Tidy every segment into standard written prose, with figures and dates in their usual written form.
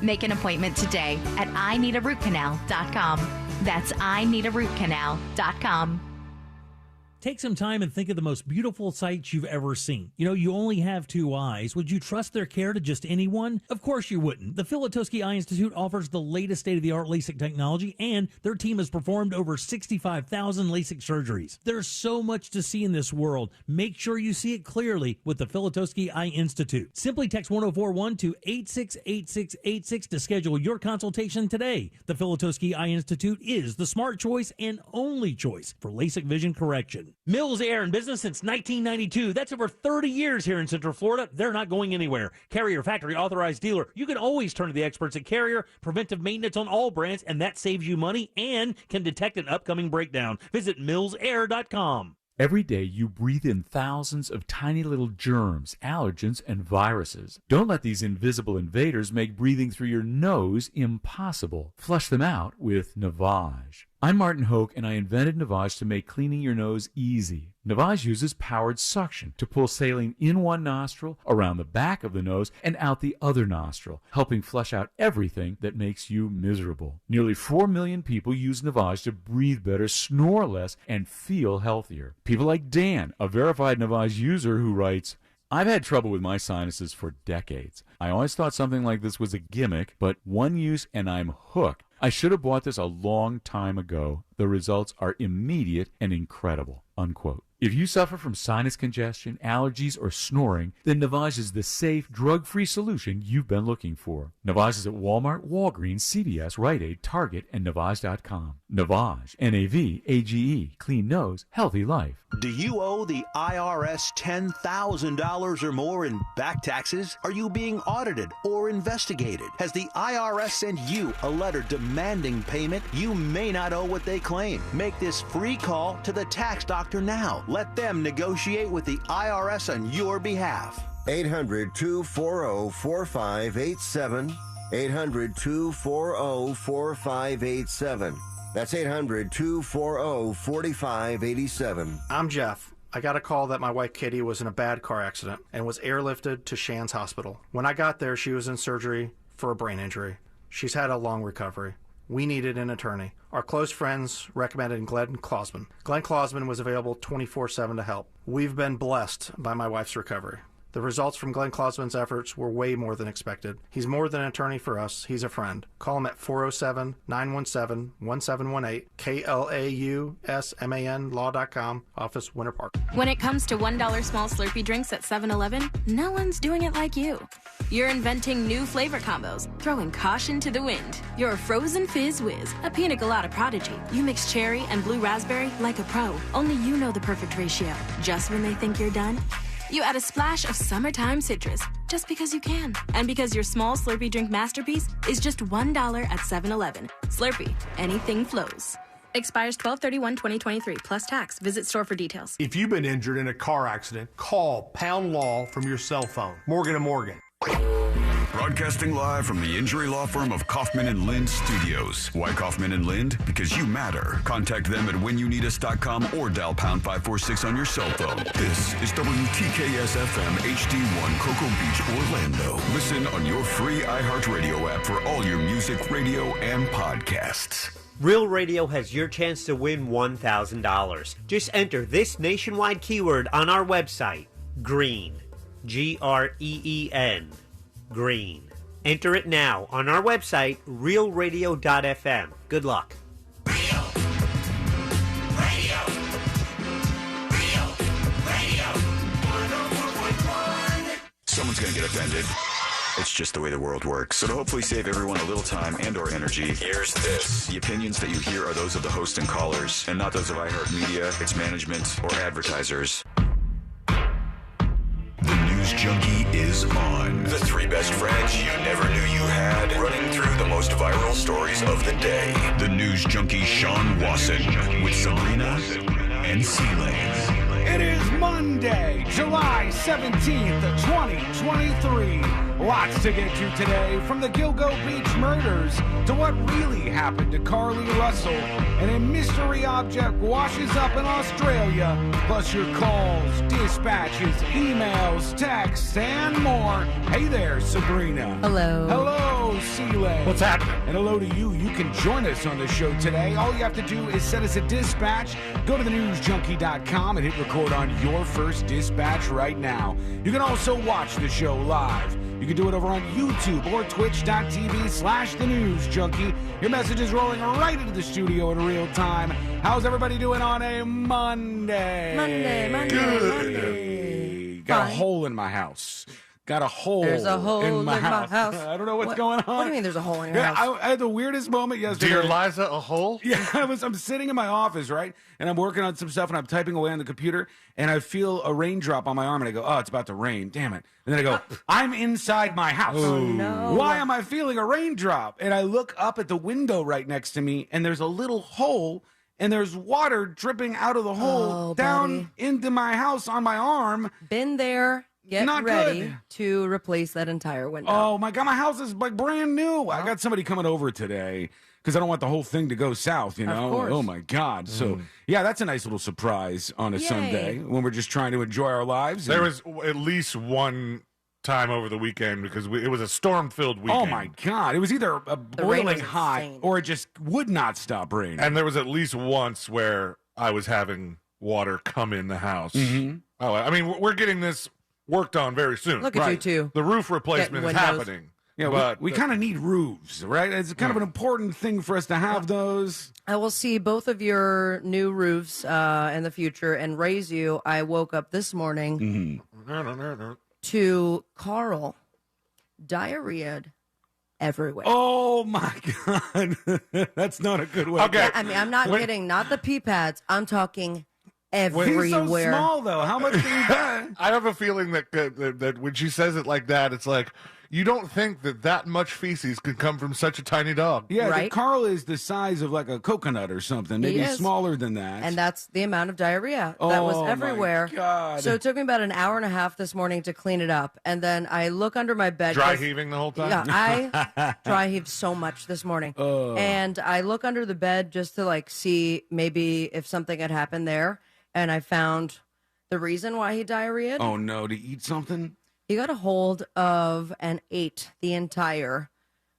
Make an appointment today at ineedarootcanal.com. That's ineedarootcanal.com. Take some time and think of the most beautiful sights you've ever seen. You know, you only have two eyes. Would you trust their care to just anyone? Of course you wouldn't. The Filutowski Eye Institute offers the latest state-of-the-art LASIK technology, and their team has performed over 65,000 LASIK surgeries. There's so much to see in this world. Make sure you see it clearly with the Filutowski Eye Institute. Simply text 1041 to 868686 to schedule your consultation today. The Filutowski Eye Institute is the smart choice and only choice for LASIK vision correction. Mills Air in business since 1992. That's over 30 years here in Central Florida. They're not going anywhere. Carrier factory authorized dealer. You can always turn to the experts at Carrier. Preventive maintenance on all brands, and that saves you money and can detect an upcoming breakdown. Visit millsair.com. Every day you breathe in thousands of tiny little germs, allergens, and viruses. Don't let these invisible invaders make breathing through your nose impossible. Flush them out with Navage. I'm Martin Hoke, and I invented Navage to make cleaning your nose easy. Navage uses powered suction to pull saline in one nostril, around the back of the nose, and out the other nostril, helping flush out everything that makes you miserable. Nearly 4 million people use Navage to breathe better, snore less, and feel healthier. People like Dan, a verified Navage user who writes, I've had trouble with my sinuses for decades. I always thought something like this was a gimmick, but one use and I'm hooked. I should have bought this a long time ago. The results are immediate and incredible." Unquote. If you suffer from sinus congestion, allergies, or snoring, then Navage is the safe, drug-free solution you've been looking for. Navage is at Walmart, Walgreens, CVS, Rite Aid, Target, and Navage.com. Navage, N-A-V-A-G-E, clean nose, healthy life. Do you owe the IRS $10,000 or more in back taxes? Are you being audited or investigated? Has the IRS sent you a letter demanding payment? You may not owe what they claim. Make this free call to the tax doctor now. Let them negotiate with the IRS on your behalf. 800-240-4587. 800-240-4587. That's 800-240-4587. I'm Jeff. I got a call that my wife Kitty was in a bad car accident and was airlifted to Shands Hospital. When I got there, she was in surgery for a brain injury. She's had a long recovery. We needed an attorney. Our close friends recommended Glenn Klausman. Glenn Klausman was available 24/7 to help. We've been blessed by my wife's recovery. The results from Glenn Klausman's efforts were way more than expected. He's more than an attorney for us. He's a friend. Call him at 407-917-1718, KLAUSMAN law.com, office Winter Park. When it comes to $1 small Slurpee drinks at 7-Eleven, no one's doing it like you. You're inventing new flavor combos, throwing caution to the wind. You're a frozen fizz whiz, a pina colada prodigy. You mix cherry and blue raspberry like a pro. Only you know the perfect ratio. Just when they think you're done, you add a splash of summertime citrus, just because you can. And because your small Slurpee drink masterpiece is just $1 at 7-Eleven. Slurpee, anything flows. Expires 12/31/2023, plus tax. Visit store for details. If you've been injured in a car accident, call Pound Law from your cell phone. Morgan & Morgan. Broadcasting live from the injury law firm of Kaufman & Lind Studios. Why Kaufman & Lind? Because you matter. Contact them at whenyouneedus.com or dial pound 546 on your cell phone. This is WTKS-FM HD1 Cocoa Beach, Orlando. Listen on your free iHeartRadio app for all your music, radio, and podcasts. Real Radio has your chance to win $1,000. Just enter this nationwide keyword on our website, GREEN. GREEN. Green. Enter it now on our website, realradio.fm. Good luck. Real Radio. Real Radio. 104.1. Someone's going to get offended. It's just the way the world works. So to hopefully save everyone a little time and or energy, here's this. The opinions that you hear are those of the host and callers, and not those of iHeartMedia, its management, or advertisers. The News Junkie is on. The three best friends you never knew you had, running through the most viral stories of the day. The News Junkie Sean Wasson with Sabrina and Seeley. It is Monday, July 17th, 2023. Lots to get to today, from the Gilgo Beach murders to what really happened to Carlee Russell, and a mystery object washes up in Australia, plus your calls, dispatches, emails, texts, and more. Hey there, Sabrina. Hello. Hello. Carlee. What's happening? And hello to you. You can join us on the show today. All you have to do is send us a dispatch. Go to thenewsjunkie.com and hit record on your first dispatch right now. You can also watch the show live. You can do it over on YouTube or twitch.tv/thenewsjunkie. Your message is rolling right into the studio in real time. How's everybody doing on a Monday? Monday. Got a hole in my house. Got a hole. There's a hole in my house. I don't know what's going on. What do you mean there's a hole in your house? I had the weirdest moment yesterday. Dear Liza, a hole? Yeah, I'm sitting in my office, right? And I'm working on some stuff and I'm typing away on the computer and I feel a raindrop on my arm and I go, oh, it's about to rain. Damn it. And then I go, I'm inside my house. Oh, no. Why am I feeling a raindrop? And I look up at the window right next to me and there's a little hole and there's water dripping out of the hole down into my house on my arm. Been there. Get Not ready good. to replace that entire window. Oh, my God. My house is like brand new. I got somebody coming over today because I don't want the whole thing to go south, you know? Of course. Oh, my God. So, yeah, that's a nice little surprise on a Sunday when we're just trying to enjoy our lives. There was at least one time over the weekend because it was a storm-filled weekend. Oh, my God. It was either boiling hot or it just would not stop raining. And there was at least once where I was having water come in the house. Mm-hmm. Oh, I mean, we're getting this worked on very soon. Look at you two. The roof replacement is happening. Yeah, but we kind of need roofs, right? It's kind of an important thing for us to have those. I will see both of your new roofs in the future and raise you. I woke up this morning to Carl diarrhea everywhere. Oh, my God. That's not a good way. Okay. I mean, I'm not kidding. Not the pee pads. I'm talking everywhere. He's so small, though. How much can he get? I have a feeling that when she says it like that, it's like, you don't think that much feces could come from such a tiny dog. Yeah, Right? Carl is the size of like a coconut or something, maybe is. smaller than that. And that's the amount of diarrhea that was everywhere. My God. So it took me about an hour and a half this morning to clean it up. And then I look under my bed. Dry 'cause- heaving the whole time? Yeah, I dry heaved so much this morning. And I look under the bed just to like see maybe if something had happened there. And I found the reason why he diarrheaed. Oh, no, to eat something? He got a hold of and ate the entire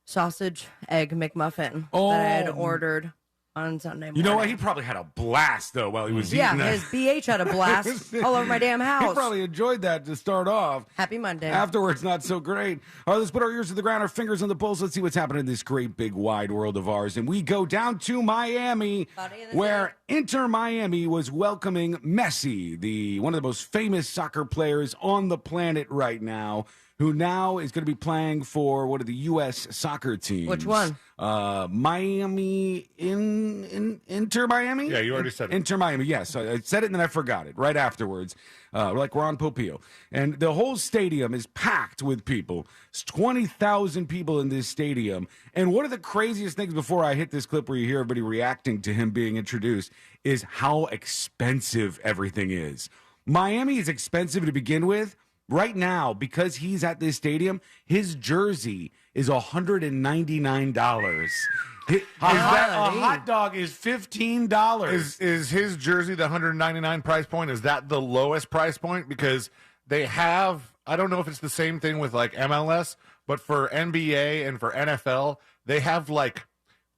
sausage egg McMuffin that I had ordered on Sunday morning. You know what? He probably had a blast, though, while he was eating that. Yeah, his BH had a blast all over my damn house. He probably enjoyed that to start off. Happy Monday. Afterwards, not so great. All right, let's put our ears to the ground, our fingers on the pulse. Let's see what's happening in this great, big, wide world of ours. And we go down to Miami, where Inter Miami was welcoming Messi, one of the most famous soccer players on the planet right now, who now is going to be playing for one of the U.S. soccer teams. Which one? Miami, Inter Miami? Yeah, you already said it. Inter Miami, yes. I said it and then I forgot it right afterwards, like Ron Popeil. And the whole stadium is packed with people. It's 20,000 people in this stadium. And one of the craziest things before I hit this clip where you hear everybody reacting to him being introduced is how expensive everything is. Miami is expensive to begin with. Right now, because he's at this stadium, his jersey is $199. A hot dog is $15. Is his jersey the $199 price point? Is that the lowest price point? Because they have, I don't know if it's the same thing with like MLS, but for NBA and for NFL, they have like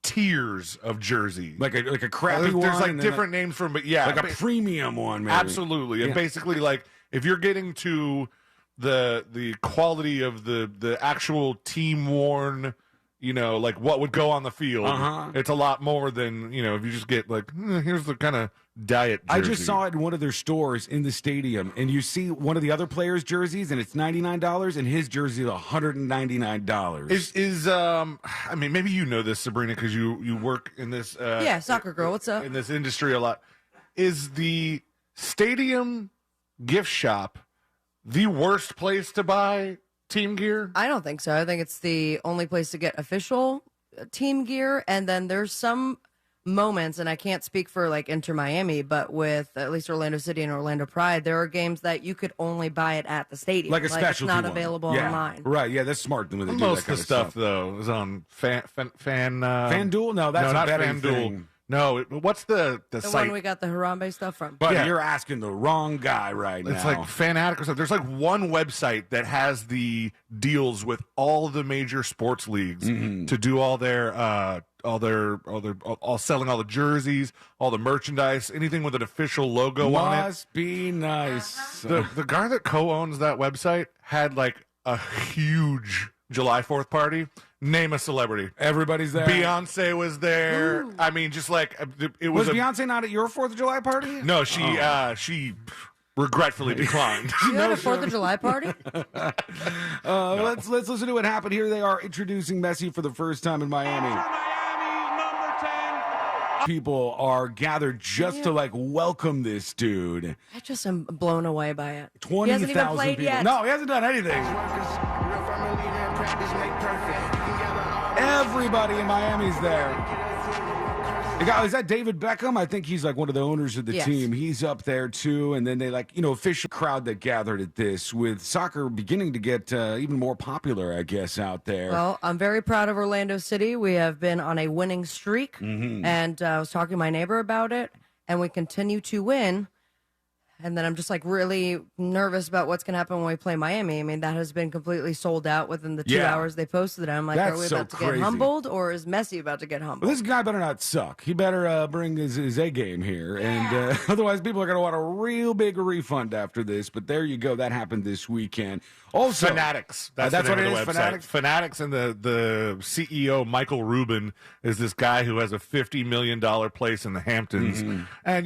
tiers of jersey. Like a crappy one. There's like different names for them, but yeah. Like a premium one, maybe. Absolutely. And basically, like, if you're getting to the quality of the actual team worn, you know, like what would go on the field, it's a lot more than, you know, if you just get like, here's the kind of diet jersey. I just saw it in one of their stores in the stadium, and you see one of the other players' jerseys, and it's $99, and his jersey is $199. I mean, maybe you know this, Sabrina, because you work in this. Yeah, soccer girl, what's up? In this industry a lot. Is the stadium gift shop the worst place to buy team gear? I don't think so. I think it's the only place to get official team gear. And then there's some moments, and I can't speak for like Inter Miami, but with at least Orlando City and Orlando Pride, there are games that you could only buy it at the stadium. Like a specialty it's not one. available online. Right, yeah, that's smart when they do Most that kind of the stuff, though, is on FanDuel? No, that's not a betting FanDuel. thing. No, what's the The site? one we got the Harambe stuff from. But Yeah. you're asking the wrong guy right now. It's like Fanatic or something. There's like one website that has the deals with all the major sports leagues to do all selling all the jerseys, all the merchandise, anything with an official logo on it. Must be nice. The guy that co-owns that website had like a huge July 4th party. Name a celebrity. Everybody's there. Beyonce was there. Ooh. I mean, just like it Was was. Beyonce not at your 4th of July party? No, she regretfully declined. You had a 4th of July party? Let's listen to what happened here. They are introducing Messi for the first time in Miami. People are gathered just to like welcome this dude. I just am blown away by it. 20,000 He hasn't even played people. yet. No, he hasn't done anything. Everybody in Miami's there. Is that David Beckham? I think he's like one of the owners of the Yes. team. He's up there too. And then they official crowd that gathered at this, with soccer beginning to get even more popular, I guess, out there. Well, I'm very proud of Orlando City. We have been on a winning streak, and I was talking to my neighbor about it, and we continue to win. And then I'm just like really nervous about what's going to happen when we play Miami. I mean, that has been completely sold out within the 2 Yeah. hours they posted it. I'm like, That's are we so about to crazy. get humbled, or is Messi about to get humbled? Well, this guy better not suck. He better bring his A game here. And otherwise, people are going to want a real big refund after this. But there you go. That happened this weekend. Also, Fanatics. That's what the it name is, of the website. Fanatics? Fanatics, and the CEO, Michael Rubin, is this guy who has a $50 million place in the Hamptons. And,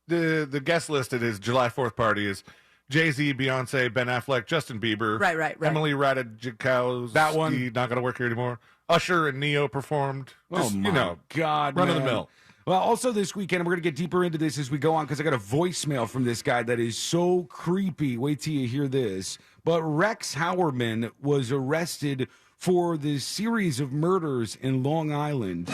the guest list at his July 4th party is Jay-Z, Beyonce, Ben Affleck, Justin Bieber. Right. Emily Ratajkowski. That one. Not going to work here anymore. Usher and Neo performed. Just, Oh, my God, run of the man. mill. Well, also this weekend, we're going to get deeper into this as we go on, because I got a voicemail from this guy that is so creepy. Wait till you hear this. But Rex Heuermann was arrested for the series of murders in Long Island.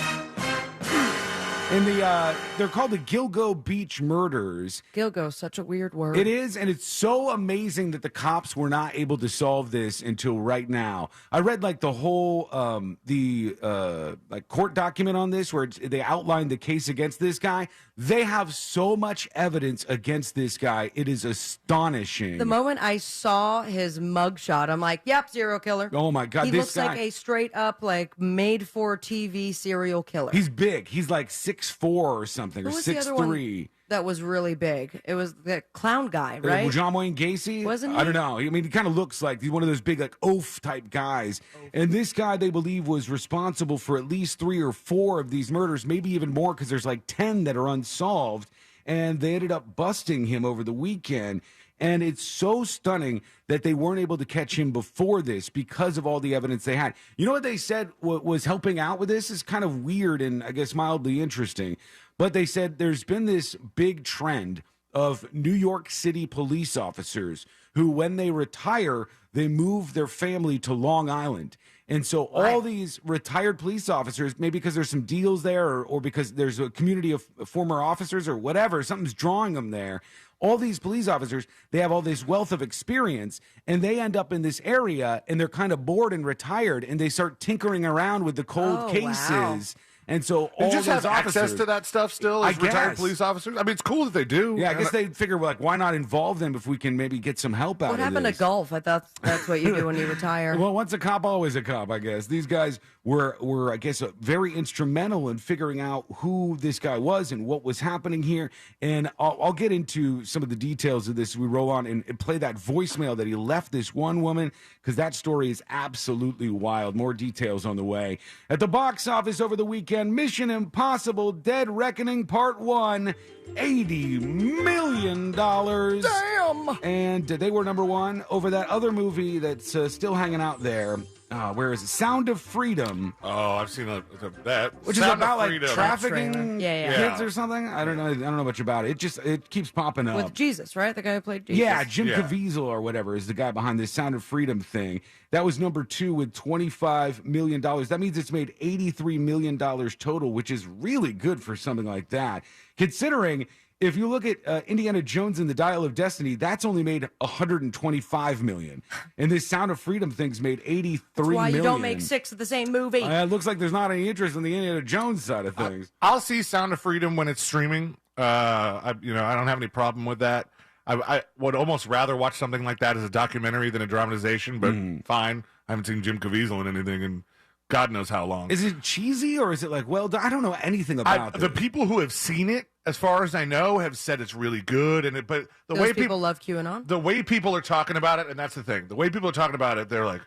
They're called the Gilgo Beach murders. Gilgo, such a weird word. It is, and it's so amazing that the cops were not able to solve this until right now. I read like the whole court document on this, where they outlined the case against this guy. They have so much evidence against this guy. It is astonishing. The moment I saw his mugshot, I'm like, yep, serial killer. Oh my God, He this looks guy, like a straight up, like, made for TV serial killer. he's big. He's like 6'4" or something, Who or was the other one 6'3". that was really big? It was the clown guy, right? John Wayne Gacy? Wasn't he? I don't know. I mean, he kind of looks like he's one of those big, like, oaf type guys. And this guy, they believe, was responsible for at least 3 or 4 of these murders, maybe even more, because there's like 10 that are unsolved. And they ended up busting him over the weekend. And it's so stunning that they weren't able to catch him before this because of all the evidence they had. You know what they said was helping out with this? Is kind of weird and I guess mildly interesting. But they said there's been this big trend of New York City police officers who, when they retire, they move their family to Long Island. And so all these retired police officers, maybe because there's some deals there or because there's a community of former officers or whatever, something's drawing them there. All these police officers, they have all this wealth of experience, and they end up in this area, and they're kind of bored and retired, and they start tinkering around with the cold cases. Wow. And so They all just those have access officers- to that stuff still I as retired guess. police officers. I mean, it's cool that they do. Yeah, I guess they figure, like, why not involve them if we can maybe get some help out What of happened this? to golf? I thought that's what you do when you retire. Well, once a cop, always a cop, I guess. These guys were I guess, very instrumental in figuring out who this guy was and what was happening here. And I'll get into some of the details of this as we roll on and play that voicemail that he left this one woman, because that story is absolutely wild. More details on the way. At the box office over the weekend, Mission Impossible Dead Reckoning Part 1, $80 million. Damn! And they were number one over that other movie that's still hanging out there. Where is it? Sound of Freedom. Oh, I've seen that. Which Sound is of about like Freedom. trafficking Yeah. kids or something. I don't know much about it. It keeps popping up. With Jesus, right? The guy who played Jesus. Yeah, Jim Caviezel or whatever is the guy behind this Sound of Freedom thing. That was number 2 with $25 million. That means it's made $83 million total, which is really good for something like that. Considering If you look at Indiana Jones and the Dial of Destiny, that's only made $125 million. And this Sound of Freedom thing's made $83 That's why million. you don't make 6 of the same movie. It looks like there's not any interest in the Indiana Jones side of things. I'll see Sound of Freedom when it's streaming. I don't have any problem with that. I would almost rather watch something like that as a documentary than a dramatization, but fine. I haven't seen Jim Caviezel in anything in God knows how long. Is it cheesy or is it like, well, I don't know anything about this. The people who have seen it, as far as I know, have said it's really good. But the Those way people love QAnon? The way people are talking about it, and that's the thing. The way people are talking about it, they're like,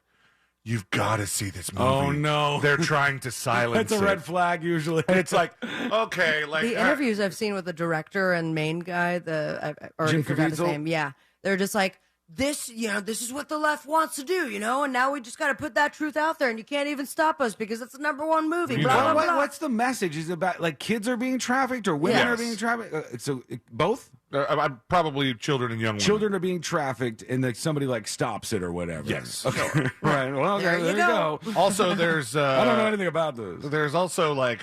you've got to see this movie. Oh, no. They're trying to silence That's a red flag usually. And it's like, okay. like The interviews I've seen with the director and main guy, I already Jim forgot his Caviezel? name. Yeah. They're just like, this is what the left wants to do, and now we just got to put that truth out there, and you can't even stop us because it's the #1 movie. Blah, blah, blah. What's the message? Is it about like kids are being trafficked or women are being trafficked? Both? Probably children and young women. Children are being trafficked, and like somebody like stops it or whatever. Yes. Okay. Right. Well, okay, there you go. Also, there's I don't know anything about this. There's also like,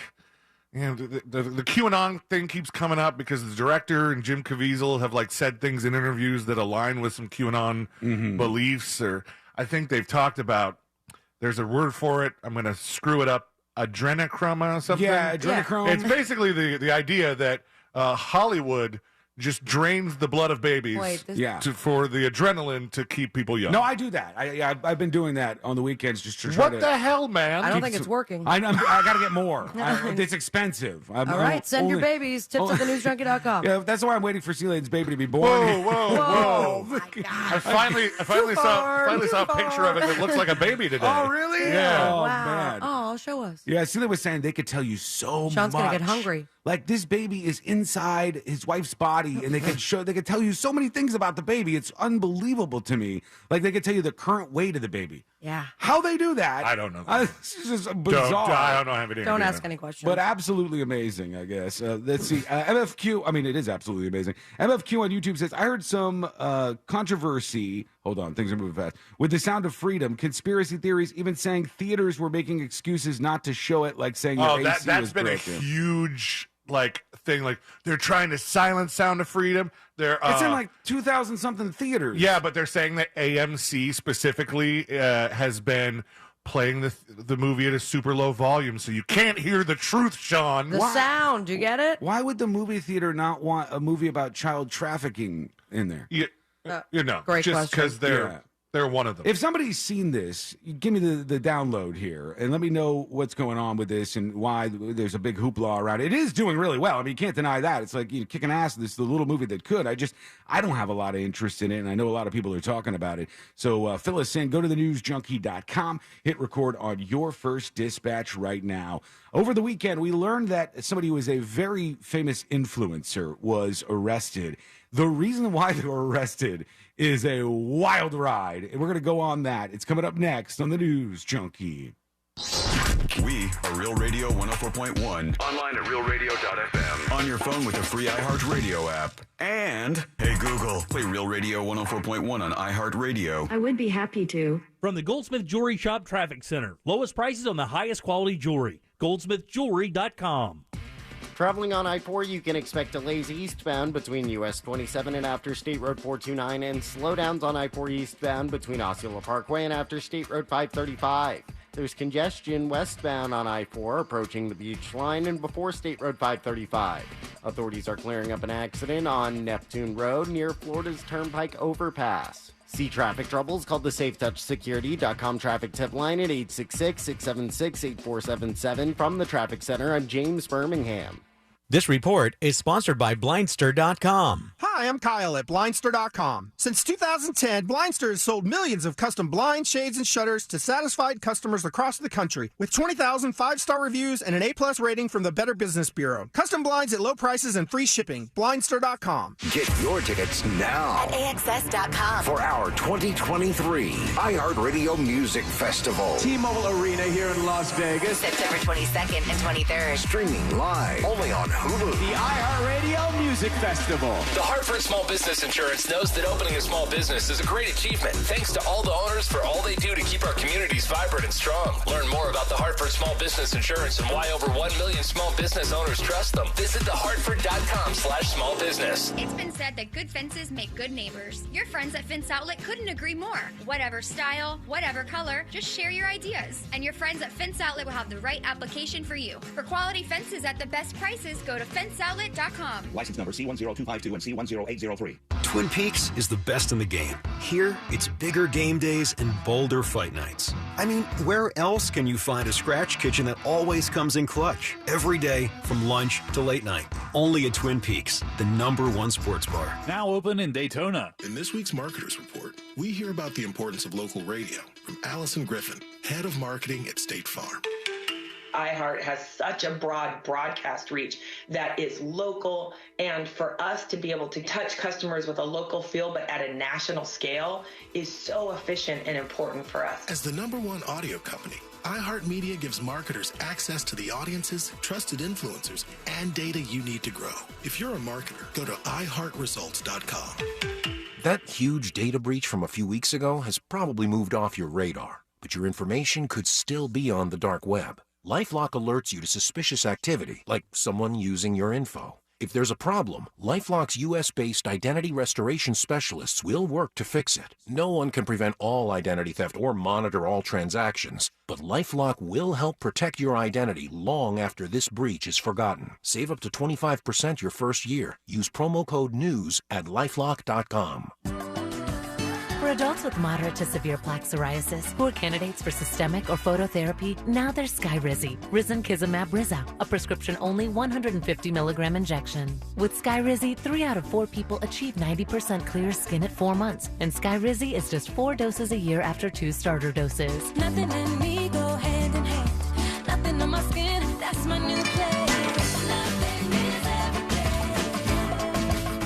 the QAnon thing keeps coming up because the director and Jim Caviezel have like said things in interviews that align with some QAnon beliefs, or I think they've talked about. There's a word for it. I'm going to screw it up. Adrenochrome or something. Yeah, adrenochrome. It's basically the idea that Hollywood just drains the blood of babies for the adrenaline to keep people young. No, I do that. I've been doing that on the weekends just to try What to... the hell, man? I don't think it's working. I got to get more. It's expensive. All right, send your babies. Tips at thenewsjunkie.com. Yeah, that's why I'm waiting for Celine's baby to be born. Whoa. My God. I finally saw a picture of it that looks like a baby today. Oh, really? Yeah. Oh, Wow. man. Oh, show us. Yeah, Celine was saying they could tell you so Sean's much. gonna get hungry. Like this baby is inside his wife's body, and they could tell you so many things about the baby. It's unbelievable to me. Like they could tell you the current weight of the baby. Yeah. How they do that? I don't know. It's just bizarre. I don't have any Don't idea. ask any questions. But absolutely amazing, I guess. Let's see. MFQ, I mean, it is absolutely amazing. MFQ on YouTube says, I heard some controversy. Hold on, things are moving fast. With the Sound of Freedom, conspiracy theories, even saying theaters were making excuses not to show it, like saying your AC that's was been broken. a huge thing. Like they're trying to silence Sound of Freedom. It's in like 2,000 something theaters. Yeah, but they're saying that AMC specifically has been playing the movie at a super low volume, so you can't hear the truth, Sean. The sound, you get it? Why would the movie theater not want a movie about child trafficking in there? Great just because they're one of them. If somebody's seen this, give me the download here and let me know what's going on with this and why there's a big hoopla around it. It is doing really well. I mean, you can't deny that. It's like kicking ass. This is the little movie that could. I don't have a lot of interest in it, and I know a lot of people are talking about it. So fill us in. Go to thenewsjunkie.com. Hit record on your first dispatch right now. Over the weekend, we learned that somebody who was a very famous influencer was arrested. The reason why they were arrested is a wild ride, and we're going to go on that. It's coming up next on the News Junkie. We are Real Radio 104.1. Online at realradio.fm. On your phone with the free iHeartRadio app. And, hey Google, play Real Radio 104.1 on iHeartRadio. I would be happy to. From the Goldsmith Jewelry Shop Traffic Center. Lowest prices on the highest quality jewelry. GoldsmithJewelry.com. Traveling on I-4, you can expect delays eastbound between US 27 and after State Road 429 and slowdowns on I-4 eastbound between Osceola Parkway and after State Road 535. There's congestion westbound on I-4 approaching the beach line and before State Road 535. Authorities are clearing up an accident on Neptune Road near Florida's Turnpike Overpass. See traffic troubles? Call the SafeTouchSecurity.com traffic tip line at 866-676-8477 from the Traffic Center on James Birmingham. This report is sponsored by Blindster.com. Hi, I'm Kyle at Blindster.com. Since 2010, Blindster has sold millions of custom blinds, shades, and shutters to satisfied customers across the country with 20,000 5-star reviews and an A+ rating from the Better Business Bureau. Custom blinds at low prices and free shipping. Blindster.com. Get your tickets now at AXS.com for our 2023 iHeartRadio Music Festival. T-Mobile Arena here in Las Vegas. September 22nd and 23rd. Streaming live only on Hulu. The iHeartRadio Music Festival. The Hartford Small Business Insurance knows that opening a small business is a great achievement. Thanks to all the owners for all they do to keep our communities vibrant and strong. Learn more about the Hartford Hartford Small Business Insurance and why over 1 million small business owners trust them. Visit thehartford.com/small business. It's been said that good fences make good neighbors. Your friends at Fence Outlet couldn't agree more. Whatever style, whatever color, just share your ideas. And your friends at Fence Outlet will have the right application for you. For quality fences at the best prices, go to fenceoutlet.com. License number C10252 and C10803. Twin Peaks is the best in the game. Here, it's bigger game days and bolder fight nights. I mean, where else can you find a scratch kitchen that always comes in clutch? Every day, from lunch to late night. Only at Twin Peaks, the #1 sports bar. Now open in Daytona. In this week's Marketers Report, we hear about the importance of local radio from Allison Griffin, head of marketing at State Farm. iHeart has such a broad broadcast reach that is local, and for us to be able to touch customers with a local feel but at a national scale is so efficient and important for us. As the #1 audio company, iHeartMedia gives marketers access to the audiences, trusted influencers, and data you need to grow. If you're a marketer, go to iHeartResults.com. That huge data breach from a few weeks ago has probably moved off your radar, but your information could still be on the dark web. LifeLock alerts you to suspicious activity, like someone using your info. If there's a problem, LifeLock's U.S.-based identity restoration specialists will work to fix it. No one can prevent all identity theft or monitor all transactions, but LifeLock will help protect your identity long after this breach is forgotten. Save up to 25% your first year. Use promo code NEWS at LifeLock.com. For adults with moderate to severe plaque psoriasis who are candidates for systemic or phototherapy, now there's Skyrizi, Risankizumab Riza, a prescription-only 150 milligram injection. With Skyrizi, 3 out of 4 people achieve 90% clear skin at 4 months, and Skyrizi is just 4 doses a year after 2 starter doses. Nothing in me go hand in hand. Nothing on my skin, that's my new play.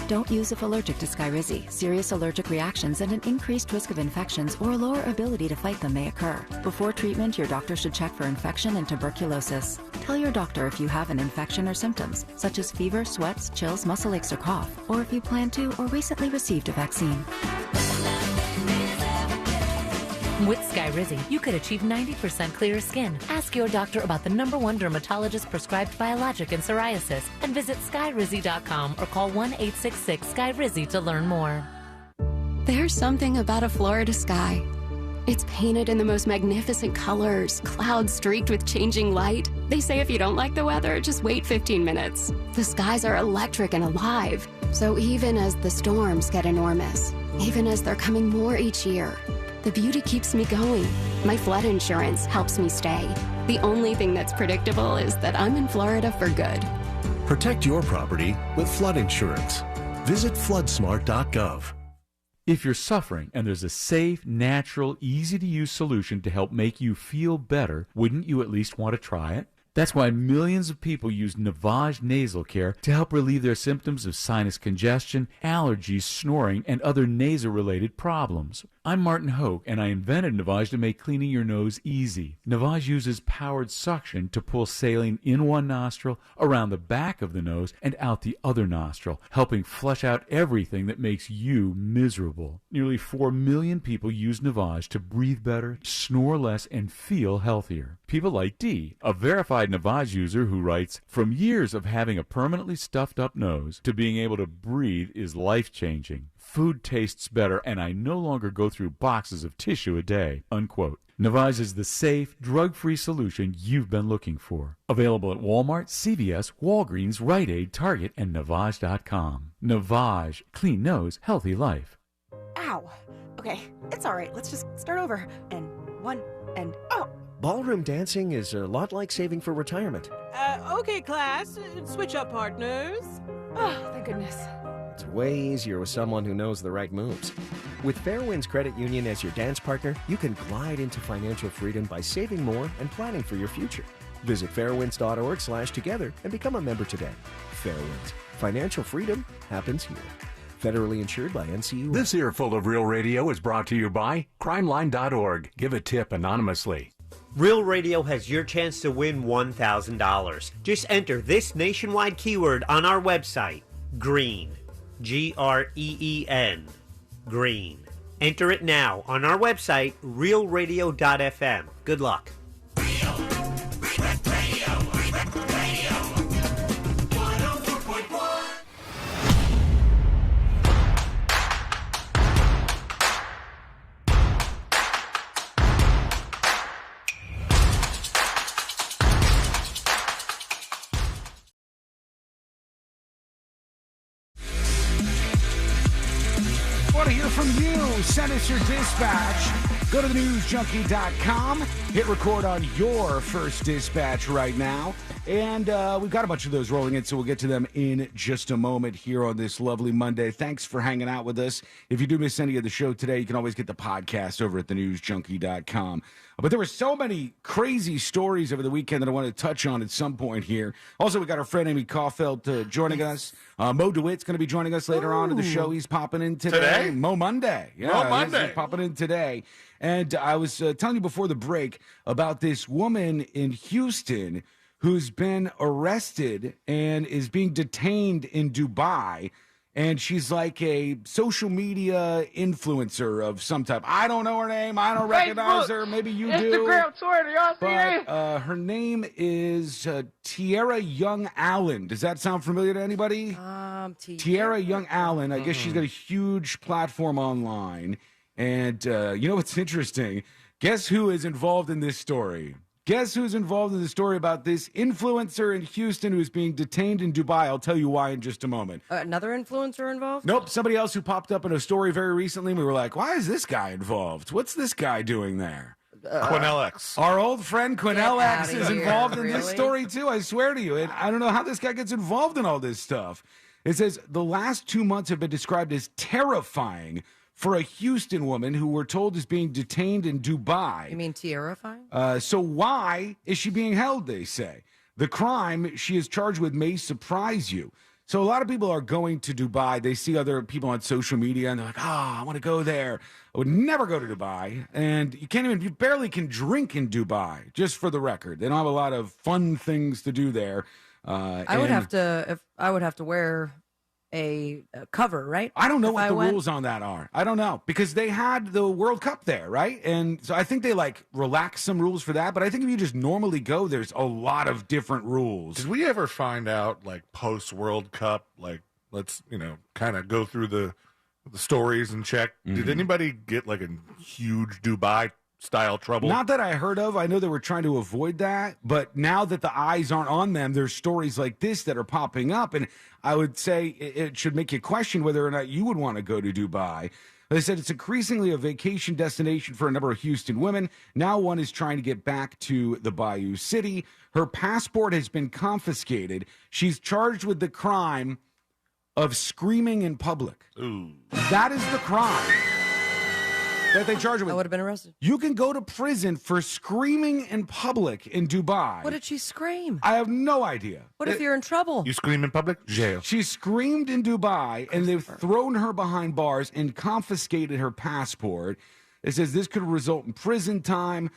Don't use if allergic to Skyrizi. Serious allergic reactions and an increased risk of infections or a lower ability to fight them may occur. Before treatment, your doctor should check for infection and tuberculosis. Tell your doctor if you have an infection or symptoms, such as fever, sweats, chills, muscle aches, or cough, or if you plan to or recently received a vaccine. With Skyrizi, you could achieve 90% clearer skin. Ask your doctor about the #1 dermatologist-prescribed biologic in psoriasis and visit Skyrizi.com or call 1-866-SKYRIZI to learn more. There's something about a Florida sky. It's painted in the most magnificent colors, clouds streaked with changing light. They say if you don't like the weather, just wait 15 minutes. The skies are electric and alive. So even as the storms get enormous, even as they're coming more each year, the beauty keeps me going. My flood insurance helps me stay. The only thing that's predictable is that I'm in Florida for good. Protect your property with flood insurance. Visit floodsmart.gov. If you're suffering and there's a safe, natural, easy-to-use solution to help make you feel better, wouldn't you at least want to try it? That's why millions of people use Navage nasal care to help relieve their symptoms of sinus congestion, allergies, snoring, and other nasal-related problems. I'm Martin Hoke, and I invented Navage to make cleaning your nose easy. Navage uses powered suction to pull saline in one nostril, around the back of the nose, and out the other nostril, helping flush out everything that makes you miserable. Nearly 4 million people use Navage to breathe better, snore less, and feel healthier. People like Dee, a verified Navage user who writes, "From years of having a permanently stuffed up nose to being able to breathe is life-changing. Food tastes better, and I no longer go through boxes of tissue a day," unquote. Navage is the safe, drug-free solution you've been looking for. Available at Walmart, CVS, Walgreens, Rite Aid, Target, and Navage.com. Navage. Clean nose, healthy life. Ow. Okay, it's all right. Let's just start over. And 1, and oh. Ballroom dancing is a lot like saving for retirement. Okay, class. Switch up partners. Oh, thank goodness. It's way easier with someone who knows the right moves. With Fairwinds Credit Union as your dance partner, you can glide into financial freedom by saving more and planning for your future. Visit fairwinds.org/together and become a member today. Fairwinds. Financial freedom happens here. Federally insured by NCUA. This earful of Real Radio is brought to you by crimeline.org. Give a tip anonymously. Real Radio has your chance to win $1,000. Just enter this nationwide keyword on our website, GREEN. GREEN. Green. Enter it now on our website, realradio.fm. Good luck. Real Send us your dispatch. Go to thenewsjunkie.com. Hit record on your first dispatch right now. And we've got a bunch of those rolling in, so we'll get to them in just a moment here on this lovely Monday. Thanks for hanging out with us. If you do miss any of the show today, you can always get the podcast over at thenewsjunkie.com. But there were so many crazy stories over the weekend that I want to touch on at some point here. Also, we got our friend Amy Caulfield joining us. Mo DeWitt's going to be joining us later on in the show. He's popping in today. Mo Monday. Yeah, Mo Monday. He's popping in today. And I was telling you before the break about this woman in Houston who's been arrested and is being detained in Dubai. And she's like a social media influencer of some type. I don't know her name. I don't recognize her. Maybe you do. Instagram, Twitter, y'all see But her name is Tiara Young Allen. Does that sound familiar to anybody? Tiara Young Allen. I guess she's got a huge platform online. And you know what's interesting? Guess who is involved in this story? Guess who's involved in the story about this influencer in Houston who's being detained in Dubai? I'll tell you why in just a moment. Another influencer involved? Nope, somebody else who popped up in a story very recently. We were like, why is this guy involved? What's this guy doing there? Quinnell X. Our old friend Quinnell X is here. involved in this Really? story too, I swear to you. And I don't know how this guy gets involved in all this stuff. It says the last 2 months have been described as terrifying for a Houston woman who we're told is being detained in Dubai. You mean terrifying? So why is she being held, they say? The crime she is charged with may surprise you. So a lot of people are going to Dubai. They see other people on social media, and they're like, I want to go there. I would never go to Dubai. And you barely can drink in Dubai, just for the record. They don't have a lot of fun things to do there. I would have to wear a cover, right? I don't know what the rules on that are. I don't know, because they had the World Cup there, right? And so I think they relax some rules for that. But I think if you just normally go, there's a lot of different rules. Did we ever find out, post World Cup, let's kind of go through the stories and check? Did anybody get a huge Dubai style trouble? Not that I heard of. I know they were trying to avoid that, but now that the eyes aren't on them, there's stories like this that are popping up, and I would say it should make you question whether or not you would want to go to Dubai. They said it's increasingly a vacation destination for a number of Houston women. Now one is trying to get back to the Bayou City. Her passport has been confiscated. She's charged with the crime of screaming in public. Ooh. That is the crime that they charge her with. I would have been arrested. You can go to prison for screaming in public in Dubai. What did she scream? I have no idea. What if you're in trouble? You scream in public? Jail. She screamed in Dubai, and they've thrown her behind bars and confiscated her passport. It says this could result in prison time.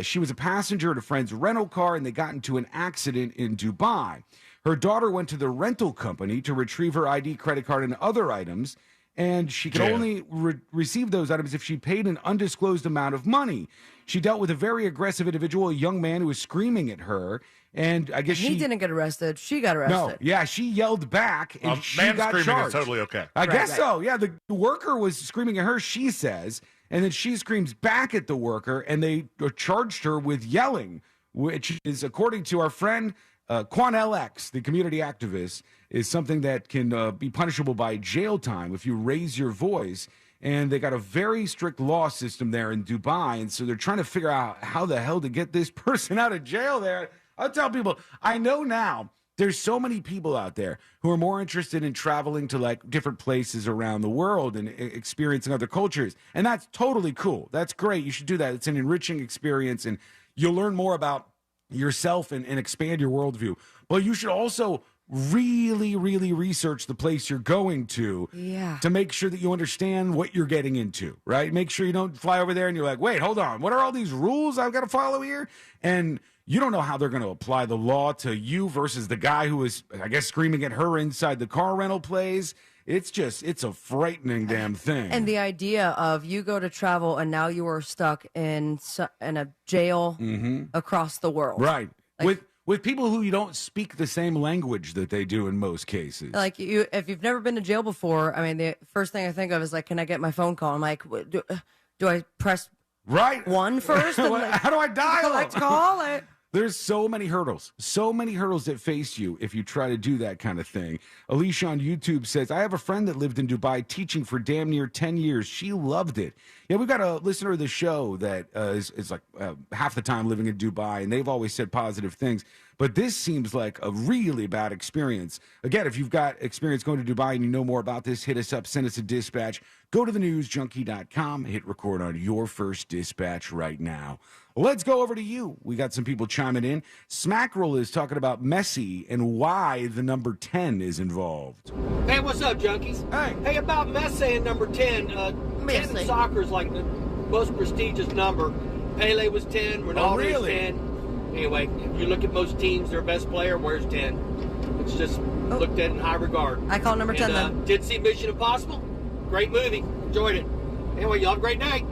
She was a passenger at a friend's rental car, and they got into an accident in Dubai. Her daughter went to the rental company to retrieve her ID, credit card, and other items, and she could only receive those items if she paid an undisclosed amount of money. She dealt with a very aggressive individual, a young man who was screaming at her, and I guess he didn't get arrested. She got arrested. No, yeah, she yelled back, and she got screaming charged. is totally okay. I guess so. Yeah, the worker was screaming at her, she says, and then she screams back at the worker, and they charged her with yelling, which is, according to our friend Quinnell X, the community activist, is something that can be punishable by jail time if you raise your voice. And they got a very strict law system there in Dubai, and so they're trying to figure out how the hell to get this person out of jail there. I'll tell people, I know now there's so many people out there who are more interested in traveling to different places around the world and experiencing other cultures, and that's totally cool. That's great. You should do that. It's an enriching experience, and you'll learn more about yourself and expand your worldview. But you should also really, really research the place you're going to make sure that you understand what you're getting into, right? Make sure you don't fly over there and you're like, wait, hold on. What are all these rules I've got to follow here? And you don't know how they're going to apply the law to you versus the guy who was, I guess, screaming at her inside the car rental place. It's a frightening damn thing. And the idea of you go to travel and now you are stuck in a jail across the world. Right. With people who you don't speak the same language that they do in most cases. If you've never been to jail before, I mean, the first thing I think of is can I get my phone call? I'm like, do I press one first? And how do I dial? Collect call? There's so many hurdles that face you if you try to do that kind of thing. Alicia on YouTube says, I have a friend that lived in Dubai teaching for damn near 10 years. She loved it. Yeah, we've got a listener of the show that is like half the time living in Dubai, and they've always said positive things. But this seems like a really bad experience. Again, if you've got experience going to Dubai and you know more about this, hit us up, send us a dispatch. Go to thenewsjunkie.com, hit record on your first dispatch right now. Let's go over to you. We got some people chiming in. Smackerel is talking about Messi and why the number 10 is involved. Hey, what's up, junkies? Hey, about Messi and number 10. 10 in soccer is like the most prestigious number. Pele was 10, Ronaldo was 10. Anyway, if you look at most teams, their best player wears 10. It's just looked at in high regard. I call number 10 then. Did see Mission Impossible? Great movie. Enjoyed it. Anyway, y'all have a great night.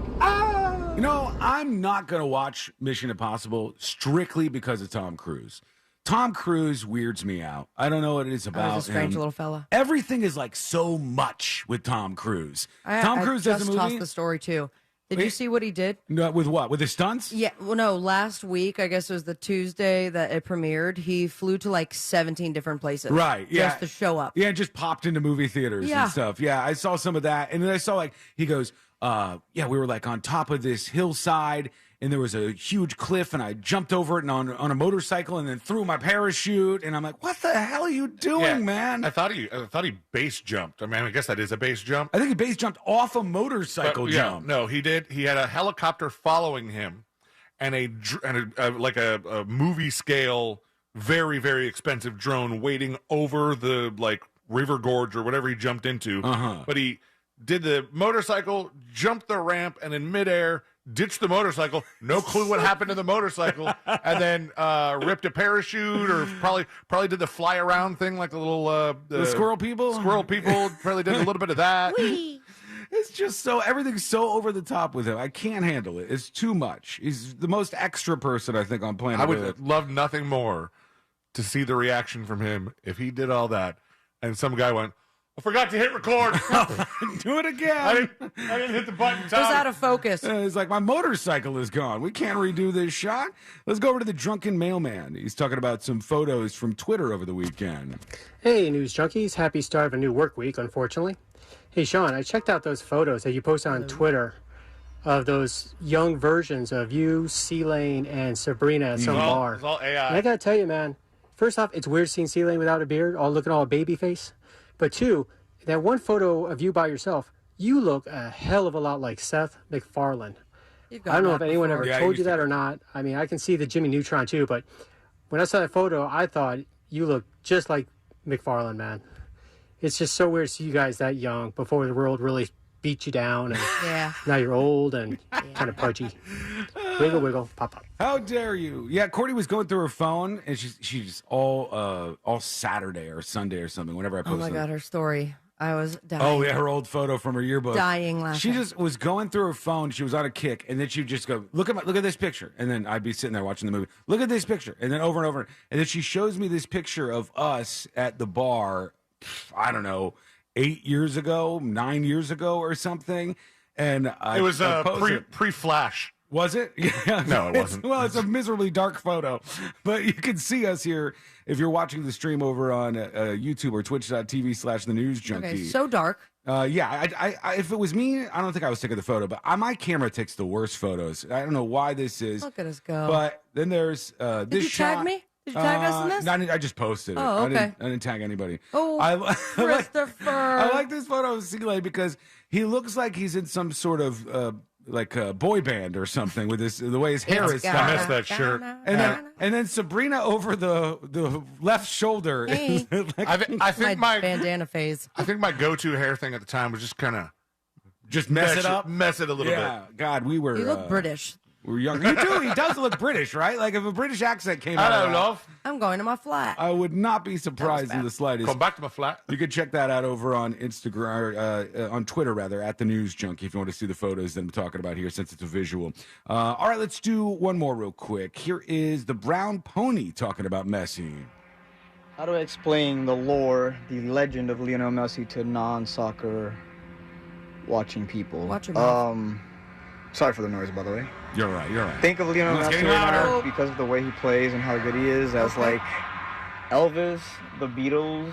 You know, I'm not going to watch Mission Impossible strictly because of Tom Cruise. Tom Cruise weirds me out. I don't know what it is about He's a strange him. little fella. Everything is like so much with Tom Cruise. Tom Cruise does a movie. I just tossed the story too. Did you see what he did? No, with what? With his stunts? Yeah. Well, no. Last week, I guess it was the Tuesday that it premiered. He flew to like 17 different places. Right. Yeah. Just to show up. Yeah, just popped into movie theaters and stuff. Yeah, I saw some of that, and then I saw like he goes, we were like on top of this hillside, and there was a huge cliff, and I jumped over it and on a motorcycle, and then threw my parachute, and I'm like, what the hell are you doing, man? I thought he base jumped. I mean, I guess that is a base jump. I think he base jumped off a motorcycle jump. No, he did. He had a helicopter following him, and a movie scale, very, very expensive drone waiting over the like river gorge or whatever he jumped into. But he did the motorcycle, jumped the ramp, and in midair ditched the motorcycle. No clue what happened to the motorcycle, and then ripped a parachute, or probably did the fly around thing like the little the squirrel people. Squirrel people probably did a little bit of that. It's just everything's so over the top with him. I can't handle it. It's too much. He's the most extra person I think on planet I would Earth. love nothing more to see the reaction from him if he did all that, and some guy went, I forgot to hit record. Do it again. I didn't hit the button. It was out of focus. It's like, my motorcycle is gone. We can't redo this shot. Let's go over to the drunken mailman. He's talking about some photos from Twitter over the weekend. Hey, News Junkies. Happy start of a new work week, unfortunately. Hey, Sean, I checked out those photos that you posted on Twitter of those young versions of you, C-Lane, and Sabrina at some bar. It's all AI. And I got to tell you, man, first off, it's weird seeing C-Lane without a beard, looking all baby face. But two, that one photo of you by yourself, you look a hell of a lot like Seth MacFarlane. I don't know if anyone ever told you that or not. I mean, I can see the Jimmy Neutron too, but when I saw that photo, I thought you look just like MacFarlane, man. It's just so weird to see you guys that young before the world really beat you down, and now you're old and kind of pudgy. Wiggle, wiggle, pop, pop. How dare you? Yeah, Courtney was going through her phone, and she's all Saturday or Sunday or something. Whenever I posted. Oh my God, her story. I was dying. Oh yeah, her old photo from her yearbook. Dying laughing. She just was going through her phone. She was on a kick, and then she'd just go, look at this picture, and then I'd be sitting there watching the movie. Look at this picture, and then over and over, and then she shows me this picture of us at the bar. I don't know, 8 years ago, 9 years ago, or something. And it was pre-Flash. Was it? Yeah. No, it wasn't. Well, it's a miserably dark photo, but you can see us here if you're watching the stream over on YouTube or twitch.tv/thenewsjunkie. Okay, so dark. Yeah, I if it was me, I don't think I was taking the photo, but my camera takes the worst photos. I don't know why this is. Look at us go. But then there's this Did you shot. tag me? Did you tag us in this? No, I just posted it. Oh, okay. I didn't tag anybody. Oh, Christopher. I like this photo of C-Lane because he looks like he's in some sort of like a boy band or something with the way his hair is. I missed that shirt. And then Sabrina over the left shoulder. Hey. I think my bandana phase. I think my go-to hair thing at the time was just kind of mess it up, mess it a little bit. Yeah, God, we were. You look British. We were young. You do. He does look British, right? Like if a British accent came out. Hello, love. I'm going to my flat. I would not be surprised in the slightest. Come back to my flat. You can check that out over on Instagram, on Twitter rather, at the News Junkie, if you want to see the photos that I'm talking about here, since it's a visual. All right, let's do one more real quick. Here is the Brown Pony talking about Messi. How do I explain the lore, the legend of Lionel Messi to non-soccer watching people? Watch your mouth. Sorry for the noise, by the way. You're right. Think of Lionel It's Messi getting right louder. now because of the way he plays and how good he is as like Elvis, the Beatles,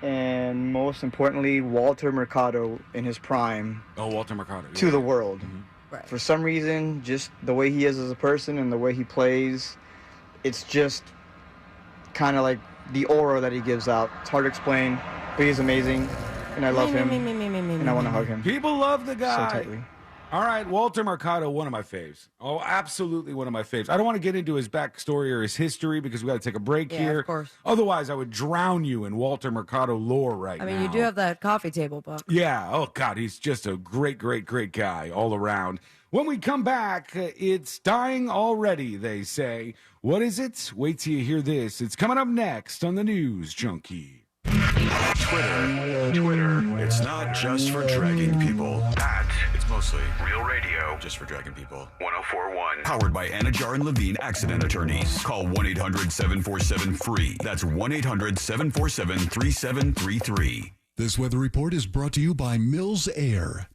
and most importantly, Walter Mercado in his prime. Oh, Walter Mercado. To the world. Right. For some reason, just the way he is as a person and the way he plays, it's just kind of like the aura that he gives out. It's hard to explain, but he's amazing, and I love him, and I want to hug him. People love the guy. So tightly. All right, Walter Mercado, one of my faves. Oh, absolutely one of my faves. I don't want to get into his backstory or his history because we got to take a break here. Of course. Otherwise, I would drown you in Walter Mercado lore right now. I mean, you do have that coffee table, Buc. Yeah. Oh, God, he's just a great, great, great guy all around. When we come back, it's dying already, they say. What is it? Wait till you hear this. It's coming up next on the News Junkie. Twitter. It's not just for dragging people. It's mostly real radio. Just for dragging people. 1041. Powered by Anajar and Levine Accident Attorneys. Call 1-800-747-FREE. That's 1-800-747-3733. This weather report is brought to you by Mills Air.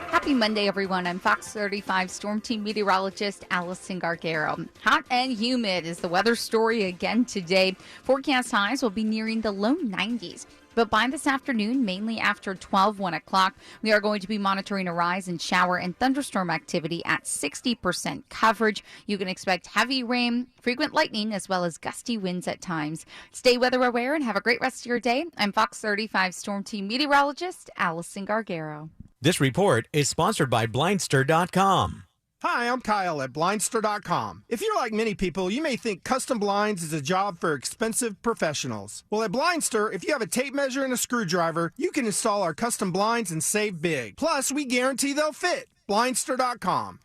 Happy Monday, everyone. I'm Fox 35 Storm Team meteorologist Allison Gargaro. Hot and humid is the weather story again today. Forecast highs will be nearing the low 90s. But by this afternoon, mainly after 1 o'clock, we are going to be monitoring a rise in shower and thunderstorm activity at 60% coverage. You can expect heavy rain, frequent lightning, as well as gusty winds at times. Stay weather aware and have a great rest of your day. I'm Fox 35 Storm Team meteorologist Allison Gargaro. This report is sponsored by Blindster.com. Hi, I'm Kyle at Blindster.com. If you're like many people, you may think custom blinds is a job for expensive professionals. Well, at Blindster, if you have a tape measure and a screwdriver, you can install our custom blinds and save big. Plus, we guarantee they'll fit. Blindster.com.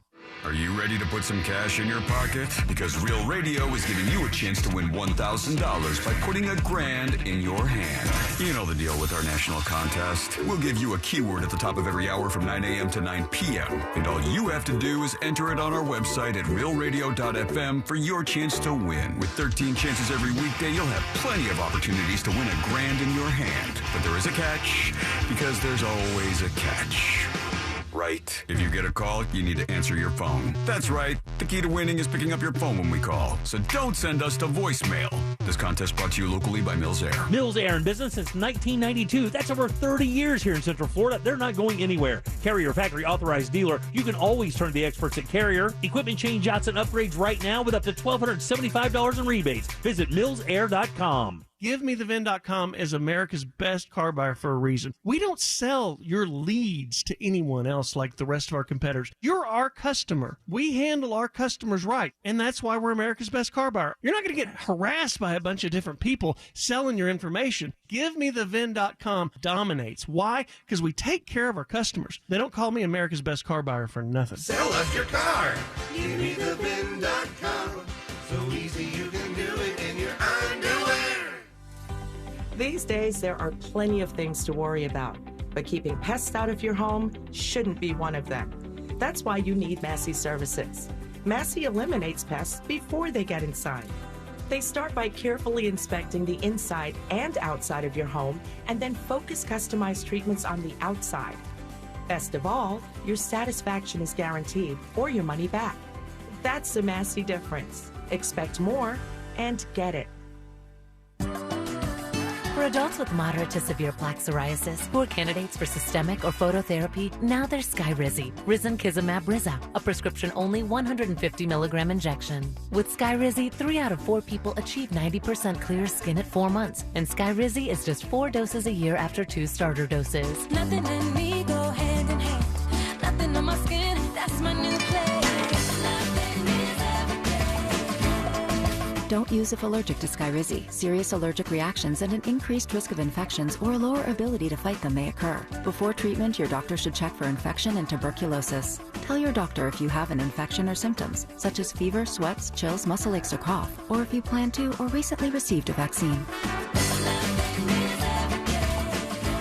Are you ready to put some cash in your pocket? Because Real Radio is giving you a chance to win $1,000 by putting $1,000 in your hand. You know the deal with our national contest. We'll give you a keyword at the top of every hour from 9 a.m. to 9 p.m. And all you have to do is enter it on our website at realradio.fm for your chance to win. With 13 chances every weekday, you'll have plenty of opportunities to win $1,000 in your hand. But there is a catch, because there's always a catch. Right. If you get a call, you need to answer your phone. That's right. The key to winning is picking up your phone when we call. So don't send us to voicemail. This contest brought to you locally by Mills Air. Mills Air in business since 1992. That's over 30 years here in Central Florida. They're not going anywhere. Carrier factory authorized dealer. You can always turn to the experts at Carrier. Equipment change-outs and upgrades right now with up to $1,275 in rebates. Visit millsair.com. GiveMeTheVin.com is America's best car buyer for a reason. We don't sell your leads to anyone else like the rest of our competitors. You're our customer. We handle our customers right, and that's why we're America's best car buyer. You're not going to get harassed by a bunch of different people selling your information. GiveMeTheVin.com dominates. Why? Because we take care of our customers. They don't call me America's best car buyer for nothing. Sell us your car. GiveMeTheVin.com. So easy you can do it in your underwear. These days, there are plenty of things to worry about, but keeping pests out of your home shouldn't be one of them. That's why you need Messi services. Messi eliminates pests before they get inside. They start by carefully inspecting the inside and outside of your home and then focus customized treatments on the outside. Best of all, your satisfaction is guaranteed or your money back. That's the Messi difference. Expect more and get it. For adults with moderate to severe plaque psoriasis who are candidates for systemic or phototherapy, now there's Skyrizi, risankizumab Rizza, a prescription-only 150 milligram injection. With Skyrizi, 3 out of 4 people achieve 90% clear skin at 4 months, and Skyrizi is just 4 doses a year after 2 starter doses. Nothing in me go hand in hand. Nothing on my skin, that's my new place. Nothing is everything. Don't use if allergic to Skyrizi. Serious allergic reactions and an increased risk of infections or a lower ability to fight them may occur. Before treatment, your doctor should check for infection and tuberculosis. Tell your doctor if you have an infection or symptoms, such as fever, sweats, chills, muscle aches, or cough, or if you plan to or recently received a vaccine.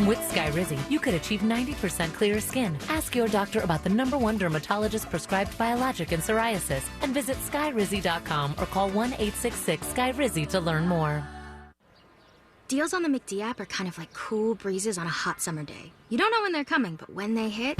With Skyrizi, you could achieve 90% clearer skin. Ask your doctor about the #1 dermatologist-prescribed biologic in psoriasis and visit Skyrizi.com or call 1-866-SKYRIZI to learn more. Deals on the McD app are kind of like cool breezes on a hot summer day. You don't know when they're coming, but when they hit,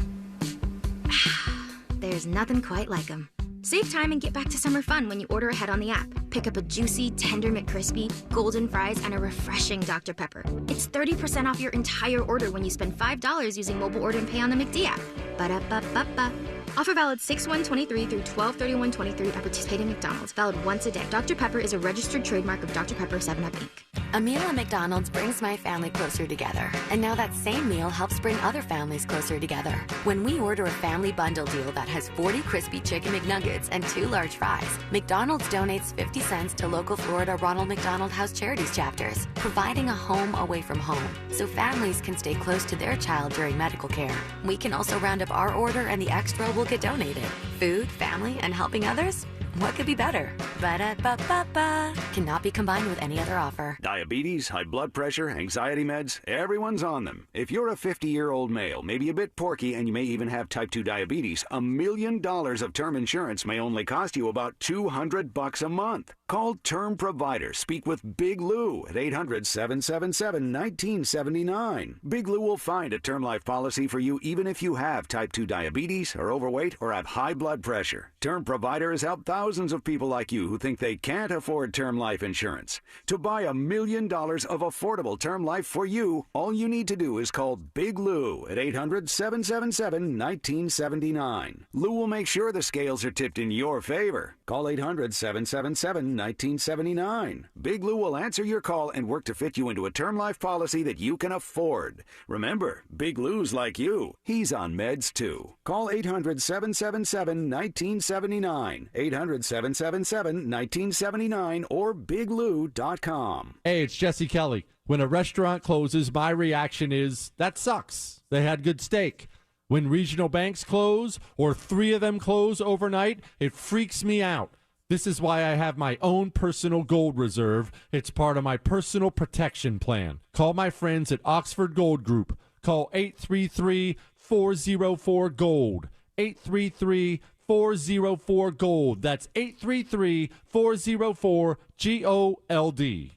There's nothing quite like them. Save time and get back to summer fun when you order ahead on the app. Pick up a juicy, tender McCrispy, golden fries, and a refreshing Dr. Pepper. It's 30% off your entire order when you spend $5 using mobile order and pay on the McD app. Ba-da-ba-ba-ba. Offer valid 6/1/23 through 12/31/23 at participating McDonald's. Valid once a day. Dr. Pepper is a registered trademark of Dr. Pepper 7-Up, Inc. A meal at McDonald's brings my family closer together. And now that same meal helps bring other families closer together. When we order a family bundle deal that has 40 crispy chicken McNuggets and 2 large fries, McDonald's donates 50 cents to local Florida Ronald McDonald House Charities chapters, providing a home away from home so families can stay close to their child during medical care. We can also round up our order and the extra will get donated. Food, family, and helping others? What could be better? Ba-da-ba-ba-ba. Cannot be combined with any other offer. Diabetes, high blood pressure, anxiety meds, everyone's on them. If you're a 50-year-old male, maybe a bit porky, and you may even have type 2 diabetes, $1 million of term insurance may only cost you about $200 a month. Call Term Provider. Speak with Big Lou at 800-777-1979. Big Lou will find a term life policy for you even if you have type 2 diabetes, are overweight, or have high blood pressure. Term Provider has helped thousands of people like you who think they can't afford term life insurance. To buy $1 million of affordable term life for you, all you need to do is call Big Lou at 800-777-1979. Lou will make sure the scales are tipped in your favor. Call 800-777-1979. Big Lou will answer your call and work to fit you into a term life policy that you can afford. Remember, Big Lou's like you. He's on meds too. Call 800-777-1979. 800-777-1979 or biglou.com. Hey, it's Jesse Kelly. When a restaurant closes, my reaction is, that sucks. They had good steak. When regional banks close, or 3 of them close overnight, it freaks me out. This is why I have my own personal gold reserve. It's part of my personal protection plan. Call my friends at Oxford Gold Group. Call 833-404-GOLD. 833-404-GOLD. That's 833-404-GOLD.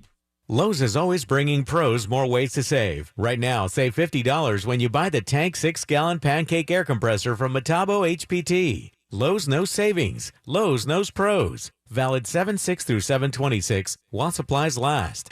Lowe's is always bringing pros more ways to save. Right now, save $50 when you buy the Tank 6-gallon pancake air compressor from Metabo HPT. Lowe's knows savings. Lowe's knows pros. Valid 7/6 through 7/26 while supplies last.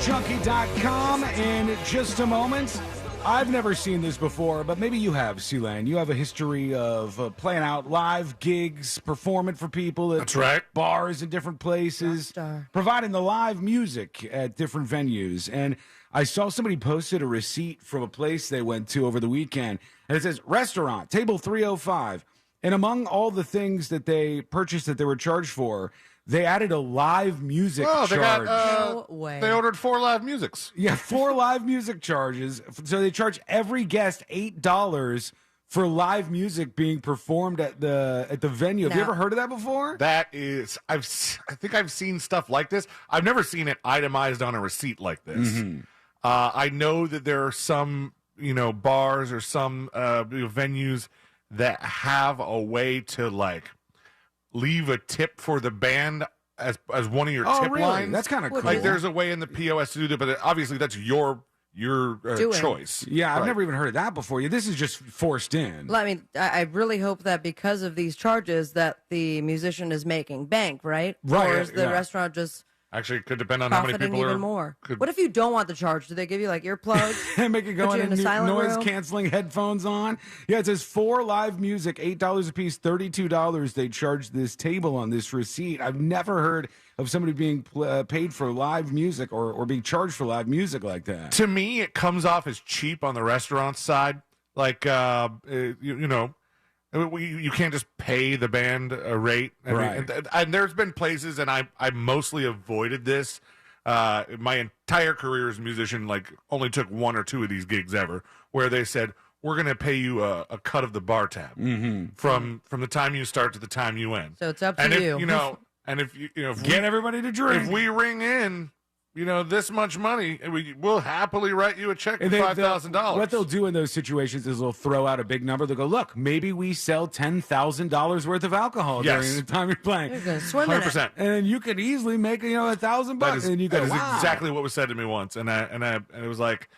Junkie.com in just a moment. I've never seen this before, but maybe you have, Sealand. You have a history of playing out live gigs, performing for people at bars in different places, providing the live music at different venues. And I saw somebody posted a receipt from a place they went to over the weekend, and it says, restaurant, table 305. And among all the things that they purchased that they were charged for, they added a live music charge. No way. They ordered 4 live musics. Yeah, 4 live music charges. So they charge every guest $8 for live music being performed at the venue. Have you ever heard of that before? That is, I think I've seen stuff like this. I've never seen it itemized on a receipt like this. Mm-hmm. I know that there are some, bars or some venues that have a way to leave a tip for the band as one of your tip really? lines. That's kind of cool. Like there's a way in the POS to do that, but obviously that's your choice. Yeah, I've never even heard of that before. This is just forced in. Well, I mean, I really hope that because of these charges that the musician is making bank, right? Right. Or is the restaurant just actually it could depend on how many profiting people even are more? What if you don't want the charge? Do they give you earplugs? And make it go Put you in in a silent room? noise-canceling headphones on? Yeah, it says 4 live music, $8 a piece, $32 they charged this table on this receipt. I've never heard of somebody being paid for live music or being charged for live music like that. To me, it comes off as cheap on the restaurant side. You can't just pay the band a rate. Right. And there's been places, and I mostly avoided this. My entire career as a musician, only took 1 or 2 of these gigs ever, where they said, we're going to pay you a cut of the bar tab from the time you start to the time you end. So it's up to and you. And if get everybody to drink. If we ring in, this much money, we'll happily write you a check for $5,000. What they'll do in those situations is they'll throw out a big number. They'll go, look, maybe we sell $10,000 worth of alcohol during the time you're playing. You're gonna swim in it. 100%. And you could easily make $1,000. And you go, that is wow. exactly what was said to me once. And it was like,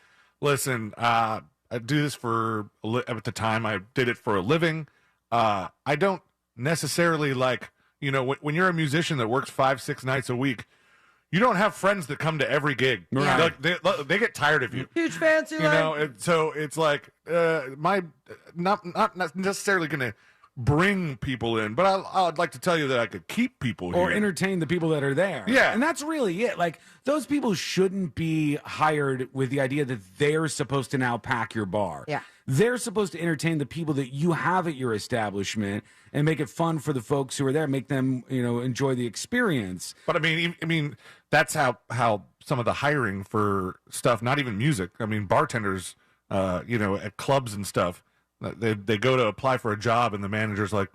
listen, I do this at the time I did it for a living. I don't necessarily when you're a musician that works 5-6 nights a week, you don't have friends that come to every gig. Yeah. They get tired of you. Huge fancy So it's like not necessarily going to bring people in, but I'd like to tell you that I could keep people here. Or entertain the people that are there. Yeah. And that's really it. Like, those people shouldn't be hired with the idea that they're supposed to now pack your bar. Yeah. They're supposed to entertain the people that you have at your establishment and make it fun for the folks who are there, make them, enjoy the experience. But I mean, that's how some of the hiring for stuff, not even music. I mean, bartenders, at clubs and stuff, they go to apply for a job and the manager's like,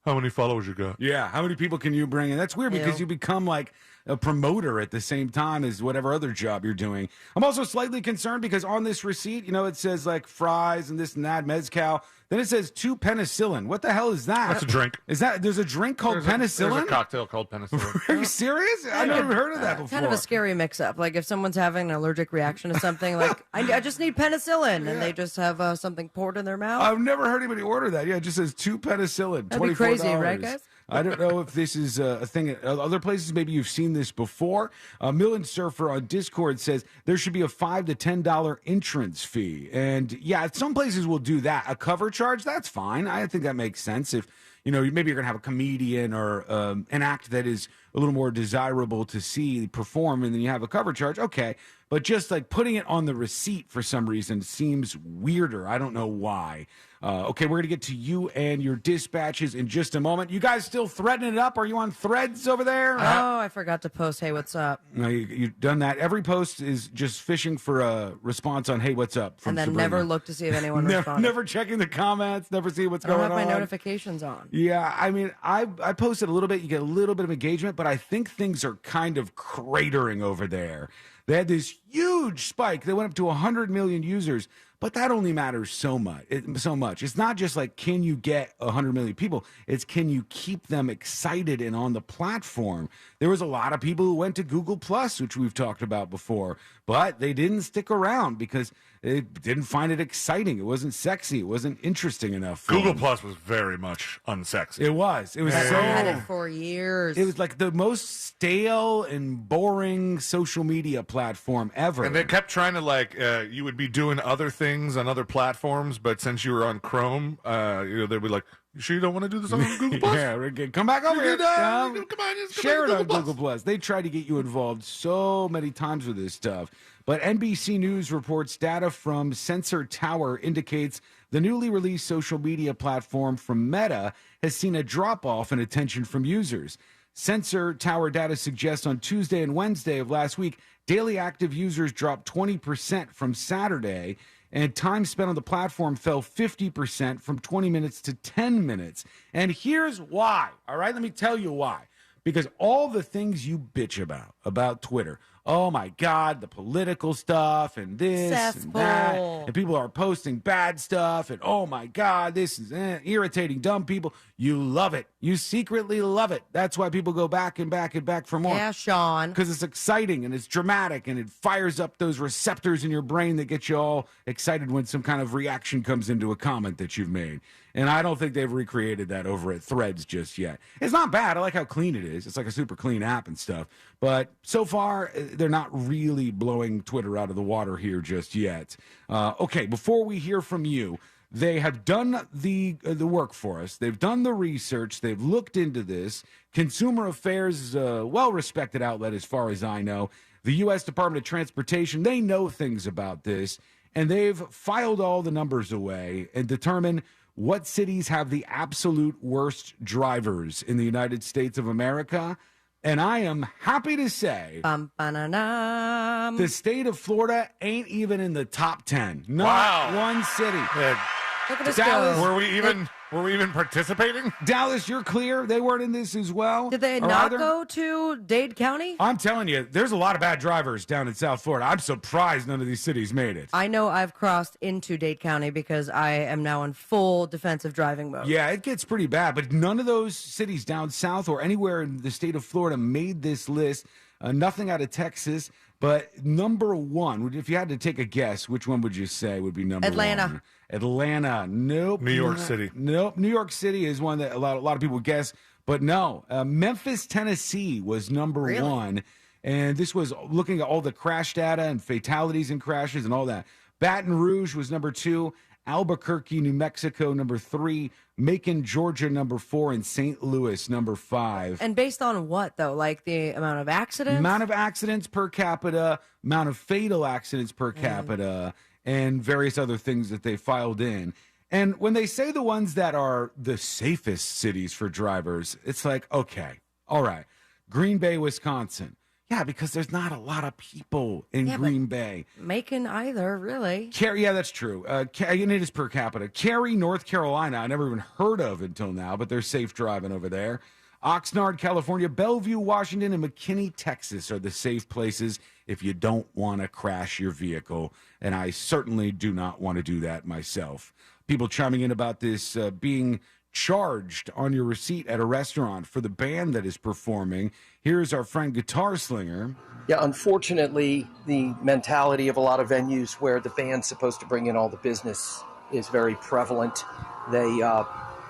how many followers you got? Yeah, how many people can you bring in? That's weird because you become like a promoter at the same time as whatever other job you're doing. I'm also slightly concerned because on this receipt, it says like fries and this and that, mezcal. Then it says 2 penicillin. What the hell is that? That's a drink. There's a drink called penicillin? There's a cocktail called penicillin. Are you serious? I've never heard of that before. Kind of a scary mix-up. Like if someone's having an allergic reaction to something, like I just need penicillin, and they just have something poured in their mouth. I've never heard anybody order that. Yeah, it just says 2 penicillin. That'd be crazy, right, guys? I don't know if this is a thing at other places. Maybe you've seen this before. Millen Surfer on Discord says there should be a $5 to $10 entrance fee. And yeah, some places will do that. A cover charge, that's fine. I think that makes sense. If, maybe you're going to have a comedian or an act that is a little more desirable to see perform and then you have a cover charge, okay. But just like putting it on the receipt for some reason seems weirder. I don't know why. Okay, we're going to get to you and your dispatches in just a moment. You guys still threading it up? Are you on Threads over there? Oh, I forgot to post, hey, what's up? No, you've done that. Every post is just fishing for a response on, hey, what's up? From and then Sabrina. never look to see if anyone responded. Never checking the comments, never see what's going on. I don't have my notifications on. Yeah, I mean, I posted a little bit. You get a little bit of engagement, but I think things are kind of cratering over there. They had this huge spike. They went up to 100 million users, but that only matters so much. It's not just like, can you get 100 million people? It's can you keep them excited and on the platform? There was a lot of people who went to Google Plus, which we've talked about before, but they didn't stick around because they didn't find it exciting. It wasn't sexy. It wasn't interesting enough for Google them. Plus was very much unsexy. It was. It was I've so. had it for years. It was like the most stale and boring social media platform ever. And they kept trying to you would be doing other things on other platforms, but since you were on Chrome, they'd be like, you sure you don't want to do this on Google Plus? Yeah, come back over here. Come on, share it on Google Plus. They tried to get you involved so many times with this stuff. But NBC News reports data from Sensor Tower indicates the newly released social media platform from Meta has seen a drop-off in attention from users. Sensor Tower data suggests on Tuesday and Wednesday of last week, daily active users dropped 20% from Saturday, and time spent on the platform fell 50% from 20 minutes to 10 minutes. And here's why, all right? Let me tell you why. Because all the things you bitch about Twitter, oh my God, the political stuff and this and that, and people are posting bad stuff, and oh my God, this is irritating dumb people. You love it. You secretly love it. That's why people go back and back and back for more. Yeah, Sean. Because it's exciting and it's dramatic and it fires up those receptors in your brain that get you all excited when some kind of reaction comes into a comment that you've made. And I don't think they've recreated that over at Threads just yet. It's not bad. I like how clean it is. It's like a super clean app and stuff. But so far, they're not really blowing Twitter out of the water here just yet. Okay, before we hear from you, they have done the work for us. They've done the research. They've looked into this. Consumer Affairs is a well-respected outlet as far as I know. The U.S. Department of Transportation, they know things about this. And they've filed all the numbers away and determined what cities have the absolute worst drivers in the United States of America. And I am happy to say the state of Florida ain't even in the top 10. Not one city. Look at us Dallas, go. Were we even Were we even participating? Dallas, you're clear. They weren't in this as well. Did they Or not either? go to Dade County? I'm telling you, there's a lot of bad drivers down in South Florida. I'm surprised none of these cities made it. I know I've crossed into Dade County because I am now in full defensive driving mode. Yeah, it gets pretty bad, but none of those cities down south or anywhere in the state of Florida made this list. Nothing out of Texas, but number one, if you had to take a guess, which one would you say would be number Atlanta. one? Atlanta. Nope. New York City. Nope. New York City is one that a lot of people guess, but no. Memphis, Tennessee was number one, and this was looking at all the crash data and fatalities and crashes and all that. Baton Rouge was number two. Albuquerque, New Mexico, number three. Macon, Georgia, number four. And St. Louis, number five. And based on what, though? Like the amount of accidents? Amount of accidents per capita, amount of fatal accidents per capita, and various other things that they filed in. And when they say the ones that are the safest cities for drivers, it's like, okay, all right. Green Bay, Wisconsin. Yeah, because there's not a lot of people in Green Bay. Macon either, really. Yeah, that's true. And it is per capita. Cary, North Carolina, I never even heard of until now, but they're safe driving over there. Oxnard, California, Bellevue, Washington, and McKinney, Texas are the safe places if you don't want to crash your vehicle. And I certainly do not want to do that myself. People chiming in about this being charged on your receipt at a restaurant for the band that is performing. Here's our friend Guitar Slinger. Yeah, unfortunately, the mentality of a lot of venues where the band's supposed to bring in all the business is very prevalent. They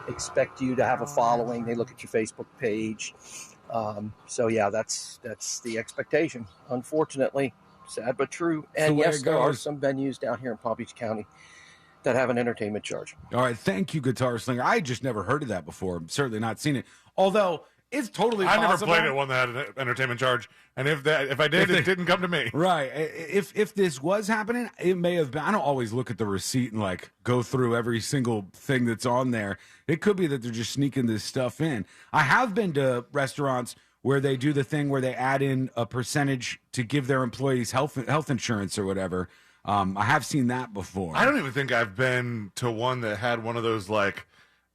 expect you to have a following. They look at your Facebook page. So yeah, that's the expectation. Unfortunately, sad but true. And yes, there are some venues down here in Palm Beach County that have an entertainment charge. All right, thank you, Guitar Slinger. I just never heard of that before. Certainly not seen it. Although it's totally possible. I never played at one that had an entertainment charge, and if I did, it didn't come to me. Right. If this was happening, it may have been. I don't always look at the receipt and like go through every single thing that's on there. It could be that they're just sneaking this stuff in. I have been to restaurants where they do the thing where they add in a percentage to give their employees health insurance or whatever. I have seen that before. I don't even think I've been to one that had one of those, like,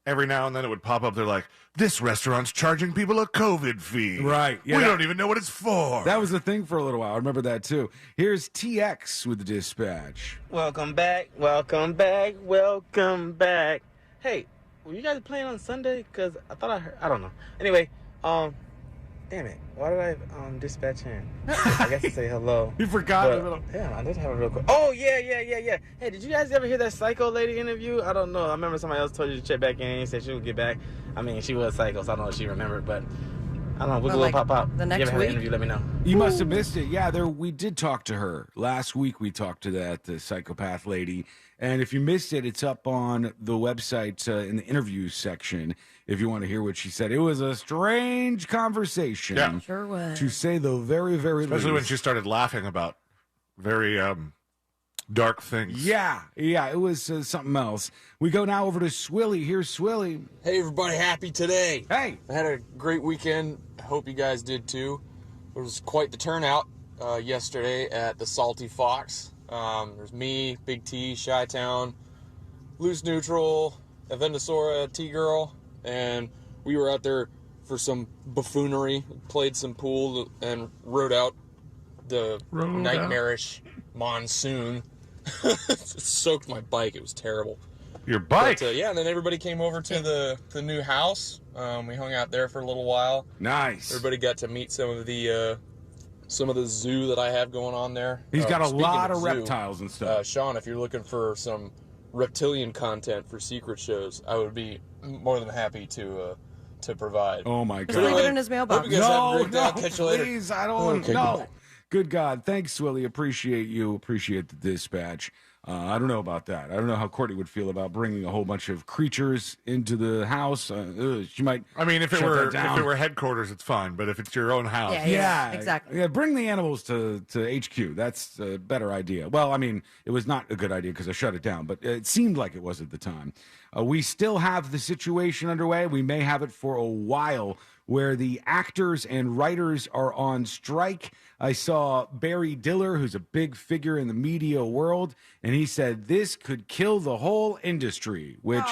every now and then it would pop up. They're like, this restaurant's charging people a COVID fee. Right. Yeah, we don't even know what it's for. That was the thing for a little while. I remember that, too. Here's TX with the dispatch. Welcome back. Welcome back. Welcome back. Hey, were you guys playing on Sunday? Because I thought I heard. I don't know. Anyway, damn it. Why did I dispatch in? I guess to say hello. You forgot. Damn, I did have a real quick. Oh, yeah. Hey, did you guys ever hear that psycho lady interview? I don't know. I remember somebody else told you to check back in and said she would get back. I mean, she was psycho, so I don't know if she remembered, but I don't know. Wiggle like pop. the next you ever had week? an interview, let me know. You must have missed it. Yeah, we did talk to her. Last week we talked to the psychopath lady. And if you missed it, it's up on the website in the interviews section if you want to hear what she said. It was a strange conversation. Yeah. Sure was. To say the very, very least. Especially when she started laughing about very dark things. Yeah, it was something else. We go now over to Swilly. Here's Swilly. Hey, everybody, happy today. Hey. I had a great weekend. I hope you guys did too. It was quite the turnout yesterday at the Salty Fox. There's me, Big T, Chi-Town, Loose Neutral, Avendasora, T-Girl, and we were out there for some buffoonery, played some pool, and rode out the nightmarish monsoon. Soaked my bike. It was terrible. Your bike? But, yeah, and then everybody came over to the new house. We hung out there for a little while. Nice. Everybody got to meet some of the zoo that I have going on there. He's got a Speaking lot of zoo, reptiles and stuff. Sean, if you're looking for some reptilian content for secret shows, I would be more than happy to provide. Oh my Just God! leave it in his mailbox. Hope you guys have a great day. Catch you later. Please, I don't Okay, know. goodbye. Good God, thanks, Willie. Appreciate you. Appreciate the dispatch. I don't know about that. I don't know how Courtney would feel about bringing a whole bunch of creatures into the house. She might. I mean, if it shut that down. were headquarters, it's fine. But if it's your own house, Yeah, exactly. Yeah, bring the animals to HQ. That's a better idea. Well, I mean, it was not a good idea because I shut it down, but it seemed like it was at the time. We still have the situation underway. We may have it for a while where the actors and writers are on strike. I saw Barry Diller, who's a big figure in the media world, and he said this could kill the whole industry, which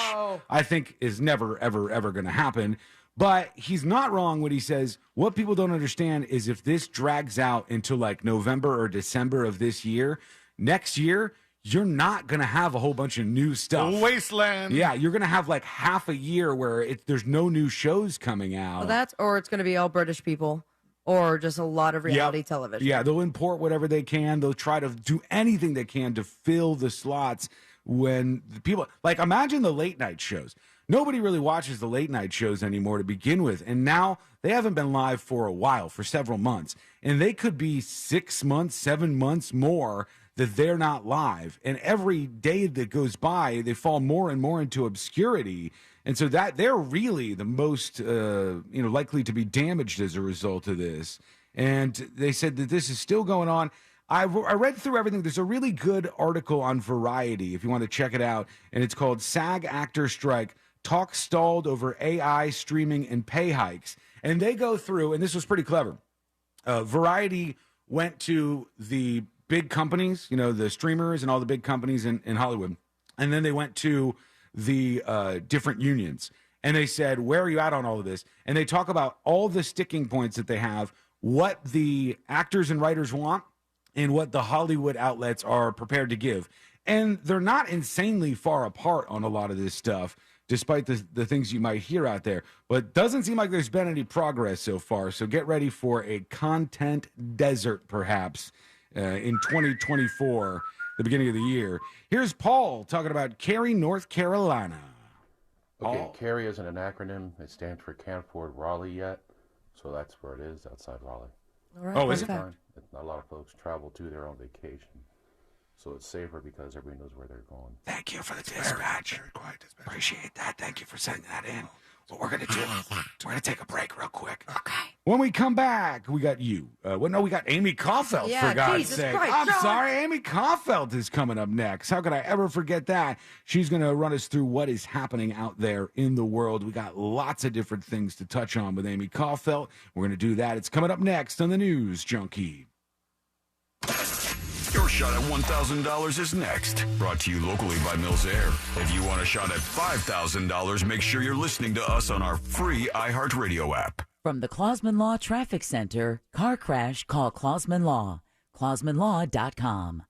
I think is never, ever, ever going to happen. But he's not wrong when he says what people don't understand is if this drags out into like November or December of this year, next year, you're not going to have a whole bunch of new stuff. Wasteland. Yeah, you're going to have like half a year where there's no new shows coming out. Well, or it's going to be all British people or just a lot of reality television. Yeah, they'll import whatever they can. They'll try to do anything they can to fill the slots when the people, like imagine the late night shows. Nobody really watches the late night shows anymore to begin with. And now they haven't been live for a while, for several months. And they could be 6 months, 7 months more that they're not live. And every day that goes by, they fall more and more into obscurity. And so that they're really the most likely to be damaged as a result of this. And they said that this is still going on. I read through everything. There's a really good article on Variety, if you want to check it out. And it's called SAG Actor Strike. Talk stalled over AI streaming and pay hikes. And they go through, and this was pretty clever. Variety went to the big companies, the streamers and all the big companies in Hollywood. And then they went to the different unions. And they said, where are you at on all of this? And they talk about all the sticking points that they have, what the actors and writers want, and what the Hollywood outlets are prepared to give. And they're not insanely far apart on a lot of this stuff, despite the things you might hear out there. But doesn't seem like there's been any progress so far. So get ready for a content desert, perhaps, in 2024, the beginning of the year. Here's Paul talking about Cary, North Carolina. Okay, Cary isn't an acronym. It stands for Can't Afford Raleigh Yet. So that's where it is, outside Raleigh. All right, is it? Not a lot of folks travel to their own vacation. So it's safer because everybody knows where they're going. Thank you for the dispatch. Very quiet dispatch. Appreciate that. Thank you for sending that in. What we're going to do, we're going to take a break real quick. Okay. When we come back, we got you. We got Amy Caulfield, for God's sake. I'm sorry, Amy Caulfield is coming up next. How could I ever forget that? She's going to run us through what is happening out there in the world. We got lots of different things to touch on with Amy Caulfield. We're going to do that. It's coming up next on the News Junkie. Your shot at $1,000 is next. Brought to you locally by Mills Air. If you want a shot at $5,000, make sure you're listening to us on our free iHeartRadio app. From the Clausman Law Traffic Center, car crash, call Clausman Law. ClausmanLaw.com.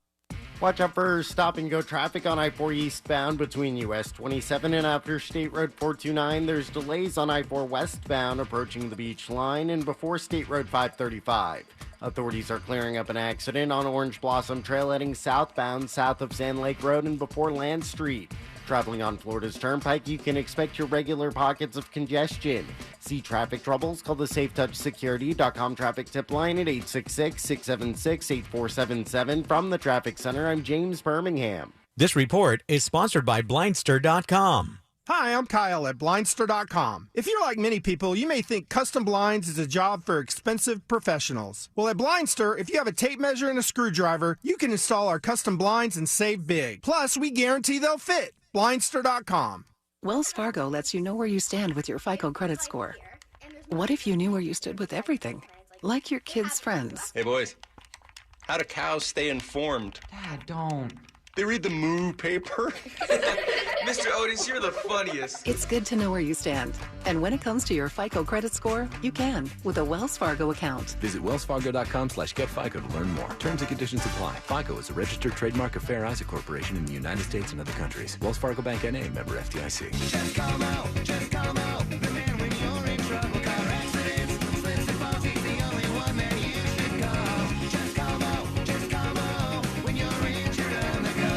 Watch out for stop-and-go traffic on I-4 eastbound between US 27 and after State Road 429. There's delays on I-4 westbound approaching the beach line and before State Road 535. Authorities are clearing up an accident on Orange Blossom Trail heading southbound south of Sand Lake Road and before Land Street. Traveling on Florida's Turnpike, you can expect your regular pockets of congestion. See traffic troubles? Call the SafeTouchSecurity.com traffic tip line at 866-676-8477. From the Traffic Center, I'm James Birmingham. This report is sponsored by Blindster.com. Hi, I'm Kyle at Blindster.com. If you're like many people, you may think custom blinds is a job for expensive professionals. Well, at Blindster, if you have a tape measure and a screwdriver, you can install our custom blinds and save big. Plus, we guarantee they'll fit. Blindster.com. Wells Fargo lets you know where you stand with your FICO credit score. What if you knew where you stood with everything? Like your kids' friends. Hey, boys. How do cows stay informed? Dad, don't. They read the Moo paper. Mr. Otis, you're the funniest. It's good to know where you stand. And when it comes to your FICO credit score, you can with a Wells Fargo account. Visit wellsfargo.com/getfico to learn more. Terms and conditions apply. FICO is a registered trademark of Fair Isaac Corporation in the United States and other countries. Wells Fargo Bank N.A. member FDIC. Just come out. The man when you're in trouble. Car accidents. Slips and falls. He's the only one that you should call. Just come out. When you're injured on the go.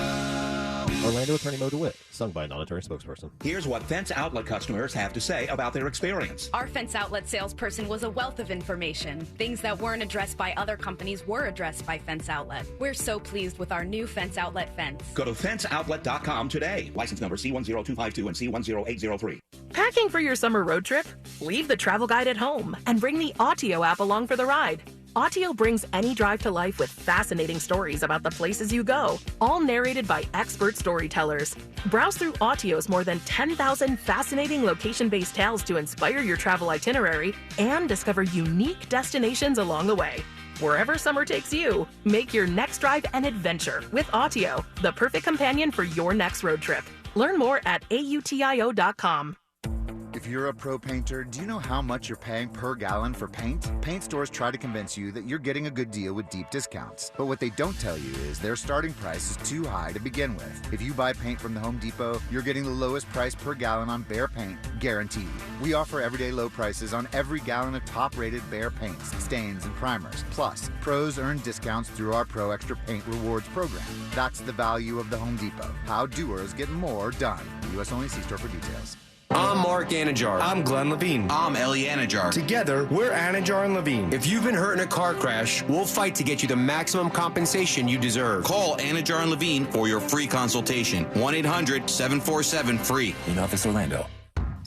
Orlando attorney Mo DeWitt, sung by a non-attorney spokesperson. Here's what Fence Outlet customers have to say about their experience. Our Fence Outlet salesperson was a wealth of information. Things that weren't addressed by other companies were addressed by Fence Outlet. We're so pleased with our new Fence Outlet fence. Go to fenceoutlet.com today. License number C10252 and C10803. Packing for your summer road trip? Leave the travel guide at home and bring the Autio app along for the ride. Autio brings any drive to life with fascinating stories about the places you go, all narrated by expert storytellers. Browse through Autio's more than 10,000 fascinating location-based tales to inspire your travel itinerary and discover unique destinations along the way. Wherever summer takes you, make your next drive an adventure with Autio, the perfect companion for your next road trip. Learn more at autio.com. If you're a pro painter, do you know how much you're paying per gallon for paint? Paint stores try to convince you that you're getting a good deal with deep discounts. But what they don't tell you is their starting price is too high to begin with. If you buy paint from the Home Depot, you're getting the lowest price per gallon on Behr paint, guaranteed. We offer everyday low prices on every gallon of top-rated Behr paints, stains, and primers. Plus, pros earn discounts through our Pro Extra Paint Rewards program. That's the value of the Home Depot. How doers get more done. U.S. only. See store for details. I'm Mark Anajar. I'm Glenn Levine. I'm Ellie Anajar. Together, we're Anajar and Levine. If you've been hurt in a car crash, we'll fight to get you the maximum compensation you deserve. Call Anajar and Levine for your free consultation. 1-800-747-FREE. In Office Orlando.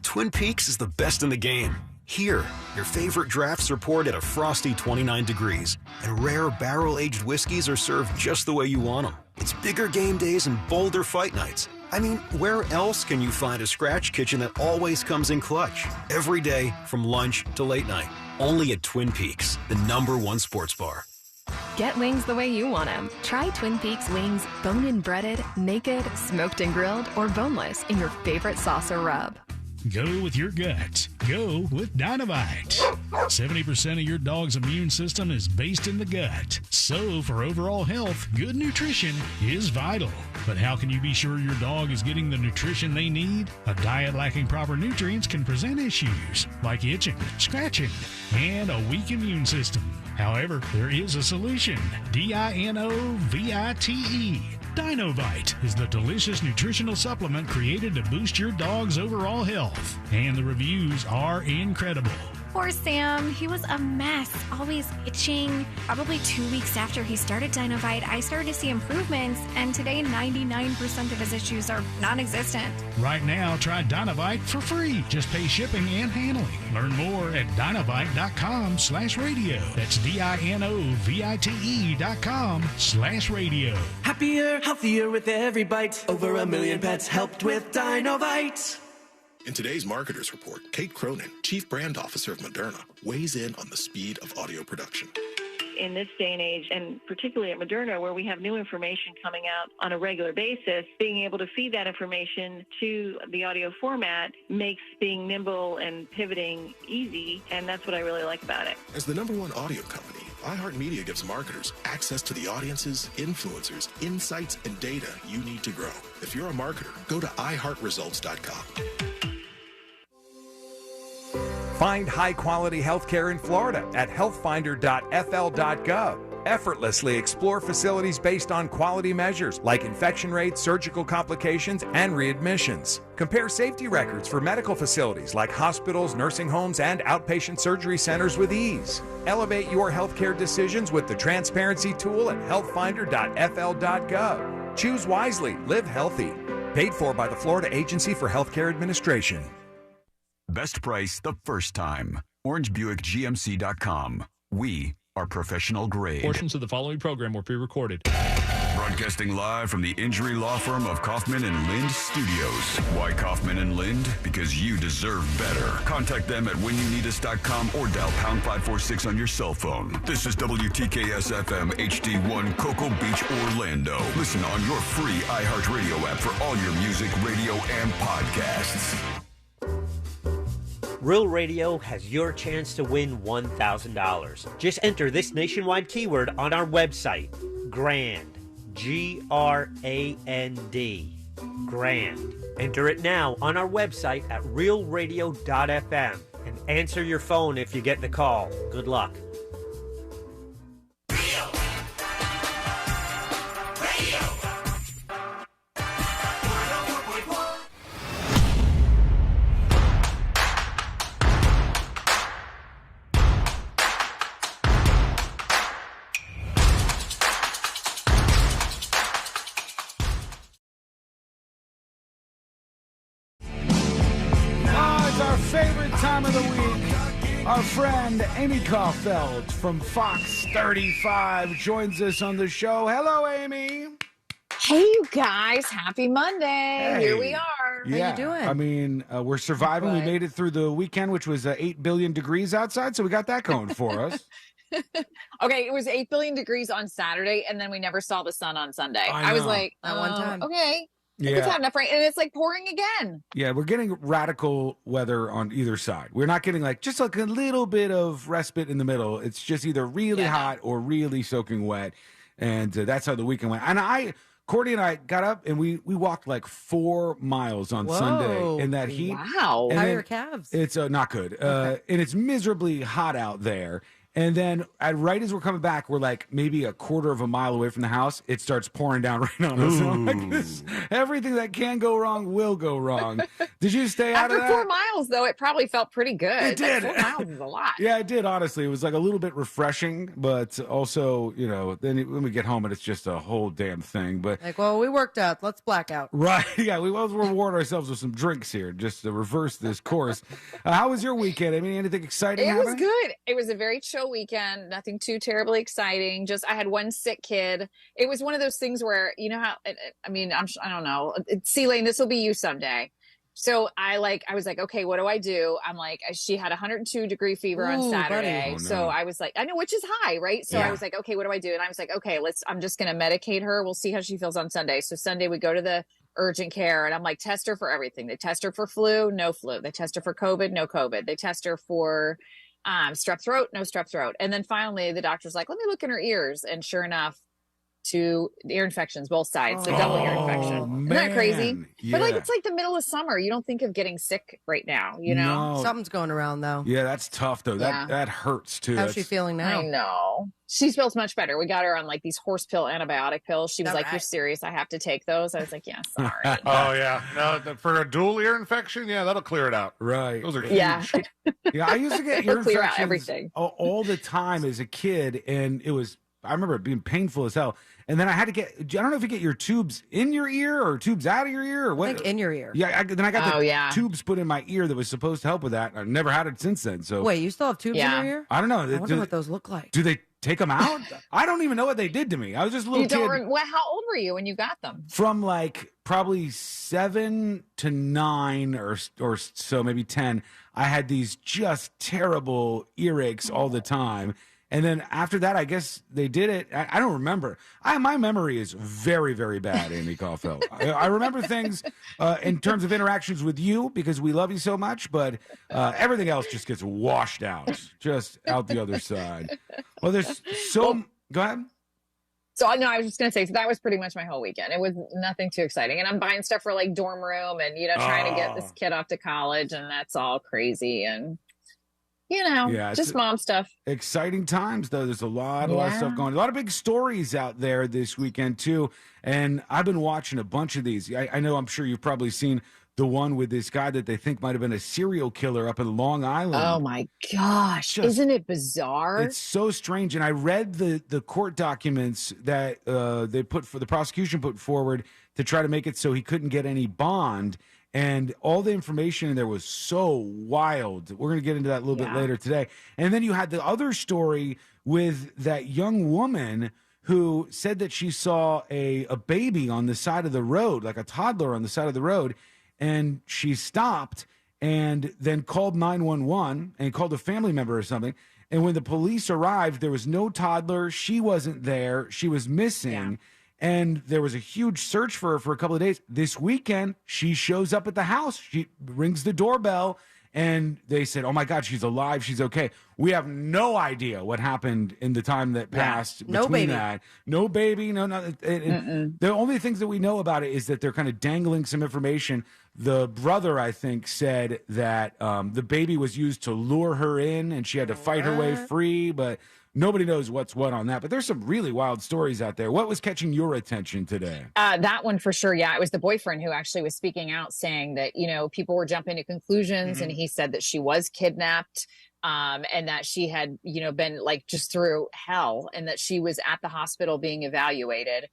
Twin Peaks is the best in the game. Here, your favorite drafts are poured at a frosty 29 degrees, and rare barrel-aged whiskeys are served just the way you want them. It's bigger game days and bolder fight nights. I mean, where else can you find a scratch kitchen that always comes in clutch? Every day, from lunch to late night. Only at Twin Peaks, the #1 sports bar. Get wings the way you want them. Try Twin Peaks wings bone-in breaded, naked, smoked and grilled, or boneless in your favorite sauce or rub. Go with your gut. Go with Dynavite. 70% of your dog's immune system is based in the gut. So for overall health, good nutrition is vital. But how can you be sure your dog is getting the nutrition they need? A diet lacking proper nutrients can present issues like itching, scratching, and a weak immune system. However, there is a solution. DINOVITE. Dinovite is the delicious nutritional supplement created to boost your dog's overall health. And the reviews are incredible. Poor Sam. He was a mess, always itching. Probably 2 weeks after he started Dinovite, I started to see improvements, and today 99% of his issues are non-existent. Right now, try Dinovite for free. Just pay shipping and handling. Learn more at dinovite.com/radio. That's DINOVITE.com/radio. Happier, healthier with every bite. Over 1 million pets helped with Dinovite. In today's Marketers Report, Kate Cronin, Chief Brand Officer of Moderna, weighs in on the speed of audio production. In this day and age, and particularly at Moderna, where we have new information coming out on a regular basis, being able to feed that information to the audio format makes being nimble and pivoting easy, and that's what I really like about it. As the #1 audio company, iHeartMedia gives marketers access to the audiences, influencers, insights, and data you need to grow. If you're a marketer, go to iHeartResults.com. Find high-quality healthcare in Florida at healthfinder.fl.gov. Effortlessly explore facilities based on quality measures like infection rates, surgical complications, and readmissions. Compare safety records for medical facilities like hospitals, nursing homes, and outpatient surgery centers with ease. Elevate your healthcare decisions with the transparency tool at healthfinder.fl.gov. Choose wisely, live healthy. Paid for by the Florida Agency for Healthcare Administration. Best price the first time. OrangeBuickGMC.com. We are professional grade. Portions of the following program were pre-recorded. Broadcasting live from the injury law firm of Kaufman and Lind Studios. Why Kaufman and Lind? Because you deserve better. Contact them at whenyouneedus.com or dial #546 on your cell phone. This is WTKS-FM HD1 Cocoa Beach, Orlando. Listen on your free iHeartRadio app for all your music, radio, and podcasts. Real Radio has your chance to win $1,000. Just enter this nationwide keyword on our website, GRAND, G-R-A-N-D, GRAND. Enter it now on our website at realradio.fm and answer your phone if you get the call. Good luck. It's our favorite time of the week. Our friend Amy Caulfield from Fox 35 joins us on the show. Hello, Amy. Hey, you guys. Happy Monday. Here we are. Yeah. How you doing? I mean, we're surviving. We made it through the weekend, which was 8 billion degrees outside, so we got that going for us. Okay, it was 8 billion degrees on Saturday, and then we never saw the sun on Sunday. I I was know. like, At one time. okay. Yeah. We've had enough rain, and it's like pouring again. Yeah, we're getting radical weather on either side. We're not getting just like a little bit of respite in the middle. It's just either really hot or really soaking wet. And that's how the weekend went. And Courtney and I got up and we walked like 4 miles on Sunday in that heat. Wow. And How are then your calves? It's not good. And it's miserably hot out there. And then right as we're coming back, we're like maybe a quarter of a mile away from the house. It starts pouring down right on us. And I'm like, everything that can go wrong will go wrong. Did you stay out After of that? 4 miles, though, it probably felt pretty good. It did. 4 miles is a lot. Yeah, it did, honestly. It was like a little bit refreshing, but also, then when we get home and it's just a whole damn thing. But Like, well, we worked out. Let's black out. right, yeah, we will reward ourselves with some drinks here just to reverse this course. How was your weekend? I mean, anything exciting It was happening? good. It was a very chill weekend. Nothing too terribly exciting. Just I had one sick kid. It was one of those things where how. I mean, I don't know. C-Lane, this will be you someday. So I was like, okay, what do I do? I'm like, she had 102-degree fever on Ooh, Saturday. buddy. Oh, no. So I was like, I know, which is high, right? So I was like, okay, what do I do? And I was like, okay, I'm just going to medicate her. We'll see how she feels on Sunday. So Sunday we go to the urgent care and I'm like, test her for everything. They test her for flu, no flu. They test her for COVID, no COVID. They test her for strep throat, no strep throat. And then finally the doctor's like, let me look in her ears. And sure enough, 2 ear infections, both sides. So double ear infection. Isn't that crazy? Yeah. But it's like the middle of summer. You don't think of getting sick right now, No. Something's going around, though. Yeah, that's tough, though. Yeah. That hurts, too. How's she feeling now? I know. She feels much better. We got her on like these horse pill antibiotic pills. She was All like, right. you're serious. I have to take those. I was like, yeah, sorry. Oh, yeah. No, for a dual ear infection, yeah, that'll clear it out. Right. Those are huge. Yeah. Yeah, I used to get ear It'll clear out infections everything. all the time as a kid, and I remember it being painful as hell. And then I had to I don't know if you get your tubes in your ear or tubes out of your ear or what. I think in your ear. Yeah, then I got the yeah. tubes put in my ear that was supposed to help with that. I've never had it since then. So Wait, you still have tubes in your ear? I don't know. I wonder what those look like. Do they take them out? I don't even know what they did to me. I was just a little You don't kid. well, how old were you when you got them? From like probably 7 to 9 or so, maybe 10, I had these just terrible earaches all the time. And then after that, I guess they did it. I don't remember. My memory is very, very bad, Amy Caulfield. I remember things in terms of interactions with you because we love you so much, but everything else just gets washed out, just out the other side. Well, there's so... Go ahead. So no, I was just gonna say, so that was pretty much my whole weekend. It was nothing too exciting. And I'm buying stuff for like dorm room and, trying to get this kid off to college, and that's all crazy. And just mom stuff. Exciting times, though. There's a lot of stuff going on. A lot of big stories out there this weekend, too. And I've been watching a bunch of these. I know, I'm sure you've probably seen the one with this guy that they think might have been a serial killer up in Long Island. Oh, my gosh. Isn't it bizarre? It's so strange. And I read the court documents that the prosecution put forward to try to make it so he couldn't get any bond. And all the information in there was so wild. We're going to get into that a little bit later today. And then you had the other story with that young woman who said that she saw a baby on the side of the road, like a toddler on the side of the road. And she stopped and then called 911 and called a family member or something. And when the police arrived, there was no toddler. She wasn't there. She was missing. Yeah. And there was a huge search for her for a couple of days. This weekend, she shows up at the house. She rings the doorbell, and they said, oh, my God, she's alive. She's okay. We have no idea what happened in the time that passed between that. No baby. No. The only things that we know about it is that they're kind of dangling some information. The brother, I think, said that the baby was used to lure her in, and she had to fight her way free, but... Nobody knows what's what on that, but there's some really wild stories out there. What was catching your attention today? That one for sure. Yeah, it was the boyfriend who actually was speaking out saying that, people were jumping to conclusions, and he said that she was kidnapped. and that she had, been like just through hell, and that she was at the hospital being evaluated.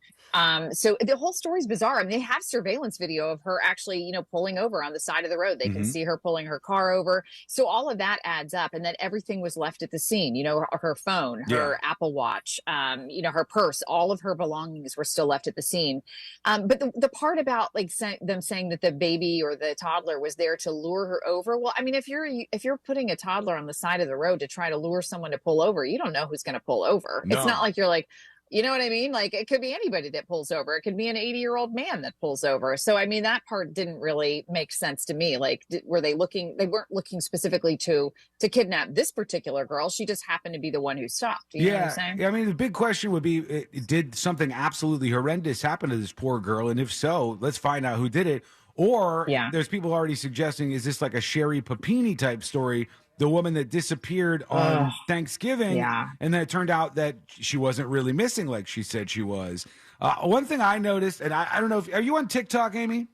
So the whole story's bizarre. I mean, they have surveillance video of her actually, pulling over on the side of the road. They can see her pulling her car over. So all of that adds up. And then everything was left at the scene, her phone, her Apple Watch, her purse, all of her belongings were still left at the scene. But the part about like them saying that the baby or the toddler was there to lure her over. Well, I mean, if you're putting a toddler on the side of the road to try to lure someone to pull over, you don't know who's going to pull over. No. It's not like you're like, you know what I mean? Like, it could be anybody that pulls over. It could be an 80-year-old man that pulls over. So, I mean, that part didn't really make sense to me. Like, they weren't looking specifically to kidnap this particular girl. She just happened to be the one who stopped. You know what I'm saying? Yeah, I mean, the big question would be, did something absolutely horrendous happen to this poor girl? And if so, let's find out who did it. Or there's people already suggesting, is this like a Sherry Papini type story? The woman that disappeared on Thanksgiving, and then it turned out that she wasn't really missing like she said she was. One thing I noticed, and I don't know if, are you on TikTok, Amy?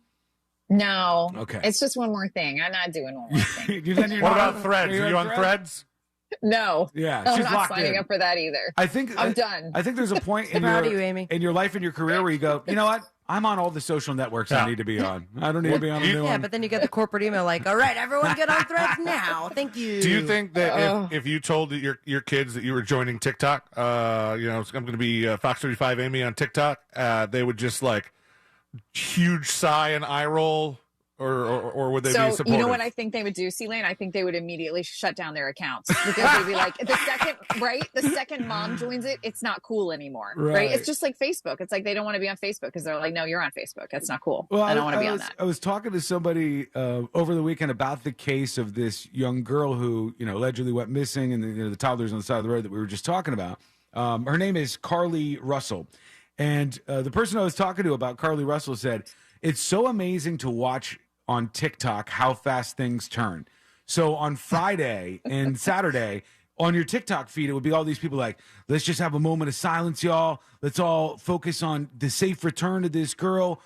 No. Okay. It's just one more thing. I'm not doing one more thing. What about Threads? Are you on Threads? No. Yeah, I'm she's not locked signing in. up for that either. I'm done. I think there's a point in Proud of you, Amy. in your life and your career where you go, you know what? I'm on all the social networks I need to be on. I don't need to be on a new one. Yeah, but then you get the corporort email like, all right, everyone get on Threads now. Thank you. Do you think that if you told your kids that you were joining TikTok, I'm going to be Fox 35 Amy on TikTok, they would just like huge sigh and eye roll? Or would they be supportive? You know what I think they would do, C-Lane? I think they would immediately shut down their accounts, because they'd be like, the second mom joins it, it's not cool anymore, right? It's just like Facebook. It's like they don't want to be on Facebook because they're like, no, you're on Facebook. That's not cool. Well, I don't want to be on that. I was talking to somebody over the weekend about the case of this young girl who, allegedly went missing, and the toddlers on the side of the road that we were just talking about. Her name is Carlee Russell. And the person I was talking to about Carlee Russell said, it's so amazing to watch on TikTok how fast things turn. So on Friday and Saturday, on your TikTok feed, it would be all these people like, let's just have a moment of silence, y'all. Let's all focus on the safe return of this girl.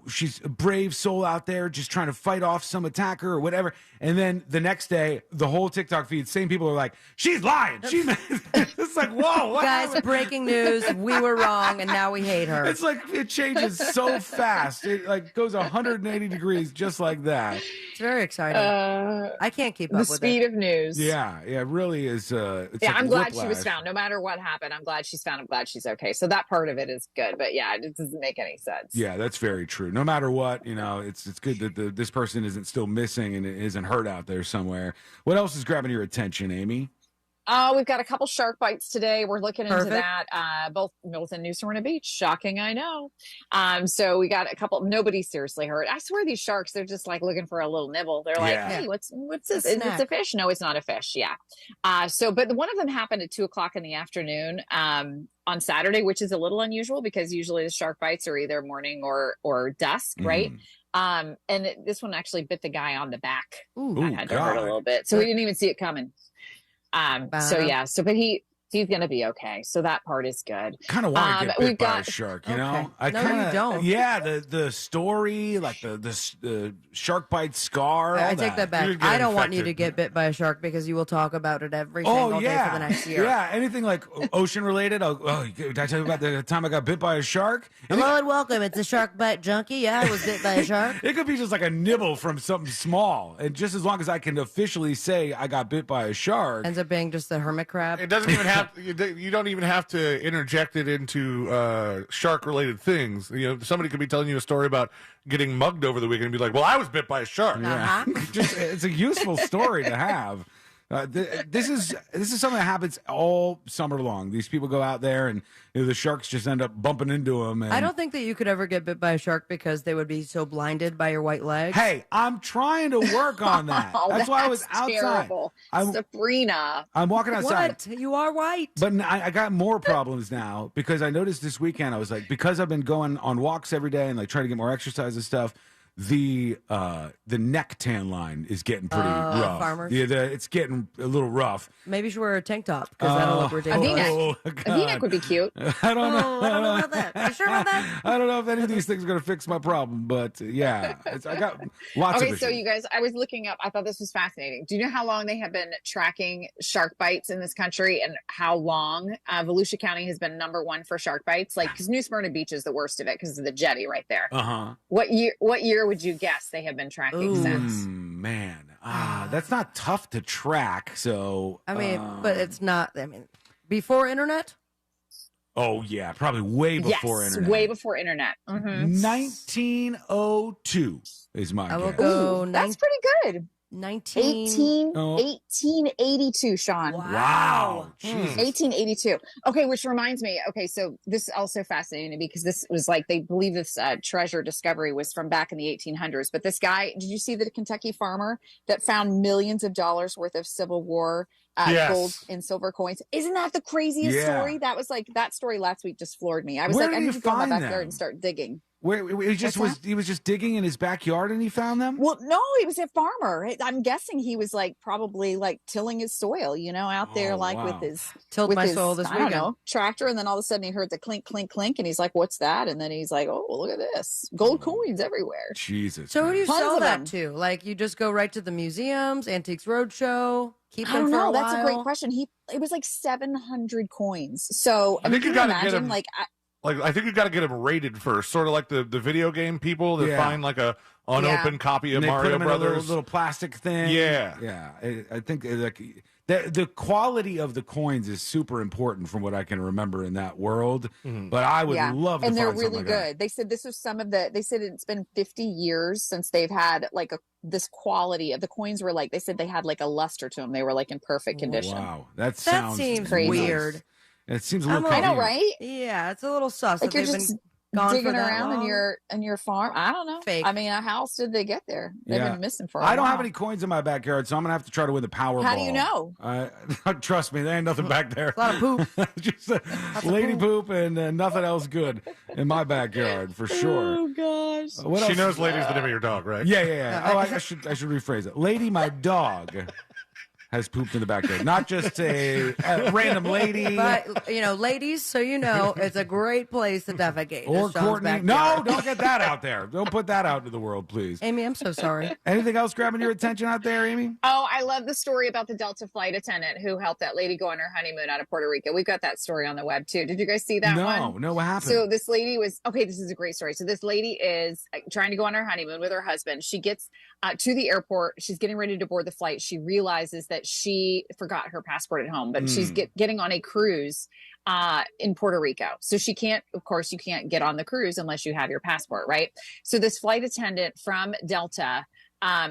She's a brave soul out there just trying to fight off some attacker or whatever. And then the next day, the whole TikTok feed, same people are like, she's lying. It's like, whoa. What Guys, happened? breaking news. We were wrong, and now we hate her. It's like it changes so fast. It like goes 180 degrees just like that. It's very exciting. I can't keep up with it. The speed of news. Yeah, it really is. It's like I'm glad she whiplash. was found. No matter what happened, I'm glad she's found. I'm glad she's okay. So that part of it is good. But yeah, it doesn't make any sense. Yeah, that's very true. No matter what, it's good that this person isn't still missing and isn't hurt out there somewhere. What else is grabbing your attention, Amy? We've got a couple shark bites today. We're looking into that, both in New Smyrna Beach. Shocking, I know. So we got a couple. Nobody seriously hurt. I swear these sharks, they're just like looking for a little nibble. They're like, hey, what's this? It's a fish. No, it's not a fish. Yeah. But one of them happened at 2:00 in the afternoon on Saturday, which is a little unusual because usually the shark bites are either morning or dusk, right? And this one actually bit the guy on the back. That had to hurt a little bit. So we didn't even see it coming. But he's going to be okay. So that part is good. Kind of want to get bit by a shark, you know? You don't. Yeah, the story, like the shark bite scar. I take that back. I don't want you to get bit by a shark because you will talk about it every single day for the next year. Yeah, anything like ocean related. Did I tell you about the time I got bit by a shark? Hello and welcome. It's a shark bite junkie. Yeah, I was bit by a shark. It could be just like a nibble from something small. And just as long as I can officially say I got bit by a shark. Ends up being just a hermit crab. It doesn't even have you don't even have to interject it into shark related things. Somebody could be telling you a story about getting mugged over the weekend and be like, well, I was bit by a shark. Yeah. It's a useful story to have. This is something that happens all summer long. These people go out there and the sharks just end up bumping into them. And... I don't think that you could ever get bit by a shark because they would be so blinded by your white legs. Hey, I'm trying to work on that. That's why I was outside. Sabrina. I'm walking outside. What? You are white. But I got more problems now because I noticed this weekend I was like, because I've been going on walks every day and like trying to get more exercise and stuff, the neck tan line is getting pretty rough. Farmers? Yeah, it's getting a little rough. Maybe you should wear a tank top because that'll look ridiculous. A V-neck would be cute. I don't know. I don't know about that. You sure about that? I don't know if any of these things are going to fix my problem, but yeah, I got lots of Okay, issues. so you guys, I was looking up. I thought this was fascinating. Do you know how long they have been tracking shark bites in this country, and how long Volusia County has been number one for shark bites? Like, because New Smyrna Beach is the worst of it because of the jetty right there. What year would you guess they have been tracking since? Man, that's not tough to track. So I mean, but it's not. I mean, before internet. Oh yeah, probably way before internet. Way before internet. 1902 is my I will guess. go. That's pretty good. 1882, Sean. Wow. Jesus. 1882. Okay, which reminds me. Okay, so this is also fascinating because this was like, they believe this treasure discovery was from back in the 1800s. But this guy, did you see the Kentucky farmer that found millions of dollars worth of Civil War gold and silver coins? Isn't that the craziest story? That was like, that story last week just floored me. I was Where like, I did need you to go in my find backyard them? and start digging. Where he was just digging in his backyard and he found them? Well, no, he was a farmer. I'm guessing he was like probably like tilling his soil, out there with his soil this I don't weekend. know, tractor, and then all of a sudden he heard the clink, clink, clink, and he's like, "What's that?" And then he's like, "Oh, look at this, gold coins everywhere." Jesus. So who do you Tons sell of that them. to? Like, you just go right to the museums, Antiques Roadshow, keep I them don't for know. a That's a great while? question. It was like 700 coins. So I think can you you gotta get imagine? him- Like, I think you got to get them rated first, sort of like the video game people that Yeah. find like a unopened copy of And they put Mario them in a Brothers. little plastic thing. Yeah. Yeah. I think like the quality of the coins is super important from what I can remember in that world. But I would love to and they're find something really like that. good. They said this was they said it's been 50 years since they've had like this quality of the coins were like, they said they had like a luster to them. They were like in perfect condition. Wow. That That seems crazy. weird. It seems a little I know, convenient. right? Yeah, it's a little sus Like that you're they've just been gone digging for that around long. in your farm. I don't know. Fake. I mean, how else did they get there? They've been missing for a I don't while. have any coins in my backyard, so I'm gonna have to try to win the Powerball. How do you know? Trust me, there ain't nothing back there. A lot of poop. Just lady poop and nothing else good in my backyard for sure. Oh gosh. What She else? knows Lady's the name of your dog, right? Yeah. Oh, I should rephrase it. Lady, my dog, has pooped in the backyard. Not just a random lady. But, ladies, so you know, it's a great place to defecate. Or is Sean's Courtney. backyard. No, don't get that out there. Don't put that out into the world, please. Amy, I'm so sorry. Anything else grabbing your attention out there, Amy? Oh, I love the story about the Delta flight attendant who helped that lady go on her honeymoon out of Puerto Rico. We've got that story on the web too. Did you guys see that one? No, what happened? So this lady was, this is a great story. So this lady is trying to go on her honeymoon with her husband. She gets to the airport. She's getting ready to board the flight. She realizes that she forgot her passport at home, but she's getting on a cruise in Puerto Rico. So she can't, of course, you can't get on the cruise unless you have your passport, right? So this flight attendant from Delta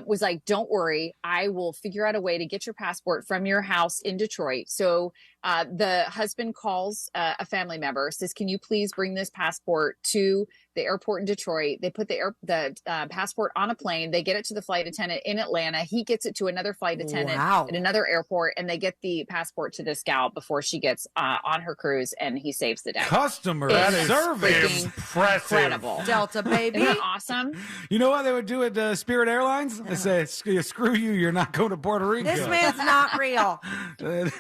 was like, don't worry, I will figure out a way to get your passport from your house in Detroit. So the husband calls a family member, says, can you please bring this passport to the airport in Detroit? They put the passport on a plane. They get it to the flight attendant in Atlanta. He gets it to another flight attendant at another airport, and they get the passport to this gal before she gets on her cruise, and he saves the day. Customer It's service. freaking Impressive. incredible. Delta, baby. Isn't that awesome? You know what they would do at Spirit Airlines? They say, screw you, you're not going to Puerto Rico. This man's not real.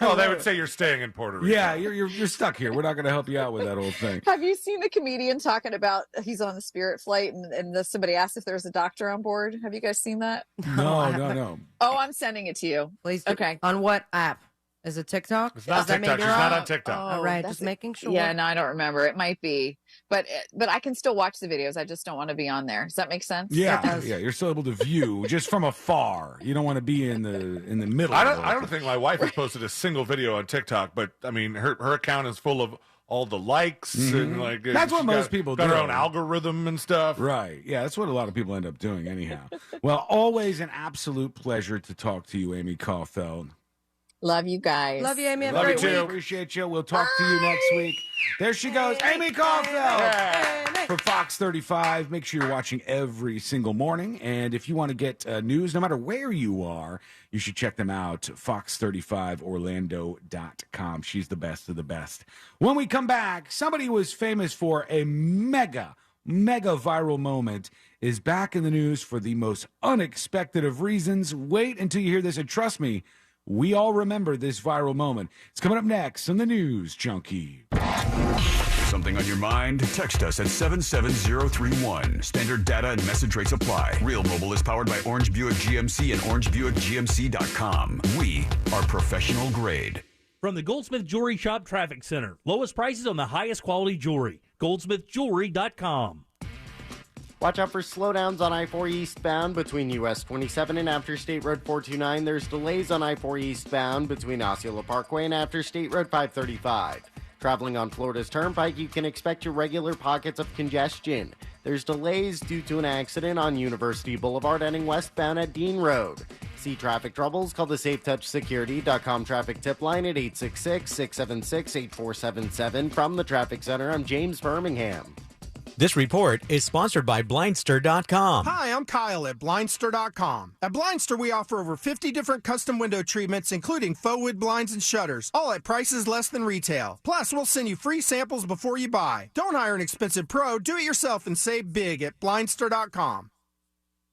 Oh, they would say you're staying in Puerto Rico. Yeah, you're stuck here. We're not going to help you out with that whole thing. Have you seen the comedian talking about he's on the Spirit flight and somebody asked if there's a doctor on board? Have you guys seen that? No. Oh, I'm sending it to you. Please do. Okay. On what app? Is it TikTok? It's not Is that TikTok. maybe She's wrong? not on TikTok. All right, that's just making sure. Yeah, no, I don't remember. It might be, but I can still watch the videos. I just don't want to be on there. Does that make sense? Yeah, you're still able to view just from afar. You don't want to be in the middle. I don't think my wife has posted a single video on TikTok, but I mean, her account is full of all the likes and like That's what she's most people got do. her own algorithm and stuff. Right. Yeah, that's what a lot of people end up doing anyhow. Well, always an absolute pleasure to talk to you, Amy Caulfield. Love you guys. Love you, Amy. Have a Love you great too. week. Appreciate you. We'll talk to you next week. There she goes, Amy Caulfield from Fox 35. Make sure you're watching every single morning. And if you want to get news, no matter where you are, you should check them out, fox35orlando.com. She's the best of the best. When we come back, somebody who was famous for a mega mega viral moment is back in the news for the most unexpected of reasons. Wait until you hear this, and trust me, we all remember this viral moment. It's coming up next on the News Junkie. Something on your mind? Text us at 77031. Standard data and message rates apply. Real Mobile is powered by Orange Buick GMC and OrangeBuickGMC.com. We are professional grade. From the Goldsmith Jewelry Shop Traffic Center. Lowest prices on the highest quality jewelry. GoldsmithJewelry.com. Watch out for slowdowns on I-4 eastbound between US 27 and after State Road 429. There's delays on I-4 eastbound between Osceola Parkway and after State Road 535. Traveling on Florida's Turnpike, you can expect your regular pockets of congestion. There's delays due to an accident on University Boulevard ending westbound at Dean Road. See traffic troubles? Call the SafeTouchSecurity.com traffic tip line at 866-676-8477. From the Traffic Center, I'm James Birmingham. This report is sponsored by Blindster.com. Hi, I'm Kyle at Blindster.com. At Blindster, we offer over 50 different custom window treatments, including faux wood blinds and shutters, all at prices less than retail. Plus, we'll send you free samples before you buy. Don't hire an expensive pro. Do it yourself and save big at Blindster.com.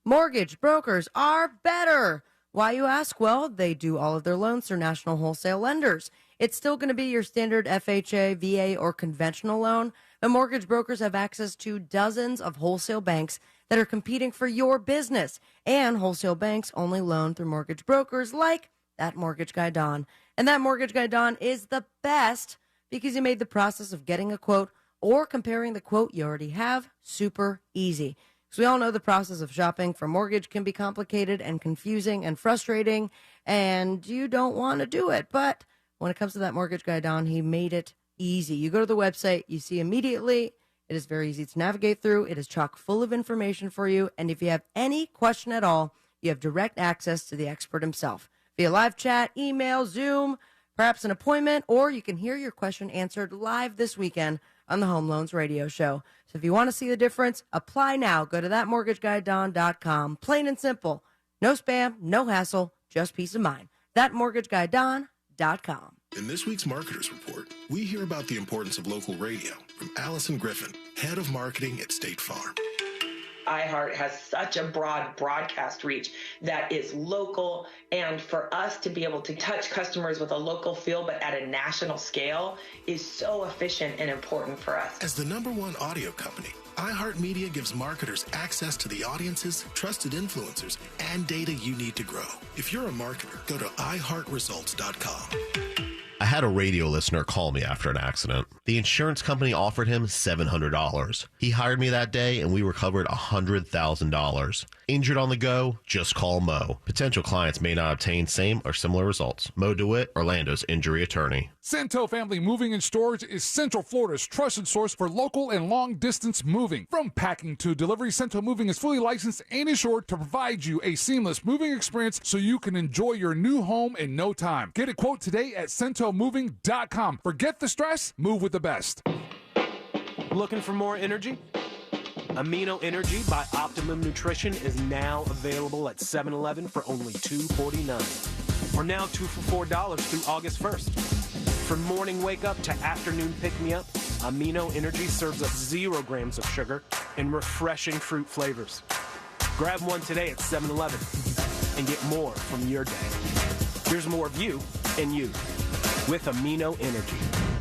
Mortgage brokers are better. Why, you ask? Well, they do all of their loans through national wholesale lenders. It's still going to be your standard FHA, VA, or conventional loan. The mortgage brokers have access to dozens of wholesale banks that are competing for your business. And wholesale banks only loan through mortgage brokers like that mortgage guy, Don. And that mortgage guy, Don, is the best because he made the process of getting a quote or comparing the quote you already have super easy. So we all know the process of shopping for mortgage can be complicated and confusing and frustrating, and you don't want to do it. But when it comes to that mortgage guy, Don, he made it easy. You go to the website, you see immediately. It is very easy to navigate through. It is chock full of information for you. And if you have any question at all, you have direct access to the expert himself via live chat, email, Zoom, perhaps an appointment, or you can hear your question answered live this weekend on the Home Loans Radio Show. So if you want to see the difference, apply now. Go to thatmortgageguyDon.com. Plain and simple. No spam, no hassle, just peace of mind. ThatmortgageguyDon.com. In this week's Marketers Report, we hear about the importance of local radio from Allison Griffin, head of marketing at State Farm. iHeart has such a broad broadcast reach that is local, and for us to be able to touch customers with a local feel but at a national scale is so efficient and important for us. As the #1 audio company, iHeartMedia gives marketers access to the audiences, trusted influencers, and data you need to grow. If you're a marketer, go to iHeartResults.com. I had a radio listener call me after an accident. The insurance company offered him $700. He hired me that day, and we recovered $100,000. Injured on the go? Just call Mo. Potential clients may not obtain same or similar results. Mo DeWitt, Orlando's injury attorney. Santo Family Moving and Storage is Central Florida's trusted source for local and long-distance moving. From packing to delivery, Santo Moving is fully licensed and insured to provide you a seamless moving experience so you can enjoy your new home in no time. Get a quote today at CentoMoving.com. Forget the stress, move with the best. Looking for more energy? Amino Energy by Optimum Nutrition is now available at 7-Eleven for only $2.49. Or now 2 for $4 through August 1st. From morning wake up to afternoon pick me up, Amino Energy serves up 0 grams of sugar and refreshing fruit flavors. Grab one today at 7-Eleven and get more from your day. Here's more of you and you with Amino Energy.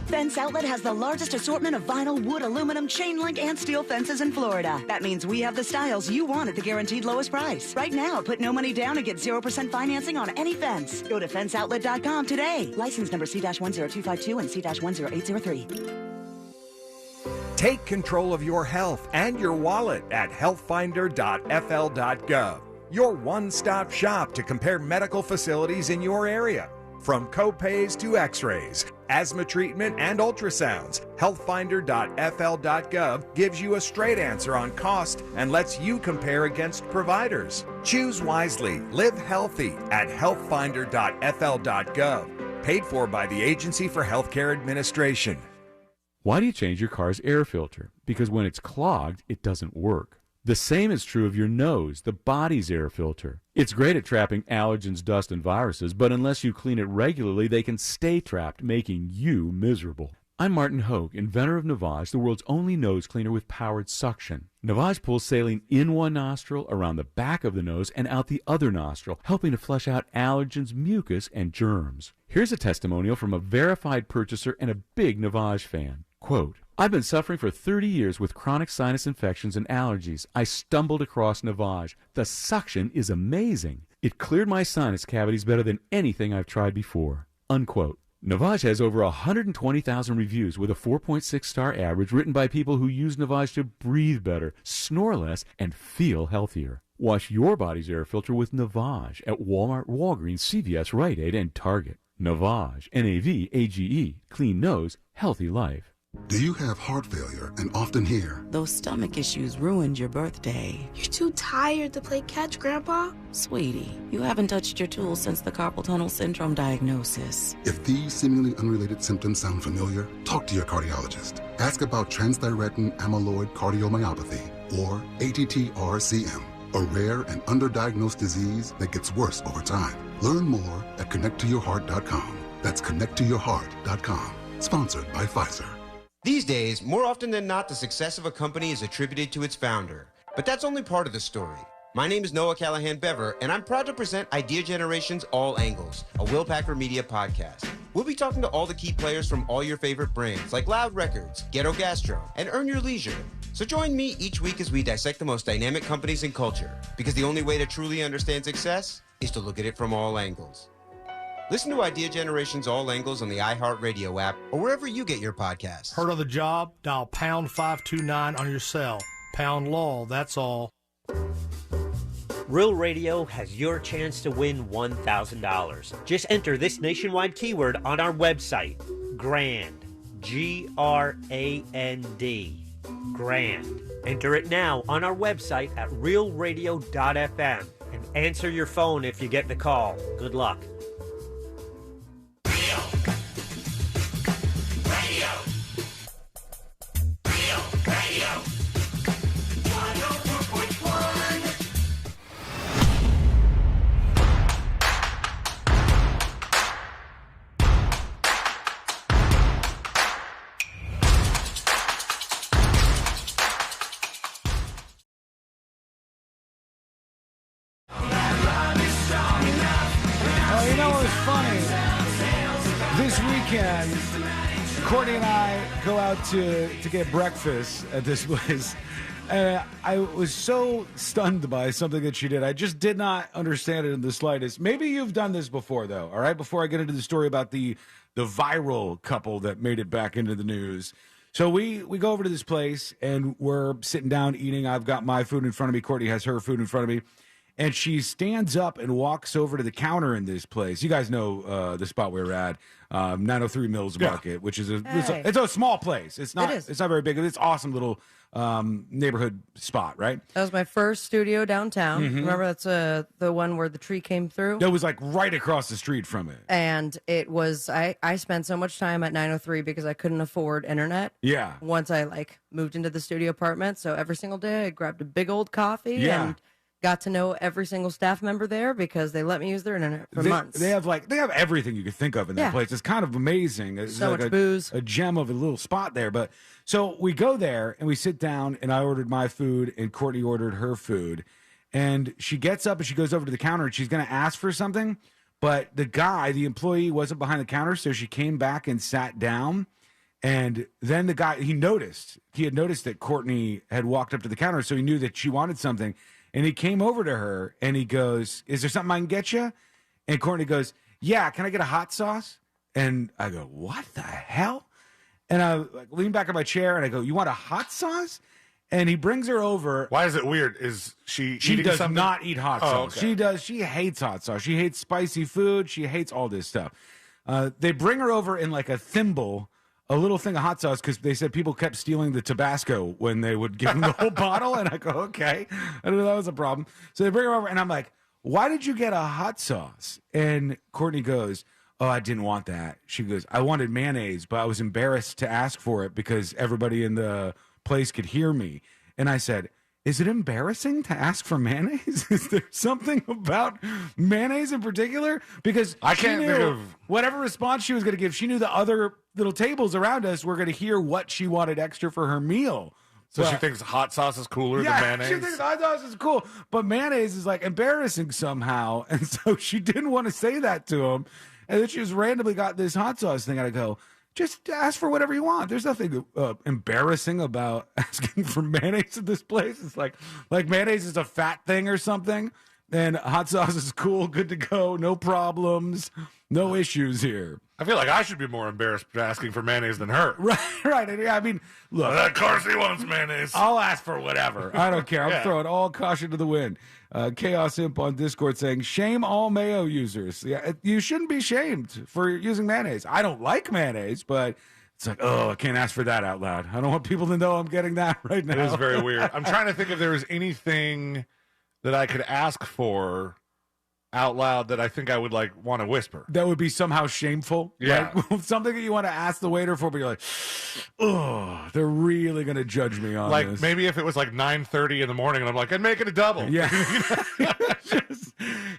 Fence Outlet has the largest assortment of vinyl, wood, aluminum, chain link, and steel fences in Florida. That means we have the styles you want at the guaranteed lowest price. Right now, put no money down and get 0% financing on any fence. Go to fenceoutlet.com today. License number C-10252 and C-10803. Take control of your health and your wallet at healthfinder.fl.gov. Your one-stop shop to compare medical facilities in your area. From copays to x-rays, asthma treatment, and ultrasounds, healthfinder.fl.gov gives you a straight answer on cost and lets you compare against providers. Choose wisely. Live healthy at healthfinder.fl.gov. Paid for by the Agency for Healthcare Administration. Why do you change your car's air filter? Because when it's clogged, it doesn't work. The same is true of your nose, the body's air filter. It's great at trapping allergens, dust, and viruses, but unless you clean it regularly, they can stay trapped, making you miserable. I'm Martin Hogue, inventor of Navage, the world's only nose cleaner with powered suction. Navage pulls saline in one nostril, around the back of the nose, and out the other nostril, helping to flush out allergens, mucus, and germs. Here's a testimonial from a verified purchaser and a big Navage fan. Quote, I've been suffering for 30 years with chronic sinus infections and allergies. I stumbled across Navage. The suction is amazing. It cleared my sinus cavities better than anything I've tried before. Unquote. Navage has over 120,000 reviews with a 4.6-star average written by people who use Navage to breathe better, snore less, and feel healthier. Wash your body's air filter with Navage at Walmart, Walgreens, CVS, Rite Aid, and Target. Navage, N-A-V-A-G-E, clean nose, healthy life. Do you have heart failure and often hear, those stomach issues ruined your birthday? You're too tired to play catch, Grandpa. Sweetie, you haven't touched your tools since the carpal tunnel syndrome diagnosis. If these seemingly unrelated symptoms sound familiar, talk to your cardiologist. Ask about transthyretin amyloid cardiomyopathy, or ATTR-CM, a rare and underdiagnosed disease that gets worse over time. Learn more at connecttoyourheart.com. That's connecttoyourheart.com. Sponsored by Pfizer. These days, more often than not, the success of a company is attributed to its founder. But that's only part of the story. My name is Noah Callahan-Bever, and I'm proud to present Idea Generation's All Angles, a Will Packer Media podcast. We'll be talking to all the key players from all your favorite brands, like Loud Records, Ghetto Gastro, and Earn Your Leisure. So join me each week as we dissect the most dynamic companies in culture, because the only way to truly understand success is to look at it from all angles. Listen to Idea Generation's All Angles on the iHeartRadio app or wherever you get your podcasts. Heard of the job? Dial pound 529 on your cell. Pound law, that's all. Real Radio has your chance to win $1,000. Just enter this nationwide keyword on our website, GRAND, G-R-A-N-D, GRAND. Enter it now on our website at realradio.fm and answer your phone if you get the call. Good luck. Oh, you know what was funny? This weekend, Courtney and I go out to get breakfast at this place. And I was so stunned by something that she did. I just did not understand it in the slightest. Maybe you've done this before, though, all right? Before I get into the story about the viral couple that made it back into the news. So we go over to this place, and we're sitting down eating. I've got my food in front of me. Courtney has her food in front of me. And she stands up and walks over to the counter in this place. You guys know the spot we're at, 903 Mills Market, which is it's a small place. It's not very big. It's an awesome little neighborhood spot, right? That was my first studio downtown. Mhm. Remember, that's the one where the tree came through? That was like right across the street from it. And it was, I spent so much time at 903 because I couldn't afford internet. Yeah. Once I moved into the studio apartment. So every single day I grabbed a big old coffee and got to know every single staff member there because they let me use their internet for months. They have everything you could think of in that place. It's kind of amazing. It's So like much booze. a gem of a little spot there. But so we go there and we sit down, and I ordered my food and Courtney ordered her food. And she gets up and she goes over to the counter and she's going to ask for something. But the employee wasn't behind the counter. So she came back and sat down. And then the guy, he had noticed that Courtney had walked up to the counter. So he knew that she wanted something. And he came over to her and he goes, "Is there something I can get you?" And Courtney goes, "Yeah, can I get a hot sauce?" And I go, "What the hell?" And I lean back in my chair and I go, "You want a hot sauce?" And he brings her over. Why is it weird? Is she does something? not eat hot sauce. Okay. She hates hot sauce. She hates spicy food. She hates all this stuff. They bring her over in like a thimble, a little thing of hot sauce, because they said people kept stealing the Tabasco when they would give them the whole bottle. And I go, okay. I didn't know that was a problem. So they bring her over, and I'm like, "Why did you get a hot sauce?" And Courtney goes, "Oh, I didn't want that." She goes, "I wanted mayonnaise, but I was embarrassed to ask for it because everybody in the place could hear me." And I said, is it embarrassing to ask for mayonnaise? Is there something about mayonnaise in particular? Because I can't think of whatever response she was going to give. She knew the other little tables around us were going to hear what she wanted extra for her meal. So she thinks hot sauce is cooler than mayonnaise? She thinks hot sauce is cool, but mayonnaise is like embarrassing somehow. And so she didn't want to say that to him. And then she just randomly got this hot sauce thing. I go, just ask for whatever you want. There's nothing embarrassing about asking for mayonnaise at this place. It's like mayonnaise is a fat thing or something. And hot sauce is cool, good to go, no problems, no issues here. I feel like I should be more embarrassed asking for mayonnaise than her. Right. I mean, look. Carlee wants mayonnaise. I'll ask for whatever. I don't care. I'm throwing all caution to the wind. Chaos Imp on Discord saying, shame all mayo users. Yeah, you shouldn't be shamed for using mayonnaise. I don't like mayonnaise, but it's like, I can't ask for that out loud. I don't want people to know I'm getting that right now. It is very weird. I'm trying to think if there was anything that I could ask for out loud that I think I would want to whisper. That would be somehow shameful. Yeah. Like, something that you want to ask the waiter for, but you're like, they're really going to judge me on this. Maybe if it was 9:30 in the morning and I'm like, I'm making a double. Yeah.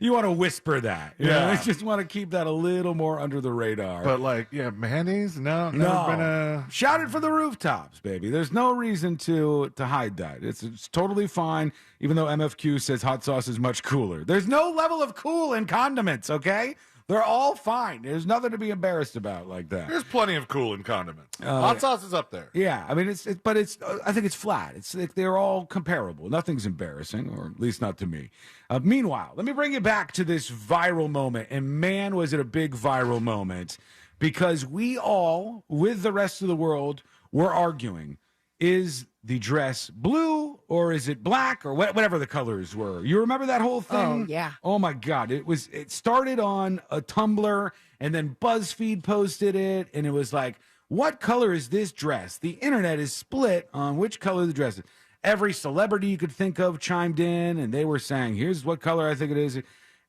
You want to whisper that. You know? You just want to keep that a little more under the radar. But mayonnaise? No. Never been Shout it for the rooftops, baby. There's no reason to hide that. It's totally fine, even though MFQ says hot sauce is much cooler. There's no level of cool in condiments, okay? They're all fine. There's nothing to be embarrassed about like that. There's plenty of cool in condiments. Hot sauce is up there. Yeah, I mean, I think it's flat. It's like they're all comparable. Nothing's embarrassing, or at least not to me. Meanwhile, let me bring you back to this viral moment. And man, was it a big viral moment, because we all, with the rest of the world, were arguing, is the dress blue or is it black or whatever the colors were? You remember that whole thing? Oh, yeah. Oh my God. It started on a Tumblr and then BuzzFeed posted it. And it was like, what color is this dress? The internet is split on which color the dress is. Every celebrity you could think of chimed in and they were saying, here's what color I think it is.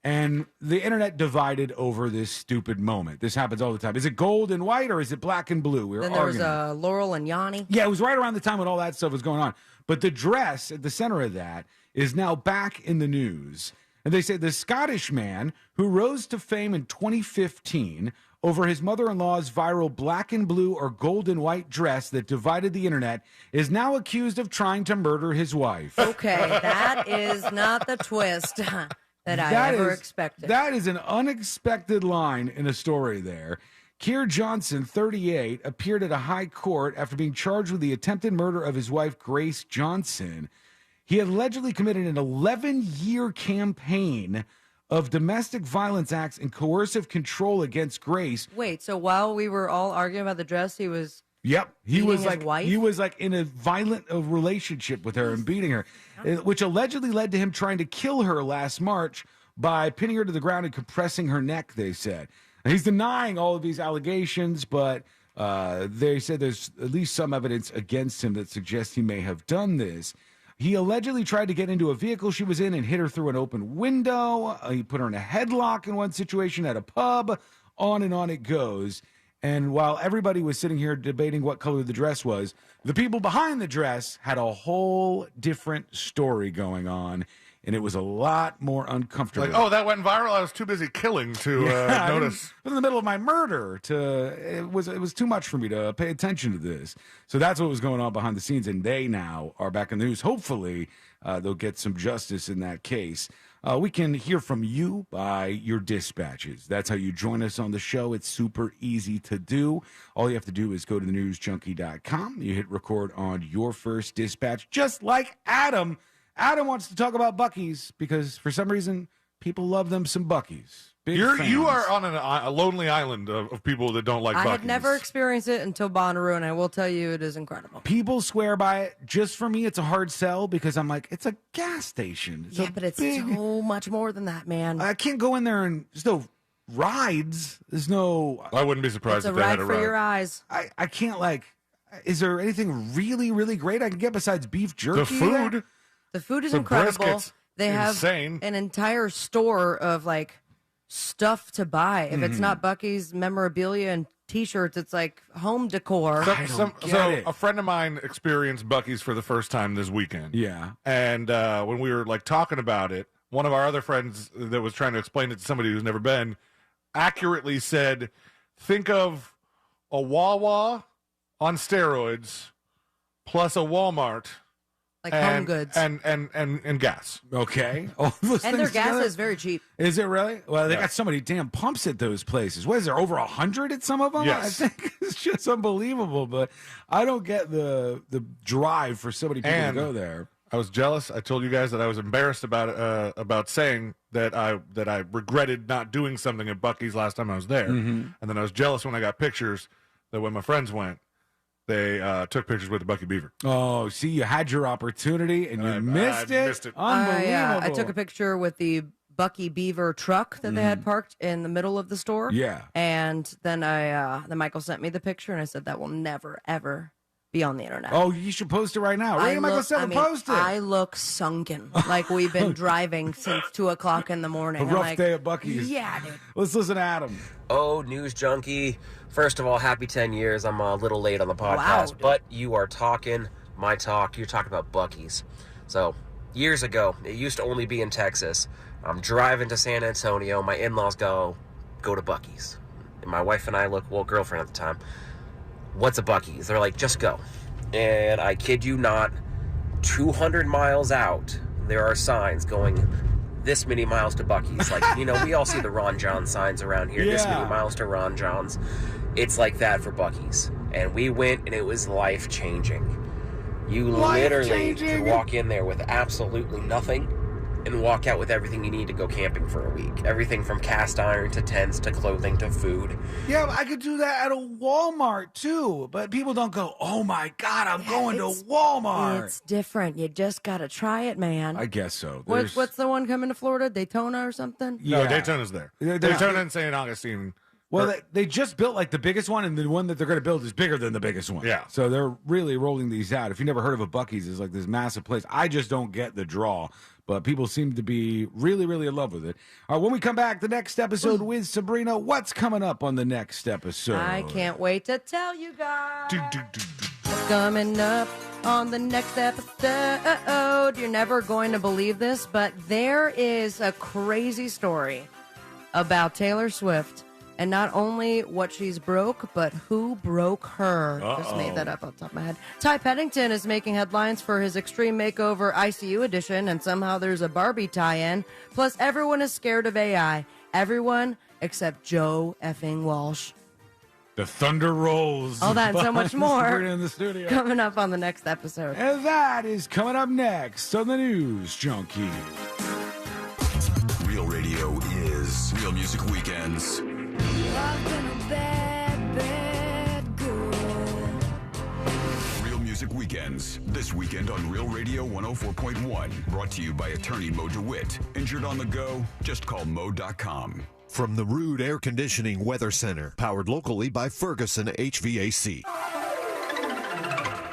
And the internet divided over this stupid moment. This happens all the time. Is it gold and white or is it black and blue? We were then there arguing. was Laurel and Yanni. Yeah, it was right around the time when all that stuff was going on. But the dress at the center of that is now back in the news. And they say the Scottish man who rose to fame in 2015 over his mother-in-law's viral black and blue or gold and white dress that divided the internet is now accused of trying to murder his wife. Okay, that is not the twist that I ever expected. That is an unexpected line in a story there. Keir Johnson, 38, appeared at a high court after being charged with the attempted murder of his wife, Grace Johnson. He allegedly committed an 11-year campaign of domestic violence acts and coercive control against Grace. Wait, so while we were all arguing about the dress, he was... Yep, he was his wife? He was like in a violent relationship with her and beating her, which allegedly led to him trying to kill her last March by pinning her to the ground and compressing her neck. They said he's denying all of these allegations, but they said there's at least some evidence against him that suggests he may have done this. He allegedly tried to get into a vehicle she was in and hit her through an open window. He put her in a headlock in one situation at a pub. On and on it goes. And while everybody was sitting here debating what color the dress was, the people behind the dress had a whole different story going on, and it was a lot more uncomfortable. Like, that went viral? I was too busy killing to notice. I was in the middle of my murder. It was too much for me to pay attention to this. So that's what was going on behind the scenes, and they now are back in the news. Hopefully, they'll get some justice in that case. We can hear from you by your dispatches. That's how you join us on the show. It's super easy to do. All you have to do is go to thenewsjunkie.com. You hit record on your first dispatch, just like Adam. Adam wants to talk about Buc-ee's because for some reason people love them some Buc-ee's. You are on a lonely island of people that don't like Buc-ee's. I had never experienced it until Bonnaroo, and I will tell you it is incredible. People swear by it. Just for me, it's a hard sell because I'm like, it's a gas station. But it's so much more than that, man. I can't go in there and there's no rides. There's no... I wouldn't be surprised if they had a ride. It's a ride for your eyes. I can't is there anything really, really great I can get besides beef jerky? The food. There? The food is incredible. They have insane. An entire store of stuff to buy. If it's not Buc-ee's memorabilia and T-shirts. It's like home decor. So a friend of mine experienced Buc-ee's for the first time this weekend. Yeah. And when we were like talking about it, one of our other friends that was trying to explain it to somebody who's never been accurately said, think of a Wawa on steroids plus a Walmart. Like home goods. And gas. Okay. All those And their things gas together? is very cheap. Is it really? Well, they got so many damn pumps at those places. What is there, over 100 at some of them? Yes. I think it's just unbelievable, but I don't get the drive for so many people to go there. I was jealous. I told you guys that I was embarrassed about saying that I regretted not doing something at Buc-ee's last time I was there. Mhm. And then I was jealous when I got pictures that when my friends went, they took pictures with the Buc-ee Beaver. Oh, see, you had your opportunity and you missed I it. missed it. Unbelievable. I took a picture with the Buc-ee Beaver truck that they had parked in the middle of the store. Yeah. And then then Michael sent me the picture, and I said that will never ever be on the internet. Oh, you should post it right now. Right, Michael said post it. I look sunken, like we've been driving since 2:00 in the morning. A I'm rough like, day at Buc-ee's. Yeah, dude. Let's listen to Adam. Oh, news junkie. First of all, happy 10 years. I'm a little late on the podcast, Wow, dude. but you are talking my talk. You're talking about Buc-ee's. So, years ago, it used to only be in Texas. I'm driving to San Antonio. My in-laws go to Buc-ee's. And my wife and I girlfriend at the time, what's a Buc-ee's? They're like, just go. And I kid you not, 200 miles out, there are signs going this many miles to Buc-ee's. Like, we all see the Ron John signs around here. This many miles to Ron John's. It's like that for Buc-ee's. And we went, and it was life-changing. You literally could walk in there with absolutely nothing and walk out with everything you need to go camping for a week. Everything from cast iron to tents to clothing to food. Yeah, but I could do that at a Walmart too. But people don't go, oh my God, I'm going to Walmart. It's different. You just got to try it, man. I guess so. What's the one coming to Florida? Daytona or something? No, Daytona's there. Daytona and St. Augustine. Well, they just built like the biggest one, and the one that they're going to build is bigger than the biggest one. Yeah. So they're really rolling these out. If you never heard of a Buc-ee's, it's like this massive place. I just don't get the draw, but people seem to be really, really in love with it. All right, when we come back, the next episode with Sabrina, what's coming up on the next episode? I can't wait to tell you guys. What's coming up on the next episode? You're never going to believe this, but there is a crazy story about Taylor Swift. And not only what she's broke, but who broke her. Just made that up off the top of my head. Ty Pennington is making headlines for his Extreme Makeover ICU edition, and somehow there's a Barbie tie-in. Plus, everyone is scared of AI. Everyone except Joe effing Walsh. The thunder rolls. All that and so much more Sabrina in the studio. coming up on the next episode. And that is coming up next on the News Junkie. Real radio is Real Music Weekends. Real Music Weekends. This weekend on Real Radio 104.1. Brought to you by attorney Mo DeWitt. Injured on the go? Just call Mo.com. From the Rude Air Conditioning Weather Center, powered locally by Ferguson HVAC.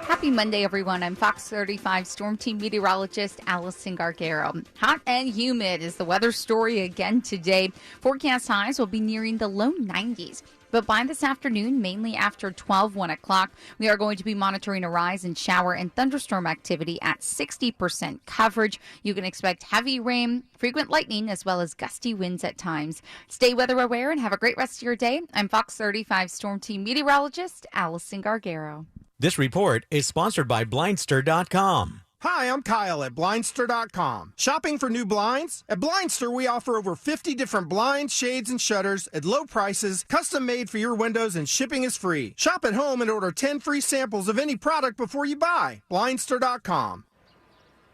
Happy Monday, everyone. I'm Fox 35 Storm Team meteorologist Allison Gargaro. Hot and humid is the weather story again today. Forecast highs will be nearing the low 90s. But by this afternoon, mainly after 1 o'clock, we are going to be monitoring a rise in shower and thunderstorm activity at 60% coverage. You can expect heavy rain, frequent lightning, as well as gusty winds at times. Stay weather aware and have a great rest of your day. I'm Fox 35 Storm Team meteorologist Allison Gargaro. This report is sponsored by Blindster.com. Hi, I'm Kyle at Blindster.com. Shopping for new blinds? At Blindster, we offer over 50 different blinds, shades, and shutters at low prices, custom made for your windows, and shipping is free. Shop at home and order 10 free samples of any product before you buy. Blindster.com.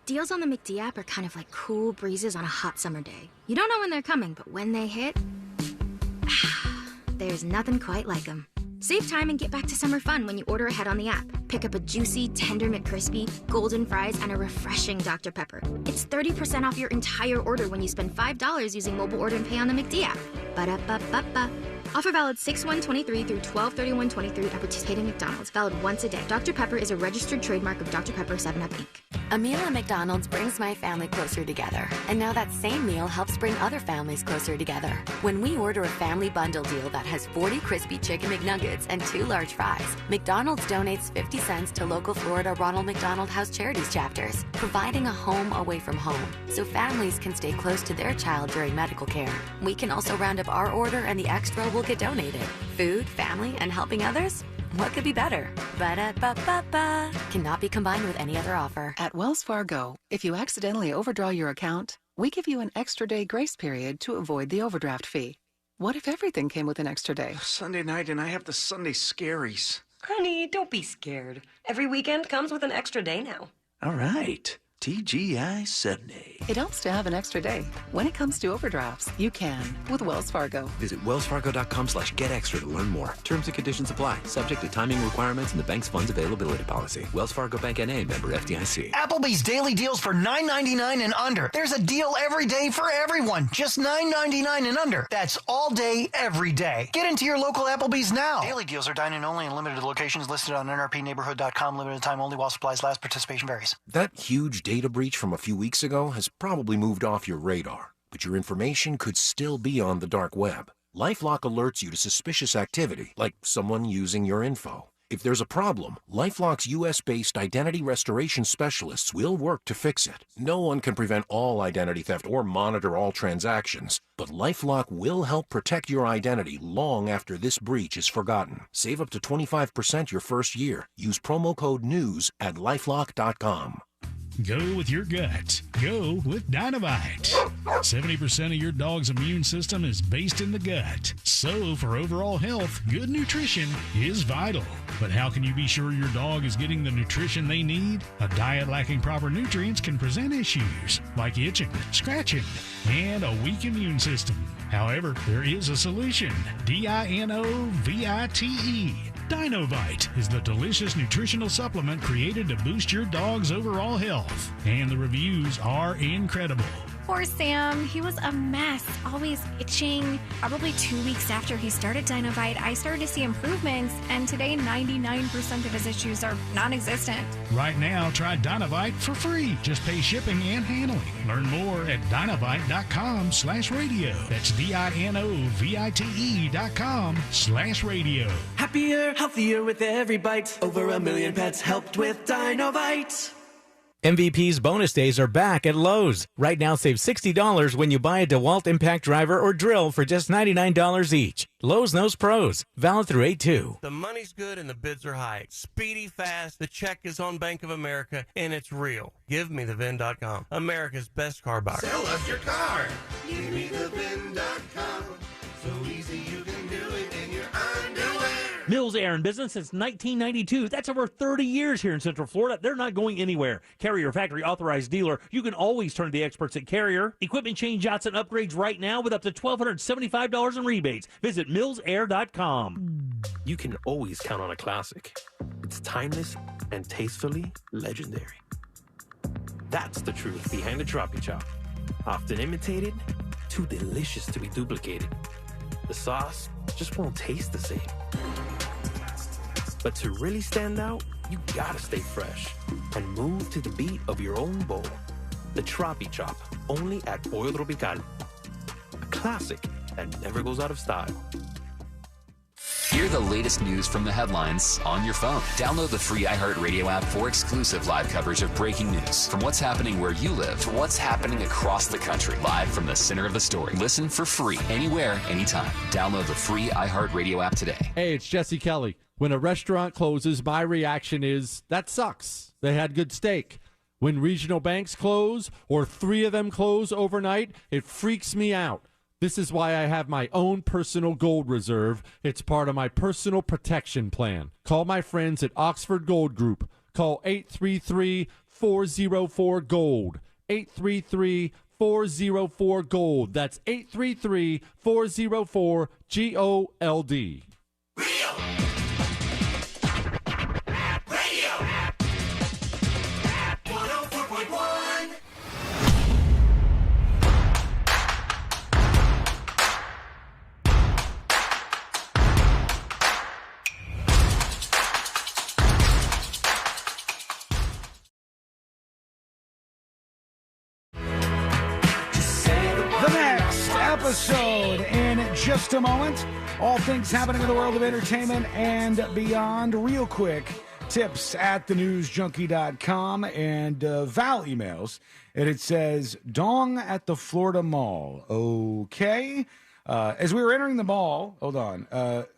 Deals on the McD app are kind of like cool breezes on a hot summer day. You don't know when they're coming, but when they hit, there's nothing quite like them. Save time and get back to summer fun when you order ahead on the app. Pick up a juicy, tender McCrispy, golden fries, and a refreshing Dr. Pepper. It's 30% off your entire order when you spend $5 using mobile order and pay on the McD app. Ba-da-ba-ba-ba. Offer valid 6/1/23 through 12/31/23 at participating McDonald's. Valid once a day. Dr. Pepper is a registered trademark of Dr. Pepper 7-Up, Inc. A meal at McDonald's brings my family closer together. And now that same meal helps bring other families closer together. When we order a family bundle deal that has 40 crispy chicken McNuggets and 2 large fries, McDonald's donates 50 cents to local Florida Ronald McDonald House Charities chapters, providing a home away from home so families can stay close to their child during medical care. We can also round up our order and the extra will get donated. Food, family, and helping others? What could be better? Ba-da-ba-ba-ba. Cannot be combined with any other offer. At Wells Fargo, if you accidentally overdraw your account, we give you an extra day grace period to avoid the overdraft fee. What if everything came with an extra day? Sunday night and I have the Sunday scaries. Honey, don't be scared. Every weekend comes with an extra day now. All right. TGI Sunday. It helps to have an extra day. When it comes to overdrafts, you can with Wells Fargo. Visit wellsfargo.com/getextra to learn more. Terms and conditions apply. Subject to timing requirements and the bank's funds availability policy. Wells Fargo Bank N.A. member FDIC. Applebee's daily deals for $9.99 and under. There's a deal every day for everyone. Just $9.99 and under. That's all day, every day. Get into your local Applebee's now. Daily deals are dine-in only in limited locations listed on nrpneighborhood.com. Limited time only while supplies last. Participation varies. That huge data breach from a few weeks ago has probably moved off your radar, but your information could still be on the dark web. LifeLock alerts you to suspicious activity, like someone using your info. If there's a problem, LifeLock's U.S.-based identity restoration specialists will work to fix it. No one can prevent all identity theft or monitor all transactions, but LifeLock will help protect your identity long after this breach is forgotten. Save up to 25% your first year. Use promo code NEWS at LifeLock.com. Go with your gut. Go with Dinovite. 70% of your dog's immune system is based in the gut. So, for overall health, good nutrition is vital. But how can you be sure your dog is getting the nutrition they need? A diet lacking proper nutrients can present issues like itching, scratching, and a weak immune system. However, there is a solution. DINOVITE. Dinovite is the delicious nutritional supplement created to boost your dog's overall health. And the reviews are incredible. Poor Sam. He was a mess, always itching. Probably 2 weeks after he started Dinovite, I started to see improvements, and today 99% of his issues are non-existent. Right now, try Dinovite for free. Just pay shipping and handling. Learn more at dinovite.com/radio. That's DINOVITE.com/radio. Happier, healthier with every bite. Over 1 million pets helped with Dinovite. MVP's bonus days are back at Lowe's. Right now, save $60 when you buy a DeWalt impact driver or drill for just $99 each. Lowe's knows pros. Valid through 8/2. The money's good and the bids are high. Speedy, fast, the check is on Bank of America, and it's real. Give me the VIN.com. America's best car buyer. Sell us your car. Give me the VIN.com. So easy you can do it in your underwear. Mills Air in business since 1992. That's over 30 years here in Central Florida. They're not going anywhere. Carrier factory authorized dealer. You can always turn to the experts at Carrier. Equipment change outs and upgrades right now with up to $1,275 in rebates. Visit millsair.com. You can always count on a classic. It's timeless and tastefully legendary. That's the truth behind the Troppy Chop. Often imitated, too delicious to be duplicated. The sauce just won't taste the same. But to really stand out, you gotta stay fresh and move to the beat of your own bowl. The Troppy Chop, only at Pollo Tropical. A classic that never goes out of style. Hear the latest news from the headlines on your phone. Download the free iHeartRadio app for exclusive live coverage of breaking news. From what's happening where you live to what's happening across the country. Live from the center of the story. Listen for free anywhere, anytime. Download the free iHeartRadio app today. Hey, it's Jesse Kelly. When a restaurant closes, my reaction is, that sucks. They had good steak. When regional banks close, or 3 of them close overnight, it freaks me out. This is why I have my own personal gold reserve. It's part of my personal protection plan. Call my friends at Oxford Gold Group. Call 833-404-GOLD. 833-404-GOLD. That's 833-404-GOLD. episode in just a moment. All things happening in the world of entertainment and beyond. Real quick, tips at thenewsjunkie.com and Val emails. And it says, dong at the Florida Mall. Okay. As we were entering the mall, hold on.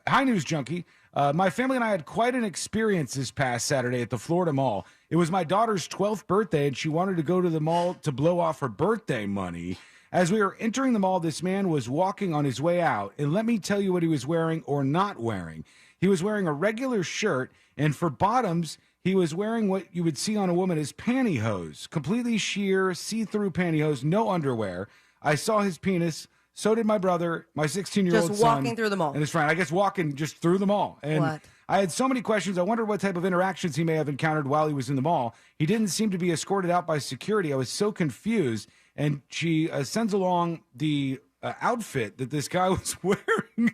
Hi, News Junkie. My family and I had quite an experience this past Saturday at the Florida Mall. It was my daughter's 12th birthday, and she wanted to go to the mall to blow off her birthday money. As we were entering the mall, this man was walking on his way out, and let me tell you what he was wearing or not wearing. He was wearing a regular shirt, and for bottoms, he was wearing what you would see on a woman as pantyhose, completely sheer, see-through pantyhose, no underwear. I saw his penis. So did my brother, my 16-year-old son. Just walking through the mall. And his friend. I guess walking just through the mall. And what? I had so many questions. I wondered what type of interactions he may have encountered while he was in the mall. He didn't seem to be escorted out by security. I was so confused. And she sends along the outfit that this guy was wearing.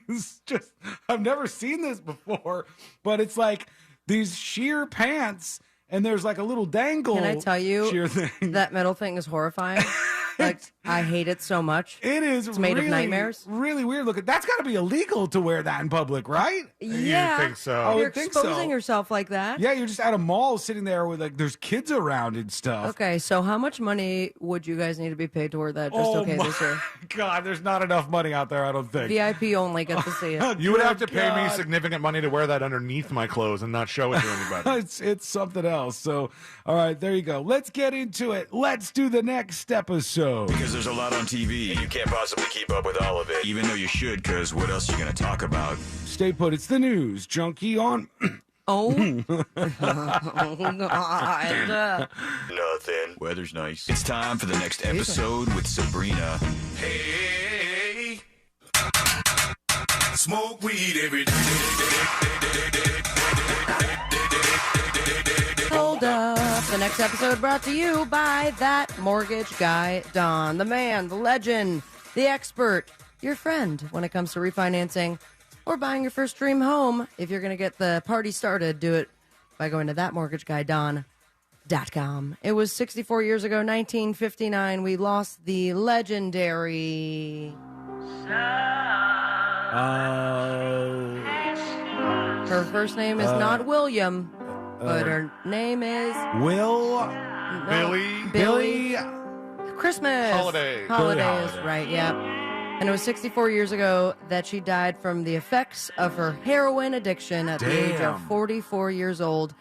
It's just, I've never seen this before. But it's like these sheer pants, and there's like a little dangle. Can I tell you, sheer thing. That metal thing is horrifying. Like, I hate it so much. It is. It's made of nightmares. Really weird looking. That's got to be illegal to wear that in public, right? Yeah. You think so? Oh, You're I think exposing so. yourself like that. Yeah, you're just at a mall sitting there with like there's kids around and stuff. Okay, so how much money would you guys need to be paid to wear that this year? God, there's not enough money out there, I don't think. VIP only get to see it. You would have to pay me significant money to wear that underneath my clothes and not show it to anybody. It's something else. So, all right, there you go. Let's get into it. Let's do the next episode. Because there's a lot on TV, you can't possibly keep up with all of it, even though you should, because what else are you going to talk about? Stay put. It's the News Junkie on... Oh. God. Nothing. Weather's nice. It's time for the next episode with Sabrina. Hey, smoke weed every day. Hold up. The next episode brought to you by that mortgage guy, Don. The man, the legend, the expert, your friend when it comes to refinancing or buying your first dream home. If you're going to get the party started, do it by going to thatmortgageguydon.com. It was 64 years ago, 1959. We lost the legendary... Her first name is not William, but her name is... Billy. Christmas. Holiday. Holiday is right, yep. And it was 64 years ago that she died from the effects of her heroin addiction at the age of 44 years old.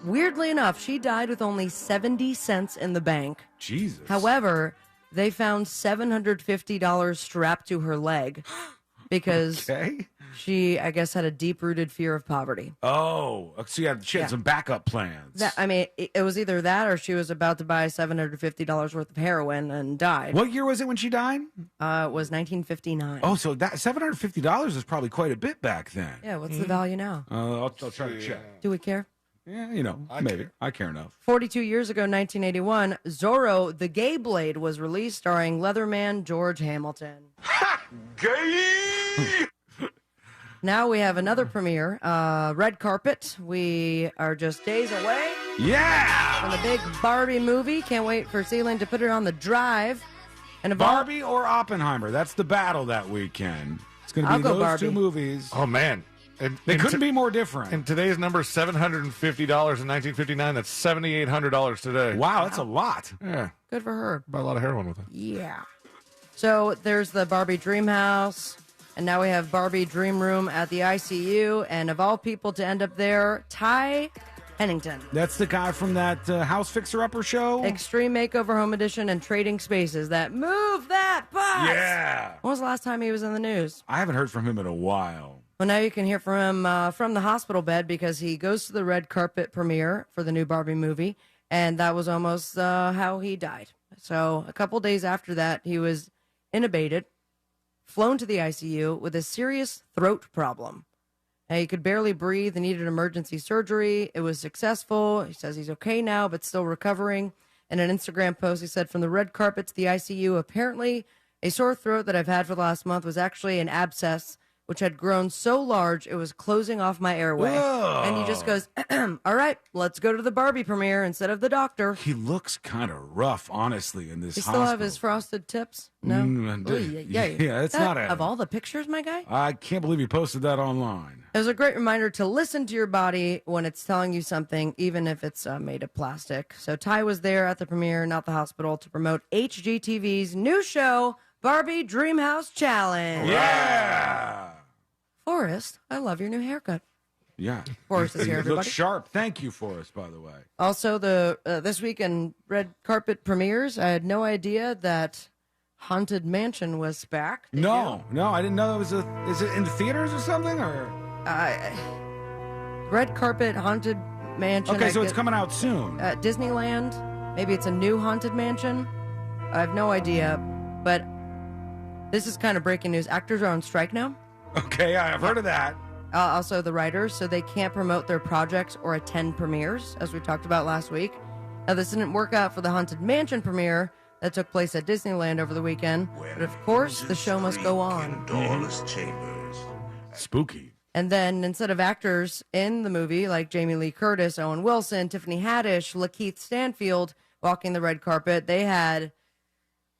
Weirdly enough, she died with only 70 cents in the bank. Jesus. However, they found $750 strapped to her leg because she, I guess, had a deep-rooted fear of poverty. Oh, so she had some backup plans. It was either that or she was about to buy $750 worth of heroin and died. What year was it when she died? It was 1959. Oh, so that $750 is probably quite a bit back then. Yeah, what's the value now? I'll try to check. Do we care? Yeah, maybe. I care enough. 42 years ago, 1981, Zorro, the Gay Blade was released starring Leatherman George Hamilton. Gay! Now we have another premiere, Red Carpet. We are just days away. Yeah! From the big Barbie movie. Can't wait for Celine to put it on the drive. And Barbie or Oppenheimer? That's the battle that weekend. It's going to be those two movies. Oh, man. They couldn't be more different. And today's number is $750 in 1959. That's $7,800 today. Wow, that's a lot. Yeah. Good for her. Buy a lot of heroin with it. Yeah. So there's the Barbie Dream House. And now we have Barbie Dream Room at the ICU. And of all people to end up there, Ty Pennington. That's the guy from that House Fixer Upper show? Extreme Makeover Home Edition and Trading Spaces. That move that box. Yeah. When was the last time he was in the news? I haven't heard from him in a while. Well, now you can hear from him from the hospital bed because he goes to the red carpet premiere for the new Barbie movie, and that was almost how he died. So a couple days after that, he was intubated, flown to the ICU with a serious throat problem. He could barely breathe and needed emergency surgery. It was successful. He says he's okay now, but still recovering. In an Instagram post, he said, from the red carpet to the ICU, apparently a sore throat that I've had for the last month was actually an abscess which had grown so large it was closing off my airway. Whoa. And he just goes, all right, let's go to the Barbie premiere instead of the doctor. He looks kind of rough, honestly, in this He hospital. still have his frosted tips? No? Yeah, it's not Of all the pictures, my guy? I can't believe you posted that online. It was a great reminder to listen to your body when it's telling you something, even if it's made of plastic. So Ty was there at the premiere, not the hospital, to promote HGTV's new show, Barbie Dreamhouse Challenge. Yeah! Forrest, I love your new haircut. Yeah. Forrest is here, You everybody. look sharp. Thank you, Forrest, by the way. Also, the this week in red carpet premieres, I had no idea that Haunted Mansion was back. No, I didn't know it was is it in the theaters or something? Or red carpet Haunted Mansion. Okay, so it's coming out soon. At Disneyland. Maybe it's a new Haunted Mansion. I have no idea, but this is kind of breaking news. Actors are on strike now. Okay, I've heard of that. Also, the writers, so they can't promote their projects or attend premieres, as we talked about last week. Now, this didn't work out for the Haunted Mansion premiere that took place at Disneyland over the weekend, but of course, the show must go on. Spooky. And then, instead of actors in the movie, like Jamie Lee Curtis, Owen Wilson, Tiffany Haddish, Lakeith Stanfield, walking the red carpet, they had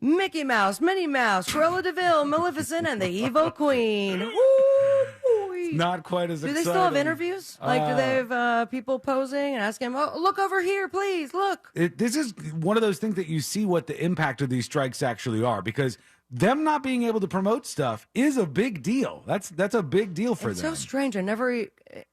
Mickey Mouse, Minnie Mouse, Cruella DeVille, Maleficent, and the Evil Queen. Woo! Not quite as Do exciting. they still have interviews? Like, do they have people posing and asking them, oh, look over here, please, look. This is one of those things that you see what the impact of these strikes actually are, because them not being able to promote stuff is a big deal. That's a big deal for It's them. so strange. I never,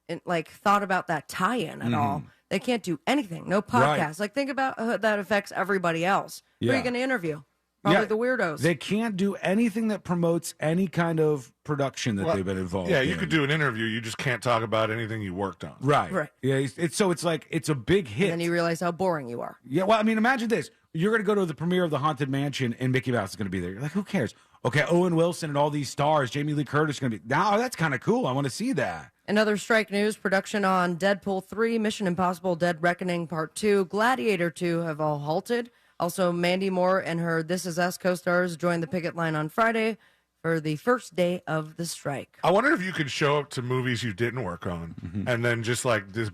thought about that tie-in at all. They can't do anything. No podcast. Right. Like, think about how that affects everybody else. Who are Yeah. you going to interview? Probably the weirdos. They can't do anything that promotes any kind of production that they've been involved in. Yeah, you could do an interview. You just can't talk about anything you worked on. Right. Right. Yeah, it's like it's a big hit. And then you realize how boring you are. Yeah, well, I mean, imagine this. You're going to go to the premiere of the Haunted Mansion, and Mickey Mouse is going to be there. You're like, who cares? Okay, Owen Wilson and all these stars, Jamie Lee Curtis is going to be. Now, that's kind of cool. I want to see that. Another strike news, production on Deadpool 3, Mission Impossible Dead Reckoning Part 2, Gladiator 2 have all halted. Also, Mandy Moore and her This Is Us co-stars joined the picket line on Friday for the first day of the strike. I wonder if you could show up to movies you didn't work on and then just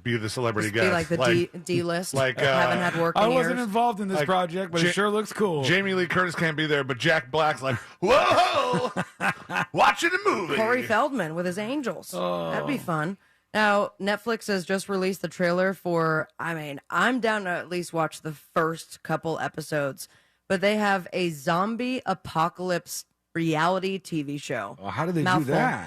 be the celebrity guest. Be like the D-list. Like, haven't had work in I wasn't years. involved in this project, but it sure looks cool. Jamie Lee Curtis can't be there, but Jack Black's like, whoa, watching a movie. Corey Feldman with his Angels. That'd be fun. Now, Netflix has just released the trailer for, I'm down to at least watch the first couple episodes, but they have a zombie apocalypse reality TV show. Well, how did they Mouthful. do that?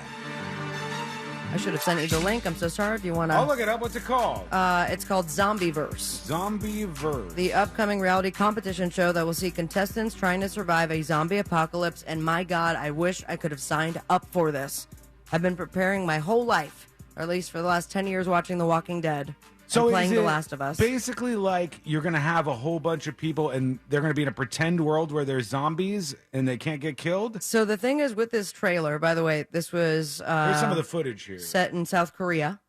I should have sent you the link. I'm so sorry. Do you want to? I'll look it up. What's it called? It's called Zombieverse. Zombieverse. The upcoming reality competition show that will see contestants trying to survive a zombie apocalypse. And my God, I wish I could have signed up for this. I've been preparing my whole life, or at least for the last 10 years, watching The Walking Dead. So playing is The it Last of Us. Basically, like you're going to have a whole bunch of people, and they're going to be in a pretend world where there's zombies and they can't get killed. So the thing is with this trailer, by the way, this was There's some of the footage here. set in South Korea.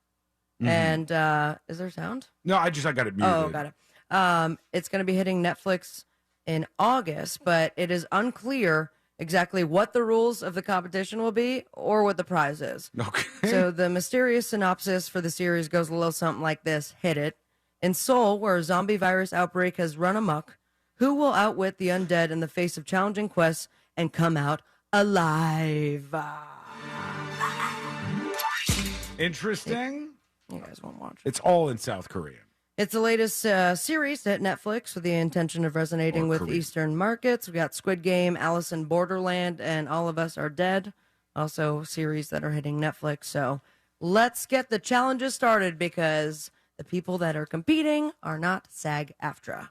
Mhm. And is there sound? No, I got it muted. Oh, got it. It's going to be hitting Netflix in August, but it is unclear exactly what the rules of the competition will be or what the prize is. Okay. So the mysterious synopsis for the series goes a little something like this. Hit it. In Seoul, where a zombie virus outbreak has run amok, who will outwit the undead in the face of challenging quests and come out alive? Interesting. You guys won't watch. It's all in South Korea. It's the latest series to hit Netflix with the intention of resonating with Eastern markets. We got Squid Game, Alice in Borderland, and All of Us Are Dead. Also series that are hitting Netflix. So let's get the challenges started because the people that are competing are not SAG-AFTRA.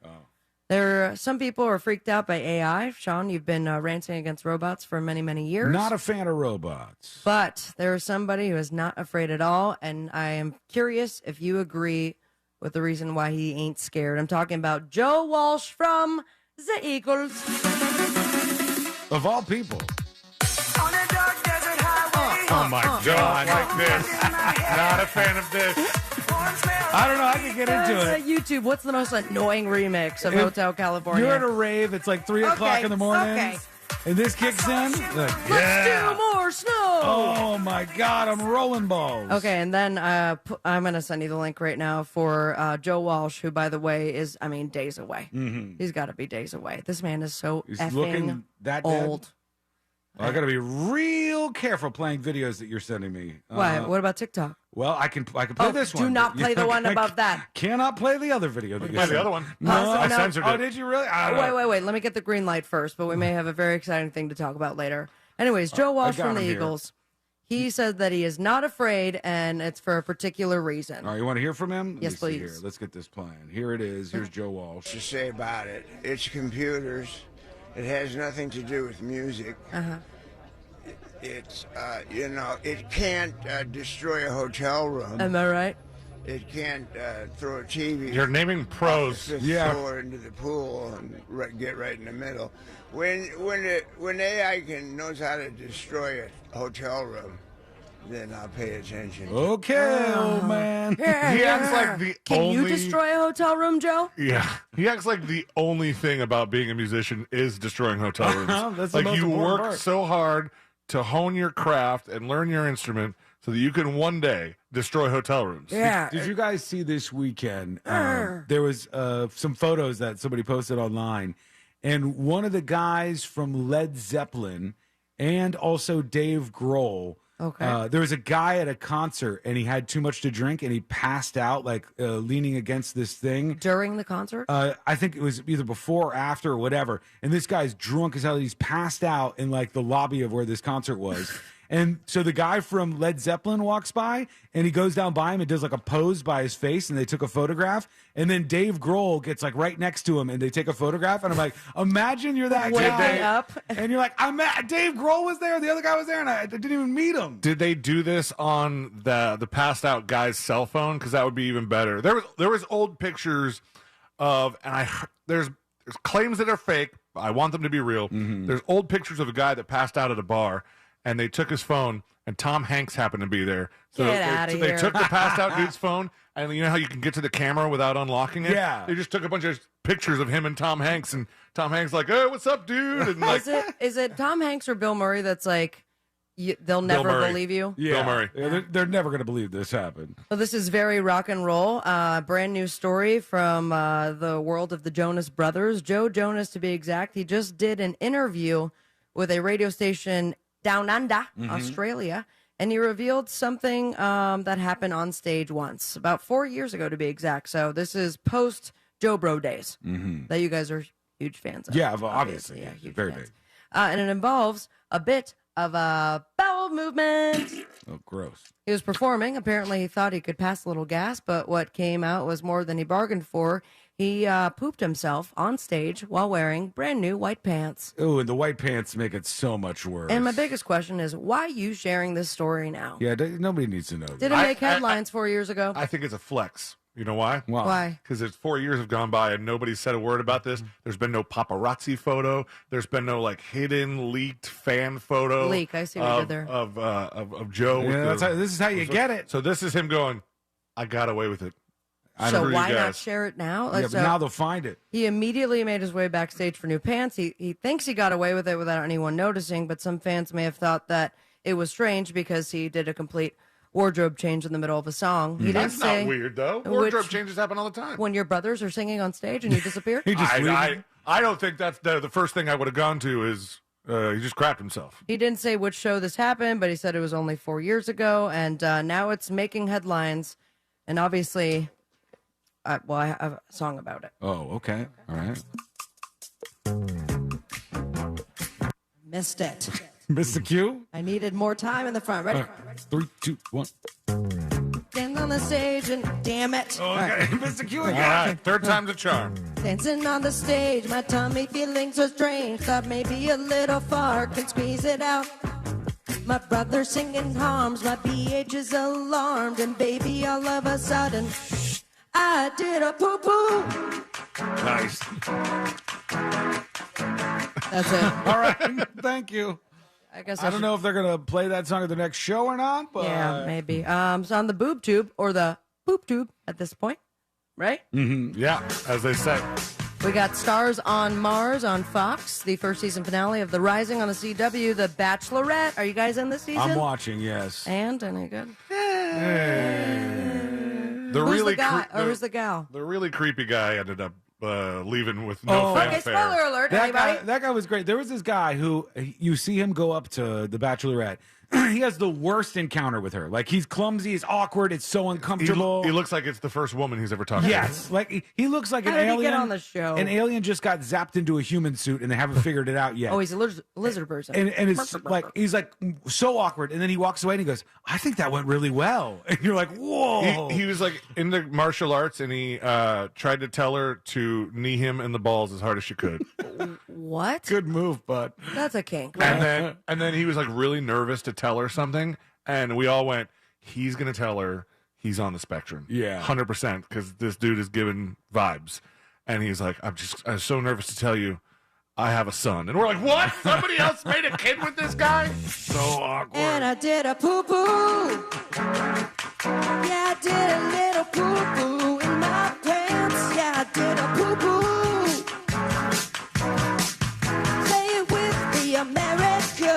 Some people are freaked out by AI. Sean, you've been ranting against robots for many, many years. Not a fan of robots. But there is somebody who is not afraid at all, and I am curious if you agree with the reason why he ain't scared. I'm talking about Joe Walsh from the Eagles. Of all people. Oh my God, like this. Not a fan of this. I don't know. I can get into it. YouTube, what's the most annoying remix of Hotel California? You're at a rave. It's like 3 o'clock in the morning. Okay. And this kicks in. Like, Let's do more snow. Oh, my God. I'm rolling balls. Okay, and then I'm going to send you the link right now for Joe Walsh, who, by the way, is, days away. Mm-hmm. He's got to be days away. This man is so He's effing looking that dead? old. I got to be real careful playing videos that you're sending me. Why? What about TikTok? Well, I can play this one. Do not play the one I above that. Cannot play the other video. That Play the other one. No, I censored it. Oh, did you really? I don't know. Wait. Let me get the green light first, but we may have a very exciting thing to talk about later. Anyways, Joe Walsh from the Eagles. He said that he is not afraid, and it's for a particular reason. All right, you want to hear from him? Yes, Let me see please. Here. Let's get this playing. Here it is. Here's Joe Walsh. To say about it, it's computers. It has nothing to do with music. Uh-huh. It's, it can't destroy a hotel room. Am I right? It can't throw a TV. You're naming pros. Off the fifth floor into the pool and get right in the middle. When AI knows how to destroy a hotel room, then I'll pay attention. Okay, old man. He acts like the Can only... you destroy a hotel room, Joe? Yeah. He acts like the only thing about being a musician is destroying hotel rooms. That's the like most you important work part. so hard to hone your craft and learn your instrument so that you can one day destroy hotel rooms. Yeah. Did you guys see this weekend? There was some photos that somebody posted online, and one of the guys from Led Zeppelin and also Dave Grohl. Okay. There was a guy at a concert, and he had too much to drink, and he passed out, leaning against this thing. During the concert? I think it was either before or after or whatever. And this guy's drunk as hell. He's passed out in, the lobby of where this concert was. And so the guy from Led Zeppelin walks by, and he goes down by him and does a pose by his face, and they took a photograph. And then Dave Grohl gets right next to him, and they take a photograph. And I'm like, imagine you're that guy up, and you're like, Dave Grohl was there, the other guy was there, and I didn't even meet him. Did they do this on the passed out guy's cell phone? Because that would be even better. There was old pictures of, and there's claims that are fake. I want them to be real. Mm-hmm. There's old pictures of a guy that passed out at a bar, and they took his phone, and Tom Hanks happened to be there. So Get outta they here. took the passed out dude's phone, and you know how you can get to the camera without unlocking it? Yeah. They just took a bunch of pictures of him and Tom Hanks, and Tom Hanks like, hey, what's up, dude? And Is it Tom Hanks or Bill Murray that's they'll never Murray. believe you? Yeah. Bill Murray. Yeah, they're never going to believe this happened. Well, this is very rock and roll. Brand new story from the world of the Jonas Brothers. Joe Jonas, to be exact. He just did an interview with a radio station down under, Australia, and he revealed something that happened on stage once, about 4 years ago, to be exact. So this is post Joe Bro days that you guys are huge fans of. Yeah, well, obviously. Yeah, huge Very fans. big. And it involves a bit of a bowel movement. Oh, gross. He was performing. Apparently, he thought he could pass a little gas, but what came out was more than he bargained for. He pooped himself on stage while wearing brand new white pants. Oh, and the white pants make it so much worse. And my biggest question is, why are you sharing this story now? Yeah, nobody needs to know. Did it make headlines 4 years ago? I think it's a flex. You know why? Why? Because it's 4 years have gone by and nobody's said a word about this. There's been no paparazzi photo. There's been no hidden leaked fan photo. Leak. I see what you did there. Of Joe. Yeah, this is how you get it. So this is him going, I got away with it. So why not share it now? Yeah, but now they'll find it. He immediately made his way backstage for new pants. He thinks he got away with it without anyone noticing, but some fans may have thought that it was strange because he did a complete wardrobe change in the middle of a song. He That's didn't say not weird, though. Wardrobe changes happen all the time. When your brothers are singing on stage and you disappear? I don't think that's the first thing I would have gone to is he just crapped himself. He didn't say which show this happened, but he said it was only 4 years ago, and now it's making headlines. And obviously, I have a song about it. Oh, okay. All right. Missed it. Missed the cue? I needed more time in the front. Ready? All right. 3, 2, 1. Stand on the stage and damn it. Okay, missed the cue All again. right, third time's a charm. Dancing on the stage, my tummy feeling so strange. Thought maybe a little far can squeeze it out. My brother singing harms, my BH is alarmed, and baby, all of a sudden, I did a poo-poo. Nice. That's it. All right. Thank you. I guess I don't know if they're going to play that song at the next show or not, but Yeah, maybe. So on the boob tube, or the poop tube at this point, right? Mm-hmm. Yeah, as they say. We got Stars on Mars on Fox, the first season finale of The Rising on the CW, The Bachelorette. Are you guys in this season? I'm watching, yes. And any good? Who's the guy? Or who's the gal? The really creepy guy ended up leaving with no fanfare. Okay, spoiler alert. That guy was great. There was this guy who, you see him go up to the Bachelorette. He has the worst encounter with her. Like, he's clumsy, it's awkward, it's so uncomfortable. He looks like it's the first woman he's ever talked to. Yes, like he looks like How an did alien. he get on the show? An alien just got zapped into a human suit, and they haven't figured it out yet. Oh, he's a lizard person. And it's like, he's like so awkward, and then he walks away and he goes, "I think that went really well." And you're like, "Whoa!" He was like into martial arts, and he tried to tell her to knee him in the balls as hard as she could. What? Good move, bud. That's a kink. And then he was like really nervous to tell her something, and we all went, "He's gonna tell her he's on the spectrum." Yeah, 100%, because this dude is giving vibes, and he's like, "I'm so nervous to tell you, I have a son," and we're like, "What? Somebody else made a kid with this guy?" So awkward. And I did a poo poo. Yeah, I did a little poo poo in my pants. Yeah, I did a poo poo. Say it with me, America.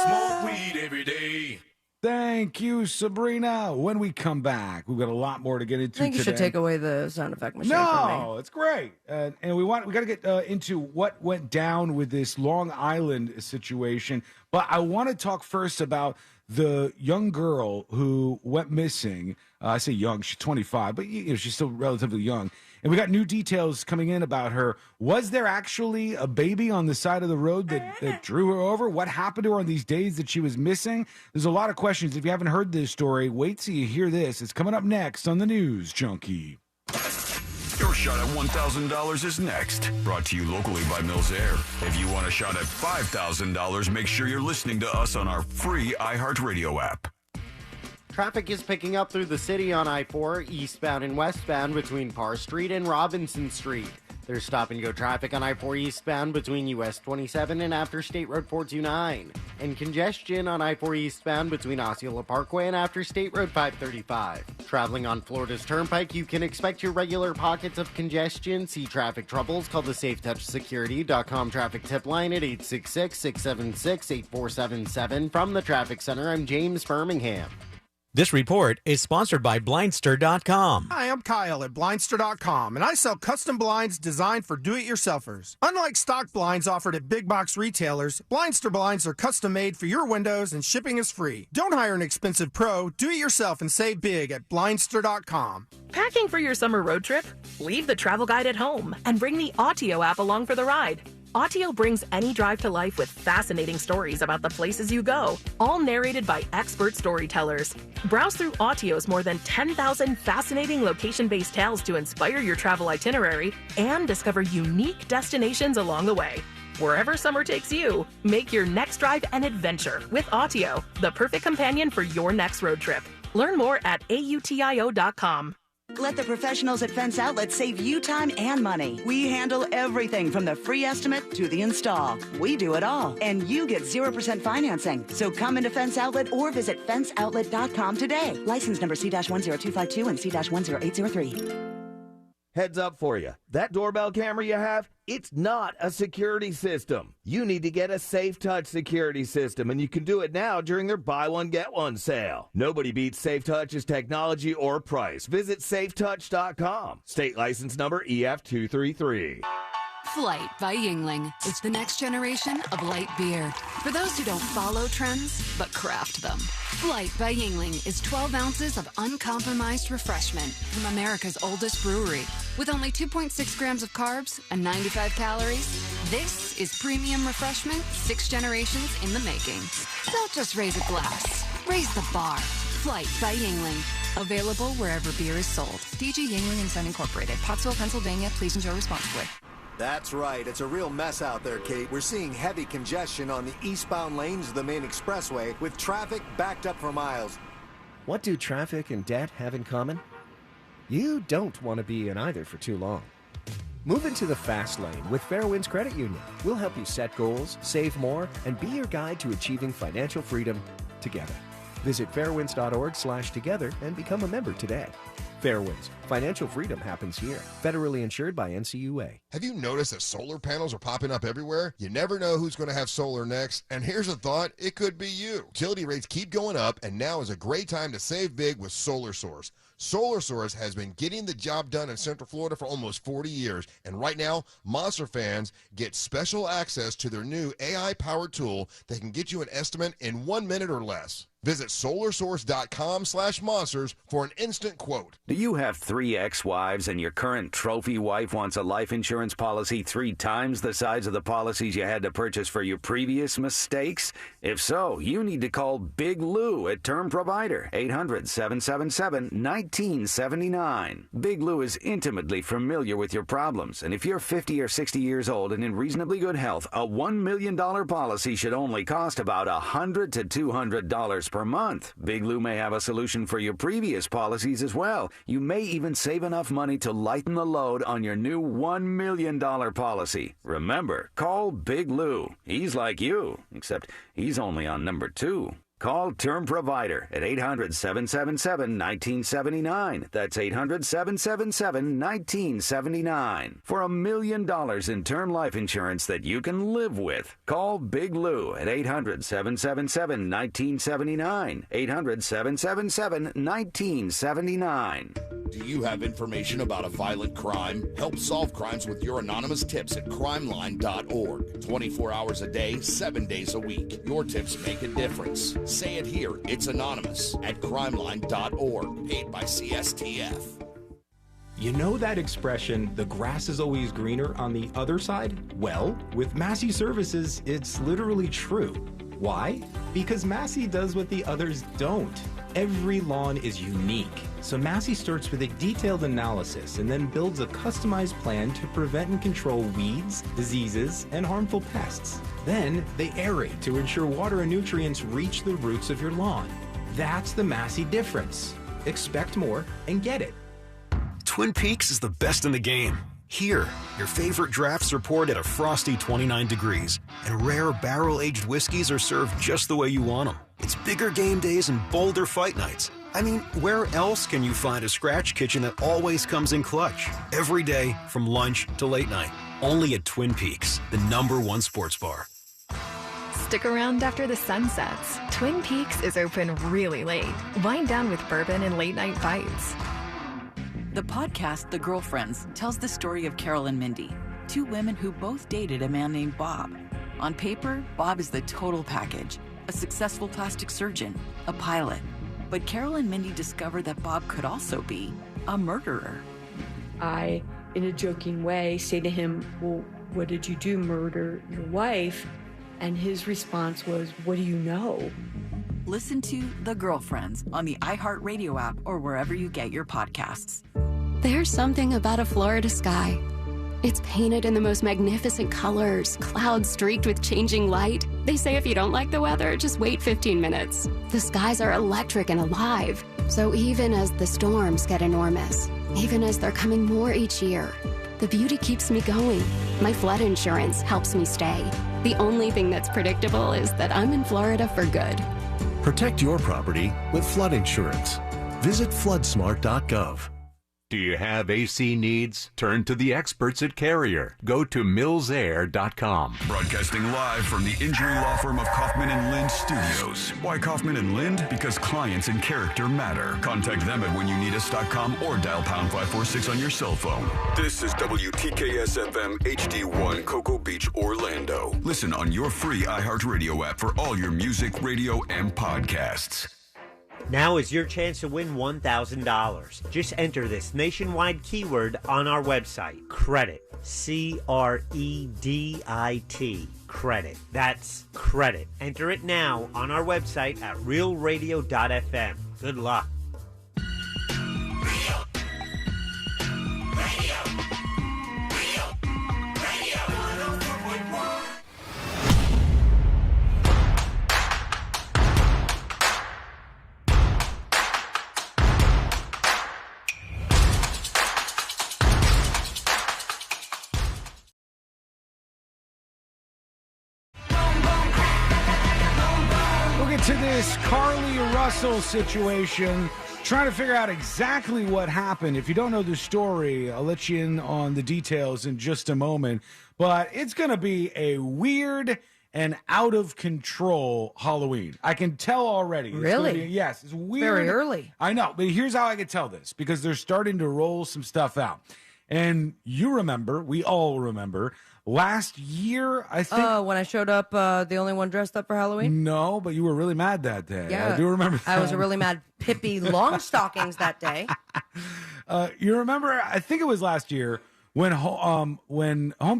Smoke weed every day. Thank you, Sabrina. When we come back, we've got a lot more to get into I think you should today. take away the sound effect machine from me. No, it's great, and we got to get into what went down with this Long Island situation. But I want to talk first about the young girl who went missing. I say young; she's 25, but she's still relatively young. And we got new details coming in about her. Was there actually a baby on the side of the road that drew her over? What happened to her on these days that she was missing? There's a lot of questions. If you haven't heard this story, wait till you hear this. It's coming up next on the News Junkie. Your shot at $1,000 is next. Brought to you locally by Mills Air. If you want a shot at $5,000, make sure you're listening to us on our free iHeartRadio app. Traffic is picking up through the city on I-4, eastbound and westbound between Parr Street and Robinson Street. There's stop-and-go traffic on I-4 eastbound between US 27 and after State Road 429. And congestion on I-4 eastbound between Osceola Parkway and after State Road 535. Traveling on Florida's Turnpike, you can expect your regular pockets of congestion. See traffic troubles, call the SafeTouchSecurity.com traffic tip line at 866-676-8477. From the Traffic Center, I'm James Birmingham. This report is sponsored by Blindster.com. Hi, I'm Kyle at Blindster.com, and I sell custom blinds designed for do-it-yourselfers. Unlike stock blinds offered at big box retailers, Blindster blinds are custom made for your windows and shipping is free. Don't hire an expensive pro. Do it yourself and save big at Blindster.com. Packing for your summer road trip? Leave the travel guide at home and bring the Autio app along for the ride. Autio brings any drive to life with fascinating stories about the places you go, all narrated by expert storytellers. Browse through Autio's more than 10,000 fascinating location-based tales to inspire your travel itinerary and discover unique destinations along the way. Wherever summer takes you, make your next drive an adventure with Autio, the perfect companion for your next road trip. Learn more at autio.com. Let the professionals at Fence Outlet save you time and money. We handle everything from the free estimate to the install. We do it all, and you get 0% financing. So come into Fence Outlet or visit fenceoutlet.com today. License number C-10252 and C-10803. Heads up for you. That doorbell camera you have, it's not a security system. You need to get a Safe Touch security system, and you can do it now during their buy one, get one sale. Nobody beats Safe Touch's technology or price. Visit safetouch.com. State license number EF233. Flight by Yingling is the next generation of light beer. For those who don't follow trends, but craft them. Flight by Yingling is 12 ounces of uncompromised refreshment from America's oldest brewery. With only 2.6 grams of carbs and 95 calories, this is premium refreshment 6 generations in the making. Don't just raise a glass, raise the bar. Flight by Yingling. Available wherever beer is sold. DG Yingling and Son Incorporated, Pottsville, Pennsylvania. Please enjoy responsibly. That's right. It's a real mess out there, Kate. We're seeing heavy congestion on the eastbound lanes of the main expressway with traffic backed up for miles. What do traffic and debt have in common? You don't want to be in either for too long. Move into the fast lane with Fairwinds Credit Union. We'll help you set goals, save more, and be your guide to achieving financial freedom together. Visit fairwinds.org/together and become a member today. Fairwinds. Financial freedom happens here. Federally insured by NCUA. Have you noticed that solar panels are popping up everywhere? You never know who's going to have solar next, and here's a thought, it could be you. Utility rates keep going up, and now is a great time to save big with Solar Source. Solar Source has been getting the job done in Central Florida for almost 40 years, and right now, Monster fans get special access to their new AI-powered tool that can get you an estimate in 1 minute or less. Visit solarsource.com/monsters for an instant quote. Do you have 3 ex-wives and your current trophy wife wants a life insurance policy 3 times the size of the policies you had to purchase for your previous mistakes? If so, you need to call Big Lou at Term Provider, 800-777-1979. Big Lou is intimately familiar with your problems, and if you're 50 or 60 years old and in reasonably good health, a $1 million policy should only cost about $100 to $200 per month. Big Lou may have a solution for your previous policies as well. You may even save enough money to lighten the load on your new $1 million policy. Remember, call Big Lou. He's like you, except he's only on number 2. Call Term Provider at 800-777-1979. That's 800-777-1979. For $1 million in term life insurance that you can live with. Call Big Lou at 800-777-1979. 800-777-1979. Do you have information about a violent crime? Help solve crimes with your anonymous tips at crimeline.org. 24 hours a day, 7 days a week. Your tips make a difference. Say it here. It's anonymous at crimeline.org. Paid by CSTF. You know that expression, the grass is always greener on the other side? Well, with Massey Services, it's literally true. Why? Because Massey does what the others don't. Every lawn is unique. So Massey starts with a detailed analysis and then builds a customized plan to prevent and control weeds, diseases, and harmful pests. Then they aerate to ensure water and nutrients reach the roots of your lawn. That's the Massey difference. Expect more and get it. Twin Peaks is the best in the game. Here, your favorite drafts are poured at a frosty 29 degrees, and rare barrel-aged whiskeys are served just the way you want them. It's bigger game days and bolder fight nights. I mean, where else can you find a scratch kitchen that always comes in clutch? Every day, from lunch to late night. Only at Twin Peaks, the #1 sports bar. Stick around after the sun sets. Twin Peaks is open really late. Wind down with bourbon and late-night bites. The podcast, The Girlfriends, tells the story of Carol and Mindy, 2 women who both dated a man named Bob. On paper, Bob is the total package, a successful plastic surgeon, a pilot. But Carol and Mindy discovered that Bob could also be a murderer. I, in a joking way, say to him, well, what did you do, murder your wife? And his response was, what do you know? Listen to The Girlfriends on the iHeartRadio app or wherever you get your podcasts. There's something about a Florida sky. It's painted in the most magnificent colors, clouds streaked with changing light. They say if you don't like the weather, just wait 15 minutes. The skies are electric and alive. So even as the storms get enormous, even as they're coming more each year, the beauty keeps me going. My flood insurance helps me stay. The only thing that's predictable is that I'm in Florida for good. Protect your property with flood insurance. Visit floodsmart.gov. Do you have AC needs? Turn to the experts at Carrier. Go to millsair.com. Broadcasting live from the injury law firm of Kaufman & Lind Studios. Why Kaufman & Lind? Because clients and character matter. Contact them at whenyounitus.com or dial pound 546 on your cell phone. This is WTKS-FM HD1 Cocoa Beach, Orlando. Listen on your free iHeartRadio app for all your music, radio, and podcasts. Now is your chance to win $1,000. Just enter this nationwide keyword on our website, credit, C-R-E-D-I-T, credit. That's credit. Enter it now on our website at realradio.fm. Good luck. To this Carlee Russell situation. Trying to figure out exactly what happened. If you don't know the story, I'll let you in on the details in just a moment. But it's going to be a weird and out of control Halloween. I can tell already. It's Really? yes, it's weird. Very early. I know, but here's how I can tell this, because they're starting to roll some stuff out. And you remember, we all remember, last year, I think. Oh, when I showed up, the only one dressed up for Halloween? No, but you were really mad that day. Yeah. I do remember that. I was a really mad Pippi Longstockings that day. You remember, I think it was last year, when Home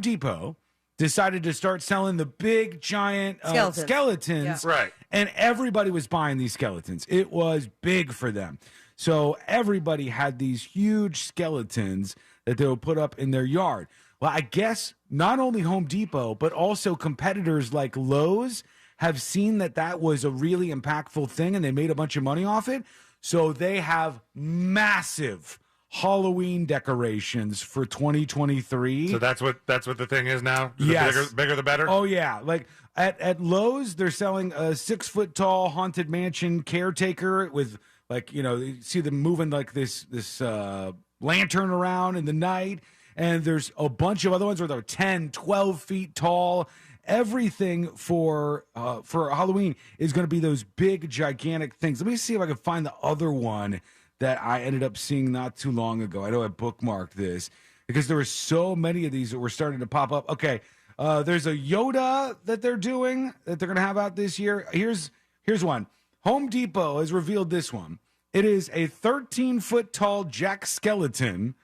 Depot decided to start selling the big, giant skeletons. Yeah. Right. And everybody was buying these skeletons. It was big for them. So everybody had these huge skeletons that they would put up in their yard. Well, I guess not only Home Depot, but also competitors like Lowe's have seen that that was a really impactful thing, and they made a bunch of money off it. So they have massive Halloween decorations for 2023. So that's what the thing is now? Yes. The bigger the better? Oh, yeah. Like at Lowe's, they're selling a 6-foot-tall haunted mansion caretaker with, like, you know, you see them moving like this lantern around in the night. And there's a bunch of other ones where they're 10, 12 feet tall. Everything for Halloween is going to be those big, gigantic things. Let me see if I can find the other one that I ended up seeing not too long ago. I know I bookmarked this because there were so many of these that were starting to pop up. Okay, there's a Yoda that they're doing that they're going to have out this year. Here's one. Home Depot has revealed this one. It is a 13-foot tall Jack Skeleton,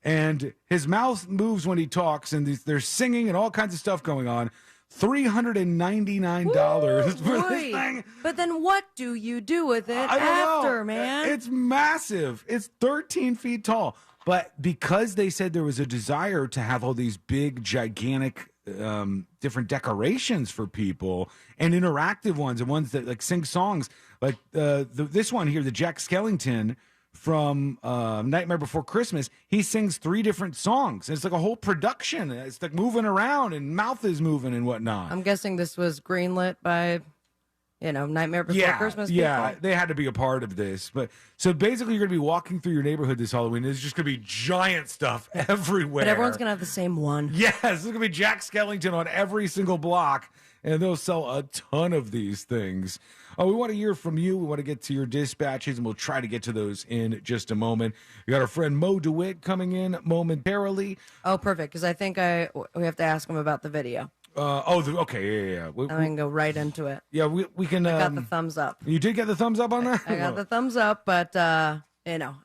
and his mouth moves when he talks, and they're singing and all kinds of stuff going on. $399 for this thing. But then what do you do with it I don't after, know. man? It's massive. It's 13 feet tall. But because they said there was a desire to have all these big, gigantic, different decorations for people and interactive ones and ones that like sing songs, like this one here, the Jack Skellington from Nightmare Before Christmas, he sings 3 different songs. It's like a whole production. It's like moving around and mouth is moving and whatnot. I'm guessing this was greenlit by, Nightmare Before Christmas people. Yeah, they had to be a part of this. But so basically, you're going to be walking through your neighborhood this Halloween. There's just going to be giant stuff everywhere. But everyone's going to have the same one. Yes, there's going to be Jack Skellington on every single block, and they'll sell a ton of these things. Oh, we want to hear from you. We want to get to your dispatches, and we'll try to get to those in just a moment. We got our friend Mo DeWitt coming in momentarily. Oh, perfect, because I think we have to ask him about the video. Okay, yeah. I can go right into it. Yeah, we can. I got the thumbs up. You did get the thumbs up on that? I got the thumbs up, but I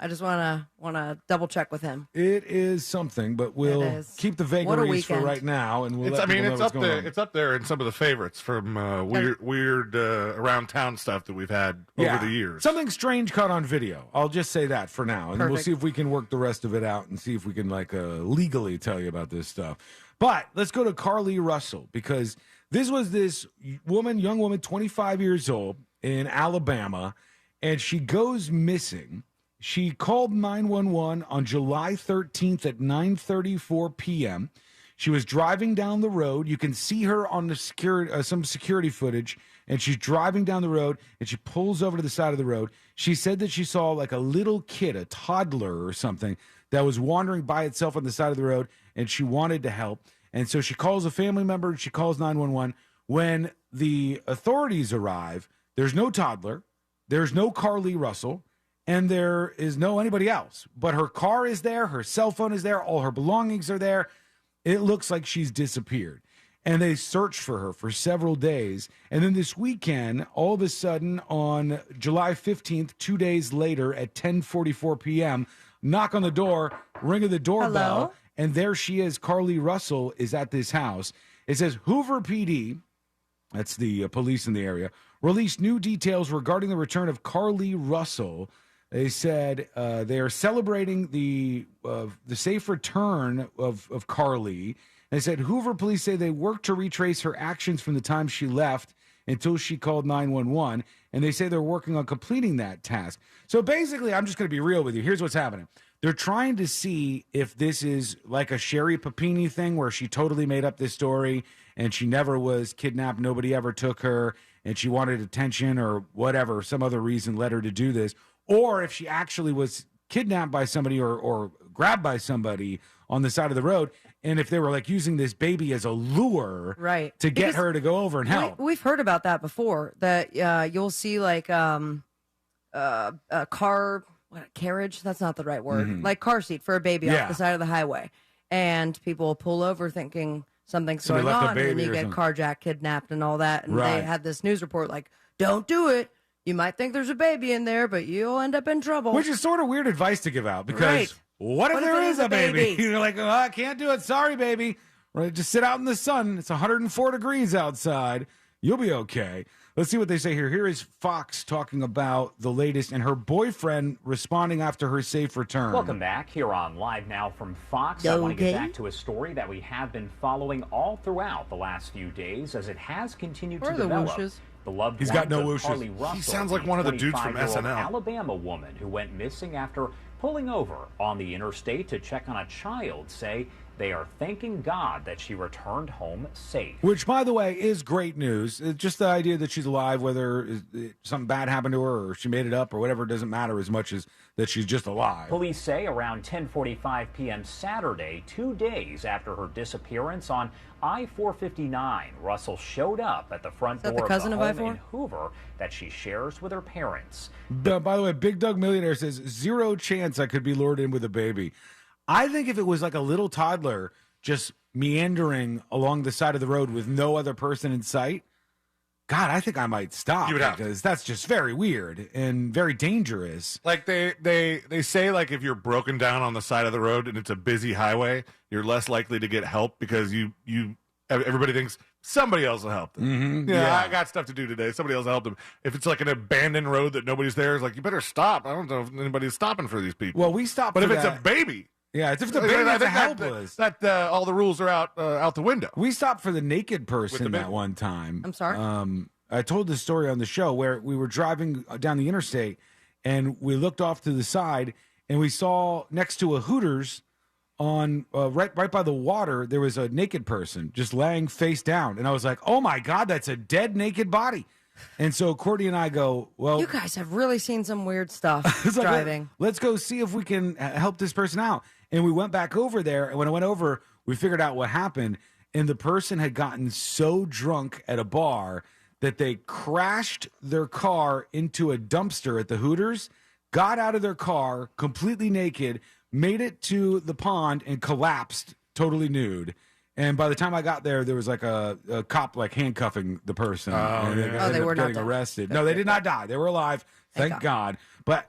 just want to double check with him. It is something, but we'll keep the vagaries for right now, and we'll. It's up there. It's up there in some of the favorites from weird around town stuff that we've had over the years. Something strange caught on video. I'll just say that for now, and we'll Perfect. see if we can work the rest of it out and see if we can legally tell you about this stuff. But let's go to Carlee Russell, because this was this young woman, 25 years old in Alabama, and she goes missing. She called 911 on July 13th at 9:34 p.m. She was driving down the road. You can see her on the some security footage, and she's driving down the road, and she pulls over to the side of the road. She said that she saw like a little kid, a toddler or something, that was wandering by itself on the side of the road, and she wanted to help. And so she calls a family member, and she calls 911. When the authorities arrive, there's no toddler, there's no Carlee Russell, and there is no anybody else. But her car is there, her cell phone is there, all her belongings are there. It looks like she's disappeared. And they searched for her for several days. And then this weekend, all of a sudden, on July 15th, 2 days later at 10:44 p.m., knock on the door, ring of the doorbell, Hello? and there she is. Carlee Russell is at this house. It says Hoover PD, that's the police in the area, released new details regarding the return of Carlee Russell. They said they are celebrating the safe return of Carlee. They said Hoover police say they worked to retrace her actions from the time she left until she called 911, and they say they're working on completing that task. So basically, I'm just going to be real with you. Here's what's happening. They're trying to see if this is like a Sherry Papini thing where she totally made up this story and she never was kidnapped, nobody ever took her, and she wanted attention or whatever, some other reason led her to do this. or if she actually was kidnapped by somebody or grabbed by somebody on the side of the road, and if they were like using this baby as a lure to get her to go over and help. We've heard about that before, that you'll see like a car carriage, that's not the right word, like car seat for a baby off the side of the highway, and people pull over thinking something's going on, and then you get carjacked, kidnapped, and all that, and they had this news report like, don't do it. You might think there's a baby in there, but you'll end up in trouble. Which is sort of weird advice to give out, because what if there is a baby? You're like, oh, I can't do it. Sorry, baby. Right, just sit out in the sun. It's 104 degrees outside. You'll be okay. Let's see what they say here. Here is Fox talking about the latest and her boyfriend responding after her safe return. Welcome back here on Live Now from Fox. I want to get back to a story that we have been following all throughout the last few days as it has continued to develop. He's got no whooshes. He sounds like one of the dudes from SNL. Alabama woman who went missing after pulling over on the interstate to check on a child say they are thanking God that she returned home safe. Which, by the way, is great news. It's just the idea that she's alive, whether something bad happened to her or she made it up or whatever, doesn't matter as much as that she's just alive. Police say around 10:45 p.m. Saturday, 2 days after her disappearance on I-459, Russell showed up at the front door of the home in Hoover that she shares with her parents. By the way, Big Doug Millionaire says, 0 chance I could be lured in with a baby. I think if it was like a little toddler just meandering along the side of the road with no other person in sight, God, I think I might stop, because that's just very weird and very dangerous. Like they say, like if you're broken down on the side of the road and it's a busy highway, you're less likely to get help because everybody thinks somebody else will help them. Mm-hmm. Yeah, I got stuff to do today. Somebody else will help them. If it's like an abandoned road that nobody's there, it's like, you better stop. I don't know if anybody's stopping for these people. Well, we stopped. But for if it's that. a baby. Yeah, it's if the baby that's helpless. That all the rules are out the window. We stopped for the naked person that one time. I'm sorry? I told this story on the show where we were driving down the interstate and we looked off to the side and we saw next to a Hooters on right by the water, there was a naked person just laying face down. And I was like, oh my God, that's a dead naked body. And so Courtney and I go, well, you guys have really seen some weird stuff driving. Let's go see if we can help this person out. And we went back over there. And when I went over, we figured out what happened. And the person had gotten so drunk at a bar that they crashed their car into a dumpster at the Hooters, got out of their car completely naked, made it to the pond, and collapsed totally nude. And by the time I got there, there was like a cop like handcuffing the person. They were not getting arrested. No, they did not die. They were alive. Thank God. But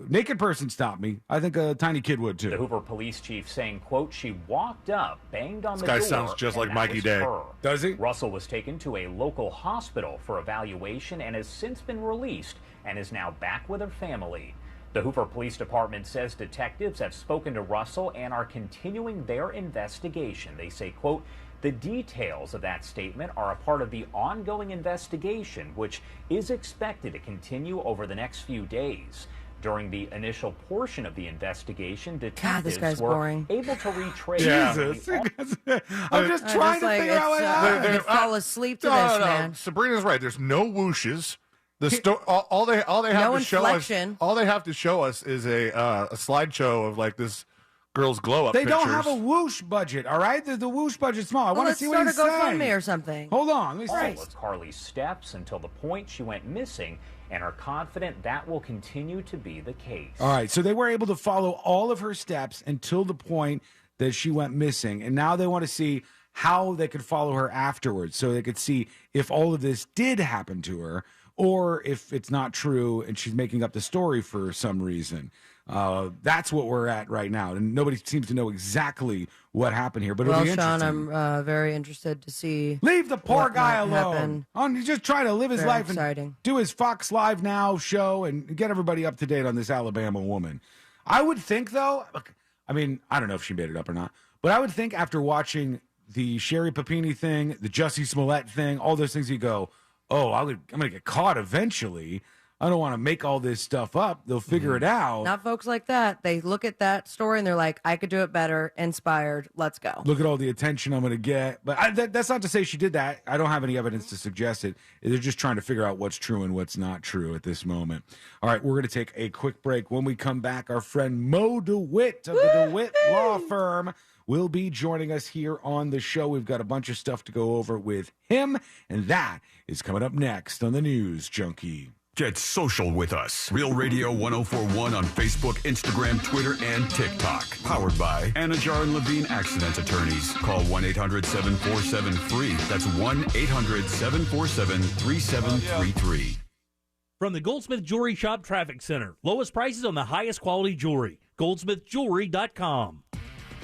naked person stopped me. I think a tiny kid would too. The Hoover police chief saying, quote, she walked up, banged on the door. This guy sounds just like Mikey Day. Does he? Russell was taken to a local hospital for evaluation and has since been released and is now back with her family. The Hoover Police Department says detectives have spoken to Russell and are continuing their investigation. They say, quote, the details of that statement are a part of the ongoing investigation, which is expected to continue over the next few days. During the initial portion of the investigation, detectives were able to retrace. Jesus. I'm just trying to figure out what happened. You fall asleep to this, man. Sabrina's right. There's no whooshes. All they have to show us. All they have to show us is a slideshow of like this girl's glow up. They pictures. don't have a whoosh budget. All right, the whoosh budget's small. I want to see what he's saying. saying. GoFundMe or something. Hold on. Let me Follow Carlee's steps until the point she went missing, and are confident that will continue to be the case. All right, so they were able to follow all of her steps until the point that she went missing, and now they want to see how they could follow her afterwards, so they could see if all of this did happen to her, or if it's not true and she's making up the story for some reason. That's what we're at right now, and nobody seems to know exactly what happened here. But it'll be interesting. Sean, I'm very interested to see. Leave the poor guy alone. He's just trying to live his life and do his Fox Live Now show and get everybody up to date on this Alabama woman. I would think, though, I mean, I don't know if she made it up or not, but I would think after watching the Sherry Papini thing, the Jussie Smollett thing, all those things, you go, oh, I'm going to get caught eventually. I don't want to make all this stuff up. They'll figure it out. Not folks like that. They look at that story and they're like, I could do it better. Inspired. Let's go. Look at all the attention I'm going to get. But that's not to say she did that. I don't have any evidence to suggest it. They're just trying to figure out what's true and what's not true at this moment. All right, we're going to take a quick break. When we come back, our friend Mo DeWitt of the DeWitt Law Firm will be joining us here on the show. We've got a bunch of stuff to go over with him, and that is coming up next on the News Junkie. Get social with us. Real Radio 1041 on Facebook, Instagram, Twitter, and TikTok. Powered by Anajar and Levine Accident Attorneys. Call 1-800-747-FREE. That's 1-800-747-3733. From the Goldsmith Jewelry Shop Traffic Center. Lowest prices on the highest quality jewelry. goldsmithjewelry.com.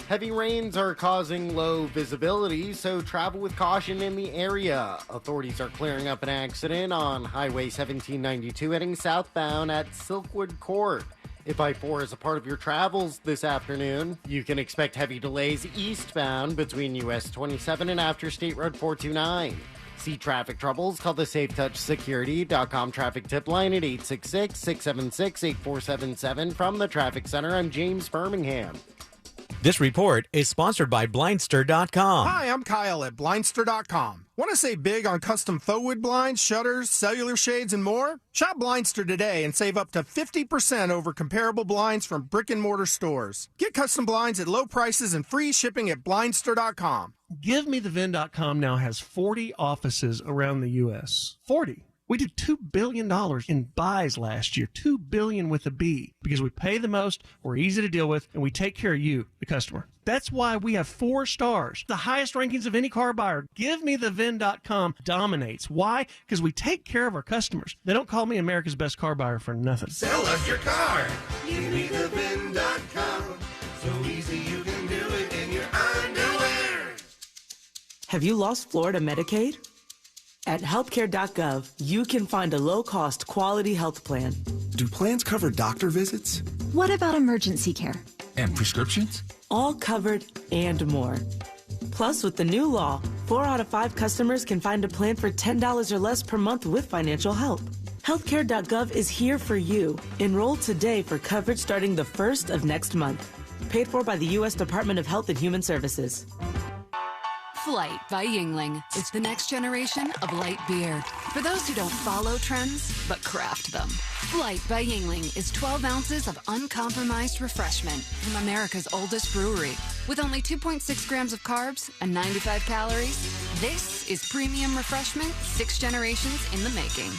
Heavy rains are causing low visibility, so travel with caution in the area. Authorities are clearing up an accident on Highway 1792 heading southbound at Silkwood Court. If I-4 is a part of your travels this afternoon, you can expect heavy delays eastbound between US 27 and after State Road 429. See traffic troubles? Call the SafeTouchSecurity.com traffic tip line at 866-676-8477. From the Traffic Center, I'm James Birmingham. This report is sponsored by Blindster.com. Hi, I'm Kyle at Blindster.com. Want to save big on custom faux wood blinds, shutters, cellular shades, and more? Shop Blindster today and save up to 50% over comparable blinds from brick and mortar stores. Get custom blinds at low prices and free shipping at Blindster.com. GiveMeTheVin.com now has 40 offices around the U.S. 40. We did $2 billion in buys last year, $2 billion with a B, because we pay the most, we're easy to deal with, and we take care of you, the customer. That's why we have 4 stars, the highest rankings of any car buyer. GiveMeTheVin.com dominates. Why? Because we take care of our customers. They don't call me America's best car buyer for nothing. Sell us your car. GiveMeTheVin.com. So easy you can do it in your underwear. Have you lost Florida Medicaid? At healthcare.gov, you can find a low-cost, quality health plan. Do plans cover doctor visits? What about emergency care? And prescriptions? All covered and more. Plus, with the new law, 4 out of 5 customers can find a plan for $10 or less per month with financial help. Healthcare.gov is here for you. Enroll today for coverage starting the 1st of next month. Paid for by the U.S. Department of Health and Human Services. Flight by Yuengling is the next generation of light beer. For those who don't follow trends, but craft them. Flight by Yuengling is 12 ounces of uncompromised refreshment from America's oldest brewery. With only 2.6 grams of carbs and 95 calories, this is premium refreshment 6 generations in the making.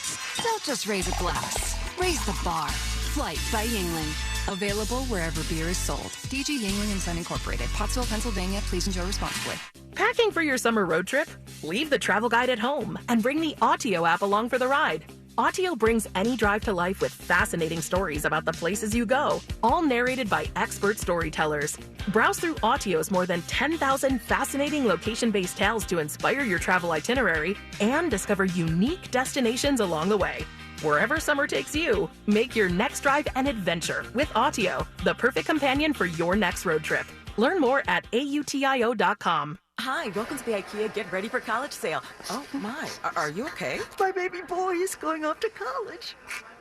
Don't just raise a glass, raise the bar. Flight by Yuengling. Available wherever beer is sold. DG Yuengling & Son Incorporated, Pottsville, Pennsylvania. Please enjoy responsibly. Packing for your summer road trip? Leave the travel guide at home and bring the Autio app along for the ride. Autio brings any drive to life with fascinating stories about the places you go, all narrated by expert storytellers. Browse through Autio's more than 10,000 fascinating location-based tales to inspire your travel itinerary and discover unique destinations along the way. Wherever summer takes you, make your next drive an adventure with Autio, the perfect companion for your next road trip. Learn more at AUTIO.com. Hi, welcome to the IKEA Get Ready for College sale. Oh my, are you okay? My baby boy is going off to college.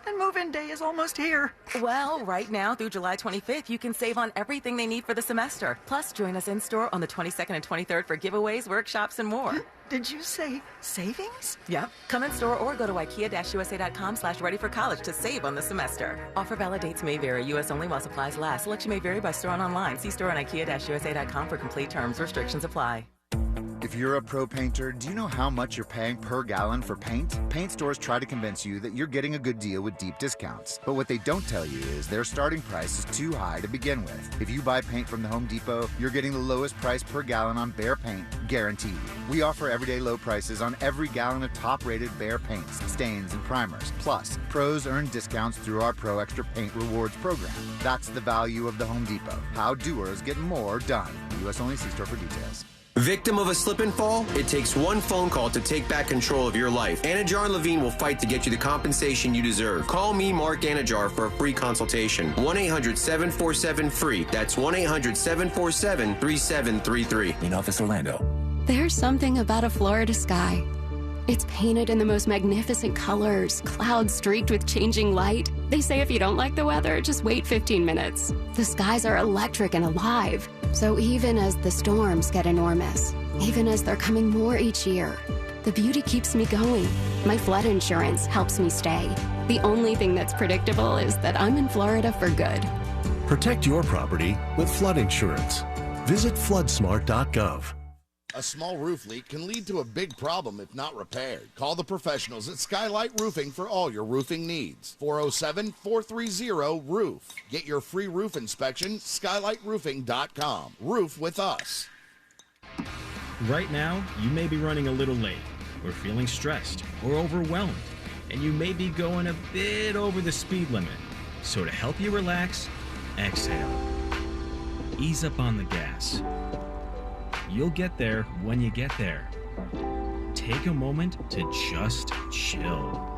And move-in day is almost here. Well, right now through July 25th, you can save on everything they need for the semester. Plus, join us in-store on the 22nd and 23rd for giveaways, workshops, and more. Did you say savings? Yep. Come in-store or go to IKEA-USA.com/ready-for-college to save on the semester. Offer valid dates may vary. U.S. only while supplies last. Selection may vary by store and online. See store on IKEA-USA.com for complete terms. Restrictions apply. If you're a pro painter, do you know how much you're paying per gallon for paint? Paint stores try to convince you that you're getting a good deal with deep discounts. But what they don't tell you is their starting price is too high to begin with. If you buy paint from the Home Depot, you're getting the lowest price per gallon on Behr paint, guaranteed. We offer everyday low prices on every gallon of top-rated Behr paints, stains, and primers. Plus, pros earn discounts through our Pro Extra Paint Rewards program. That's the value of the Home Depot. How doers get more done. U.S. only. See store for details. Victim of a slip and fall? It takes one phone call to take back control of your life. Anajar and Levine will fight to get you the compensation you deserve. Call me, Mark Anajar, for a free consultation. 1-800-747-FREE. That's 1-800-747-3733. In office, Orlando. There's something about a Florida sky. It's painted in the most magnificent colors, clouds streaked with changing light. They say if you don't like the weather, just wait 15 minutes. The skies are electric and alive. So even as the storms get enormous, even as they're coming more each year, the beauty keeps me going. My flood insurance helps me stay. The only thing that's predictable is that I'm in Florida for good. Protect your property with flood insurance. Visit floodsmart.gov. A small roof leak can lead to a big problem if not repaired. Call the professionals at Skylight Roofing for all your roofing needs. 407-430-ROOF. Get your free roof inspection, skylightroofing.com. Roof with us. Right now, you may be running a little late, or feeling stressed, or overwhelmed, and you may be going a bit over the speed limit. So to help you relax, exhale. Ease up on the gas. You'll get there when you get there. Take a moment to just chill.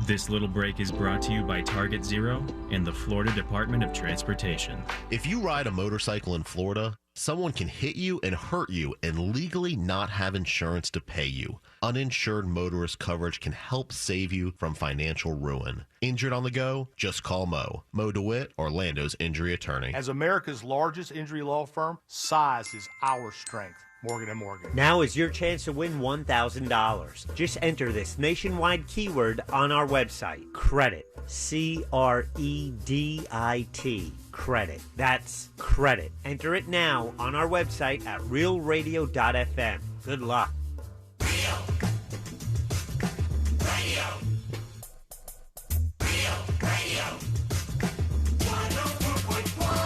This little break is brought to you by Target Zero and the Florida Department of Transportation. If you ride a motorcycle in Florida, someone can hit you and hurt you and legally not have insurance to pay you. Uninsured motorist coverage can help save you from financial ruin. Injured on the go? Just call Mo. Mo DeWitt, Orlando's injury attorney. As America's largest injury law firm, size is our strength. Morgan & Morgan. Now is your chance to win $1,000. Just enter this nationwide keyword on our website. Credit. C-R-E-D-I-T. Credit. That's credit. Enter it now on our website at realradio.fm. Good luck. Radio. Real Radio. 104.1.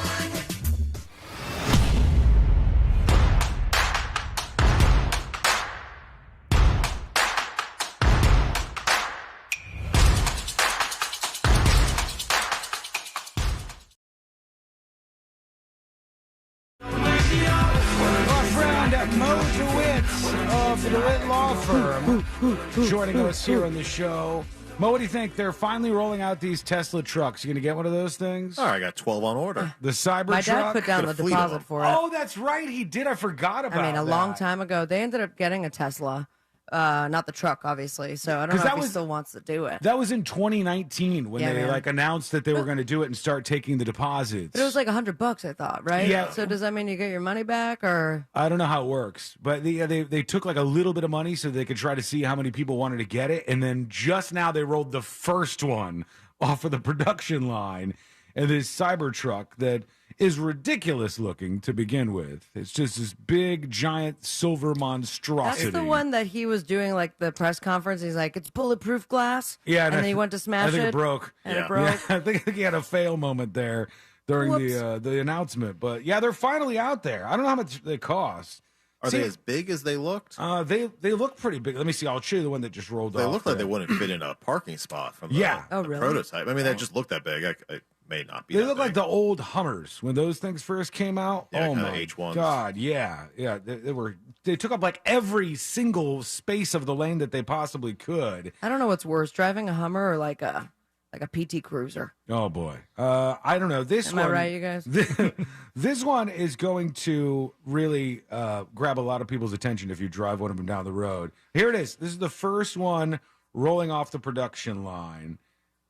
Mo DeWitt of the DeWitt Law Firm joining us here on the show. Mo, what do you think? They're finally rolling out these Tesla trucks. You going to get one of those things? Oh, I got 12 on order. The Cybertruck? My dad put down the deposit for it. Oh, that's right. He did. I forgot about that. I mean, a long time ago. They ended up getting a Tesla. Not the truck, obviously. So I don't know if he still wants to do it. That was in 2019 when they announced that they were going to do it and start taking the deposits. But it was like $100, I thought, right? Yeah. So does that mean you get your money back, or? I don't know how it works, but they took like a little bit of money so they could try to see how many people wanted to get it, and then just now they rolled the first one off of the production line, and this Cybertruck that is ridiculous looking to begin with. It's just this big, giant silver monstrosity. That's the one that he was doing, like, the press conference. He's like, it's bulletproof glass. Yeah. And then he went to smash it. I think it broke. And it broke. Yeah, I think he had a fail moment there during the announcement. But, yeah, they're finally out there. I don't know how much they cost. Are they as big as they looked? They look pretty big. Let me see. I'll show you the one that just rolled off. They look like they wouldn't fit in a parking spot from the, really? prototype. I mean, they just looked that big. It may not be. They look like the old Hummers when those things first came out. Yeah, oh my H1s. God, yeah. They took up like every single space of the lane that they possibly could. I don't know what's worse, driving a Hummer or like a PT Cruiser. Oh boy, I don't know. Am I right, you guys? This one is going to really grab a lot of people's attention if you drive one of them down the road. Here it is. This is the first one rolling off the production line.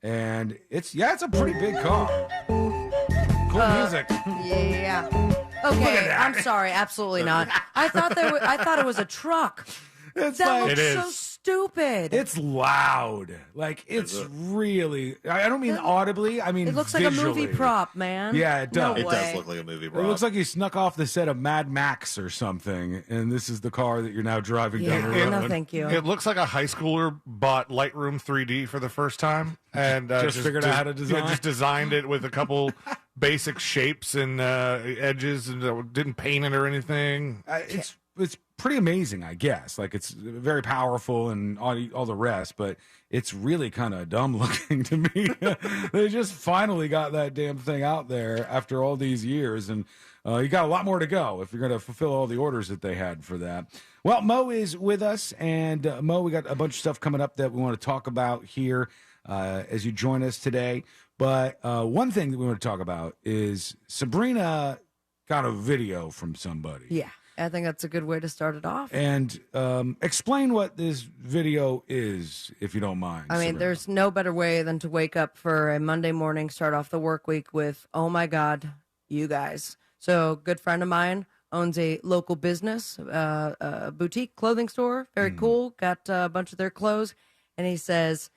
And it's a pretty big car. Cool music. Yeah. Okay, I'm sorry, absolutely not. I thought it was a truck. That looks so stupid. It's loud. Like, it's really... I don't mean audibly. I mean it looks visually. like a movie prop, man. Yeah, it does. No it does look like a movie prop. It looks like you snuck off the set of Mad Max or something, and this is the car that you're now driving down the road. No, thank you. It looks like a high schooler bought Lightroom 3D for the first time and just figured out how to design. Yeah, just designed it with a couple basic shapes and edges, and didn't paint it or anything. It's pretty amazing, I guess. Like, it's very powerful and all the rest, but it's really kind of dumb looking to me. They just finally got that damn thing out there after all these years, and you got a lot more to go if you're going to fulfill all the orders that they had for that. Well, Mo is with us, and Mo, we got a bunch of stuff coming up that we want to talk about here as you join us today. But one thing that we want to talk about is Sabrina got a video from somebody. Yeah. I think that's a good way to start it off. And explain what this video is, if you don't mind. I mean, there's no better way than to wake up for a Monday morning, start off the work week with, oh my God, you guys. So, a good friend of mine owns a local business, a boutique clothing store. Very cool. Got a bunch of their clothes. And he says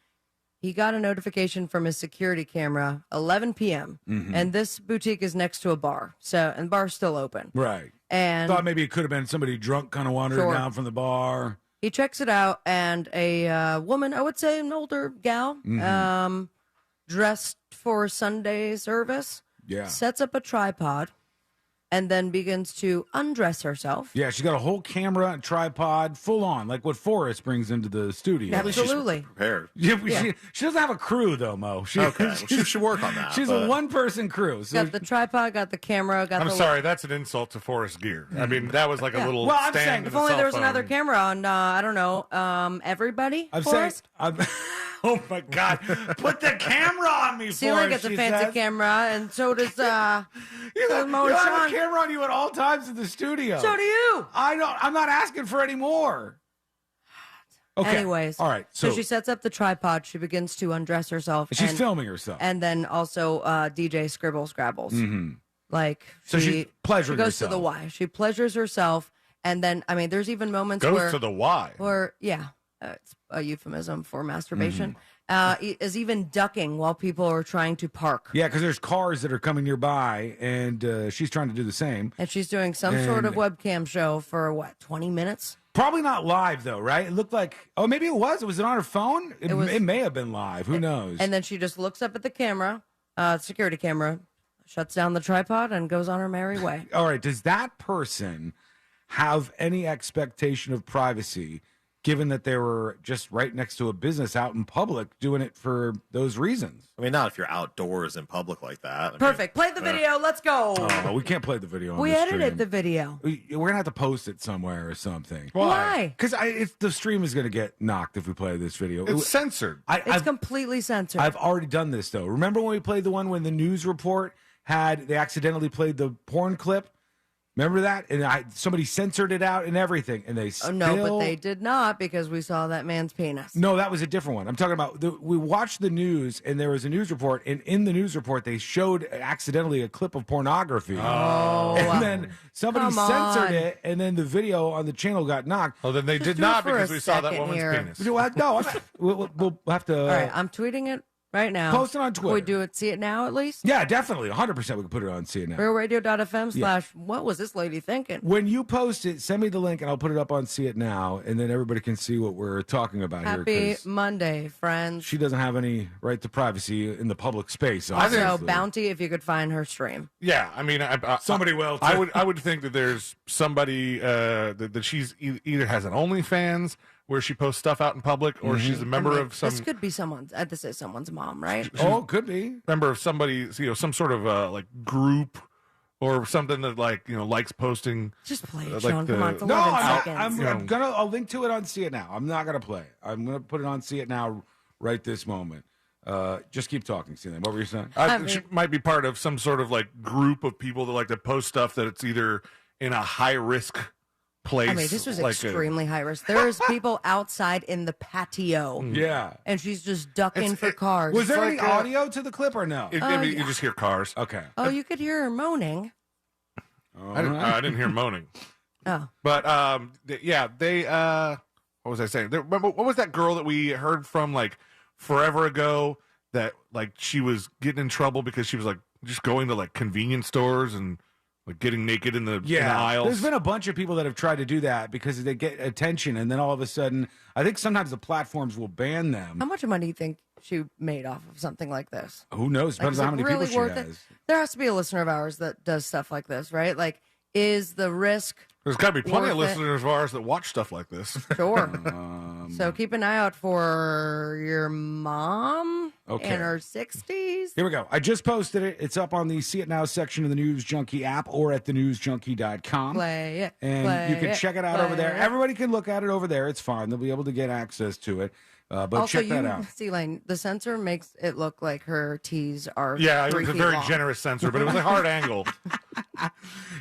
he got a notification from his security camera, 11 p.m. And this boutique is next to a bar. And the bar's still open. Right. And thought maybe it could have been somebody drunk kind of wandering Sure. down from the bar. He checks it out, and a woman, I would say an older gal, dressed for Sunday service, sets up a tripod, and then begins to undress herself. Yeah, she's got a whole camera and tripod, full on, like what Forrest brings into the studio. Absolutely. Prepared. Yeah, she doesn't have a crew, though, Mo. She should work on that. She's a one-person crew. So Got the tripod, got the camera, got I'm the... sorry, that's an insult to Forrest Gear. I mean, that was like a little Well, I'm stand saying, in if the only cell there was phone. another camera on, I don't know, everybody, I'm saying, Forrest? oh my God, put the camera on me, Celia Forrest, gets a she fancy says. camera, and so does, You Mo have and a Sean. camera on you at all times in the studio. So do you. I'm not asking for any more. Okay. Anyways, all right. So she sets up the tripod. She begins to undress herself. She's filming herself. And then also DJ Scribble Scrabbles. Like, So she's pleasuring she goes to herself. the Y. She pleasures herself. And then, I mean, there's even moments Goes where... to the Y. Where, it's a euphemism for masturbation. Is even ducking while people are trying to park. Yeah, because there's cars that are coming nearby, and she's trying to do the same. And she's doing some sort of webcam show for, 20 minutes? Probably not live, though, right? It looked like, maybe it was. Was it on her phone? It may have been live. Who knows? And then she just looks up at the camera, security camera, shuts down the tripod, and goes on her merry way. All right. Does that person have any expectation of privacy, given that they were just right next to a business out in public doing it for those reasons? I mean, not if you're outdoors in public like that. Perfect. Play the video. Let's go. Oh, we can't play the video on We the edited stream. the video. We're going to have to post it somewhere or something. Why? Because the stream is going to get knocked if we play this video. It's censored. It's completely censored. I've already done this, though. Remember when we played the one when the news report they accidentally played the porn clip? Remember that? And somebody censored it out and everything, and they still... No, but they did not, because we saw that man's penis. No, that was a different one. I'm talking about... we watched the news, and there was a news report, and in the news report, they showed accidentally a clip of pornography. Oh. And then somebody Come censored on. it, and then the video on the channel got knocked. Oh, then they Just did do not, it for because a we saw that second woman's here. penis. No, we'll have to... All right, I'm tweeting it right now. Post it on Twitter. Can we do it, see it now at least? Yeah, definitely. 100% we can put it on CNN. RealRadio.fm / what was this lady thinking? When you post it, send me the link and I'll put it up on See It Now, and then everybody can see what we're talking about here. Happy 'Cause Monday, friends. she doesn't have any right to privacy in the public space. Also, obviously. Bounty, if you could find her stream. Yeah, I mean, Somebody will, too. I would think that there's somebody that she's either has an OnlyFans where she posts stuff out in public, or she's a member of some. This could be someone's. This is someone's mom, right? Oh, could be member of somebody, some sort of like group or something that likes posting. Just play it, like Sean. Come on, it's 11 seconds. I'll link to it on See It Now. I'm not gonna play it. I'm gonna put it on See It Now right this moment. Just keep talking, See It. What were you saying? She might be part of some sort of like group of people that like to post stuff that it's either in a high risk place. I mean, this was like extremely high risk. There's people outside in the patio. Yeah. And she's just ducking for cars. Was there any like, audio to the clip or no? You just hear cars. Okay. Oh, you could hear her moaning. I didn't hear moaning. Oh. But they what was I saying? Remember, what was that girl that we heard from like forever ago that like she was getting in trouble because she was like just going to like convenience stores and like getting naked in the aisles? There's been a bunch of people that have tried to do that because they get attention, and then all of a sudden, I think sometimes the platforms will ban them. How much money do you think she made off of something like this? Who knows? Depends is on it how many really people she worth has. it? There has to be a listener of ours that does stuff like this, right? Like, is the risk... There's got to be plenty of worth it? listeners of ours that watch stuff like this. Sure. So keep an eye out for your mom in her 60s. Here we go. I just posted it. It's up on the See It Now section of the News Junkie app or at thenewsjunkie.com. Play it. And play you can it, check it out play over there. it. Everybody can look at it over there. It's fine. They'll be able to get access to it. But also, check that out. See, Lane, the sensor makes it look like her T's are it was a very long. generous sensor, but it was a hard angle.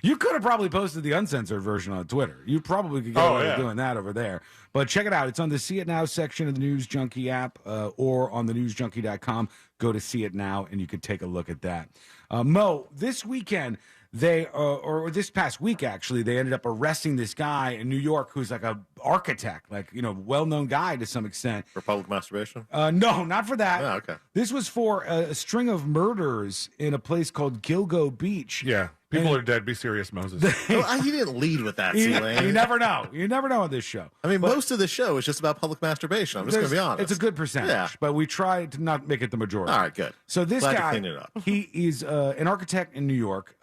You could have probably posted the uncensored version on Twitter. You probably could get away with doing that over there. But check it out. It's on the See It Now section of the News Junkie app or on the newsjunkie.com. Go to See It Now, and you can take a look at that. Mo, this weekend, or this past week, actually, they ended up arresting this guy in New York who's like a architect, like, well-known guy to some extent. For public masturbation? No, not for that. Oh, okay. This was for a string of murders in a place called Gilgo Beach. Yeah. People are dead. Be serious, Moses. Well, he didn't lead with that, C-Lane. You never know. You never know on this show. I mean, most of the show is just about public masturbation. I'm just going to be honest. It's a good percentage, but we try to not make it the majority. All right, good. So this Glad guy, to clean it up. he is an architect in New York.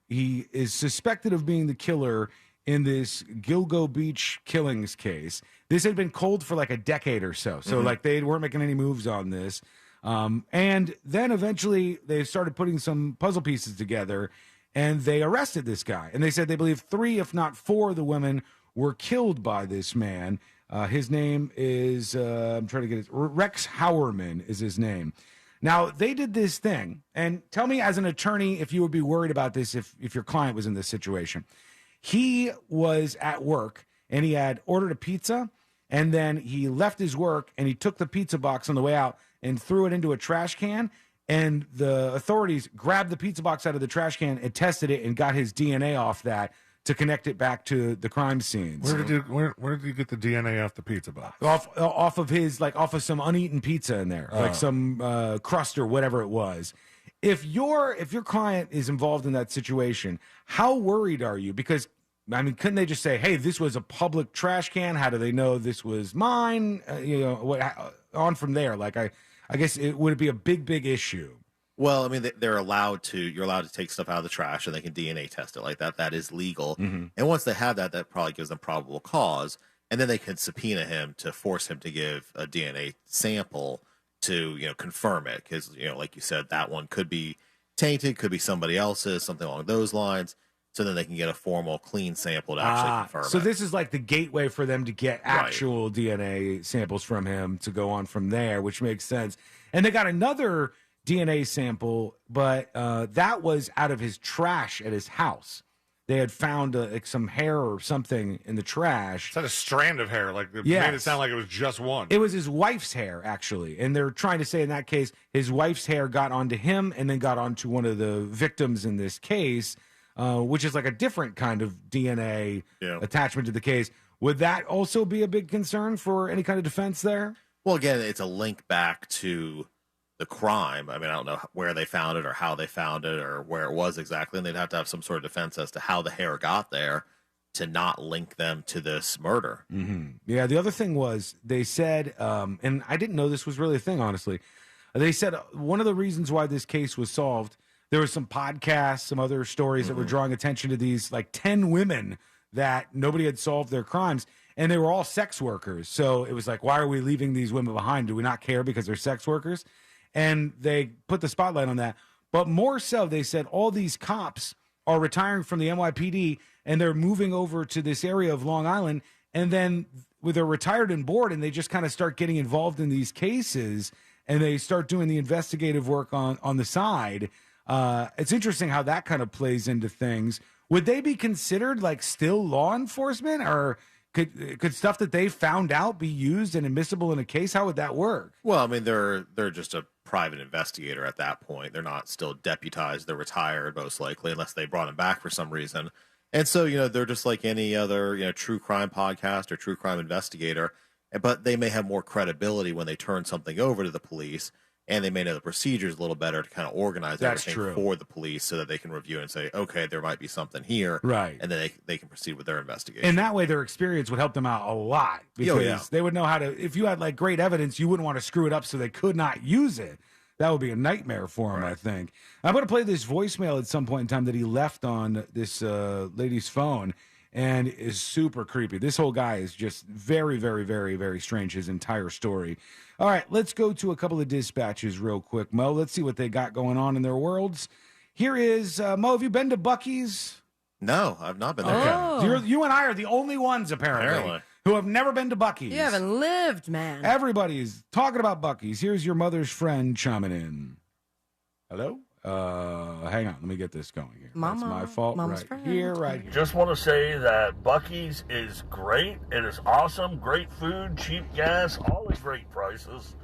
He is suspected of being the killer in this Gilgo Beach killings case. This had been cold for like a decade or so. So like they weren't making any moves on this. And then eventually they started putting some puzzle pieces together, and they arrested this guy. And they said they believe 3, if not 4, of the women were killed by this man. His name is, I'm trying to get it, Rex Heuermann is his name. Now, they did this thing, and tell me as an attorney if you would be worried about this if your client was in this situation. He was at work, and he had ordered a pizza, and then he left his work, and he took the pizza box on the way out and threw it into a trash can, and the authorities grabbed the pizza box out of the trash can and tested it and got his DNA off that to connect it back to the crime scenes. Where did you get the DNA off the pizza box? Off of some uneaten pizza in there, like some crust or whatever it was. If your client is involved in that situation, how worried are you? Because I mean, couldn't they just say, "Hey, this was a public trash can. How do they know this was mine?" On from there. Like I guess it would be a big issue. Well, I mean, you're allowed to take stuff out of the trash and they can DNA test it like that. That is legal. And once they have that probably gives them probable cause. And then they can subpoena him to force him to give a DNA sample to, confirm it. Because, like you said, that one could be tainted, could be somebody else's, something along those lines. So then they can get a formal, clean sample to actually confirm it. So this is like the gateway for them to get actual DNA samples from him to go on from there, which makes sense. And they got another DNA sample, but that was out of his trash at his house. They had found some hair or something in the trash. It's not a strand of hair. Like it made it sound like it was just one. It was his wife's hair, actually. And they're trying to say in that case, his wife's hair got onto him and then got onto one of the victims in this case. Which is like a different kind of DNA attachment to the case. Would that also be a big concern for any kind of defense there? Well, again, it's a link back to the crime. I mean, I don't know where they found it or how they found it or where it was exactly. And they'd have to have some sort of defense as to how the hair got there to not link them to this murder. Yeah, the other thing was they said, and I didn't know this was really a thing, honestly. They said one of the reasons why this case was solved, there were some podcasts, some other stories that were drawing attention to these like 10 women that nobody had solved their crimes, and they were all sex workers. So it was like, why are we leaving these women behind? Do we not care because they're sex workers? And they put the spotlight on that. But more so, they said all these cops are retiring from the NYPD, and they're moving over to this area of Long Island, and then they're retired and bored, and they just kind of start getting involved in these cases, and they start doing the investigative work on the side. It's interesting how that kind of plays into things. Would they be considered like still law enforcement, or could stuff that they found out be used and admissible in a case? How would that work? Well, I mean, they're just a private investigator at that point. They're not still deputized. They're retired, most likely, unless they brought them back for some reason. And so, they're just like any other, true crime podcast or true crime investigator, but they may have more credibility when they turn something over to the police. And they may know the procedures a little better to kind of organize everything for the police so that they can review and say, okay, there might be something here. Right. And then they can proceed with their investigation. And that way their experience would help them out a lot. Because they would know how to, if you had like great evidence, you wouldn't want to screw it up so they could not use it. That would be a nightmare for him, I think. I'm going to play this voicemail at some point in time that he left on this lady's phone. And is super creepy. This whole guy is just very, very, very, very strange, his entire story. All right, let's go to a couple of dispatches real quick, Mo. Let's see what they got going on in their worlds. Here is, Mo, have you been to Buc-ee's? No, I've not been there. Okay. You and I are the only ones, apparently. who have never been to Buc-ee's. You haven't lived, man. Everybody's talking about Buc-ee's. Here's your mother's friend chiming in. Hello? Hang on. Let me get this going here. Mama, that's my fault. Mama's right friend. here, right here. Just want to say that Buc-ee's is great. It is awesome. Great food, cheap gas, all the great prices.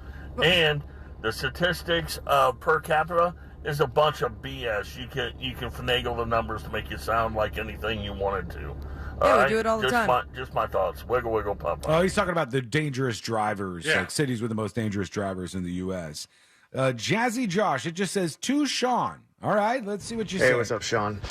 And the statistics per capita is a bunch of BS. You can finagle the numbers to make it sound like anything you wanted to. Yeah, we do it all the time. Just my thoughts. Wiggle, wiggle, pop, pop. Oh, he's talking about the dangerous drivers, like cities with the most dangerous drivers in the U.S. Jazzy Josh, it just says to Sean. All right, let's see what you say. Hey, what's up, Sean?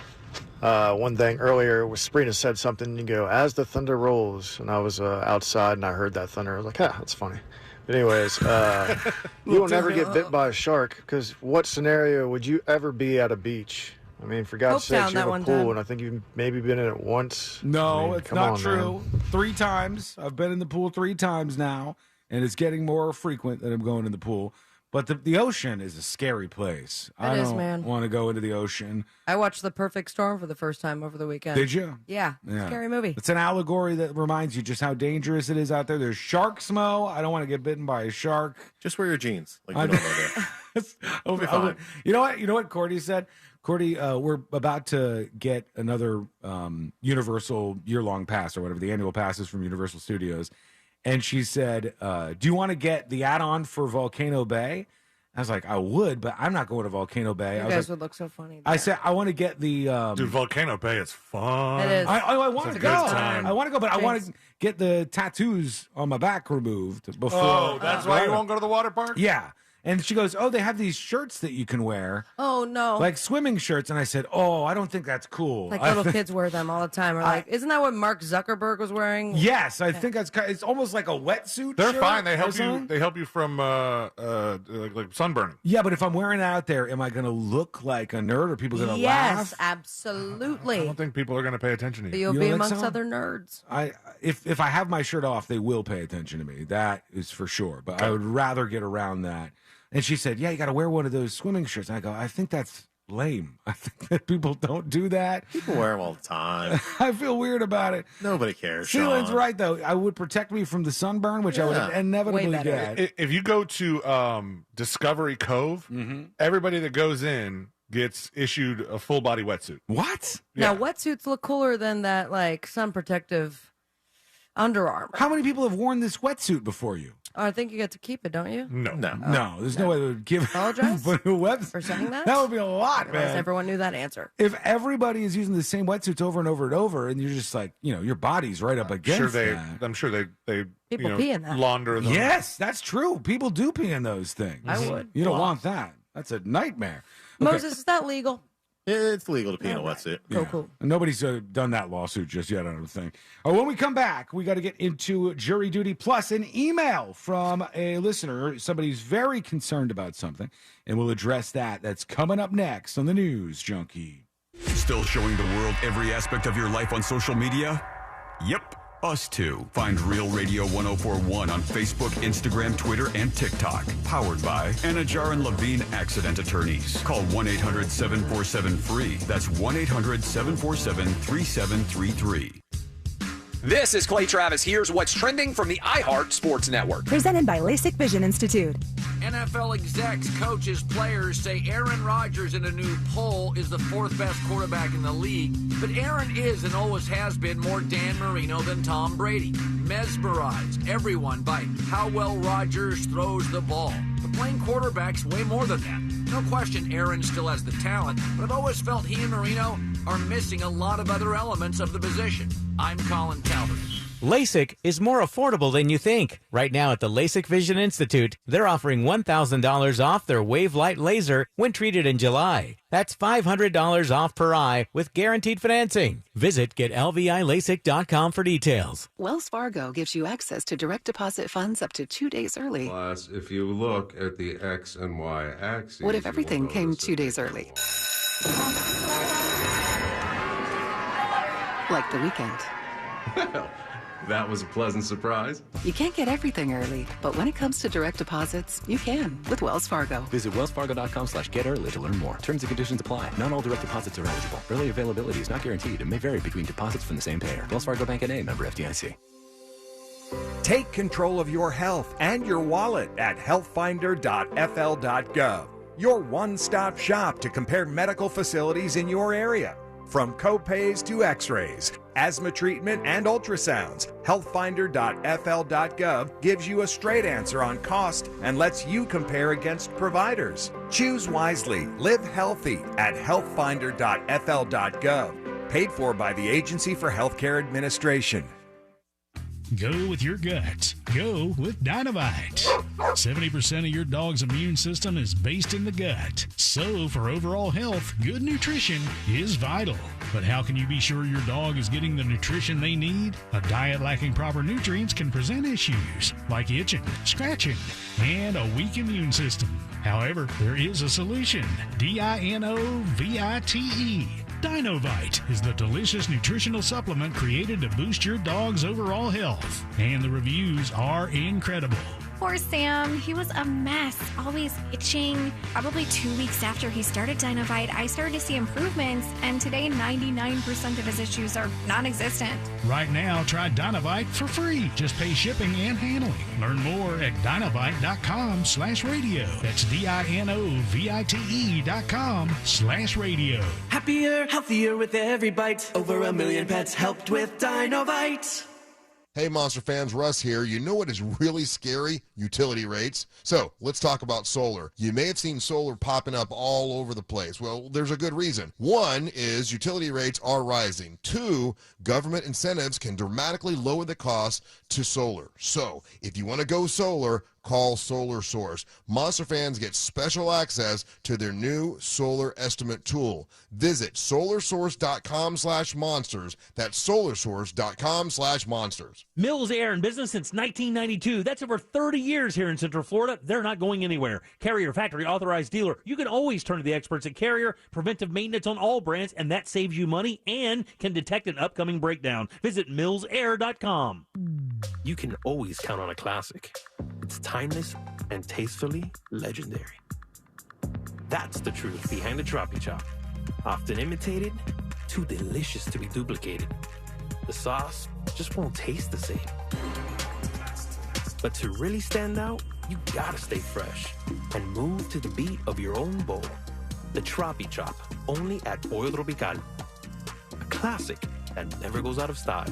One thing earlier was Sabrina said something. You go, as the thunder rolls, and I was outside and I heard that thunder. I was like, that's funny. But anyways, you will never get bit by a shark because what scenario would you ever be at a beach? I mean, for God's sakes, you're in a pool, and I think you've maybe been in it once. No, I mean, it's not true. Man. 3 times. I've been in the pool 3 times now, and it's getting more frequent that I'm going in the pool. But the ocean is a scary place. I don't want to go into the ocean. I watched The Perfect Storm for the first time over the weekend. Did you? Yeah. Scary movie. It's an allegory that reminds you just how dangerous it is out there. There's sharks, Mo. I don't want to get bitten by a shark. Just wear your jeans. Like you know You know what Cordy said? Cordy, we're about to get another Universal year-long pass or whatever, the annual passes from Universal Studios. And she said, do you want to get the add-on for Volcano Bay? I was like, I would, but I'm not going to Volcano Bay. You guys would look so funny. I said, I want to get the... Dude, Volcano Bay is fun. It is. I want to go. I want to go, but I want to get the tattoos on my back removed before... Oh, that's why you won't go to the water park? Yeah. And she goes, they have these shirts that you can wear. Oh, no. Like swimming shirts. And I said, I don't think that's cool. Like little kids wear them all the time. Or like, isn't that what Mark Zuckerberg was wearing? Yes, I think it's almost like a wetsuit. They're shirt fine. They help or you. They help you from like sunburning. Yeah, but if I'm wearing it out there, am I going to look like a nerd? Or are people going to laugh? Yes, absolutely. I don't think people are going to pay attention to you. You'll be amongst other nerds. If I have my shirt off, they will pay attention to me. That is for sure. But I would rather get around that. And she said, you got to wear one of those swimming shirts. And I go, I think that's lame. I think that people don't do that. People wear them all the time. I feel weird about it. Nobody cares. Sheila's right, though. I would protect me from the sunburn, which I would inevitably get. If you go to Discovery Cove, everybody that goes in gets issued a full body wetsuit. What? Yeah. Now, wetsuits look cooler than that, like, sun protective Under Armour. How many people have worn this wetsuit before you? Oh, I think you get to keep it, don't you? No. There's no way they would give apologize for a website for saying that. That would be a lot, man. Everyone knew that answer. If everybody is using the same wetsuits over and over and over, and you're just like, your body's right up against that. I'm sure they people pee in that. Launder them. Yes, that's true. People do pee in those things. I would. You don't want that. That's a nightmare. Moses, is that legal? It's legal to pee in a wetsuit. Cool. Nobody's done that lawsuit just yet, I don't think. When we come back, we got to get into jury duty plus an email from a listener. Somebody's very concerned about something, and we'll address that. That's coming up next on the News Junkie. Still showing the world every aspect of your life on social media? Yep. Us too. Find Real Radio 1041 on Facebook, Instagram, Twitter, and TikTok. Powered by Anajar and Levine Accident Attorneys. Call 1-800-747-FREE. That's 1-800-747-3733. This is Clay Travis. Here's what's trending from the iHeart Sports Network. Presented by LASIK Vision Institute. NFL execs, coaches, players say Aaron Rodgers in a new poll is the 4th best quarterback in the league. But Aaron is and always has been more Dan Marino than Tom Brady. Mesmerized everyone by how well Rodgers throws the ball. But playing quarterback's way more than that. No question Aaron still has the talent, but I've always felt he and Marino are missing a lot of other elements of the position. I'm Colin Calvert. LASIK is more affordable than you think. Right now at the LASIK Vision Institute, they're offering $1,000 off their Wave Light Laser when treated in July. That's $500 off per eye with guaranteed financing. Visit getlvilasik.com for details. Wells Fargo gives you access to direct deposit funds up to 2 days early. Plus, if you look at the X and Y axes... What if everything came 2 days early? Like the weekend. Well, that was a pleasant surprise. You can't get everything early, but when it comes to direct deposits, you can with Wells Fargo. Visit wellsfargo.com/getearly to learn more. Terms and conditions apply. Not all direct deposits are eligible. Early availability is not guaranteed and may vary between deposits from the same payer. Wells Fargo Bank N.A. member FDIC. Take control of your health and your wallet at healthfinder.fl.gov. Your one-stop shop to compare medical facilities in your area. From copays to x-rays, asthma treatment, and ultrasounds, healthfinder.fl.gov gives you a straight answer on cost and lets you compare against providers. Choose wisely. Live healthy at healthfinder.fl.gov. Paid for by the Agency for Healthcare Administration. Go with your gut. Go with Dynamite. 70% of your dog's immune system is based in the gut. So, for overall health, good nutrition is vital. But how can you be sure your dog is getting the nutrition they need? A diet lacking proper nutrients can present issues like itching, scratching, and a weak immune system. However, there is a solution. DINOVITE. Dinovite is the delicious nutritional supplement created to boost your dog's overall health. And the reviews are incredible. Poor Sam, he was a mess, always itching. Probably 2 weeks after he started Dinovite, I started to see improvements, and today 99% of his issues are non-existent. Right now, try Dinovite for free. Just pay shipping and handling. Learn more at dinovite.com/radio. That's DINOVITE.com/radio. Happier, healthier with every bite. Over 1 million pets helped with Dinovite. Hey, Monster fans, Russ here. You know what is really scary? Utility rates. So let's talk about solar. You may have seen solar popping up all over the place. Well, there's a good reason. One is utility rates are rising. Two, government incentives can dramatically lower the cost to solar. So if you want to go solar, call Solar Source. Monster fans get special access to their new solar estimate tool. Visit solarsource.com/monsters. That's solarsource.com/monsters. Mills Air in business since 1992. That's over 30 years here in Central Florida. They're not going anywhere. Carrier factory authorized dealer. You can always turn to the experts at Carrier. Preventive maintenance on all brands, and that saves you money and can detect an upcoming breakdown. Visit millsair.com. You can always count on a classic. It's timeless and tastefully legendary. That's the truth behind the Troppy Chop. Often imitated, too delicious to be duplicated. The sauce just won't taste the same. But to really stand out, you gotta stay fresh and move to the beat of your own bowl. The Troppy Chop, only at Pollo Tropical. A classic that never goes out of style.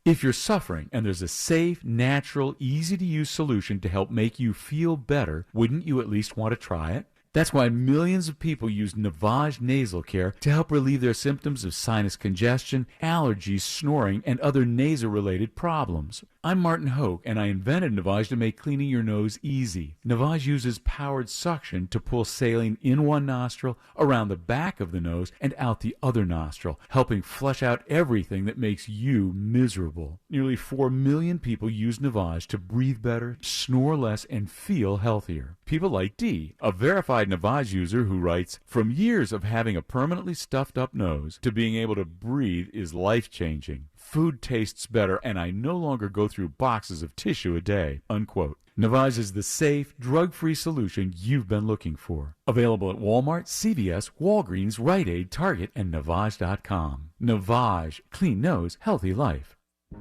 If you're suffering and there's a safe, natural, easy-to-use solution to help make you feel better, wouldn't you at least want to try it? That's why millions of people use Navage Nasal Care to help relieve their symptoms of sinus congestion, allergies, snoring, and other nasal-related problems. I'm Martin Hoke, and I invented Navage to make cleaning your nose easy. Navage uses powered suction to pull saline in one nostril, around the back of the nose, and out the other nostril, helping flush out everything that makes you miserable. Nearly 4 million people use Navage to breathe better, snore less, and feel healthier. People like Dee, a verified Navage user who writes, "From years of having a permanently stuffed up nose to being able to breathe is life-changing. Food tastes better, and I no longer go through boxes of tissue a day," unquote. Navage is the safe, drug-free solution you've been looking for. Available at Walmart, CVS, Walgreens, Rite Aid, Target, and Navage.com. Navage. Clean nose, healthy life.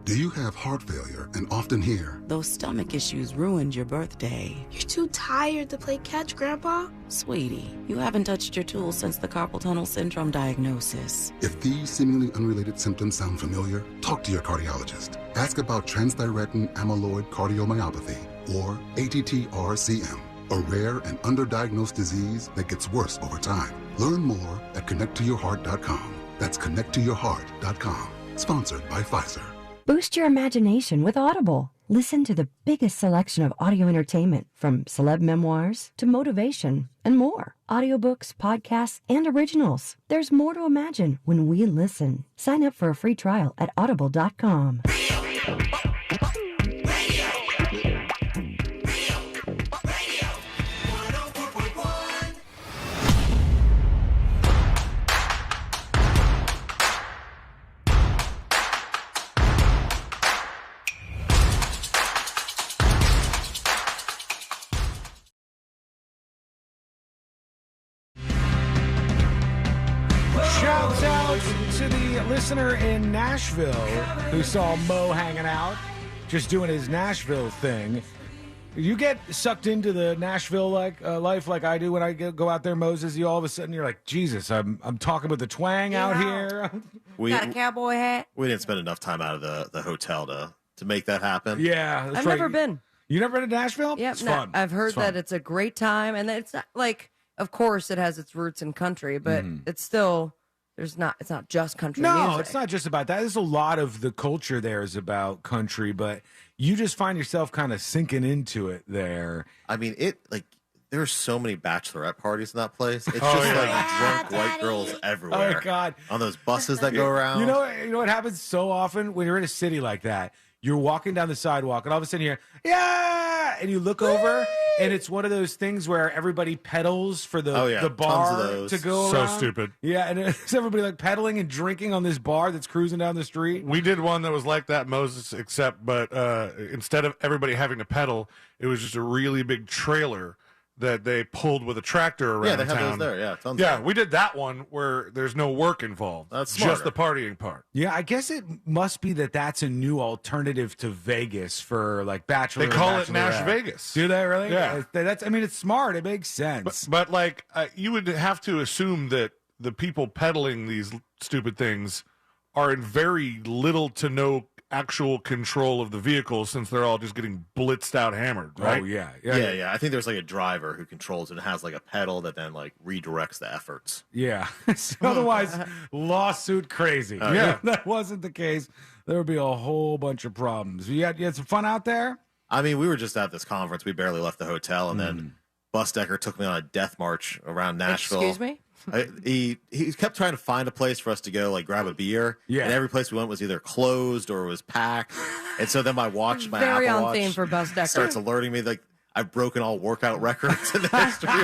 Do you have heart failure and often hear, "Those stomach issues ruined your birthday"? "You're too tired to play catch, Grandpa." Sweetie, you haven't touched your tools since the carpal tunnel syndrome diagnosis. If these seemingly unrelated symptoms sound familiar, talk to your cardiologist. Ask about transthyretin amyloid cardiomyopathy, or ATTR-CM, a rare and underdiagnosed disease that gets worse over time. Learn more at connecttoyourheart.com. That's connecttoyourheart.com. Sponsored by Pfizer. Boost your imagination with Audible. Listen to the biggest selection of audio entertainment, from celeb memoirs to motivation and more. Audiobooks, podcasts, and originals. There's more to imagine when we listen. Sign up for a free trial at audible.com. Shouts out to the listener in Nashville who saw Mo hanging out. just doing his Nashville thing. You get sucked into the Nashville life like I do when I go out there, Moses. You all of a sudden you're like, Jesus, I'm talking with the twang out here. Got a cowboy hat. We didn't spend enough time out of the hotel to make that happen. Yeah, I've never been. You never been to Nashville? Yep, It's fun. I've heard that it's a great time, and it's not like, of course, it has its roots in country, but it's still it's not just country music. No, it's not just about that. There's a lot of the culture there is about country, but you just find yourself kind of sinking into it there. I mean, there's so many bachelorette parties in that place. It's just like drunk white girls everywhere. Oh, God. On those buses that go around. You know what happens so often when you're in a city like that? You're walking down the sidewalk, and all of a sudden you're, yeah! And you look over, and it's one of those things where everybody pedals for the bar to go around. So stupid. Yeah, and it's everybody like pedaling and drinking on this bar that's cruising down the street. We did one that was like that, Moses, but instead of everybody having to pedal, it was just a really big trailer that they pulled with a tractor around town. Yeah, they have those there. Yeah, tons yeah, of we did that one where there's no work involved. That's just smarter. the partying part. Yeah, I guess it must be that's a new alternative to Vegas for like bachelor. They call it bachelorette. Nash Vegas. Do they really? Yeah. That's. I mean, it's smart. It makes sense. But like, you would have to assume that the people peddling these stupid things are in very little to no actual control of the vehicle, since they're all just getting blitzed out hammered, right? Oh, yeah. I think there's like a driver who controls it and has like a pedal that then like redirects the efforts. Yeah. Otherwise, lawsuit crazy. Yeah. If that wasn't the case, there would be a whole bunch of problems. You had some fun out there? I mean, we were just at this conference. We barely left the hotel, and then Busdecker took me on a death march around Nashville. Excuse me? He kept trying to find a place for us to go, like grab a beer. Yeah. And every place we went was either closed or was packed. And so then my Very Apple on Watch theme for Busdecker. starts alerting me like I've broken all workout records in the history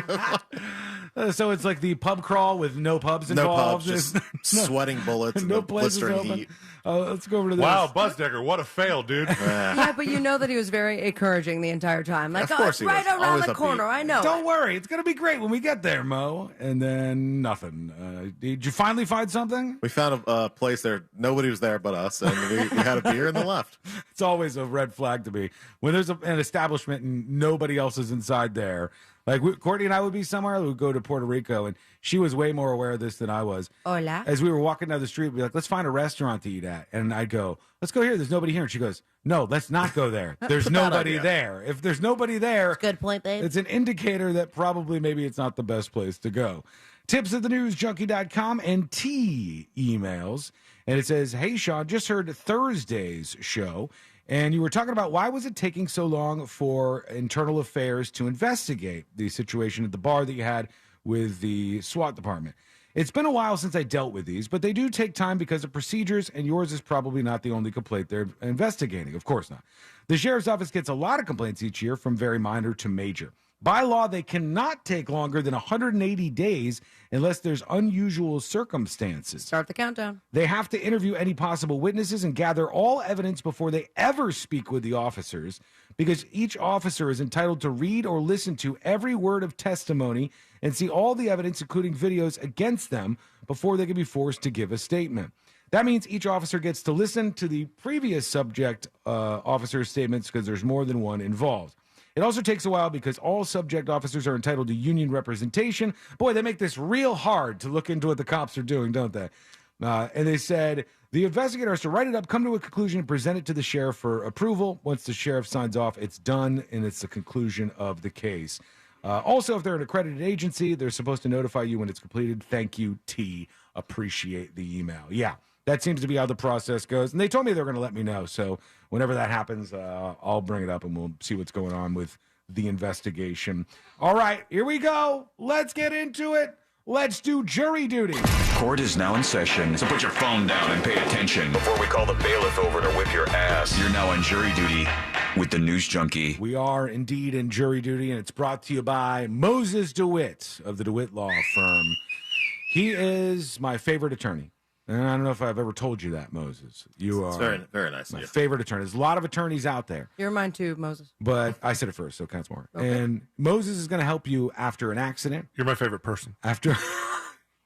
of So it's like the pub crawl with no pubs no involved. pubs, just sweating bullets, and No the places blistering open. heat. Let's go over to this. Wow, Busdecker, what a fail, dude. Yeah, but you know that he was very encouraging the entire time. Like, Of course it's he right was. around Always the upbeat. corner. I know. Don't worry. It's going to be great when we get there, Mo. And then nothing. Did you finally find something? We found a place there. Nobody was there but us, and we had a beer and then left. It's always a red flag to me. When there's an establishment and nobody else is inside there. Like, Courtney and I would be somewhere. We would go to Puerto Rico, and she was way more aware of this than I was. Hola. As we were walking down the street, we'd be like, let's find a restaurant to eat at. And I'd go, let's go here. There's nobody here. And she goes, no, let's not go there. There's nobody there. If there's nobody there, Good point, babe. it's an indicator that probably maybe it's not the best place to go. Tips at thenewsjunkie.com and T emails. And it says, hey, Sean, just heard Thursday's show. And you were talking about why was it taking so long for internal affairs to investigate the situation at the bar that you had with the SWAT department. It's been a while since I dealt with these, but they do take time because of procedures, and yours is probably not the only complaint they're investigating. Of course not. The sheriff's office gets a lot of complaints each year, from very minor to major. By law, they cannot take longer than 180 days unless there's unusual circumstances. Start the countdown. They have to interview any possible witnesses and gather all evidence before they ever speak with the officers, because each officer is entitled to read or listen to every word of testimony and see all the evidence, including videos, against them before they can be forced to give a statement. That means each officer gets to listen to the previous subject officer's statements because there's more than one involved. It also takes a while because all subject officers are entitled to union representation. Boy, they make this real hard to look into what the cops are doing, don't they? And they said the investigator has to write it up, come to a conclusion, and present it to the sheriff for approval. Once the sheriff signs off, it's done, and it's the conclusion of the case. Also, if they're an accredited agency, they're supposed to notify you when it's completed. Thank you, T. Appreciate the email. Yeah, that seems to be how the process goes. And they told me they're going to let me know. So whenever that happens, I'll bring it up and we'll see what's going on with the investigation. All right, here we go. Let's get into it. Let's do jury duty. Court is now in session, so put your phone down and pay attention. Before we call the bailiff over to whip your ass, you're now on jury duty with the News Junkie. We are indeed in jury duty, and it's brought to you by Moses DeWitt of the DeWitt Law Firm. He is my favorite attorney. And I don't know if I've ever told you that, Moses. You are very, very nice. My favorite attorney. There's a lot of attorneys out there. You're mine too, Moses. But I said it first, so it counts more. Okay. And Moses is going to help you after an accident. You're my favorite person. After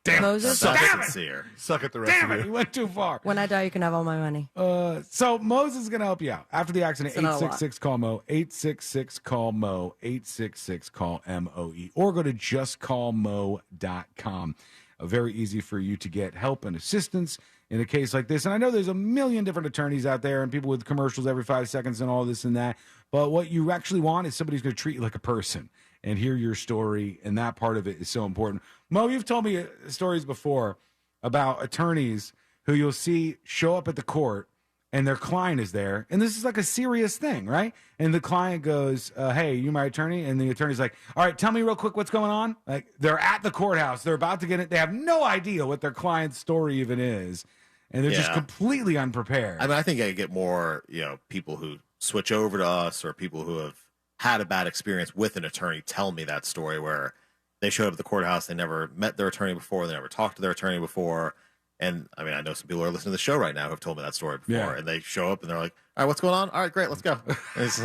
Damn Moses? Damn it! Sincere. Suck at the rest Damn of it! you. You went too far. When I die, you can have all my money. So Moses is going to help you out. After the accident, It's not a lot. 866-CALL-MO, 866-CALL-MO, 866-CALL-MOE, or go to justcallmo.com. Very easy for you to get help and assistance in a case like this. And I know there's a million different attorneys out there and people with commercials every 5 seconds and all this and that. But what you actually want is somebody who's going to treat you like a person and hear your story. And that part of it is so important. Mo, you've told me stories before about attorneys who you'll see show up at the court and their client is there. And this is like a serious thing, right? And the client goes, hey, you my attorney? And the attorney's like, all right, tell me real quick what's going on. Like, they're at the courthouse. They're about to get it. They have no idea what their client's story even is. And they're just completely unprepared. I mean, I think I get more, people who switch over to us or people who have had a bad experience with an attorney tell me that story where they showed up at the courthouse, they never met their attorney before, they never talked to their attorney before. And I mean, I know some people who are listening to the show right now who have told me that story before, and they show up and they're like, all right, what's going on? All right, great, let's go. And it's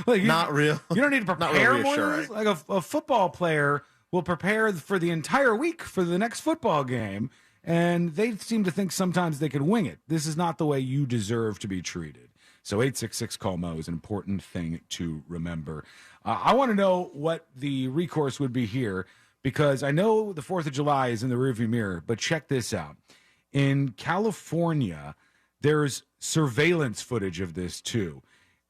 like, not real. You don't need to prepare more than this. Like a football player will prepare for the entire week for the next football game, and they seem to think sometimes they can wing it. This is not the way you deserve to be treated. So 866-CALL-MO is an important thing to remember. I want to know what the recourse would be here, because I know the 4th of July is in the rearview mirror, but check this out. In California, there's surveillance footage of this too,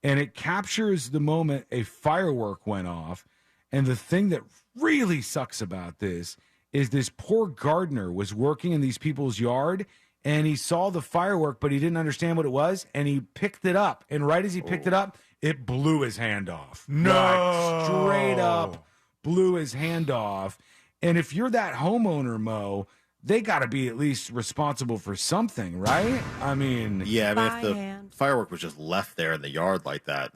and it captures the moment a firework went off. And the thing that really sucks about this is this poor gardener was working in these people's yard, and he saw the firework, but he didn't understand what it was, and he picked it up. And right as he picked it up, it blew his hand off. No. Like, straight up blew his hand off. And if you're that homeowner, Mo, they got to be at least responsible for something, right? I mean, yeah, I mean, if the firework was just left there in the yard like that,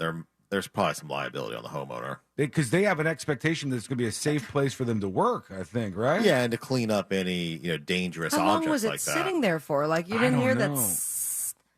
there's probably some liability on the homeowner. Because they have an expectation that it's going to be a safe place for them to work, I think, right? Yeah, and to clean up any dangerous How objects long was it like that. sitting there for? Like, you didn't hear that?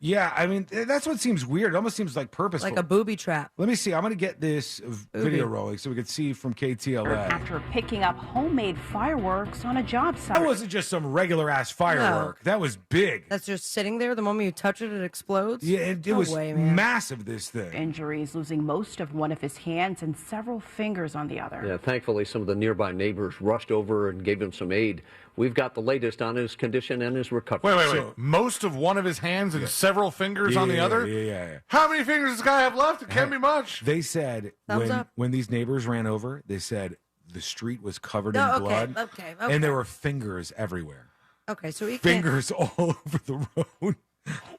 Yeah, I mean, that's what seems weird. It almost seems like purposeful. Like a booby trap. Let me see. I'm going to get this video rolling so we can see from KTLA. After picking up homemade fireworks on a job site. That wasn't just some regular-ass firework. No. That was big. That's just sitting there. The moment you touch it, it explodes? Yeah, it No was way, man. massive, this thing. Injuries, losing most of one of his hands and several fingers on the other. Yeah, thankfully, some of the nearby neighbors rushed over and gave him some aid. We've got the latest on his condition and his recovery. Wait. Most of one of his hands and several fingers on the other? Yeah. How many fingers does this guy have left? It can't be much. They said when these neighbors ran over, they said the street was covered in blood. Okay. And there were fingers everywhere. Okay, so he Fingers all over the road.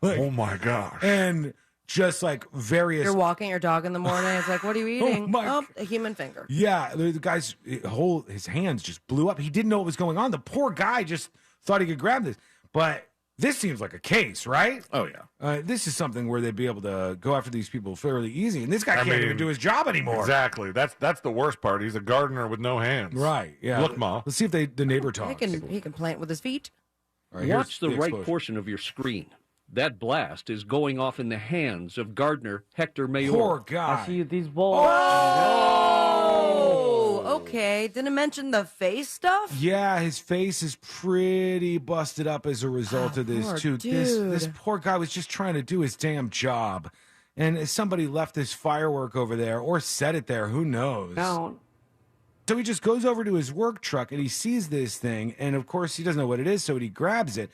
Like, oh, my gosh. And just like various... You're walking your dog in the morning. It's like, what are you eating? my a human finger. Yeah, the guy's his hands just blew up. He didn't know what was going on. The poor guy just thought he could grab this. But this seems like a case, right? Oh, yeah. This is something where they'd be able to go after these people fairly easy. And this guy can't even do his job anymore. Exactly. That's the worst part. He's a gardener with no hands. Right, yeah. Look, Ma. Let's see if the neighbor talks. He can plant with his feet. Right, Watch the right explosion. portion of your screen. That blast is going off in the hands of gardener Hector Mayor. Poor guy. I see these balls. Oh, okay. Didn't mention the face stuff? Yeah, his face is pretty busted up as a result of this, poor too. dude. This poor guy was just trying to do his damn job. And if somebody left this firework over there or set it there, who knows? No. So he just goes over to his work truck and he sees this thing. And, of course, he doesn't know what it is, so he grabs it.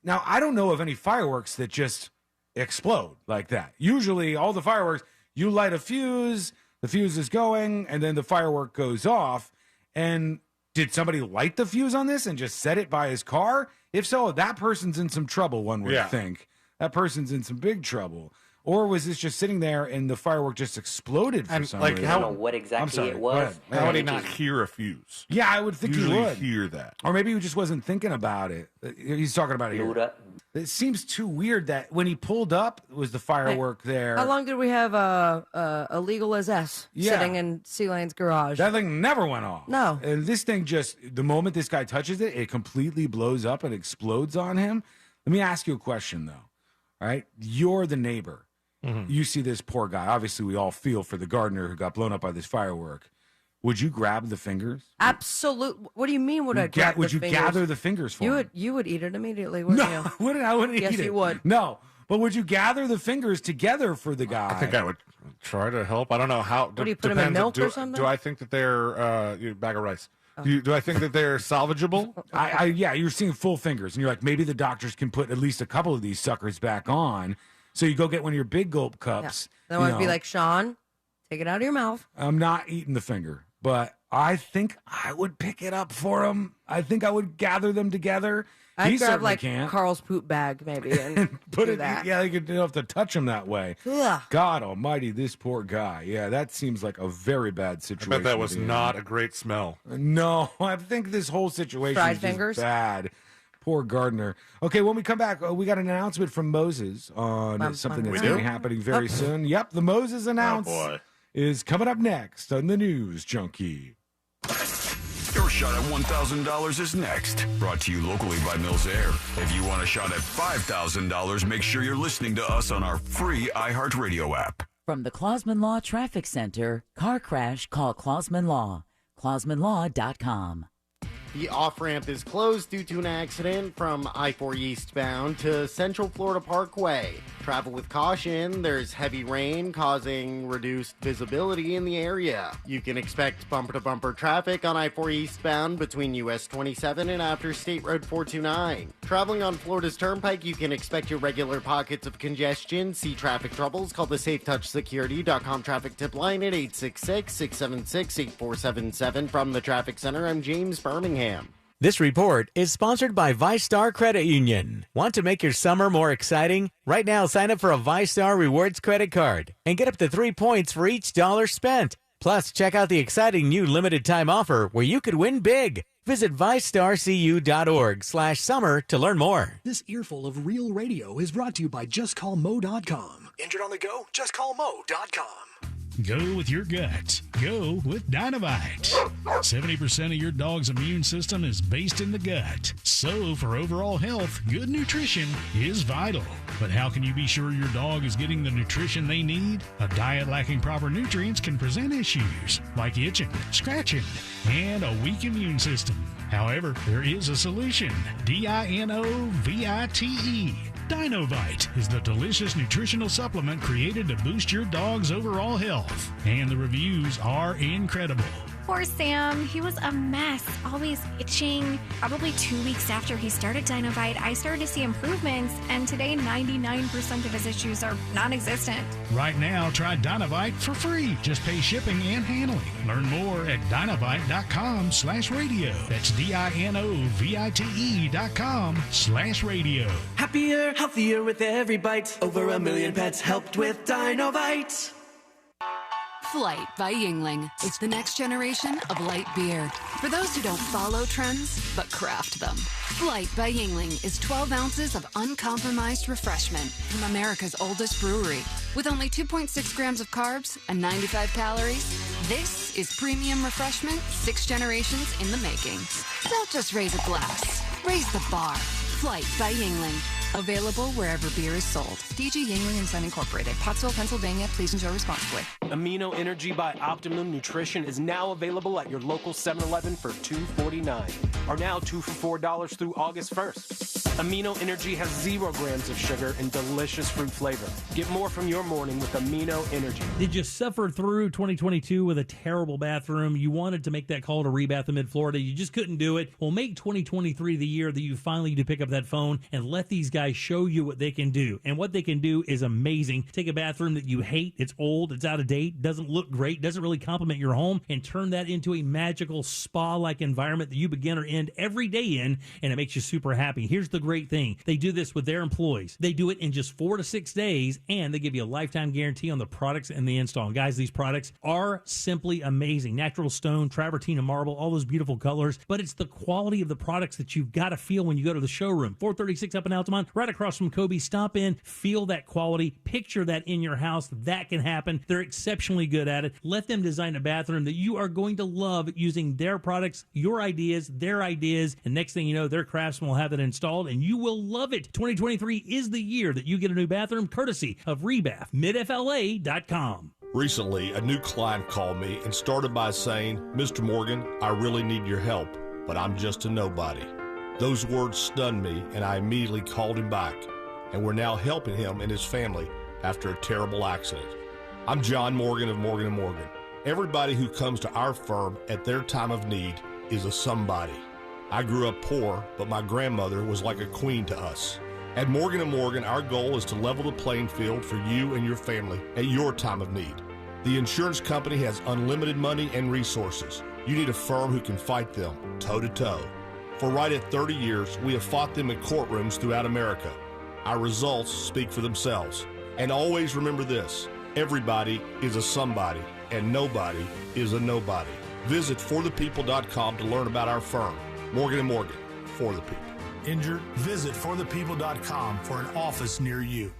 Now, I don't know of any fireworks that just explode like that. Usually, all the fireworks, you light a fuse, the fuse is going, and then the firework goes off. And did somebody light the fuse on this and just set it by his car? If so, that person's in some trouble, one would think. That person's in some big trouble. Or was this just sitting there and the firework just exploded for some reason? I don't know what exactly it was. How would he not hear a fuse? Yeah, I would think he Usually would. hear that. Or maybe he just wasn't thinking about it. He's talking about it here. It seems too weird that when he pulled up, was the firework there. How long did we have a legal as S sitting in C-Lane's garage? That thing never went off. No. And this thing just, the moment this guy touches it, it completely blows up and explodes on him. Let me ask you a question, though. All right? You're the neighbor. You see this poor guy. Obviously, we all feel for the gardener who got blown up by this firework. would you grab the fingers? Absolutely. What do you mean? Would I grab Would the you fingers? gather the fingers for him? You would eat it immediately, wouldn't you? I wouldn't Yes, eat it. you would. No. But would you gather the fingers together for the guy? I think I would try to help. I don't know how. What do you put them in milk or something? Do I think that they're bag of rice? Do I think that they're salvageable? Yeah, you're seeing full fingers, and you're like, maybe the doctors can put at least a couple of these suckers back on. So you go get one of your big gulp cups. Then I'd be like, Sean, take it out of your mouth. I'm not eating the finger, but I think I would pick it up for him. I think I would gather them together. I'd grab like can't. Carl's poop bag maybe and Put do it. that. Yeah, you don't have to touch him that way. Ugh. God Almighty, this poor guy. Yeah, that seems like a very bad situation. I bet that was not a great smell. No, I think this whole situation Fried is just fingers? bad. Poor Gardner. Okay, when we come back, we got an announcement from Moses on something that's going to be happening very soon. Yep, the Moses announcement is coming up next on the News Junkie. Your shot at $1,000 is next. Brought to you locally by Mills Air. If you want a shot at $5,000, make sure you're listening to us on our free iHeartRadio app. From the Clausman Law Traffic Center, car crash, call Clausman Law. ClausmanLaw.com. The off-ramp is closed due to an accident from I-4 eastbound to Central Florida Parkway. Travel with caution. There's heavy rain causing reduced visibility in the area. You can expect bumper-to-bumper traffic on I-4 eastbound between US 27 and after State Road 429. Traveling on Florida's Turnpike, you can expect your regular pockets of congestion. See traffic troubles. Call the SafeTouchSecurity.com traffic tip line at 866-676-8477. From the Traffic Center, I'm James Birmingham. This report is sponsored by ViStar Credit Union. Want to make your summer more exciting? Right now, sign up for a ViStar Rewards credit card and get up to 3 points for each dollar spent. Plus, check out the exciting new limited time offer where you could win big. Visit ViStarCU.org/summer to learn more. This earful of real radio is brought to you by JustCallMo.com. Injured on the go? JustCallMo.com. Go with your gut. Go with Dynamite. 70% of your dog's immune system is based in the gut. So, for overall health, good nutrition is vital. But how can you be sure your dog is getting the nutrition they need? A diet lacking proper nutrients can present issues like itching, scratching, and a weak immune system. However, there is a solution. DINOVITE. Dinovite is the delicious nutritional supplement created to boost your dog's overall health. And the reviews are incredible. Poor Sam. He was a mess, always itching. Probably 2 weeks after he started Dinovite, I started to see improvements, and today 99% of his issues are non-existent. Right now, try Dinovite for free. Just pay shipping and handling. Learn more at Dinovite.com/radio. That's DINOVITE.com/radio. Happier, healthier with every bite. Over 1 million pets helped with Dinovite. Flight by Yuengling. It's the next generation of light beer. For those who don't follow trends, but craft them. Flight by Yuengling is 12 ounces of uncompromised refreshment from America's oldest brewery. With only 2.6 grams of carbs and 95 calories, this is premium refreshment 6 generations in the making. Don't just raise a glass. Raise the bar. Flight by Yuengling. Available wherever beer is sold. DG Yuengling and Son Incorporated. Pottsville, Pennsylvania. Please enjoy responsibly. Amino Energy by Optimum Nutrition is now available at your local 7-Eleven for $2.49. Are now 2 for $4 through August 1st. Amino Energy has 0 grams of sugar and delicious fruit flavor. Get more from your morning with Amino Energy. Did you suffer through 2022 with a terrible bathroom? You wanted to make that call to Rebath in Mid-Florida. You just couldn't do it. Well, make 2023 the year that you finally do pick up that phone and let these guys show you what they can do. And what they can do is amazing. Take a bathroom that you hate, it's old, it's out of date, doesn't look great, doesn't really complement your home, and turn that into a magical spa-like environment that you begin or end every day in, and it makes you super happy. Here's the great thing. They do this with their employees. They do it in just 4 to 6 days, and they give you a lifetime guarantee on the products and the install. And guys, these products are simply amazing. Natural stone, travertine, and marble, all those beautiful colors, but it's the quality of the products that you've got to feel when you go to the showroom. 436 up in Altamont, right across from Kobe. Stop in, feel that quality, picture that in your house. That can happen. They're exceptionally good at it. Let them design a bathroom that you are going to love using their products, your ideas, their ideas, and next thing you know, their craftsmen will have it installed and you will love it. 2023 is the year that you get a new bathroom courtesy of Rebath, midfla.com. Recently, a new client called me and started by saying, "Mr. Morgan, I really need your help, but I'm just a nobody." Those words stunned me, and I immediately called him back, and we're now helping him and his family after a terrible accident. I'm John Morgan of Morgan & Morgan. Everybody who comes to our firm at their time of need is a somebody. I grew up poor, but my grandmother was like a queen to us. At Morgan & Morgan, our goal is to level the playing field for you and your family at your time of need. The insurance company has unlimited money and resources. You need a firm who can fight them toe-to-toe. For right at 30 years, we have fought them in courtrooms throughout America. Our results speak for themselves. And always remember this, everybody is a somebody, and nobody is a nobody. Visit forthepeople.com to learn about our firm, Morgan & Morgan, for the people. Injured? Visit forthepeople.com for an office near you.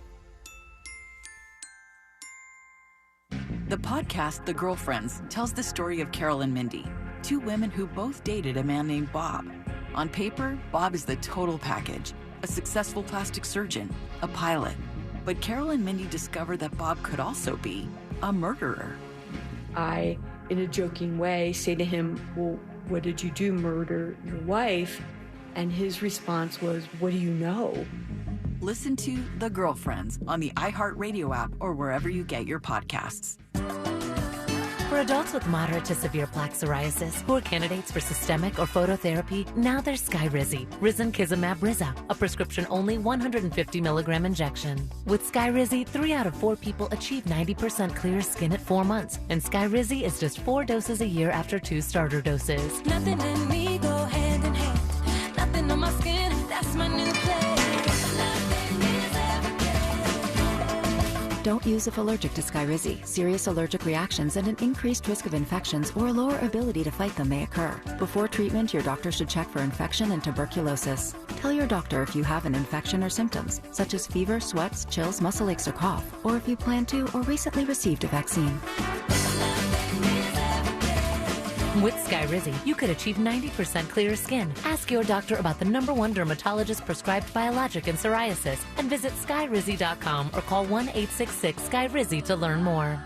The podcast, The Girlfriends, tells the story of Carol and Mindy, two women who both dated a man named Bob. On paper, Bob is the total package, a successful plastic surgeon, a pilot. But Carol and Mindy discovered that Bob could also be a murderer. I, in a joking way, say to him, "Well, what did you do, murder your wife?" And his response was, "What do you know?" Listen to The Girlfriends on the iHeartRadio app or wherever you get your podcasts. For adults with moderate to severe plaque psoriasis who are candidates for systemic or phototherapy, now there's Skyrizi, Risankizumab Riza, a prescription-only 150 milligram injection. With Skyrizi, 3 out of 4 people achieve 90% clear skin at 4 months, and Skyrizi is just 4 doses a year after 2 starter doses. Nothing in me go hand in hand. Nothing on my skin, that's my new play. Don't use if allergic to Skyrizi. Serious allergic reactions and an increased risk of infections or a lower ability to fight them may occur. Before treatment, your doctor should check for infection and tuberculosis. Tell your doctor if you have an infection or symptoms, such as fever, sweats, chills, muscle aches, or cough, or if you plan to or recently received a vaccine. With Skyrizi, you could achieve 90% clearer skin. Ask your doctor about the #1 dermatologist-prescribed biologic in psoriasis and visit Skyrizi.com or call 1-866-SKYRIZI to learn more.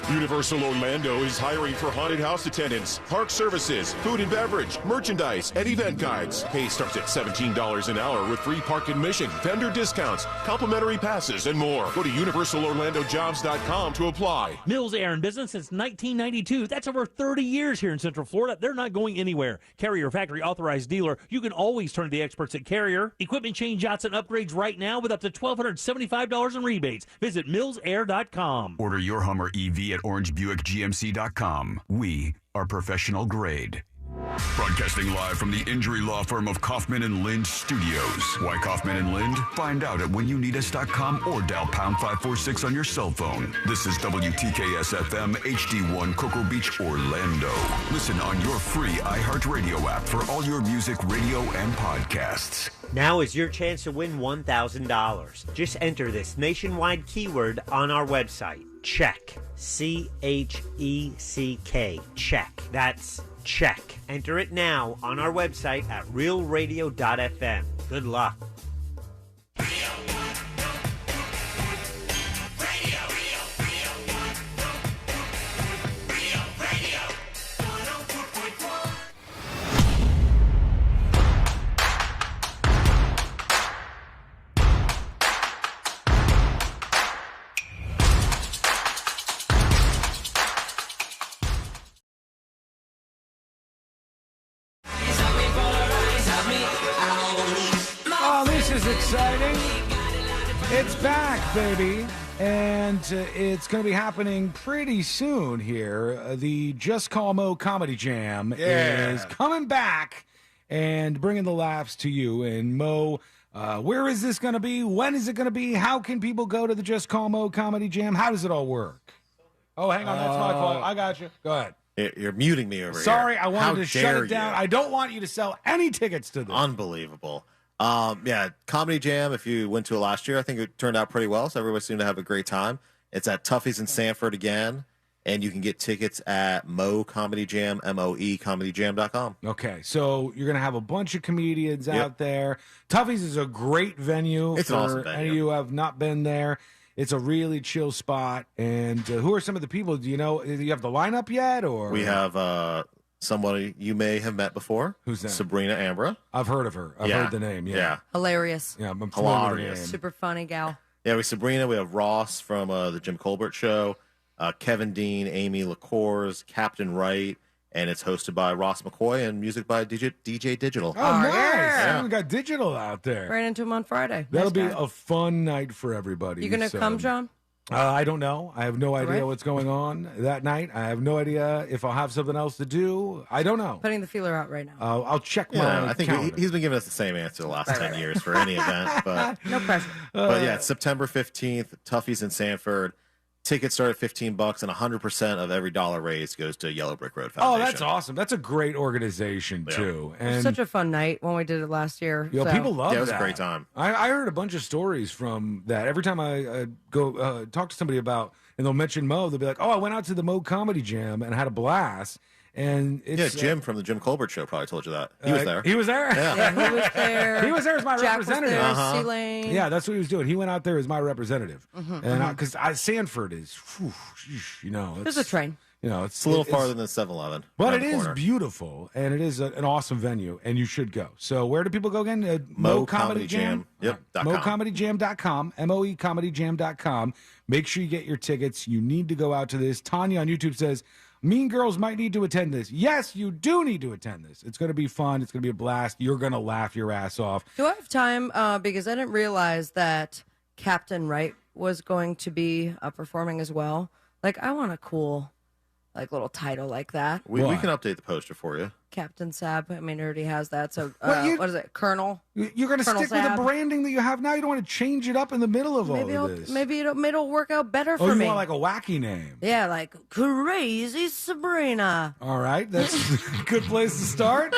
Universal Orlando is hiring for haunted house attendants, park services, food and beverage, merchandise, and event guides. Pay starts at $17 an hour with free park admission, vendor discounts, complimentary passes, and more. Go to universalorlandojobs.com to apply. Mills Air in business since 1992. That's over 30 years here in Central Florida. They're not going anywhere. Carrier factory authorized dealer. You can always turn to the experts at Carrier. Equipment change outs and upgrades right now with up to $1,275 in rebates. Visit millsair.com. Order your Hummer EV at orangebuickgmc.com. We are professional grade. Broadcasting live from the injury law firm of Kaufman and Lind Studios. Why Kaufman and Lind? Find out at whenyouneedus.com or dial pound 546 on your cell phone. This is WTKS FM HD1 Cocoa Beach, Orlando. Listen on your free iHeartRadio app for all your music, radio, and podcasts. Now is your chance to win $1,000. Just enter this nationwide keyword on our website. Check. CHECK. Check. That's check. Enter it now on our website at realradio.fm. Good luck. Exciting. It's back, baby. And it's going to be happening pretty soon here. The Just Call Mo Comedy Jam is coming back and bringing the laughs to you. And Mo, where is this going to be? When is it going to be? How can people go to the Just Call Mo Comedy Jam? How does it all work? Oh, hang on. That's my fault. I got you. Go ahead. You're muting me over here. Sorry, I wanted to shut it down. I don't want you to sell any tickets to this. Unbelievable. Comedy Jam, if you went to it last year, I think it turned out pretty well, so everybody seemed to have a great time. It's at Tuffy's in Sanford again, and you can get tickets at Mo Comedy Jam, MOE comedyjam.com. Okay, so you're going to have a bunch of comedians out there. Tuffy's is a great venue. It's an awesome venue. Any of you who have not been there. It's a really chill spot. And who are some of the people? Do you know? Do you have the lineup yet? Or we have somebody you may have met before. Who's that? Sabrina Ambra. I've heard of her. I've heard the name. Yeah. Hilarious. Yeah, I'm familiar with the name. Super funny gal. Yeah, we have Sabrina. We have Ross from the Jim Colbert Show. Kevin Dean, Amy LaCours, Captain Wright, and it's hosted by Ross McCoy and music by DJ Digital. Oh, nice. Yeah. We got Digital out there. Ran into him on Friday. That'll Nice be guy. a fun night for everybody. You gonna come, John? I don't know. I have no idea right. what's going on that night. I have no idea if I'll have something else to do. I don't know. Putting the feeler out right now. I'll check my Yeah, I think calendar. he's been giving us the same answer the last 10 years for any event. But No pressure. But yeah, it's September 15th, Tuffy's in Sanford. Tickets start at $15, and 100% of every dollar raised goes to Yellow Brick Road Foundation. Oh, that's awesome. That's a great organization, too. It was And such a fun night when we did it last year. you know, people love that. it was a great time. I heard a bunch of stories from that. Every time I go talk to somebody about, and they'll mention Mo, they'll be like, oh, I went out to the Mo Comedy Jam and had a blast. And it's Jim from the Jim Colbert Show probably told you that. He was there. He was there? Yeah. He was there. He was there as my Jack was representative. there, C-Lane. Yeah, that's what he was doing. He went out there as my representative. Mhm, And because Sanford is, you know. There's a train. You know, It's a little farther than 7-Eleven. But around it the is corner. beautiful, and it is an awesome venue, and you should go. So where do people go again? Mo Comedy Jam. Yep. MoComedyJam.com, MoEComedyJam.com. Make sure you get your tickets. You need to go out to this. Tanya on YouTube says, Mean Girls might need to attend this. Yes, you do need to attend this. It's going to be fun. It's going to be a blast. You're going to laugh your ass off. Do I have time? Because I didn't realize that Captain Wright was going to be performing as well. Like, I want a cool, like, little title like that. We can update the poster for you. Captain Sab. I mean, it already has that. So, Well, what is it? Colonel? You're going to Colonel stick with Sab. the branding that you have now. You don't want to change it up in the middle of all of this. Maybe it'll work out better Oh, for you me. want like a wacky name. Yeah, like Crazy Sabrina. All right, that's a good place to start.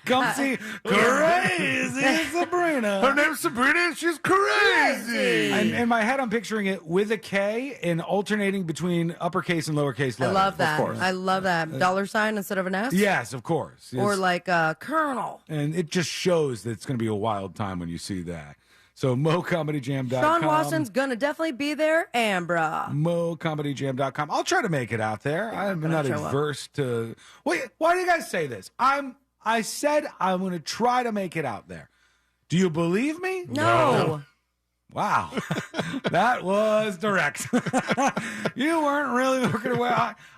Come see Crazy Sabrina. Her name's Sabrina and she's crazy. And in my head, I'm picturing it with a K and alternating between uppercase and lowercase letters. I love that. Of course. I love that. Dollar sign instead of an S? Yes, of course. Or It's- like Colonel. and it just shows that it's going to be a wild time when you see that. So MoComedyJam.com. Sean Watson's going to definitely be there. Ambra. MoComedyJam.com. I'll try to make it out there. I'm gonna not show up. adverse to. Wait, why do you guys say this? I said I'm going to try to make it out there. Do you believe me? No. Wow, that was direct. You weren't really looking away.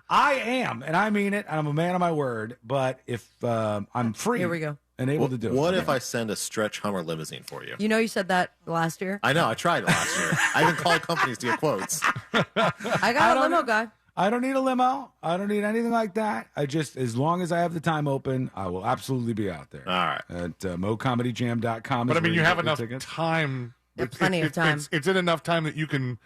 I am, and I mean it. I'm a man of my word. But if I'm free, Here we go. and able to do What it. if I send a stretch Hummer limousine for you? You know you said that last year? I know. I tried it last year. I even called companies to get quotes. I got a limo guy. I don't need a limo. I don't need anything like that. I just, as long as I have the time open, I will absolutely be out there. All right. At MoComedyJam.com. But I mean, you have enough tickets. time. Yeah, plenty of time. It's in enough time that you can,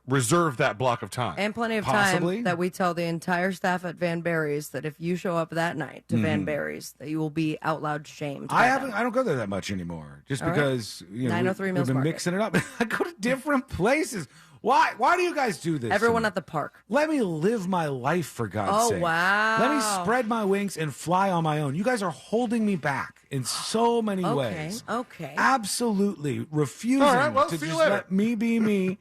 reserve that block of time. And plenty of Possibly. time that we tell the entire staff at Van Barry's that if you show up that night to Van Barry's, that you will be out loud shamed. by them. I don't go there that much anymore, just All right. because 903 we've Mills been Market. mixing it up. I go to different places. Why do you guys do this? to Everyone me? at the park. Let me live my life, for God's sake. Oh, wow. Let me spread my wings and fly on my own. You guys are holding me back in so many ways. Okay. Absolutely refusing All right, well, to see you just later. let me be me.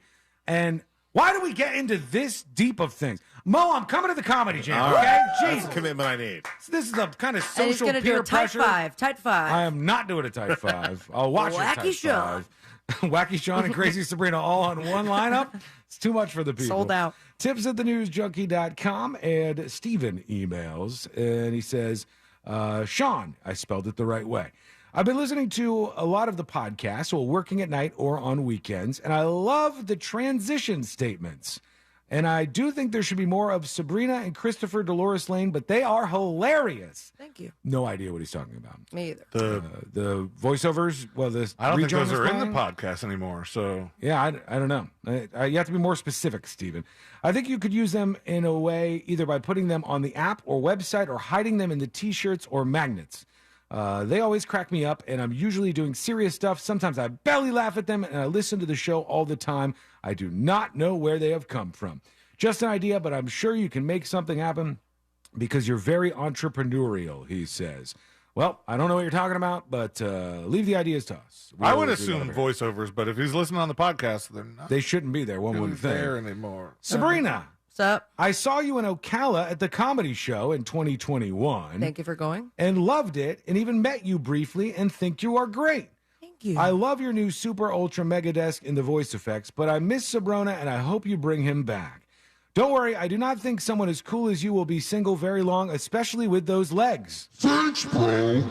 And why do we get into this deep of things? Mo, I'm coming to the Comedy Jam, All okay? right. That's Jesus. the commitment I need. This is the kind of And he's social going to do peer a tight pressure. five. Tight five. I am not doing a tight five. I'll watch Wacky a tight Sean. five. Wacky Sean and Crazy Sabrina all on one lineup. It's too much for the people. Sold out. Tips at thenewsjunkie.com. And Steven emails, and he says, Sean, I spelled it the right way. I've been listening to a lot of the podcasts while working at night or on weekends, and I love the transition statements. And I do think there should be more of Sabrina and Christopher Dolores Lane, but they are hilarious. Thank you. No idea what he's talking about. Me either. The voiceovers, well, this I don't think rejoin those is are in the fine. podcast anymore. So Yeah, I don't know. You have to be more specific, Stephen. I think you could use them in a way either by putting them on the app or website or hiding them in the T-shirts or magnets. They always crack me up, and I'm usually doing serious stuff. Sometimes I belly laugh at them, and I listen to the show all the time. I do not know where they have come from. Just an idea, but I'm sure you can make something happen because you're very entrepreneurial, he says. Well, I don't know what you're talking about, but leave the ideas to us. I would assume voiceovers, but if he's listening on the podcast, they're not. They shouldn't be there. One wouldn't think. There anymore. Sabrina. What's up? I saw you in Ocala at the comedy show in 2021. Thank you for going. And loved it, and even met you briefly and think you are great. Thank you. I love your new super ultra mega desk in the voice effects, but I miss Sabrina, and I hope you bring him back. Don't worry, I do not think someone as cool as you will be single very long, especially with those legs. Thanks, bro.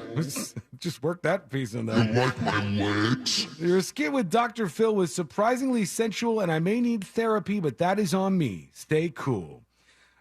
Just work that piece in there. You like my legs? Your skit with Dr. Phil was surprisingly sensual, and I may need therapy, but that is on me. Stay cool.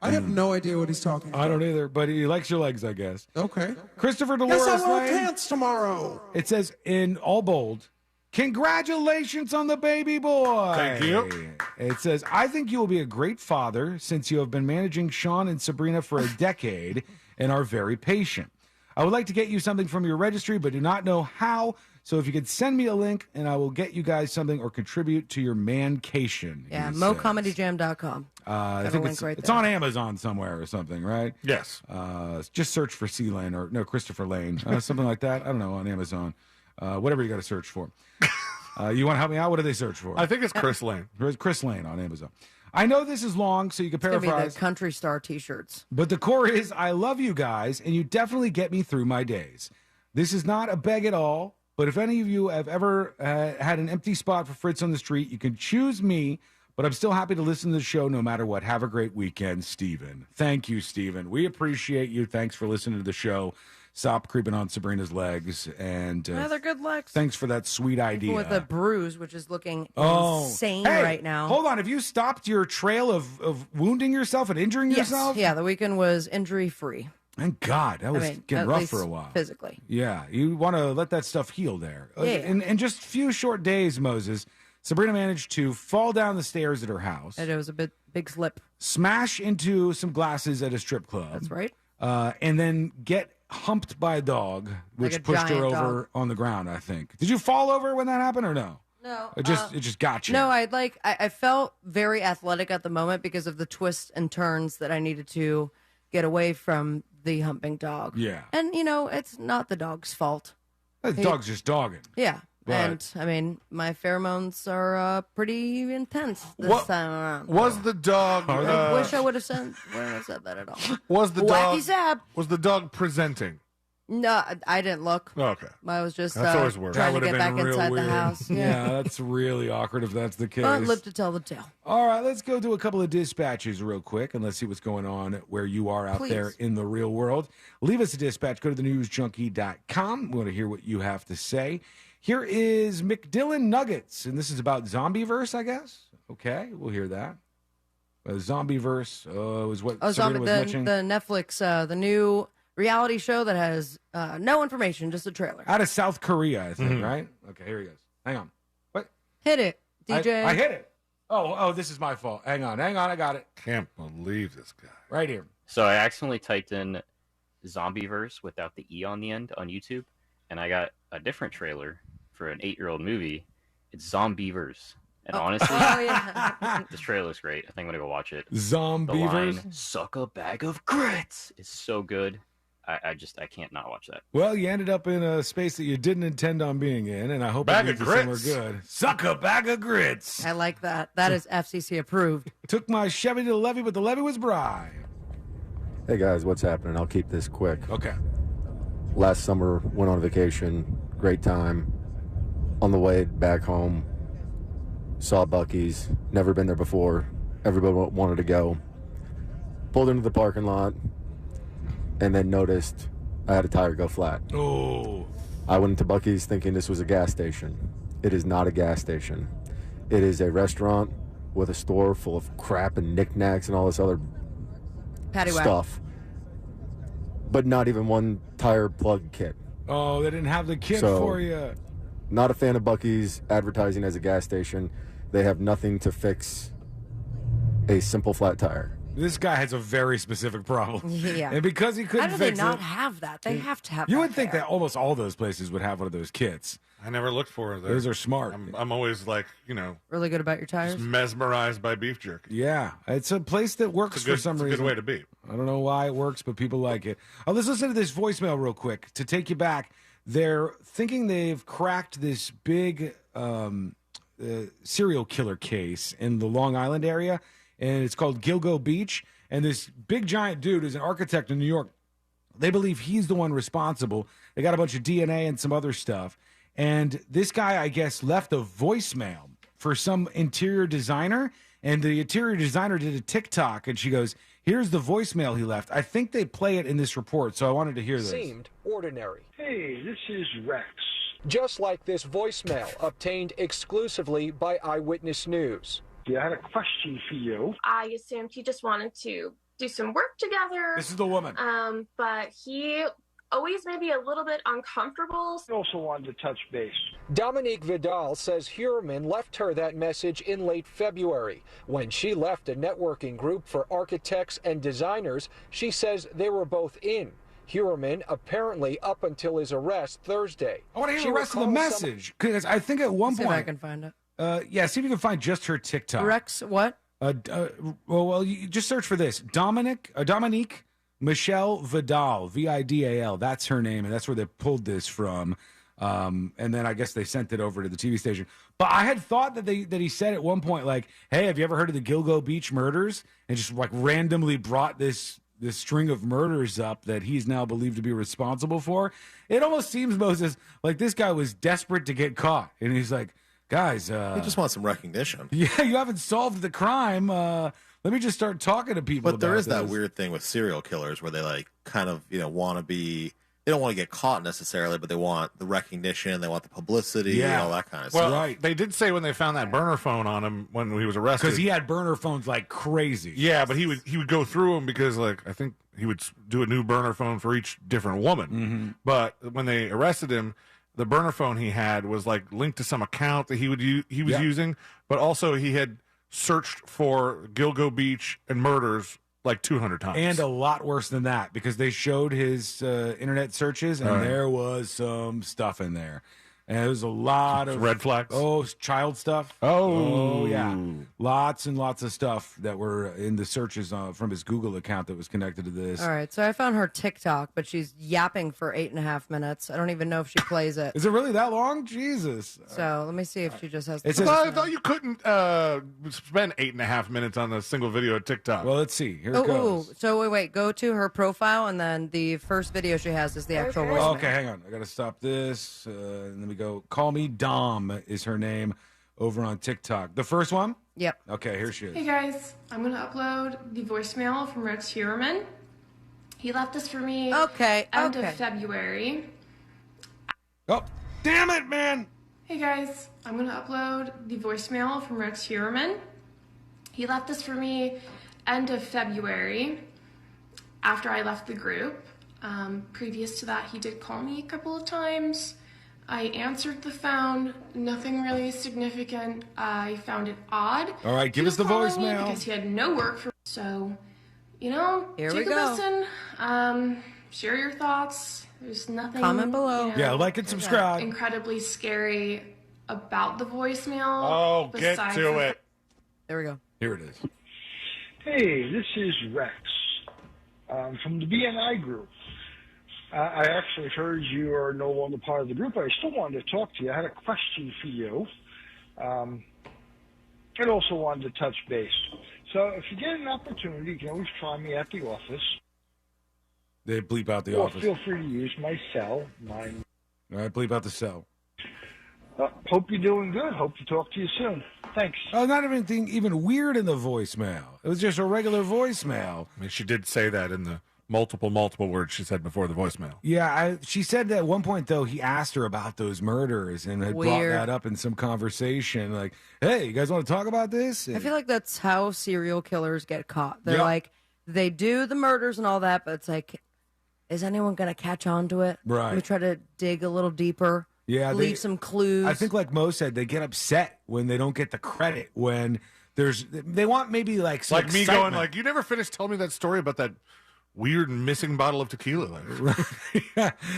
I have no idea what he's talking about. I don't either, but he likes your legs, I guess. Okay. Christopher Dolores Guess I'll wear Lane. pants tomorrow. It says in all bold, congratulations on the baby boy. Thank you. It says, I think you will be a great father since you have been managing Sean and Sabrina for a decade and are very patient. I would like to get you something from your registry, but do not know how. So if you could send me a link, and I will get you guys something or contribute to your mancation. Yeah, mocomedygam.com. I think it's on Amazon somewhere or something, right? Yes. Just search for C Lane or no Christopher Lane, something like that. I don't know, on Amazon. Whatever you got to search for. You want to help me out? What do they search for? I think it's Chris Lane. Chris Lane on Amazon. I know this is long, so you can It's going to be paraphrase. the Country Star t-shirts. But the core is, I love you guys, and you definitely get me through my days. This is not a beg at all, but if any of you have ever had an empty spot for Fritz on the street, you can choose me, but I'm still happy to listen to the show no matter what. Have a great weekend, Steven. Thank you, Steven. We appreciate you. Thanks for listening to the show. Stop creeping on Sabrina's legs. And They're good legs. thanks for that sweet idea. Even with a bruise, which is looking insane Hey, right now. Hold on. Have you stopped your trail of wounding yourself and injuring yourself? Yeah, the weekend was injury-free. Thank God. That was getting at rough least for a while. physically. Yeah. You want to let that stuff heal there. Yeah. In just a few short days, Moses, Sabrina managed to fall down the stairs at her house. And it was a big slip. Smash into some glasses at a strip club. That's right. And then get humped by a dog, which Like a pushed her giant over dog. on the ground, I think. Did you fall over when that happened or no? No. It just got you. No, I felt very athletic at the moment because of the twists and turns that I needed to get away from the humping dog. Yeah. And, it's not the dog's fault. The dog's just dogging. Yeah. But- And, my pheromones are pretty intense this What- time around. Was the dog? I wish I would have said that at all. Was the Wacky dog? zap. Was the dog presenting? No, I didn't look. Oh, okay. I was just That's always weird. trying That to would've get back been real inside weird. the house. Yeah, that's really awkward if that's the case. But live to tell the tale. All right, let's go to a couple of dispatches real quick and let's see what's going on where you are out there Please. in the real world. Leave us a dispatch. Go to thenewsjunkie.com. We want to hear what you have to say. Here is McDillan Nuggets, and this is about Zombieverse, I guess. Okay, we'll hear that. Zombieverse is what Sabrina was mentioning. the Netflix, the new reality show that has no information, just a trailer. Out of South Korea, I think, right? Okay, here he goes. Hang on. What? Hit it, DJ. I hit it. Oh, this is my fault. Hang on, I got it. Can't believe this guy. Right here. So I accidentally typed in Zombieverse without the E on the end on YouTube, and I got a different trailer for an 8-year-old movie. It's Zombieverse. And honestly, this trailer looks great. I think I'm going to go watch it. Zombieverse? The line, suck a bag of grits, is so good. I can't not watch that. Well, you ended up in a space that you didn't intend on being in, and I hope Bag it of leads you somewhere grits. good. Suck a bag of grits. I like that. That is FCC approved. Took my Chevy to the levee, but the levee was dry. Hey guys, what's happening? I'll keep this quick. Okay. Last summer, went on vacation, great time. On the way back home, saw Buc-ee's, never been there before. Everybody wanted to go. Pulled into the parking lot, and then noticed I had a tire go flat. Oh. I went into Buc-ee's thinking this was a gas station. It is not a gas station. It is a restaurant with a store full of crap and knickknacks and all this other Paddywhack. stuff. But not even one tire plug kit. Oh, they didn't have the kit So- for you. Not a fan of Buc-ee's advertising as a gas station. They have nothing to fix a simple flat tire. This guy has a very specific problem. Yeah. And because he couldn't How do they fix not it, have that? They have to have you that would think there. that almost all those places would have one of those kits. I never looked for it. Those are smart. I'm always like, Really good about your tires? just mesmerized by beef jerky. Yeah, it's a place that works for some it's a reason. good way to be. I don't know why it works, but people like it. Oh, let's listen to this voicemail real quick to take you back. They're thinking they've cracked this big serial killer case in the Long Island area, and it's called Gilgo Beach. And this big giant dude is an architect in New York. They believe he's the one responsible. They got a bunch of DNA and some other stuff. And this guy, I guess, left a voicemail for some interior designer. And the interior designer did a TikTok, and she goes, here's the voicemail he left. I think they play it in this report, so I wanted to hear this. Seemed ordinary. Hey, this is Rex. Just like this voicemail obtained exclusively by Eyewitness News. Yeah, I had a question for you. I assumed he just wanted to do some work together. This is the woman. But he always made me a little bit uncomfortable. I also wanted to touch base. Dominique Vidal says Heuermann left her that message in late February. When she left a networking group for architects and designers, she says they were both in. Heuermann apparently up until his arrest Thursday. I want to hear the rest of the message, because I think at one See if point... I can find it. Yeah, see if you can find just her TikTok. Rex, what? Well, you just search for this. Dominique Michelle Vidal, Vidal. That's her name, and that's where they pulled this from. And then I guess they sent it over to the TV station. But I had thought that he said at one point, like, "Hey, have you ever heard of the Gilgo Beach murders?" And just like randomly brought this string of murders up that he's now believed to be responsible for. It almost seems, Moses, like this guy was desperate to get caught, and he's like, "Guys, he just wants some recognition." Yeah, you haven't solved the crime. Let me just start talking to people. But there is that this. weird thing with serial killers where they like kind of want to be. They don't want to get caught necessarily, but they want the recognition. They want the publicity. Yeah. And all that kind of Well, stuff. they did say when they found that burner phone on him when he was arrested, because he had burner phones like crazy. Yeah, but he would go through them because like I think he would do a new burner phone for each different woman. Mm-hmm. But when they arrested him, the burner phone he had was like linked to some account that he was using, but also he had searched for Gilgo Beach and murders like 200 times. And a lot worse than that, because they showed his internet searches, and there was some stuff in there. And there was a lot of red flags. Oh, child stuff. Oh, yeah. Lots and lots of stuff that were in the searches from his Google account that was connected to this. All right, so I found her TikTok, but she's yapping for 8.5 minutes. I don't even know if she plays it. Is it really that long? Jesus. So let me see if she just has. I thought you couldn't spend 8.5 minutes on a single video of TikTok. Well, let's see. Here it goes. So wait. Go to her profile, and then the first video she has is the actual voice. Okay, hang on. I got to stop this. And then we go. Call Me Dom is her name over on TikTok. The first one? Yep. Okay, here she is. Hey guys, I'm gonna upload the voicemail from Rex Heuermann. He left this for me end of February. Oh, damn it, man! Hey guys, I'm gonna upload the voicemail from Rex Heuermann. He left this for me end of February after I left the group. Previous to that, he did call me a couple of times. I answered the phone, nothing really significant. I found it odd. All right, give us the voicemail. Because he had no work for me. So, Here take we a go. listen. Share your thoughts. There's nothing. Comment below. Yeah, like and subscribe. Incredibly scary about the voicemail. Oh, get besides to the- it. There we go. Here it is. Hey, this is Rex from the BNI group. I actually heard you are no longer part of the group. I still wanted to talk to you. I had a question for you. And also wanted to touch base. So if you get an opportunity, you can always try me at the office. They bleep out the Or office. feel free to use my cell. All right, bleep out the cell. Hope you're doing good. Hope to talk to you soon. Thanks. Oh, not anything even weird in the voicemail. It was just a regular voicemail. I mean, she did say that in the multiple words she said before the voicemail. Yeah, she said that at one point, though, he asked her about those murders and had brought Weird. that up in some conversation. Like, hey, you guys want to talk about this? I feel like that's how serial killers get caught. They're Yep. like, they do the murders and all that, but it's like, is anyone going to catch on to it? Right. Let me try to dig a little deeper. Yeah, leave some clues. I think, like Mo said, they get upset when they don't get the credit when they want maybe like some me excitement. going like, you never finished telling me that story about that weird missing bottle of tequila. Like,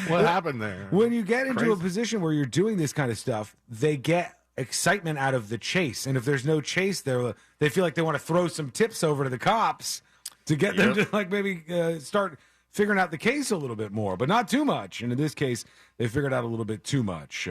what happened there? When you get into Crazy. a position where you're doing this kind of stuff, they get excitement out of the chase, and if there's no chase, they feel like they want to throw some tips over to the cops to get them to like maybe start figuring out the case a little bit more, but not too much. And in this case, they figured out a little bit too much.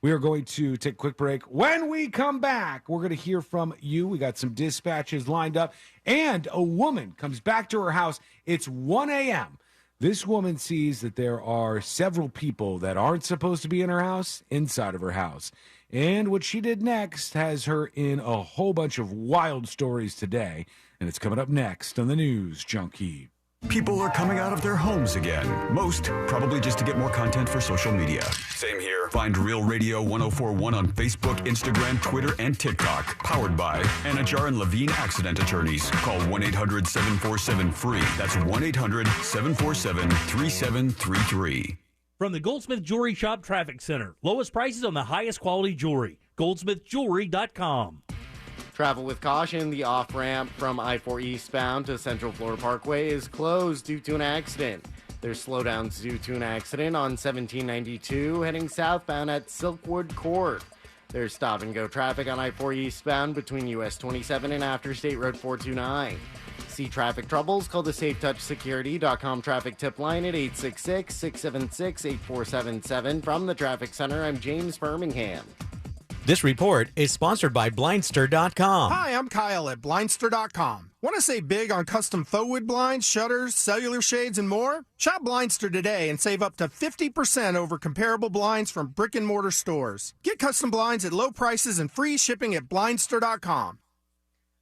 We are going to take a quick break. When we come back, we're going to hear from you. We got some dispatches lined up, and a woman comes back to her house. It's 1 a.m. This woman sees that there are several people that aren't supposed to be in her house inside of her house. And what she did next has her in a whole bunch of wild stories today, and it's coming up next on the News Junkie. People are coming out of their homes again. Most probably just to get more content for social media. Same here. Find Real Radio 1041 on Facebook, Instagram, Twitter, and TikTok. Powered by Anajar and Levine Accident Attorneys. Call 1-800-747-FREE. That's 1-800-747-3733. From the Goldsmith Jewelry Shop Traffic Center. Lowest prices on the highest quality jewelry. GoldsmithJewelry.com. Travel with caution. The off-ramp from I-4 eastbound to Central Florida Parkway is closed due to an accident. There's slowdowns due to an accident on 1792 heading southbound at Silkwood Court. There's stop-and-go traffic on I-4 eastbound between US 27 and after State Road 429. See traffic troubles? Call the SafeTouchSecurity.com traffic tip line at 866-676-8477. From the Traffic Center, I'm James Birmingham. This report is sponsored by Blindster.com. Hi, I'm Kyle at Blindster.com. Want to save big on custom faux wood blinds, shutters, cellular shades, and more? Shop Blindster today and save up to 50% over comparable blinds from brick and mortar stores. Get custom blinds at low prices and free shipping at Blindster.com.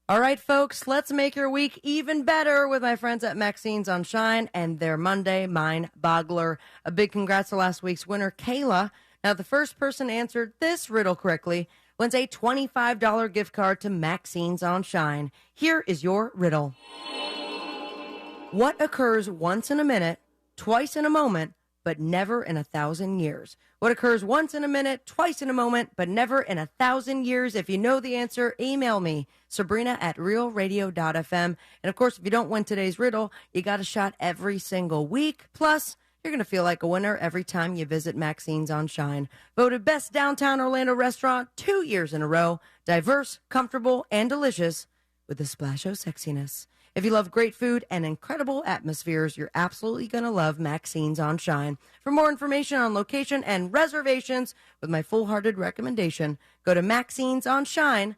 All right, folks, let's make your week even better with my friends at Maxine's on Shine and their Monday Mind Boggler. A big congrats to last week's winner, Kayla. Now, the first person answered this riddle correctly wins a $25 gift card to Maxine's on Shine. Here is your riddle. What occurs once in a minute, twice in a moment, but never in 1,000 years? What occurs once in a minute, twice in a moment, but never in 1,000 years? If you know the answer, email me, Sabrina@realradio.fm. And of course, if you don't win today's riddle, you got a shot every single week. Plus, you're going to feel like a winner every time you visit Maxine's on Shine. Voted best downtown Orlando restaurant 2 years in a row. Diverse, comfortable, and delicious with a splash of sexiness. If you love great food and incredible atmospheres, you're absolutely going to love Maxine's on Shine. For more information on location and reservations with my full-hearted recommendation, go to maxinesonshine.com.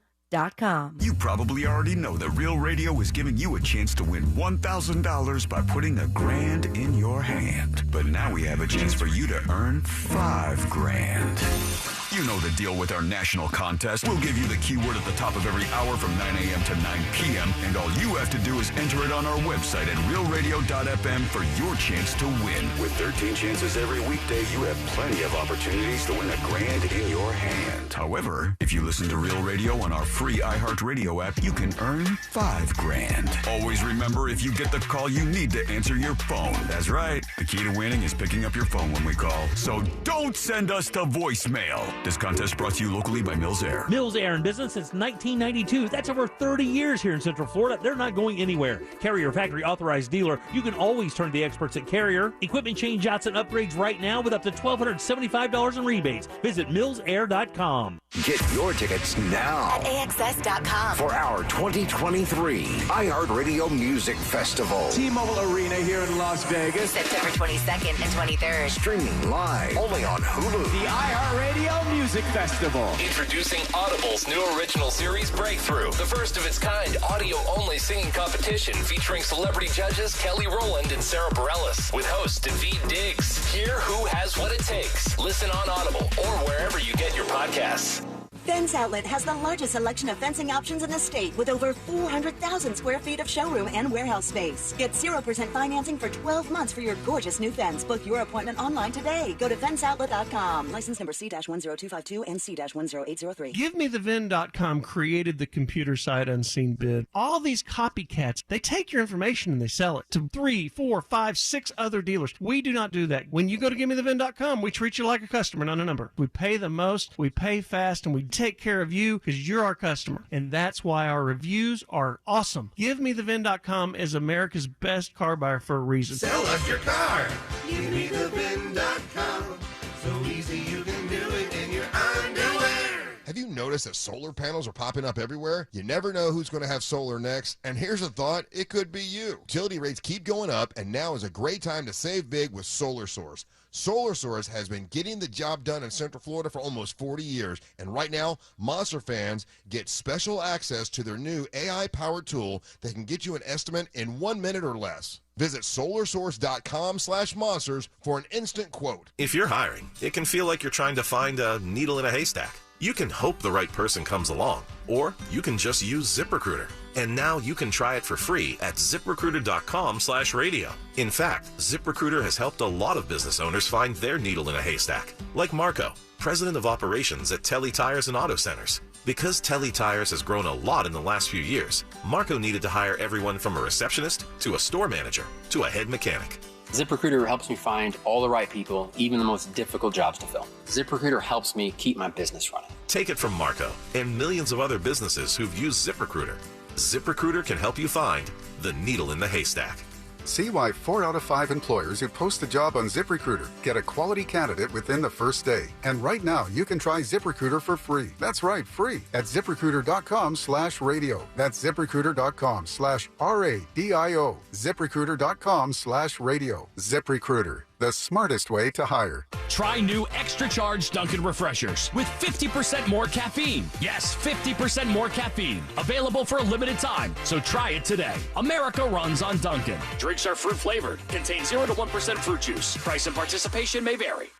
You probably already know that Real Radio is giving you a chance to win $1,000 by putting $1,000 in your hand. But now we have a chance for you to earn $5,000. You know the deal with our national contest. We'll give you the keyword at the top of every hour from 9 a.m. to 9 p.m. And all you have to do is enter it on our website at realradio.fm for your chance to win. With 13 chances every weekday, you have plenty of opportunities to win $1,000 in your hand. However, if you listen to Real Radio on our free iHeartRadio app, you can earn $5,000. Always remember, if you get the call, you need to answer your phone. That's right. The key to winning is picking up your phone when we call. So don't send us to voicemail. This contest brought to you locally by Mills Air. Mills Air in business since 1992. That's over 30 years here in Central Florida. They're not going anywhere. Carrier factory authorized dealer. You can always turn to the experts at Carrier. Equipment change outs and upgrades right now with up to $1,275 in rebates. Visit millsair.com. Get your tickets now at AXS.com for our 2023 iHeartRadio Music Festival. T-Mobile Arena here in Las Vegas. September 22nd and 23rd. Streaming live only on Hulu. The iHeartRadio Music Festival. Introducing Audible's new original series, Breakthrough, the first of its kind audio-only singing competition featuring celebrity judges Kelly Rowland and Sarah Bareilles, with host David Diggs. Hear who has what it takes. Listen on Audible or wherever you get your podcasts. Fence Outlet has the largest selection of fencing options in the state with over 400,000 square feet of showroom and warehouse space. Get 0% financing for 12 months for your gorgeous new fence. Book your appointment online today. Go to fenceoutlet.com. License number C-10252 and C-10803. GiveMeTheVin.com created the computer site Unseen Bid. All these copycats, they take your information and they sell it to 3, 4, 5, 6 other dealers. We do not do that. When you go to GiveMeTheVin.com, we treat you like a customer, not a number. We pay the most, we pay fast, and we take care of you because you're our customer, and that's why our reviews are awesome. GiveMeTheVin.com is America's best car buyer for a reason. Sell us your car. GiveMeTheVin.com. So easy you can do it in your underwear. Have you noticed that solar panels are popping up everywhere? You never know who's going to have solar next. And here's a thought, it could be you. Utility rates keep going up, and now is a great time to save big with Solar Source. Solar Source has been getting the job done in Central Florida for almost 40 years. And right now, Monster fans get special access to their new AI-powered tool that can get you an estimate in 1 minute or less. Visit solarsource.com/monsters for an instant quote. If you're hiring, it can feel like you're trying to find a needle in a haystack. You can hope the right person comes along, or you can just use ZipRecruiter. And now you can try it for free at ZipRecruiter.com/radio. In fact, ZipRecruiter has helped a lot of business owners find their needle in a haystack, like Marco, president of operations at Telly Tires and Auto Centers. Because Telly Tires has grown a lot in the last few years, Marco needed to hire everyone from a receptionist to a store manager to a head mechanic. ZipRecruiter helps me find all the right people, even the most difficult jobs to fill. ZipRecruiter helps me keep my business running. Take it from Marco and millions of other businesses who've used ZipRecruiter. ZipRecruiter can help you find the needle in the haystack. See why 4 out of 5 employers who post a job on ZipRecruiter get a quality candidate within the first day. And right now, you can try ZipRecruiter for free. That's right, free at ZipRecruiter.com/radio. That's ZipRecruiter.com/RADIO. ZipRecruiter.com/radio. ZipRecruiter, the smartest way to hire. Try new extra charged Dunkin' Refreshers with 50% more caffeine. Yes, 50% more caffeine. Available for a limited time, so try it today. America runs on Dunkin'. Drinks are fruit flavored. Contain 0 to 1% fruit juice. Price and participation may vary.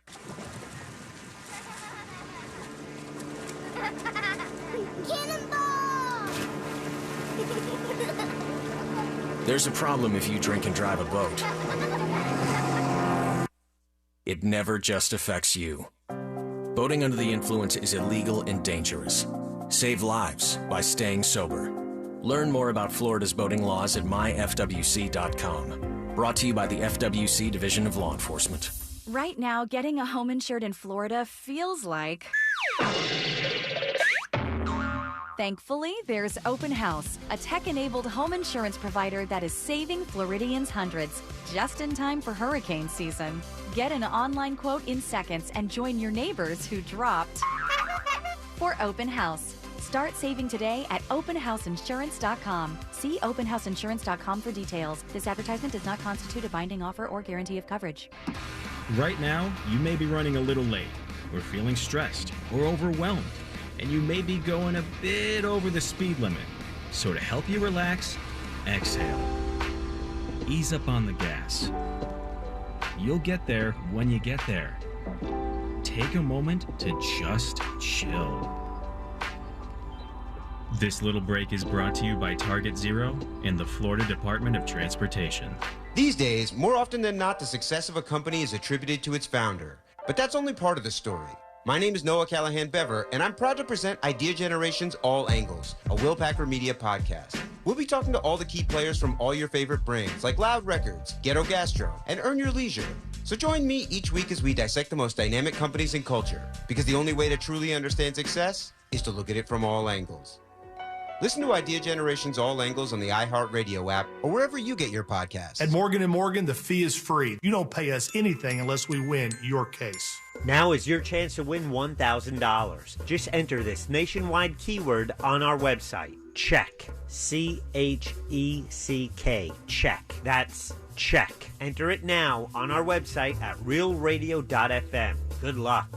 There's a problem if you drink and drive a boat. It never just affects you. Boating under the influence is illegal and dangerous. Save lives by staying sober. Learn more about Florida's boating laws at myfwc.com. Brought to you by the FWC Division of Law Enforcement. Right now, getting a home insured in Florida feels like... Thankfully, there's Open House, a tech-enabled home insurance provider that is saving Floridians hundreds, just in time for hurricane season. Get an online quote in seconds and join your neighbors who dropped for Open House. Start saving today at openhouseinsurance.com. See openhouseinsurance.com for details. This advertisement does not constitute a binding offer or guarantee of coverage. Right now, you may be running a little late, or feeling stressed, or overwhelmed, and you may be going a bit over the speed limit. So to help you relax, exhale. Ease up on the gas. You'll get there when you get there. Take a moment to just chill. This little break is brought to you by Target Zero and the Florida Department of Transportation. These days, more often than not, the success of a company is attributed to its founder. But that's only part of the story. My name is Noah Callahan Bever, and I'm proud to present Idea Generation's All Angles, a Will Packer Media podcast. We'll be talking to all the key players from all your favorite brands, like Loud Records, Ghetto Gastro, and Earn Your Leisure. So join me each week as we dissect the most dynamic companies in culture, because the only way to truly understand success is to look at it from all angles. Listen to Idea Generation's All Angles on the iHeartRadio app or wherever you get your podcasts. At Morgan & Morgan, the fee is free. You don't pay us anything unless we win your case. Now is your chance to win $1,000. Just enter this nationwide keyword on our website. Check. CHECK. Check. That's check. Enter it now on our website at realradio.fm. Good luck.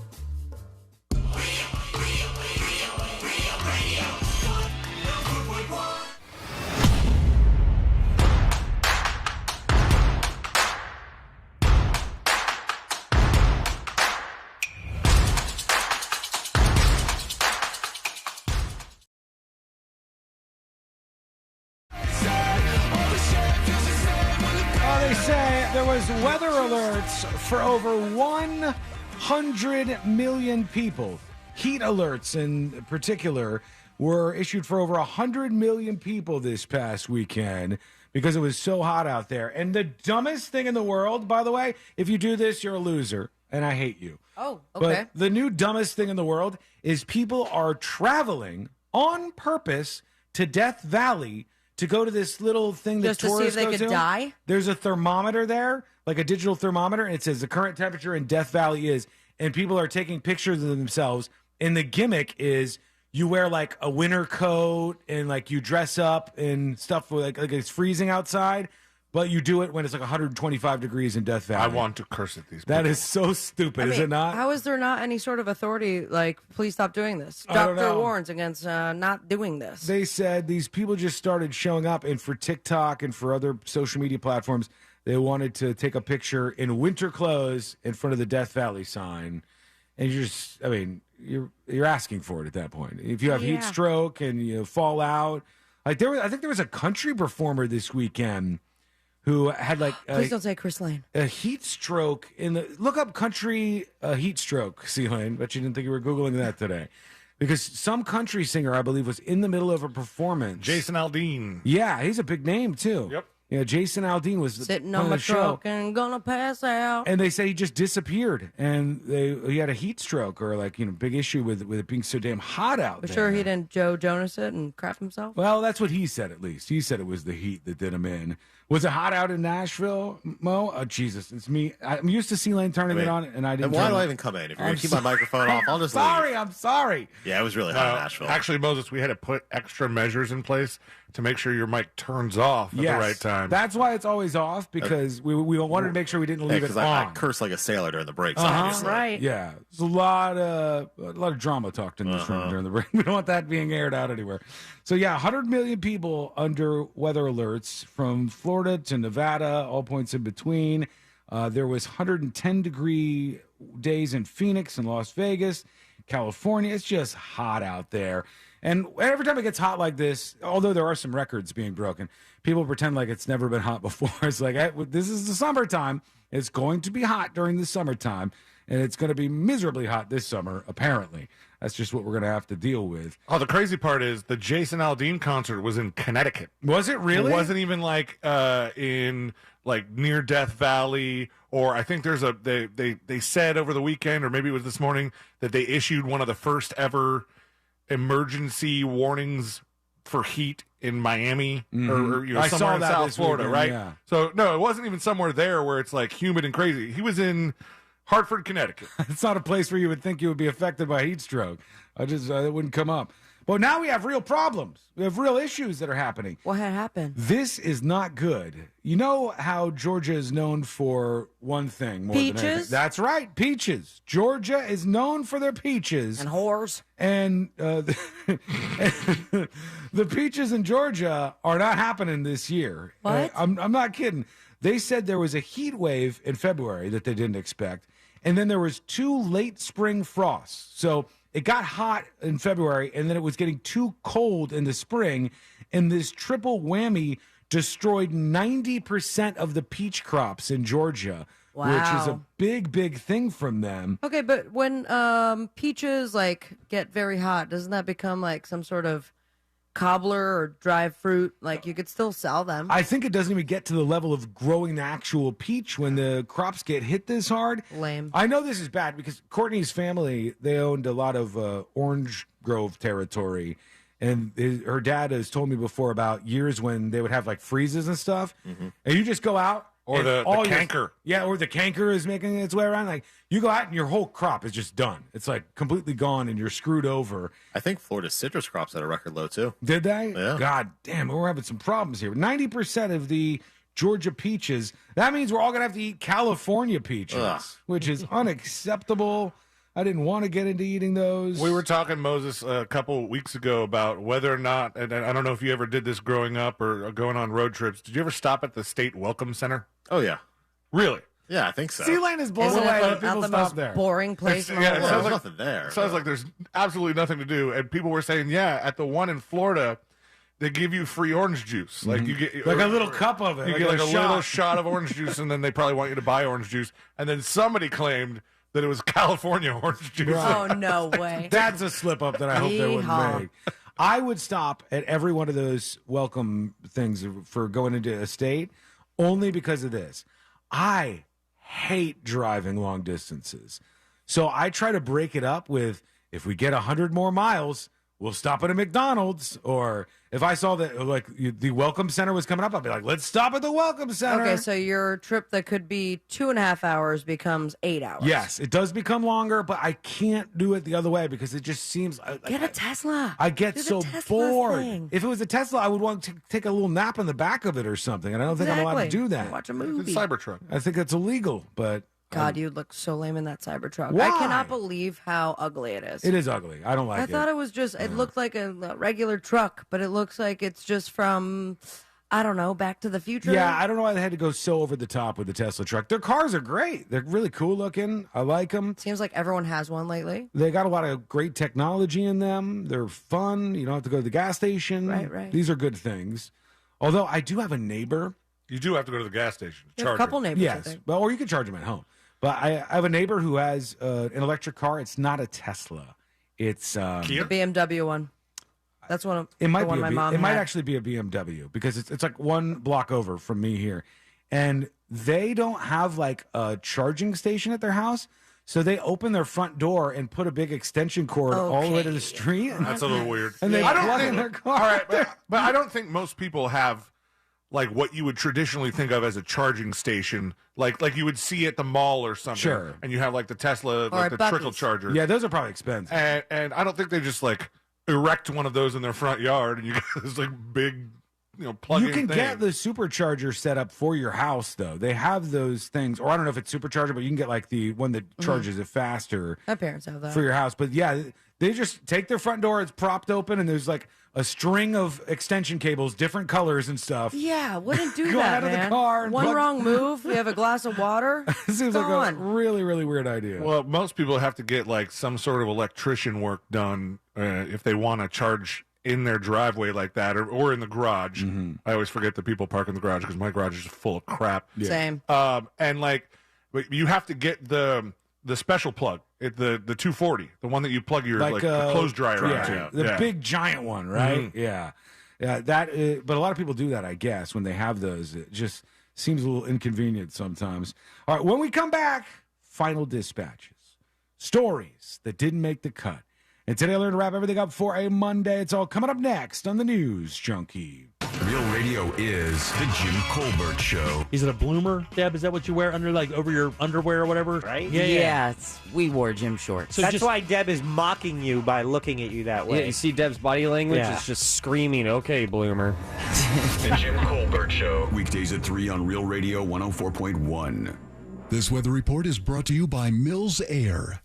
There was weather alerts for over 100 million people. Heat alerts in particular were issued for over 100 million people this past weekend because it was so hot out there. And the dumbest thing in the world, by the way, if you do this, you're a loser. and I hate you. Oh, okay. But the new dumbest thing in the world is people are traveling on purpose to Death Valley to go to this little thing Just that to see if tourists they go could to. die? There's a thermometer there, like a digital thermometer, and it says the current temperature in Death Valley is, and people are taking pictures of themselves, and the gimmick is you wear like a winter coat and like you dress up and stuff like it's freezing outside, but you do it when it's like 125 degrees in Death Valley. I want to curse at these people. That is so stupid, is it not? How is there not any sort of authority, like, please stop doing this? I don't Doctor know. warns against not doing this. They said these people just started showing up, and for TikTok and for other social media platforms, they wanted to take a picture in winter clothes in front of the Death Valley sign. And you're asking for it at that point. If you have heat stroke and you fall out, I think there was a country performer this weekend who had like Please don't say Chris Lane. a heat stroke look up country heat stroke, C-Lane, but you didn't think you were Googling that today. Because some country singer, I believe, was in the middle of a performance. Jason Aldean. Yeah, he's a big name too. Yep. Yeah, Jason Aldean was Sitting on on my the show. truck and gonna pass out. And they say he just disappeared, and he had a heat stroke or big issue with it being so damn hot out For there. sure he didn't Joe Jonas it and crap himself. Well, that's what he said, at least. He said it was the heat that did him in. Was it hot out in Nashville, Mo? Oh, Jesus. It's me. I'm used to C-Lane turning it on, and I didn't. And why turn do I it. even come in? If you're I'm going to keep my microphone off, I'll just sorry, leave. I'm sorry. Yeah, it was really hot in Nashville. Actually, Moses, we had to put extra measures in place to make sure your mic turns off at the right time. That's why it's always off, because we wanted to make sure we didn't leave it on. I curse like a sailor during the breaks, obviously. Right. Yeah, there's a lot of drama talked in this room during the break. We don't want that being aired out anywhere. So yeah, 100 million people under weather alerts from Florida to Nevada, all points in between. There was 110-degree days in Phoenix and Las Vegas, California. It's just hot out there. And every time it gets hot like this, although there are some records being broken, people pretend like it's never been hot before. It's like, hey, this is the summertime. It's going to be hot during the summertime, and it's going to be miserably hot this summer, apparently. That's just what we're going to have to deal with. Oh, the crazy part is the Jason Aldean concert was in Connecticut. Was it really? It wasn't even like in like near Death Valley, or I think there's they said over the weekend, or maybe it was this morning, that they issued one of the first ever emergency warnings for heat in Miami or I somewhere saw in that South this Florida, weekend, right? yeah. So no, it wasn't even somewhere there where it's like humid and crazy. He was in Hartford, Connecticut. It's not a place where you would think you would be affected by heat stroke. It wouldn't come up. But now we have real problems. We have real issues that are happening. What had happened? This is not good. You know how Georgia is known for one thing more than anything? Peaches? That's right, peaches. Georgia is known for their peaches. And whores. And the peaches in Georgia are not happening this year. What? I'm not kidding. They said there was a heat wave in February that they didn't expect, and then there was 2 late spring frosts. So it got hot in February, and then it was getting too cold in the spring, and this triple whammy destroyed 90% of the peach crops in Georgia, which is a Wow. big, big thing from them. Okay, but when peaches like get very hot, doesn't that become like some sort of cobbler or dried fruit? Like you could still sell them. I think it doesn't even get to the level of growing the actual peach when the crops get hit this hard. Lame. I know this is bad because Courtney's family, they owned a lot of orange grove territory. And her dad has told me before about years when they would have like freezes and stuff. And you just go out. Or and the all canker. Or the canker is making its way around. Like you go out and your whole crop is just done. It's like completely gone and you're screwed over. I think Florida's citrus crops at a record low, too. Did they? Yeah. God damn, we're having some problems here. 90% of the Georgia peaches, that means we're all going to have to eat California peaches, Ugh. which is unacceptable. I didn't want to get into eating those. We were talking, Moses, a couple weeks ago about whether or not, and I don't know if you ever did this growing up or going on road trips. Did you ever stop at the State Welcome Center? Oh, yeah. Really? Yeah, I think so. Sea-Lane is blown Isn't away it that not people the stop most there. boring place in the Yeah, it world? sounds There's like nothing there. Sounds like there's absolutely nothing to do. And people were saying, yeah, at the one in Florida, they give you free orange juice. Like you get Like a little cup of it. You like get like a shot. little shot of orange juice, and then they probably want you to buy orange juice. And then somebody claimed that it was California orange juice. Oh, no way. That's a slip up that I hope they wouldn't Yeehaw. make. I would stop at every one of those welcome things for going into a state only because of this. I hate driving long distances. So I try to break it up with, if we get 100 more miles, we'll stop at a McDonald's. Or if I saw that like the Welcome Center was coming up, I'd be like, let's stop at the Welcome Center. Okay, so your trip that could be 2.5 hours becomes 8 hours. Yes, it does become longer, but I can't do it the other way because it just seems... Get a Tesla. I get Do the so Tesla bored. thing. If it was a Tesla, I would want to take a little nap in the back of it or something, and I don't think I'm allowed to do that. Watch a movie. It's a Cybertruck. I think that's illegal, but... God, you look so lame in that Cybertruck. Why? I cannot believe how ugly it is. It is ugly. I don't like it. I thought it was just, it looked like a regular truck, but it looks like it's just from, I don't know, Back to the Future. Yeah, I don't know why they had to go so over the top with the Tesla truck. Their cars are great. They're really cool looking. I like them. Seems like everyone has one lately. They got a lot of great technology in them. They're fun. You don't have to go to the gas station. Right. These are good things. Although I do have a neighbor. You do have to go to the gas station. You have a couple neighbors, I Yes. think. Well, or you can charge them at home. But I have a neighbor who has an electric car. It's not a Tesla. It's The BMW one. That's one of It might the be. one my mom It might had. actually be a BMW because it's like one block over from me here, and they don't have like a charging station at their house, so they open their front door and put a big extension cord all the way to the street. That's a little weird. And they I don't plug in think their car. All right, but I don't think most people have like what you would traditionally think of as a charging station, like you would see at the mall or something. Sure. And you have like the Tesla, like the trickle charger. Yeah, those are probably expensive. And I don't think they just like erect one of those in their front yard and you got this like big, plug-in You can thing. get the supercharger set up for your house, though. They have those things, or I don't know if it's supercharger, but you can get like the one that charges it faster. My parents have that. For your house. But yeah, they just take their front door, it's propped open, and there's like a string of extension cables, different colors and stuff. Yeah, wouldn't do Go that, out of the man. car and One plug- wrong move, you have a glass of water. It seems like a gone. really, really weird idea. Well, most people have to get like some sort of electrician work done if they want to charge in their driveway like that or in the garage. I always forget that people park in the garage because my garage is full of crap. Same. And like, but you have to get the special plug, the 240, the one that you plug your like the clothes dryer into. The big giant one, right? Yeah. That. But a lot of people do that, I guess, when they have those. It just seems a little inconvenient sometimes. All right, when we come back, final dispatches, stories that didn't make the cut. And today I learned to wrap everything up for a Monday. It's all coming up next on the News Junkie. Real Radio is the Jim Colbert Show. Is it a bloomer, Deb? Is that what you wear over your underwear or whatever? Right? Yeah. We wore gym shorts. So that's why Deb is mocking you by looking at you that way. Yeah, you see Deb's body language? Yeah. It's just screaming, okay, bloomer. The Jim Colbert Show. Weekdays at 3 on Real Radio 104.1. This weather report is brought to you by Mills Air.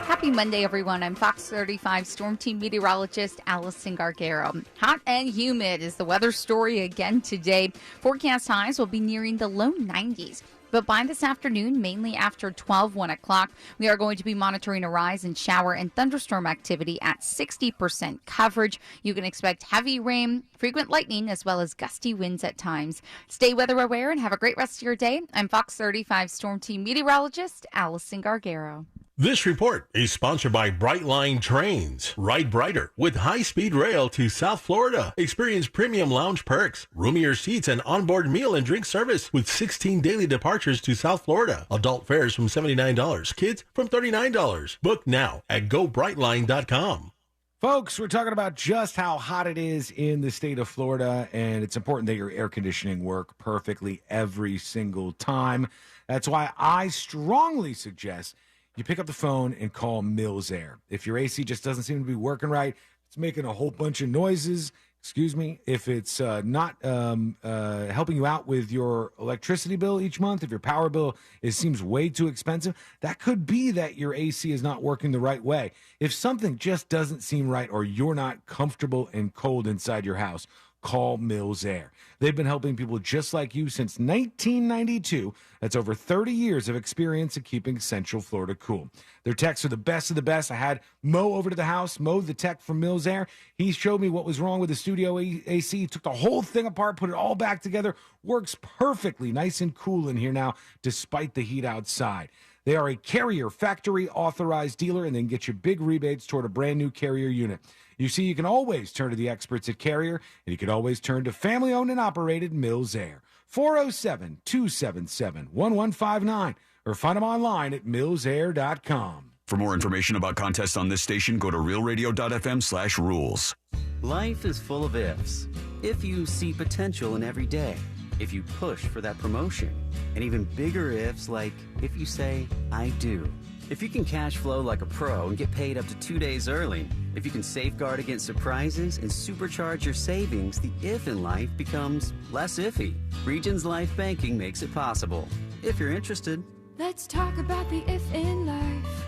Happy Monday, everyone. I'm Fox 35 Storm Team meteorologist Allison Gargaro. Hot and humid is the weather story again today. Forecast highs will be nearing the low 90s. But by this afternoon, mainly after 1 o'clock, we are going to be monitoring a rise in shower and thunderstorm activity at 60% coverage. You can expect heavy rain, frequent lightning, as well as gusty winds at times. Stay weather aware and have a great rest of your day. I'm Fox 35 Storm Team meteorologist Allison Gargaro. This report is sponsored by Brightline Trains. Ride brighter with high-speed rail to South Florida. Experience premium lounge perks, roomier seats, and onboard meal and drink service with 16 daily departures to South Florida. Adult fares from $79, kids from $39. Book now at GoBrightline.com. Folks, we're talking about just how hot it is in the state of Florida, and it's important that your air conditioning work perfectly every single time. That's why I strongly suggest you pick up the phone and call Mills Air. If your AC just doesn't seem to be working right, it's making a whole bunch of noises, if it's not helping you out with your electricity bill each month, if your power bill seems way too expensive, that could be that your AC is not working the right way. If something just doesn't seem right or you're not comfortable and cold inside your house, call Mills Air. They've been helping people just like you since 1992. That's over 30 years of experience in keeping Central Florida cool. Their techs are the best of the best. I had Mo over to the house. Mo, the tech from Mills Air, he showed me what was wrong with the studio AC. He took the whole thing apart, put it all back together. Works perfectly, nice and cool in here now, despite the heat outside. They are a Carrier factory authorized dealer, and they can get you big rebates toward a brand new Carrier unit. You see, you can always turn to the experts at Carrier, and you can always turn to family-owned and operated Mills Air. 407-277-1159, or find them online at millsair.com. For more information about contests on this station, go to realradio.fm/rules. Life is full of ifs. If you see potential in every day, if you push for that promotion, and even bigger ifs like if you say, I do. If you can cash flow like a pro and get paid up to 2 days early, if you can safeguard against surprises and supercharge your savings, the if in life becomes less iffy. Regions Life Banking makes it possible. If you're interested. Let's talk about the if in life.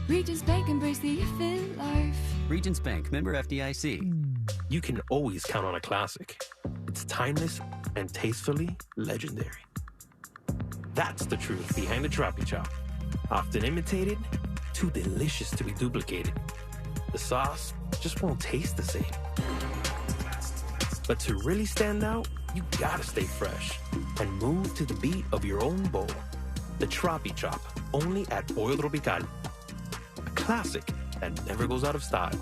Regions Bank, embrace the if in life. Regions Bank, member FDIC. You can always count on a classic. It's timeless and tastefully legendary. That's the truth behind the Troppy Chop. Often imitated, too delicious to be duplicated. The sauce just won't taste the same. But to really stand out, you gotta stay fresh and move to the beat of your own bowl. The Troppy Chop, only at Pollo Tropical. A classic that never goes out of style.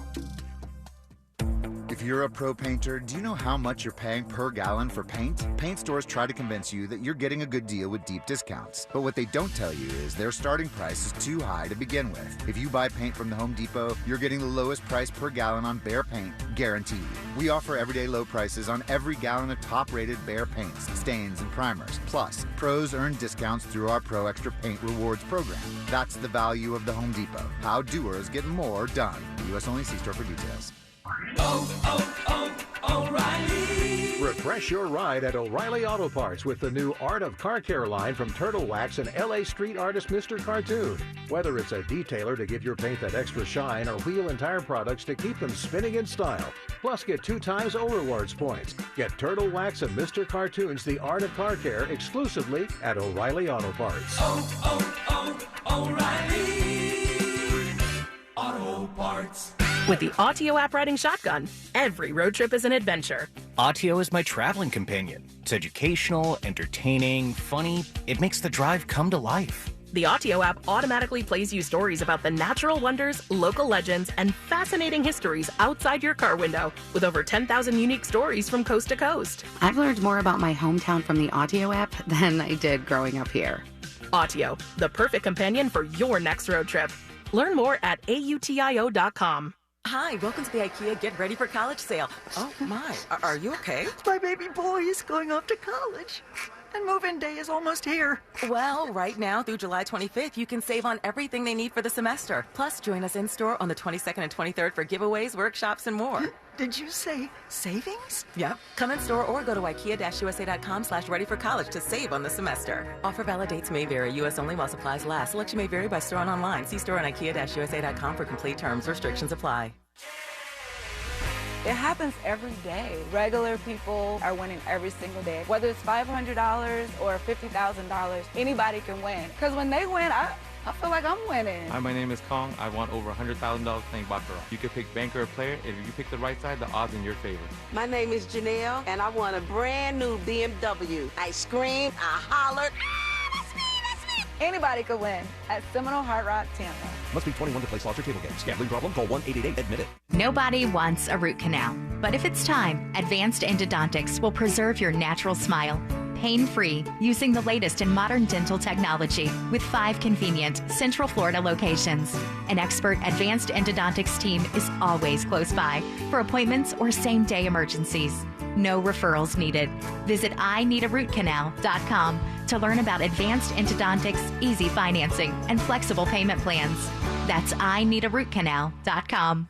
If you're a pro painter, do you know how much you're paying per gallon for paint? Paint stores try to convince you that you're getting a good deal with deep discounts. But what they don't tell you is their starting price is too high to begin with. If you buy paint from the Home Depot, you're getting the lowest price per gallon on Behr paint, guaranteed. We offer everyday low prices on every gallon of top-rated Behr paints, stains, and primers. Plus, pros earn discounts through our Pro Extra Paint Rewards program. That's the value of the Home Depot. How doers get more done. U.S. only. See store for details. O'Reilly. Refresh your ride at O'Reilly Auto Parts with the new Art of Car Care line from Turtle Wax and LA street artist Mr. Cartoon. Whether it's a detailer to give your paint that extra shine or wheel and tire products to keep them spinning in style. Plus, get 2 times O-Rewards points. Get Turtle Wax and Mr. Cartoon's The Art of Car Care exclusively at O'Reilly Auto Parts. O'Reilly Auto Parts. With the Autio app riding shotgun, every road trip is an adventure. Autio is my traveling companion. It's educational, entertaining, funny. It makes the drive come to life. The Autio app automatically plays you stories about the natural wonders, local legends, and fascinating histories outside your car window, with over 10,000 unique stories from coast to coast. I've learned more about my hometown from the Autio app than I did growing up here. Autio, the perfect companion for your next road trip. Learn more at autio.com. Hi, welcome to the IKEA Get Ready for College sale. Oh my, are you okay? My baby boy is going off to college, and move-in day is almost here. Well, right now through July 25th, you can save on everything they need for the semester. Plus, join us in-store on the 22nd and 23rd for giveaways, workshops, and more. Did you say savings? Yep. Come in-store or go to ikea-usa.com/readyforcollege to save on the semester. Offer valid dates may vary. U.S. only while supplies last. Selection may vary by store and online. See store on ikea-usa.com for complete terms. Restrictions apply. It happens every day. Regular people are winning every single day. Whether it's $500 or $50,000, anybody can win. Because when they win, I feel like I'm winning. Hi, my name is Kong. I won over $100,000 playing Baccarat. You can pick banker or player. If you pick the right side, the odds in your favor. My name is Janelle, and I won a brand new BMW. I screamed, I hollered. Anybody could win at Seminole Hard Rock Tampa. Must be 21 to play slots or table games. Gambling problem? Call 1-888-ADMIT-IT. Nobody wants a root canal. But if it's time, Advanced Endodontics will preserve your natural smile. Pain-free, using the latest in modern dental technology with 5 convenient Central Florida locations. An expert Advanced Endodontics team is always close by for appointments or same-day emergencies. No referrals needed. Visit IneedARootCanal.com to learn about Advanced Endodontics, easy financing, and flexible payment plans. That's IneedARootCanal.com.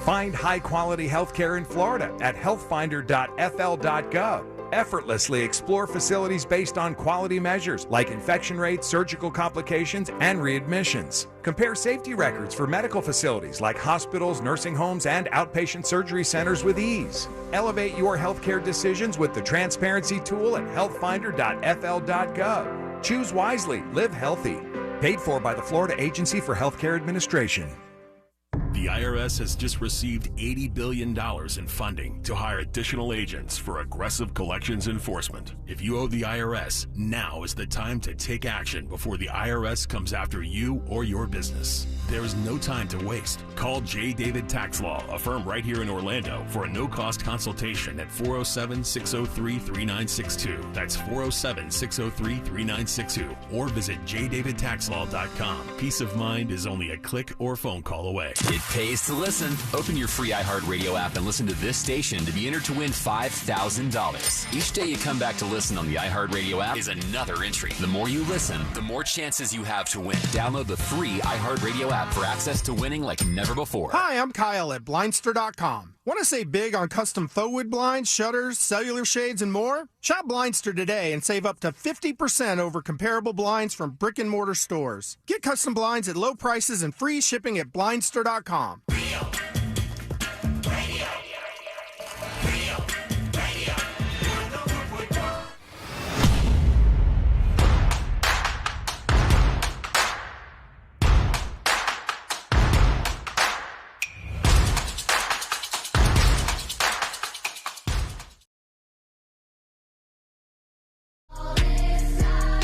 Find high-quality healthcare in Florida at healthfinder.fl.gov. Effortlessly explore facilities based on quality measures like infection rates, surgical complications, and readmissions. Compare safety records for medical facilities like hospitals, nursing homes, and outpatient surgery centers with ease. Elevate your healthcare decisions with the transparency tool at healthfinder.fl.gov. Choose wisely, live healthy. Paid for by the Florida Agency for Healthcare Administration. The IRS has just received $80 billion in funding to hire additional agents for aggressive collections enforcement. If you owe the IRS, now is the time to take action before the IRS comes after you or your business. There is no time to waste. Call J. David Tax Law, a firm right here in Orlando, for a no-cost consultation at 407-603-3962. That's 407-603-3962. Or visit jdavidtaxlaw.com. Peace of mind is only a click or phone call away. It pays to listen. Open your free iHeartRadio app and listen to this station to be entered to win $5,000. Each day you come back to listen on the iHeartRadio app is another entry. The more you listen, the more chances you have to win. Download the free iHeartRadio app for access to winning like never before. Hi, I'm Kyle at Blindster.com. Want to save big on custom faux wood blinds, shutters, cellular shades, and more? Shop Blindster today and save up to 50% over comparable blinds from brick and mortar stores. Get custom blinds at low prices and free shipping at Blindster.com.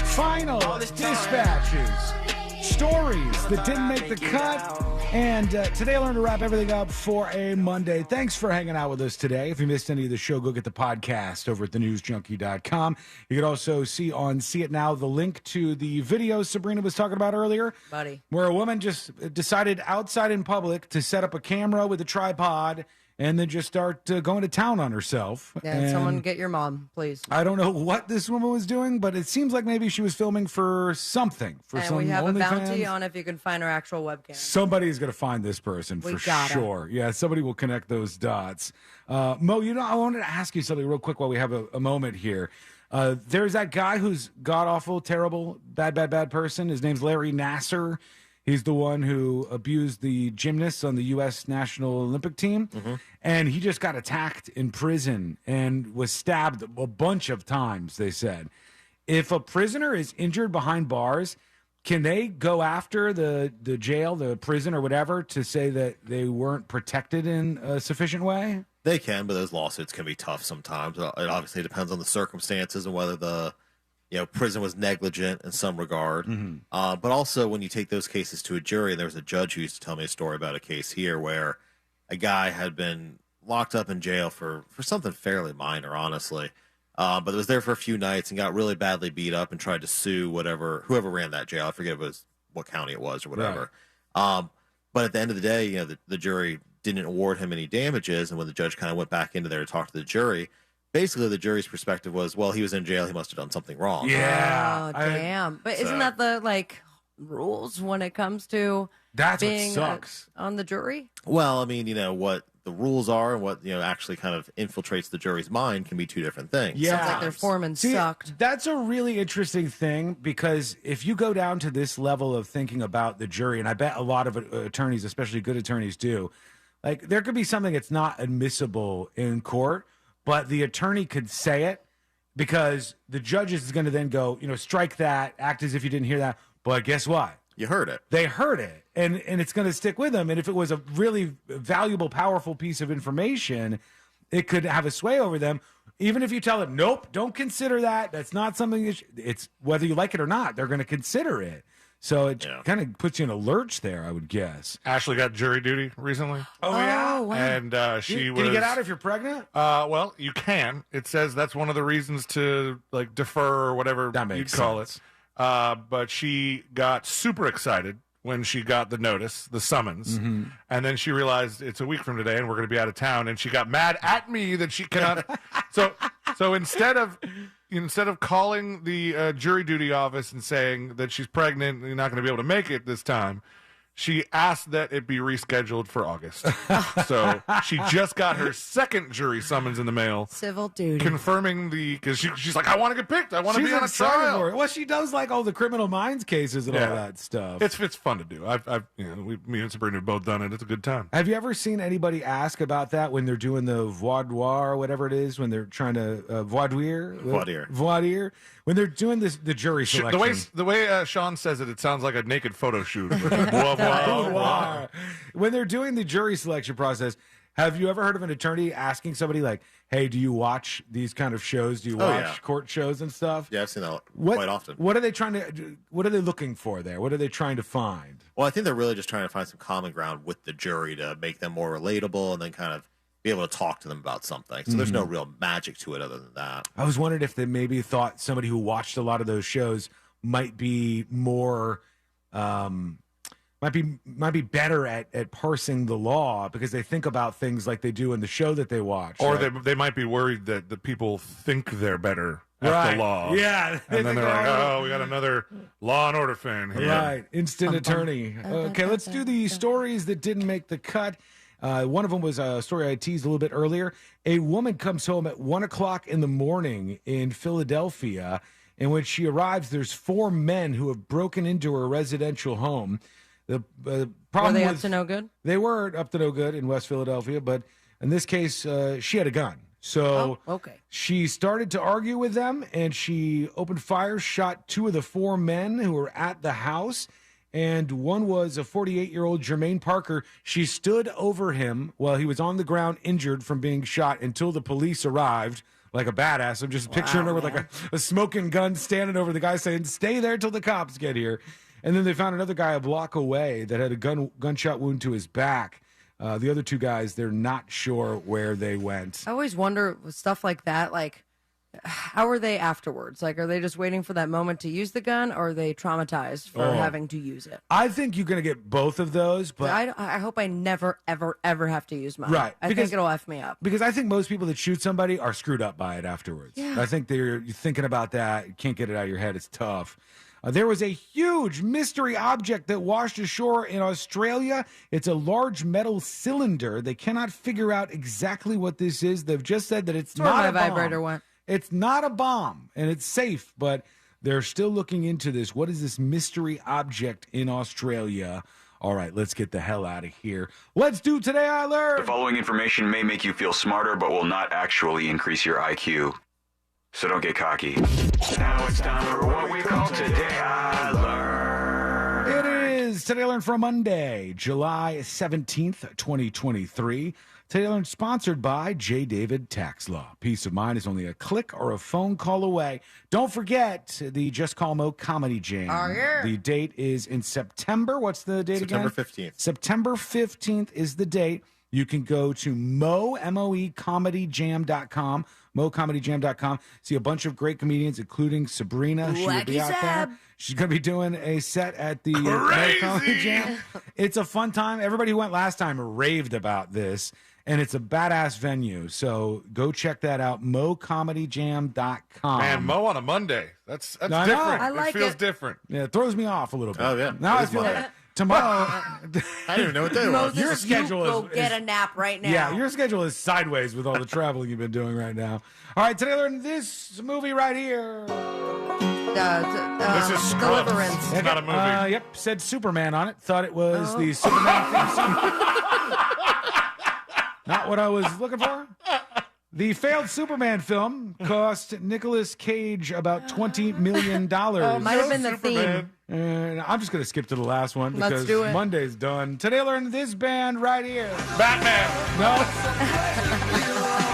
Final dispatches, stories that didn't make the cut, and today I learned to wrap everything up for a Monday. Thanks for hanging out with us today. If you missed any of the show, go get the podcast over at thenewsjunkie.com. You can also see on See It Now the link to the video Sabrina was talking about earlier, buddy, where a woman just decided outside in public to set up a camera with a tripod and then just start going to town on herself. Yeah, and someone get your mom, please. I don't know what this woman was doing, but it seems like maybe she was filming for something. And we have a bounty on if you can find her actual webcam. Somebody's going to find this person for sure. Yeah, somebody will connect those dots. Mo, I wanted to ask you something real quick while we have a moment here. There's that guy who's god-awful, terrible, bad person. His name's Larry Nassar. He's the one who abused the gymnasts on the U.S. National Olympic team. Mm-hmm. And he just got attacked in prison and was stabbed a bunch of times, they said. If a prisoner is injured behind bars, can they go after the jail, the prison or whatever to say that they weren't protected in a sufficient way? They can, but those lawsuits can be tough sometimes. It obviously depends on the circumstances and whether the prison was negligent in some regard. Mm-hmm. But also when you take those cases to a jury, there was a judge who used to tell me a story about a case here where a guy had been locked up in jail for something fairly minor, honestly. But was there for a few nights and got really badly beat up and tried to sue whoever ran that jail. I forget what county it was or whatever. Right. But at the end of the day, the jury didn't award him any damages. And when the judge kind of went back into there to talk to the jury, basically, the jury's perspective was, well, he was in jail. He must have done something wrong. Yeah. Oh, damn. But isn't that the, rules when it comes to being what sucks. On the jury? Well, I mean, what the rules are and what, actually kind of infiltrates the jury's mind can be two different things. Yeah. Sounds like their foreman sucked. That's a really interesting thing because if you go down to this level of thinking about the jury, and I bet a lot of attorneys, especially good attorneys, do, there could be something that's not admissible in court, but the attorney could say it because the judge is going to then go, strike that, act as if you didn't hear that. But guess what? You heard it. They heard it, and it's going to stick with them. And if it was a really valuable, powerful piece of information, it could have a sway over them. Even if you tell them, nope, don't consider that. That's not something it's whether you like it or not, they're going to consider it. So it kind of puts you in a lurch there, I would guess. Ashley got jury duty recently. Oh, yeah? Wow. And Can you get out if you're pregnant? Well, you can. It says that's one of the reasons to defer or whatever you'd call it. But she got super excited when she got the notice, the summons, and then she realized it's a week from today and we're going to be out of town, and she got mad at me that she cannot. So instead of calling the jury duty office and saying that she's pregnant and you're not going to be able to make it this time, she asked that it be rescheduled for August. So she just got her second jury summons in the mail. Civil duty. Confirming because she's like, I want to get picked. I want to be on a trial. Well, she does all the Criminal Minds cases and all that stuff. It's fun to do. Me and Sabrina have both done it. It's a good time. Have you ever seen anybody ask about that when they're doing the voir dire or whatever it is, when they're trying to voir dire, when they're doing the jury selection? The way Sean says it, it sounds like a naked photo shoot. Voir boudoir. When they're doing the jury selection process, have you ever heard of an attorney asking somebody like, hey, do you watch these kind of shows? Do you watch court shows and stuff? Yeah, I've seen that quite often. What are they what are they looking for there? What are they trying to find? Well, I think they're really just trying to find some common ground with the jury to make them more relatable and then kind of be able to talk to them about something. So there's no real magic to it other than that. I was wondering if they maybe thought somebody who watched a lot of those shows might be more might be better at parsing the law because they think about things like they do in the show that they watch. Or right? they might be worried that the people think they're better at the law. Yeah. And then they're like, oh, we got another Law and Order fan here. Right. Instant attorney. Okay, let's do the stories that didn't make the cut. One of them was a story I teased a little bit earlier. A woman comes home at 1 o'clock in the morning in Philadelphia, and when she arrives, there's 4 men who have broken into her residential home. The problem were they was, up to no good? They were up to no good in West Philadelphia, but in this case, she had a gun. So she started to argue with them, and she opened fire, shot 2 of the 4 men who were at the house. And one was a 48-year-old Jermaine Parker. She stood over him while he was on the ground injured from being shot until the police arrived like a badass. I'm just picturing her with like a smoking gun standing over the guy saying, stay there till the cops get here. And then they found another guy a block away that had a gunshot wound to his back. The other 2 guys, they're not sure where they went. I always wonder with stuff like that, like, how are they afterwards? Like, are they just waiting for that moment to use the gun, or are they traumatized for having to use it? I think you're going to get both of those, but I hope I never, ever, ever have to use mine. Right. I think it'll F me up. Because I think most people that shoot somebody are screwed up by it afterwards. Yeah. I think you're thinking about that. You can't get it out of your head. It's tough. There was a huge mystery object that washed ashore in Australia. It's a large metal cylinder. They cannot figure out exactly what this is. They've just said that it's not a bomb. Vibrator went. It's not a bomb, and it's safe, but they're still looking into this. What is this mystery object in Australia? All right, let's get the hell out of here. Let's do Today I Learned. The following information may make you feel smarter, but will not actually increase your IQ. So don't get cocky. Now it's time for what we call Today I Learned. It is Today I Learned for Monday, July 17th, 2023. Today I Learned sponsored by J. David Tax Law. Peace of mind is only a click or a phone call away. Don't forget the Just Call Mo Comedy Jam. Oh, yeah. The date is in September. What's the date again? September 15th. September 15th is the date. You can go to MoComedyJam.com, MoComedyJam.com. See a bunch of great comedians, including Sabrina. She will be out there. She's going to be doing a set at the Mo Comedy Jam. It's a fun time. Everybody who went last time raved about this, and it's a badass venue. So go check that out, MoComedyJam.com. Man, Mo on a Monday. That's different. I like it feels it. different. Yeah, it throws me off a little bit. Oh, yeah. Now I feel like tomorrow. I don't even know what day it was. Your schedule you go is get a nap right now. Yeah, your schedule is sideways with all the traveling you've been doing right now. All right, today I learned this movie right here. This is Scrubs. Deliverance. It's not a movie. Yep, said Superman on it. Thought it was the Superman theme song. Not what I was looking for. The failed Superman film cost Nicolas Cage about $20 million. Might have been the theme. And I'm just going to skip to the last one Let's because do it. Monday's done. Today I learned this band right here. Batman. No.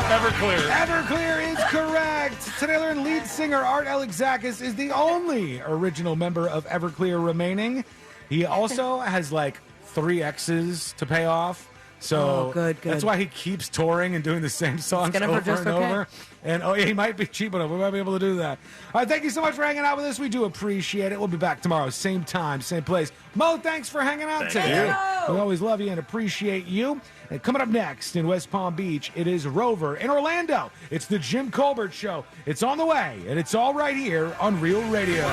Everclear. Everclear is correct. Today I learned lead singer Art Alexakis is the only original member of Everclear remaining. He also has like 3 exes to pay off. So good. That's why he keeps touring and doing the same songs Get him over for just and okay. over. And he might be cheap enough. We might be able to do that. All right, thank you so much for hanging out with us. We do appreciate it. We'll be back tomorrow, same time, same place. Mo, thanks for hanging out today. We always love you and appreciate you. And coming up next in West Palm Beach, it is Rover. In Orlando, it's the Jim Colbert Show. It's on the way, and it's all right here on Real Radio.